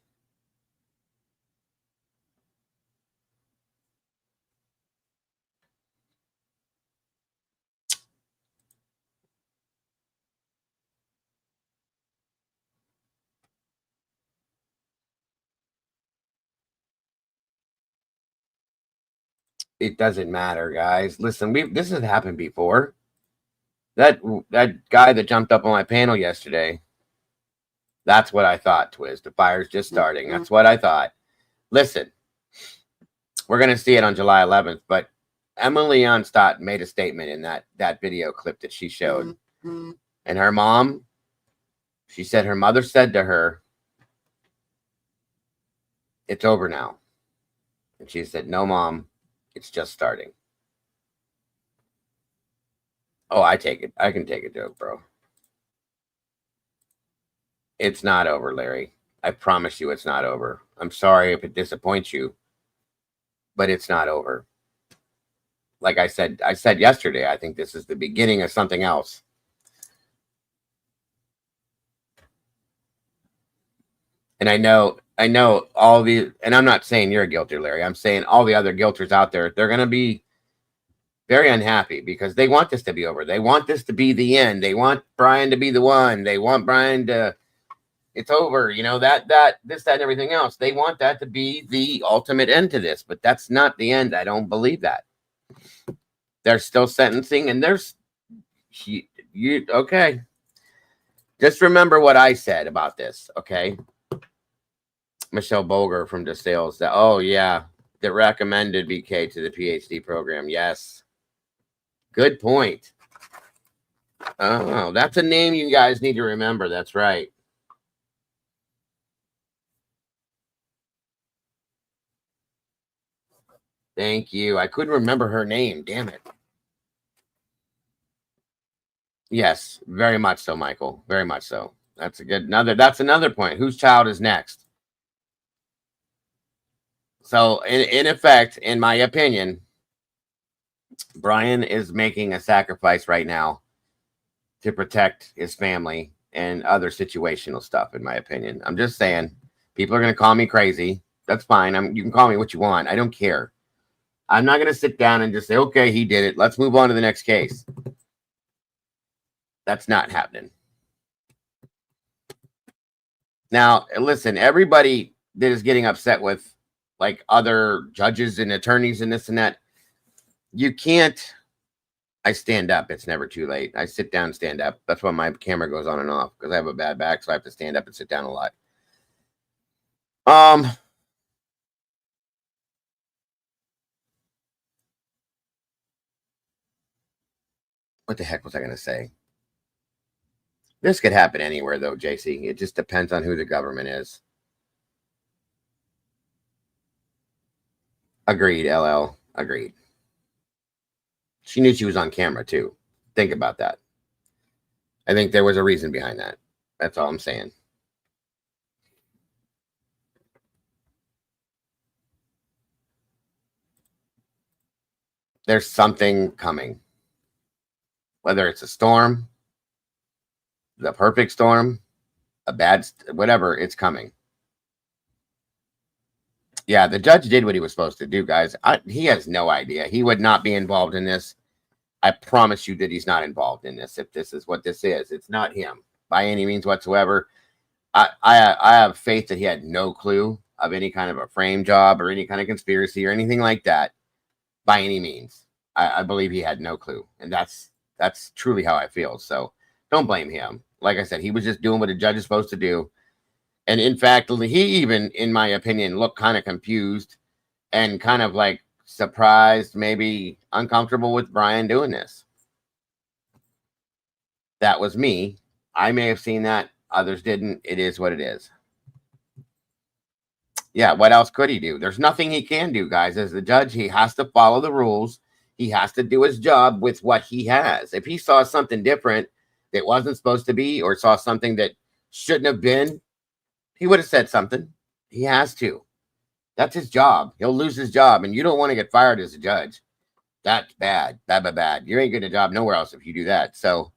It doesn't matter, guys. Listen, this has happened before. That guy that jumped up on my panel yesterday. That's what I thought, Twiz. The fire's just starting. That's what I thought. Listen, we're going to see it on July 11th, but Emily Onstott made a statement in that video clip that she showed. And her mom, she said her mother said to her, it's over now. And she said, no, Mom, it's just starting. Oh, I take it. I can take a joke, bro. It's not over, Larry. I promise you it's not over. I'm sorry if it disappoints you, but it's not over. Like I said yesterday, I think this is the beginning of something else. And I know all the, and I'm not saying you're guilty, Larry. I'm saying all the other guilters out there, they're going to be very unhappy because they want this to be over. They want this to be the end. They want Brian to be the one. They want Brian to, it's over, you know, this, that, and everything else. They want that to be the ultimate end to this, but that's not the end. I don't believe that. They're still sentencing, and okay. Just remember what I said about this, okay? Michelle Boger from DeSales, that, oh yeah, that recommended BK to the PhD program. Yes. Good point. Oh, that's a name you guys need to remember. That's right. Thank you. I couldn't remember her name. Damn it. Yes, very much so, Michael. Very much so. That's another point. Whose child is next? So in effect, in my opinion, Brian is making a sacrifice right now to protect his family and other situational stuff, in my opinion. I'm just saying, people are going to call me crazy. That's fine. You can call me what you want. I don't care. I'm not going to sit down and just say, okay, he did it. Let's move on to the next case. That's not happening. Now, listen, everybody that is getting upset with like other judges and attorneys and this and that, you can't. I stand up. It's never too late. I sit down, stand up. That's why my camera goes on and off, because I have a bad back, so I have to stand up and sit down a lot. What the heck was I going to say? This could happen anywhere, though, JC. It just depends on who the government is. Agreed, LL. Agreed. She knew she was on camera, too. Think about that. I think there was a reason behind that. That's all I'm saying. There's something coming. Whether it's a storm, the perfect storm, a bad, whatever, it's coming. Yeah, the judge did what he was supposed to do, guys. He has no idea. He would not be involved in this. I promise you that he's not involved in this. If this is what this is, it's not him by any means whatsoever. I have faith that he had no clue of any kind of a frame job or any kind of conspiracy or anything like that by any means. I believe he had no clue, and that's truly how I feel. So don't blame him. Like I said, he was just doing what a judge is supposed to do. And in fact, he even, in my opinion, looked kind of confused and kind of like surprised, maybe uncomfortable with Brian doing this. That was me. I may have seen that. Others didn't. It is what it is. Yeah, what else could he do? There's nothing he can do, guys. As the judge, he has to follow the rules. He has to do his job with what he has. If he saw something different that wasn't supposed to be, or saw something that shouldn't have been, he would have said something. He has to. That's his job. He'll lose his job, and you don't want to get fired as a judge. That's bad. Bad. You ain't getting a job nowhere else if you do that. So,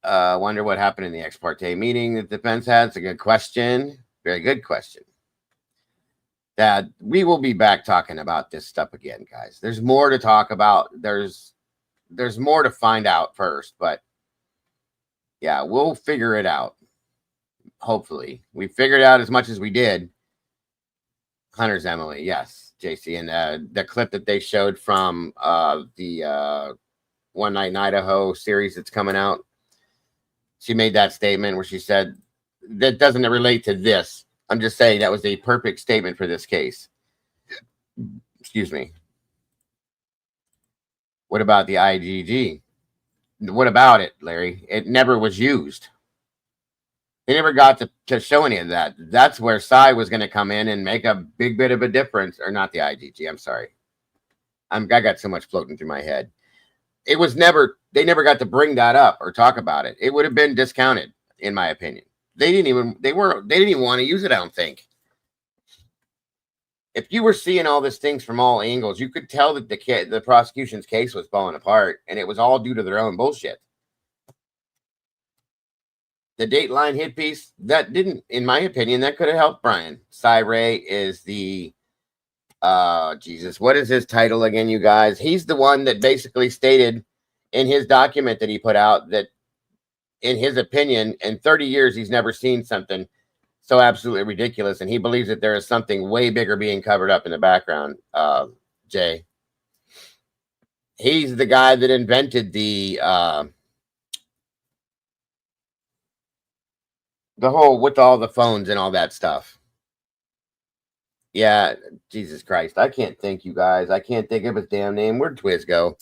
wonder what happened in the ex parte meeting that the defense had. It's a good question. Very good question. Dad, we will be back talking about this stuff again, guys. There's more to talk about. There's more to find out first, but yeah, we'll figure it out. Hopefully, we figured out as much as we did. Hunter's Emily, yes, JC, and the clip that they showed from the One Night in Idaho series that's coming out, she made that statement where she said that doesn't relate to this. I'm just saying that was a perfect statement for this case. Excuse me. What about the IGG? What about it, Larry? It never was used. They never got to show any of that. That's where Cy was going to come in and make a big bit of a difference. Or not the IGG, I'm sorry. I got so much floating through my head. It was never, they never got to bring that up or talk about it. It would have been discounted, in my opinion. They didn't even want to use it, I don't think. If you were seeing all these things from all angles, you could tell that the prosecution's case was falling apart, and it was all due to their own bullshit. The Dateline hit piece, that didn't, in my opinion, that could have helped Brian. Cy Ray is the Jesus, what is his title again, you guys? He's the one that basically stated in his document that he put out that, in his opinion, in 30 years, he's never seen something so absolutely ridiculous, and he believes that there is something way bigger being covered up in the background. Jay, he's the guy that invented the whole with all the phones and all that stuff. Yeah, Jesus Christ, I can't think, you guys. I can't think of his damn name. Where'd Twiz go?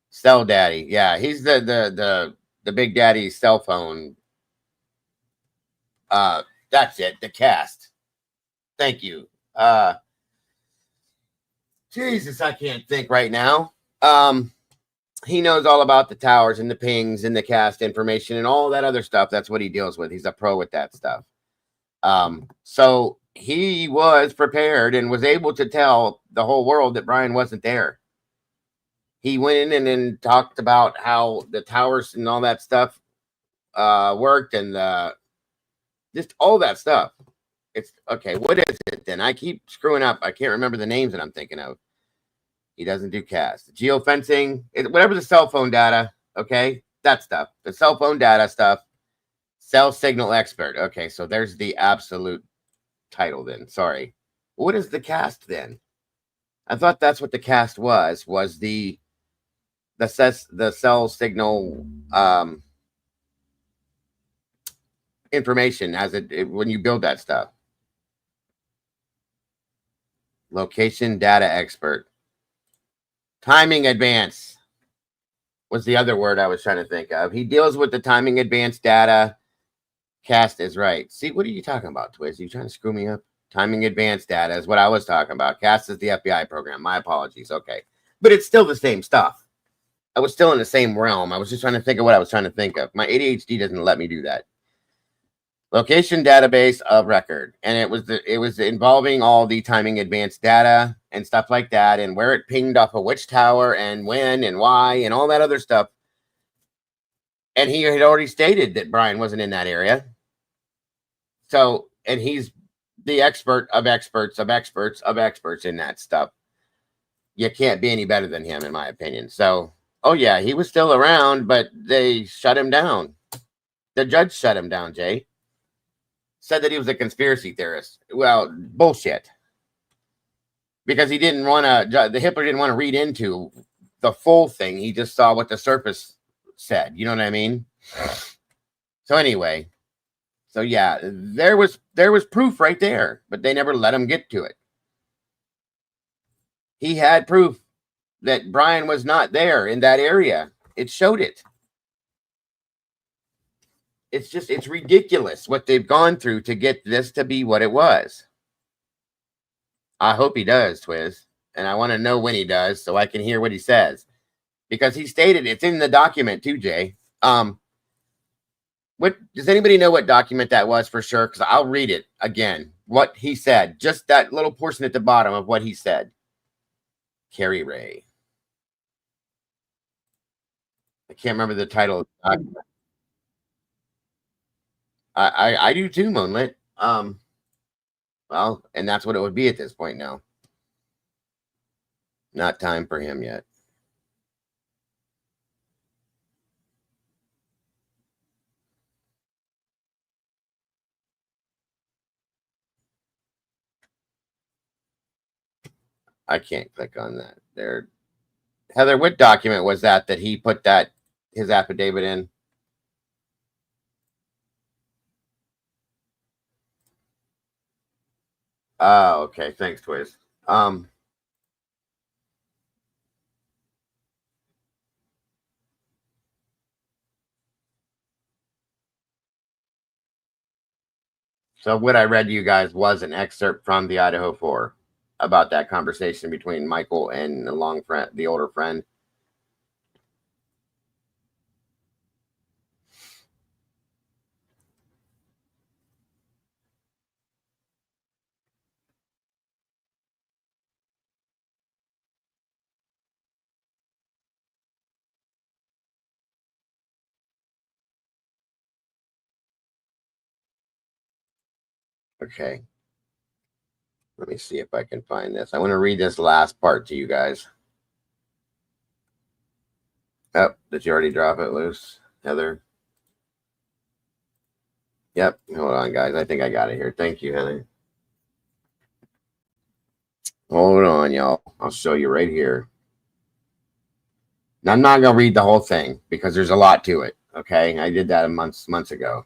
Cell Daddy. Yeah, he's the Big Daddy cell phone. That's it. The cast. Thank you. Jesus, I can't think right now. He knows all about the towers and the pings and the cast information and all that other stuff. That's what he deals with. He's a pro with that stuff. So he was prepared and was able to tell the whole world that Brian wasn't there. He went in and then talked about how the towers and all that stuff worked, and just all that stuff. It's okay. What is it then? I keep screwing up. I can't remember the names that I'm thinking of. He doesn't do cast. Geofencing, whatever the cell phone data, okay? That stuff. The cell phone data stuff. Cell signal expert. Okay, so there's the absolute title then. Sorry. What is the cast then? I thought that's what the cast was the cell signal information as it when you build that stuff. Location data expert. Timing advance was the other word I was trying to think of. He deals with the timing advance data. Cast is right. See, what are you talking about, Twiz? Are you trying to screw me up? Timing advance data is what I was talking about. Cast is the FBI program. My apologies. Okay. But it's still the same stuff. I was still in the same realm. I was just trying to think of what I was trying to think of. My ADHD doesn't let me do that. Location database of record. And it was involving all the timing advanced data and stuff like that, and where it pinged off of which tower and when and why and all that other stuff. And he had already stated that Brian wasn't in that area. So, and he's the expert of experts of experts of experts in that stuff. You can't be any better than him, in my opinion. So, oh yeah, he was still around, but they shut him down. The judge shut him down, Jay. Said that he was a conspiracy theorist. Well, bullshit. Because he didn't want to, the Hitler didn't want to read into the full thing. He just saw what the surface said. You know what I mean? So anyway, so yeah, there was proof right there, but they never let him get to it. He had proof that Brian was not there in that area. It showed it. It's ridiculous what they've gone through to get this to be what it was. I hope he does, Twiz. And I want to know when he does so I can hear what he says. Because he stated it's in the document too, Jay. What does anybody know what document that was for sure? Because I'll read it again. What he said. Just that little portion at the bottom of what he said. Carrie Ray. I can't remember the title of the document. I do too, Moonlit. Well, and that's what it would be at this point now. Not time for him yet. I can't click on that. There, Heather, what document was that he put his affidavit in? Oh, okay. Thanks, Twiz. So what I read to you guys was an excerpt from the Idaho 4 about that conversation between Michael and the older friend. Okay. Let me see if I can find this. I want to read this last part to you guys. Oh, did you already drop it loose, Heather? Yep. Hold on, guys. I think I got it here. Thank you, Heather. Hold on, y'all. I'll show you right here. Now, I'm not going to read the whole thing because there's a lot to it. Okay. I did that months ago.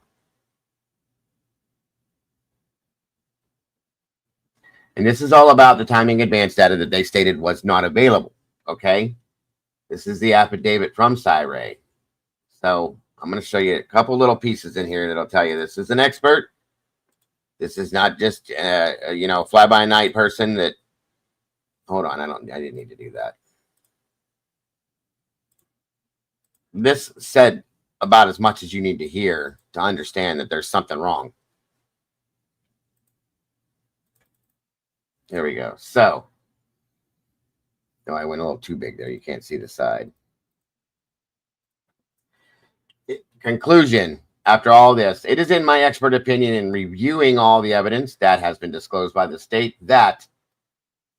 And this is all about the timing advance data that they stated was not available. Okay. This is the affidavit from Cyray. So I'm going to show you a couple little pieces in here that'll tell you this is an expert. This is not just, fly by night person that, hold on. I didn't need to do that. This said about as much as you need to hear to understand that there's something wrong. There we go. So, no, I went a little too big there. You can't see the side. Conclusion. After all this, it is in my expert opinion in reviewing all the evidence that has been disclosed by the state that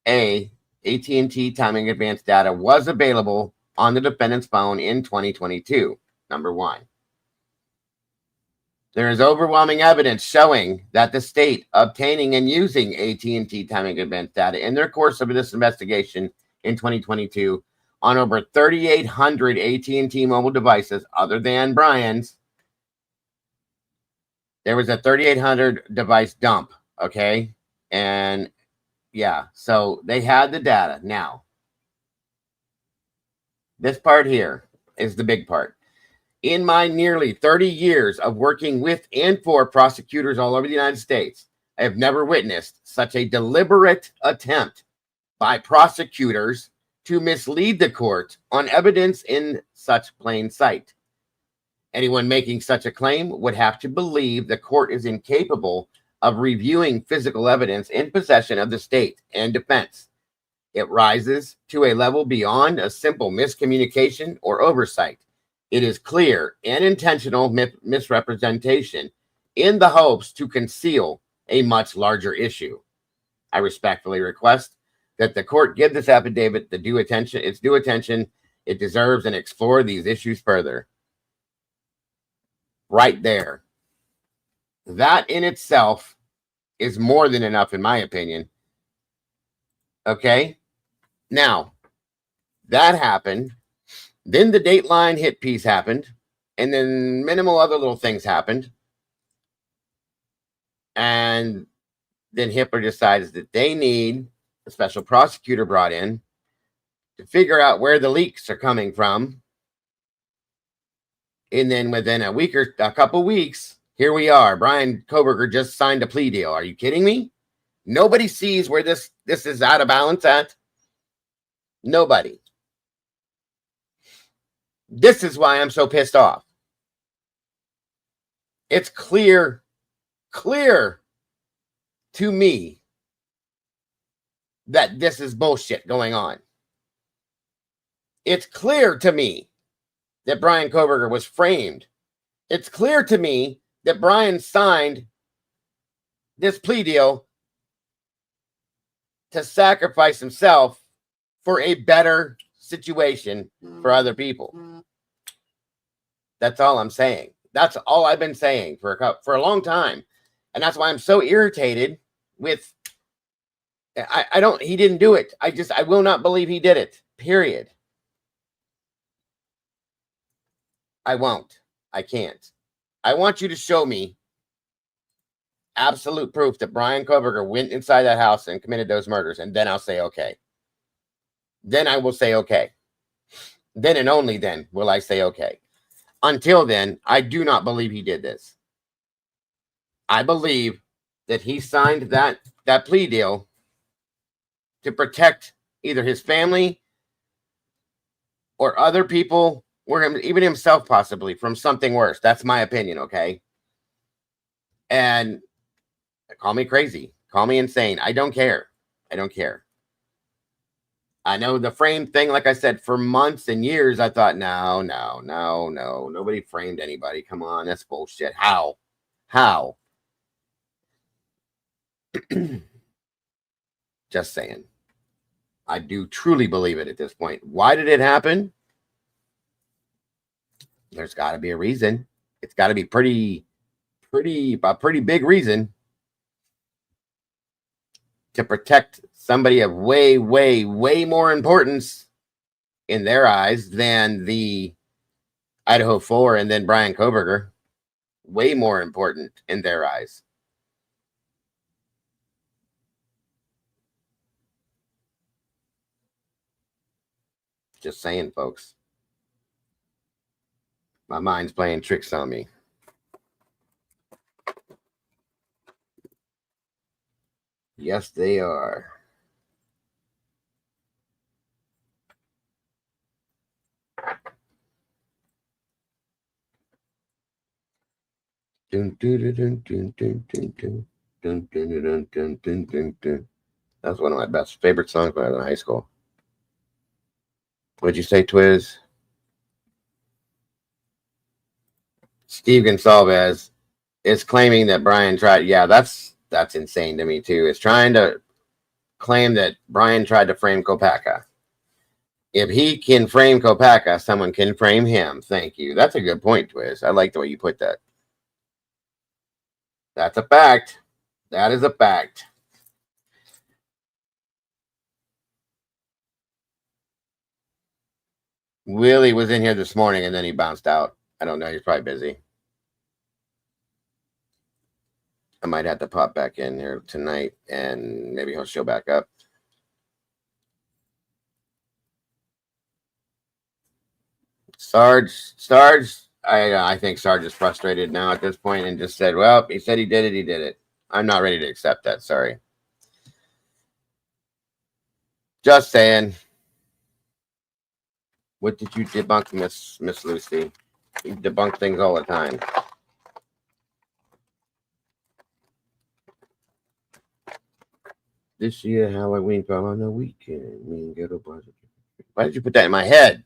AT&T timing advance data was available on the defendant's phone in 2022. Number one. There is overwhelming evidence showing that the state obtaining and using AT&T timing advance data in their course of this investigation in 2022 on over 3,800 AT&T mobile devices other than Brian's. There was a 3,800 device dump, okay? And yeah, so they had the data. Now, this part here is the big part. In my nearly 30 years of working with and for prosecutors all over the United States, I have never witnessed such a deliberate attempt by prosecutors to mislead the court on evidence in such plain sight. Anyone making such a claim would have to believe the court is incapable of reviewing physical evidence in possession of the state and defense. It rises to a level beyond a simple miscommunication or oversight. It is clear and intentional misrepresentation in the hopes to conceal a much larger issue. I respectfully request that the court give this affidavit its due attention it deserves and explore these issues further. Right there. That in itself is more than enough, in my opinion. Okay? Now, that happened. Then the Dateline hit piece happened, and then minimal other little things happened. And then HIPAA decides that they need a special prosecutor brought in to figure out where the leaks are coming from. And then within a couple weeks, here we are. Brian Kohberger just signed a plea deal. Are you kidding me? Nobody sees where this is out of balance at. Nobody. This is why I'm so pissed off. It's clear to me that this is bullshit going on. It's clear to me that Brian Kohberger was framed. It's clear to me that Brian signed this plea deal to sacrifice himself for a better situation for other people. That's all I'm saying. That's all I've been saying for a long time. And that's why I'm so irritated with, he didn't do it. I will not believe he did it, period. I won't. I can't. I want you to show me absolute proof that Brian Kohberger went inside that house and committed those murders, and then I'll say okay. Then I will say okay. Then and only then will I say okay. Until then, I do not believe he did this. I believe that he signed that plea deal to protect either his family or other people, or even himself possibly, from something worse. That's my opinion, okay? And call me crazy. Call me insane. I don't care. I don't care. I know the frame thing, like I said, for months and years, I thought, no. Nobody framed anybody. Come on, that's bullshit. How? Just saying. I do truly believe it at this point. Why did it happen? There's got to be a reason. It's got to be a pretty big reason to protect somebody of way more importance in their eyes than the Idaho 4 and then Brian Kohberger. Way more important in their eyes. Just saying, folks. My mind's playing tricks on me. Yes, they are. Dun, dun, dun, dun, dun, dun, dun, dun. Dun, dun, dun, dun, dun, dun, dun. That's one of my best favorite songs when I was in high school. What'd you say, Twiz? Steve Gonsalves is claiming that Brian tried. Yeah, that's insane to me too. Is trying to claim that Brian tried to frame Kopacka. If he can frame Kopacka, someone can frame him. Thank you. That's a good point, Twiz. I like the way you put that. That's a fact. That is a fact. Willie was in here this morning and then he bounced out. I don't know. He's probably busy. I might have to pop back in here tonight and maybe he'll show back up. Sarge, I think Sarge is frustrated now at this point and just said, well, he said he did it. He did it. I'm not ready to accept that. Sorry. Just saying. What did you debunk, Miss Lucy? You debunk things all the time. This year, Halloween fell on the weekend. Me and Ghetto Boys. Why did you put that in my head?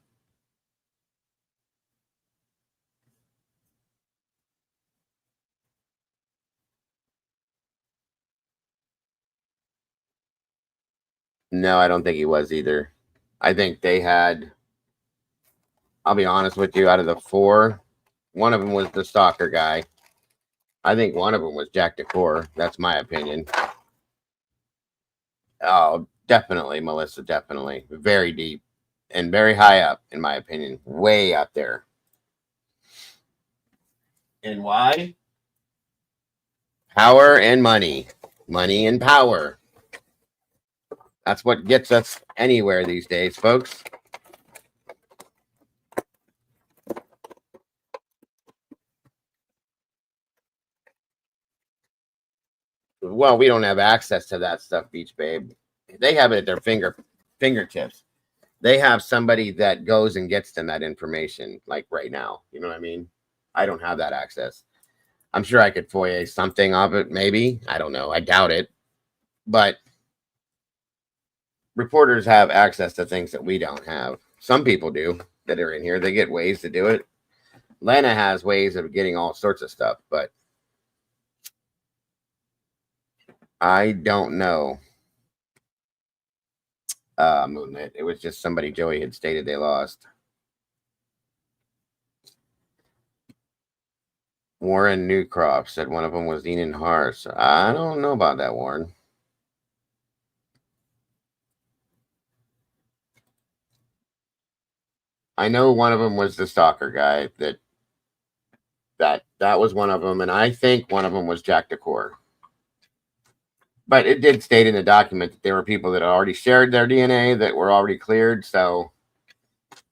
No, I don't think he was either. I think they had, I'll be honest with you, out of the 4, one of them was the stalker guy. I think one of them was Jack Decor. That's my opinion. Oh, definitely, Melissa, definitely. Very deep and very high up, in my opinion. Way up there. And why? Power and money. Money and power. That's what gets us anywhere these days, folks. Well, we don't have access to that stuff, Beach Babe. They have it at their fingertips. They have somebody that goes and gets them that information, like right now. You know what I mean? I don't have that access. I'm sure I could FOIA something of it, maybe. I don't know. I doubt it. But reporters have access to things that we don't have. Some people do that are in here. They get ways to do it. Lena has ways of getting all sorts of stuff, but I don't know. Movement. It was just somebody Joey had stated they lost. Warren Newcroft said one of them was Enan Hars. I don't know about that, Warren. I know one of them was the stalker guy. That was one of them, and I think one of them was Jack Decor. But it did state in the document that there were people that had already shared their DNA that were already cleared. So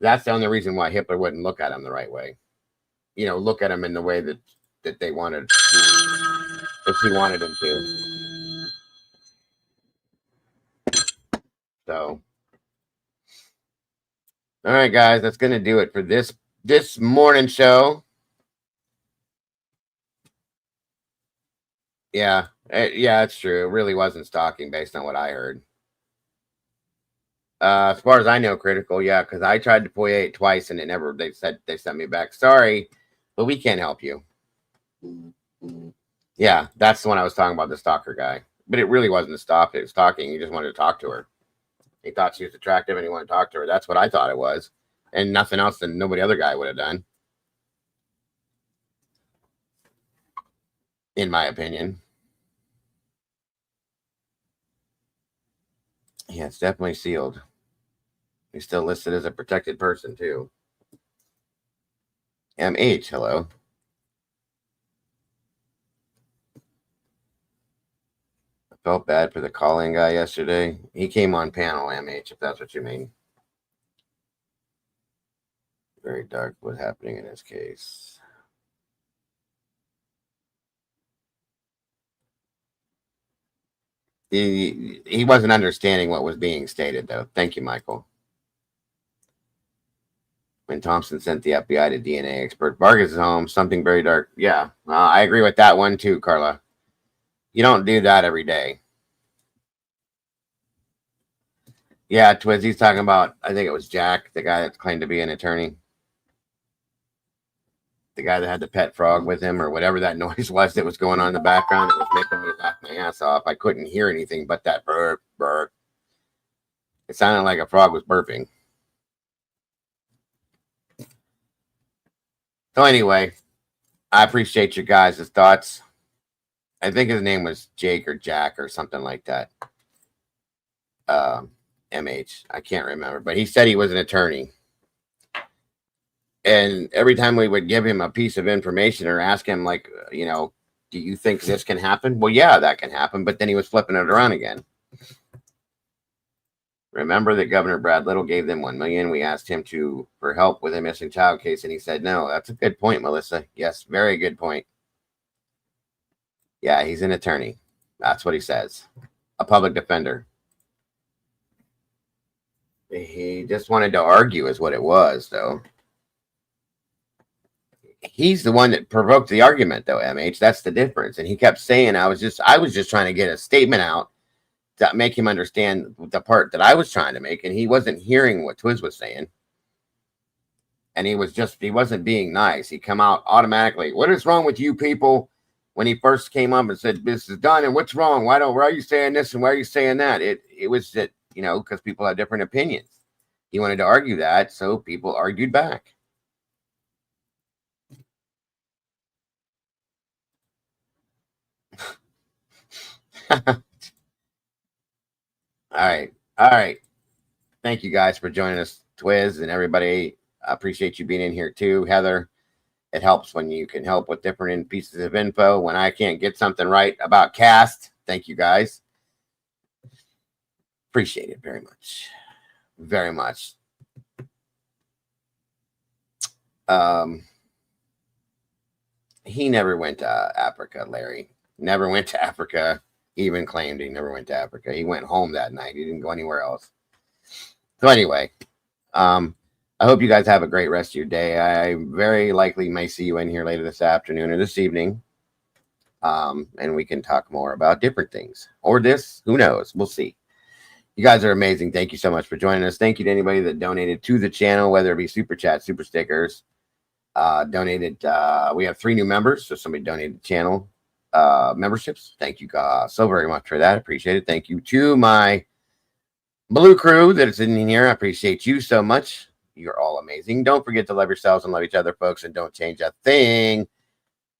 that's the only reason why Hitler wouldn't look at them the right way. You know, look at them in the way that they wanted, if he wanted him to. So, all right, guys, that's going to do it for this morning show. Yeah, it's true. It really wasn't stalking based on what I heard. As far as I know, critical, yeah, because I tried to FOIA it twice and they sent me back. Sorry, but we can't help you. Yeah, that's the one I was talking about, the stalker guy. But it really wasn't stalking. He just wanted to talk to her. He thought she was attractive and he wanted to talk to her. That's what I thought it was. And nothing else than nobody other guy would have done. In my opinion. Yeah, it's definitely sealed. He's still listed as a protected person, too. MH, hello. I felt bad for the calling guy yesterday. He came on panel, MH, if that's what you mean. Very dark what's happening in his case. He wasn't understanding what was being stated, though. Thank you, Michael. When Thompson sent the FBI to DNA expert Vargas' home, something very dark. Yeah, I agree with that one too, Carla. You don't do that every day. Yeah, Twiz, he's talking about, I think it was Jack, the guy that claimed to be an attorney. The guy that had the pet frog with him or whatever that noise was that was going on in the background that was making me laugh my ass off. I couldn't hear anything but that burp, burp. It sounded like a frog was burping. So anyway, I appreciate your guys' thoughts. I think his name was Jake or Jack or something like that. MH. I can't remember. But he said he was an attorney. And every time we would give him a piece of information or ask him, like, you know, do you think this can happen? Well, yeah, that can happen. But then he was flipping it around again. Remember that Governor Brad Little gave them $1 million. We asked him for help with a missing child case, and he said no. That's a good point, Melissa. Yes, very good point. Yeah, he's an attorney. That's what he says. A public defender. He just wanted to argue is what it was, though. He's the one that provoked the argument, though, MH. That's the difference. And he kept saying, I was just trying to get a statement out to make him understand the part that I was trying to make, and he wasn't hearing what Twiz was saying. And he wasn't being nice. He come out automatically. What is wrong with you people? When he first came up and said, this is done, and what's wrong? Why are you saying this and why are you saying that? It was that, you know, because people have different opinions. He wanted to argue that, so people argued back. All right. Thank you guys for joining us, Twiz, and everybody. I appreciate you being in here too, Heather. It helps when you can help with different pieces of info. When I can't get something right about cast, thank you guys. Appreciate it very much. Very much. He never went to Africa, Larry. Never went to Africa. He even claimed he never went to Africa. He went home that night. He didn't go anywhere else. So anyway, I hope you guys have a great rest of your day. I very likely may see you in here later this afternoon or this evening. And we can talk more about different things. Or this, who knows? We'll see. You guys are amazing. Thank you so much for joining us. Thank you to anybody that donated to the channel, whether it be super chat, super stickers, donated. We have 3 new members. So somebody donated channel memberships. Thank you so very much for that. Appreciate it. Thank you to my blue crew that is in here. I appreciate you so much. You're all amazing. Don't forget to love yourselves and love each other, folks, and don't change a thing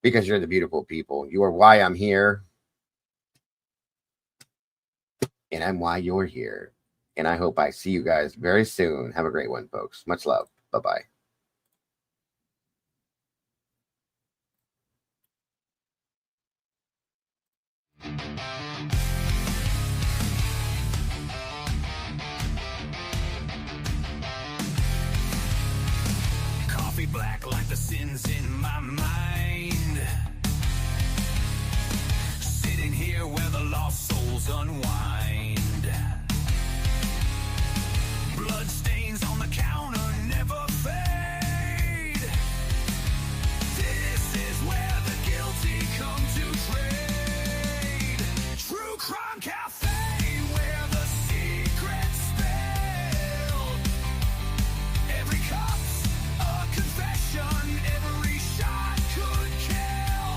because you're the beautiful people. You are why I'm here, and I'm why you're here. And I hope I see you guys very soon. Have a great one, folks. Much love. Bye-bye. Coffee black like the sins in my mind. Sitting here where the lost souls unwind. Blood stains on the counter never fade. This is where the guilty come to trade. True Crime Cafe, where the secret's spilled. Every cup's a confession, every shot could kill.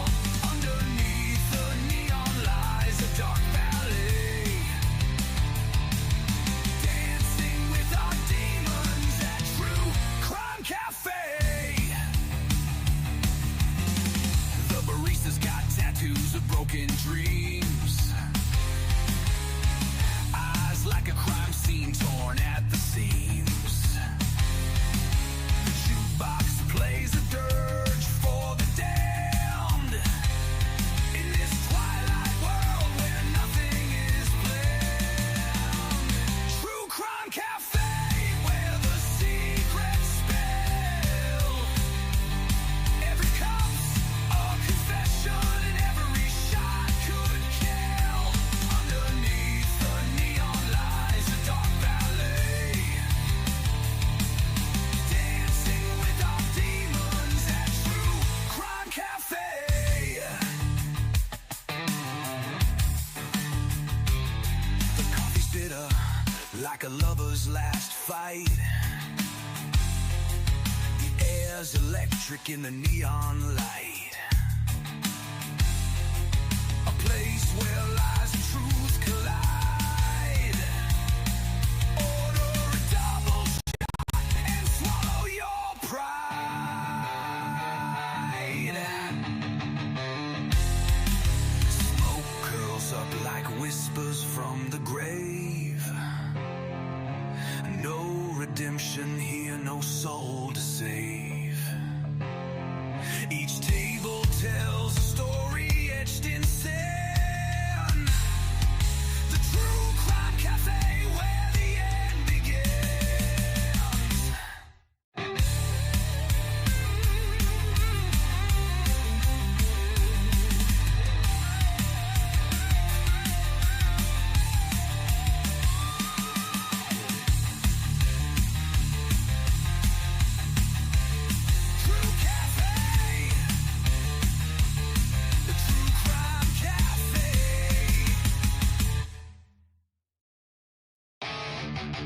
Underneath the neon lies a dark valley. like a lover's last fight. The air's electric in the neon light. A place where lies and truth collide. Order a double shot and swallow your pride. Smoke curls up like whispers from the grave. No redemption here, no soul to save.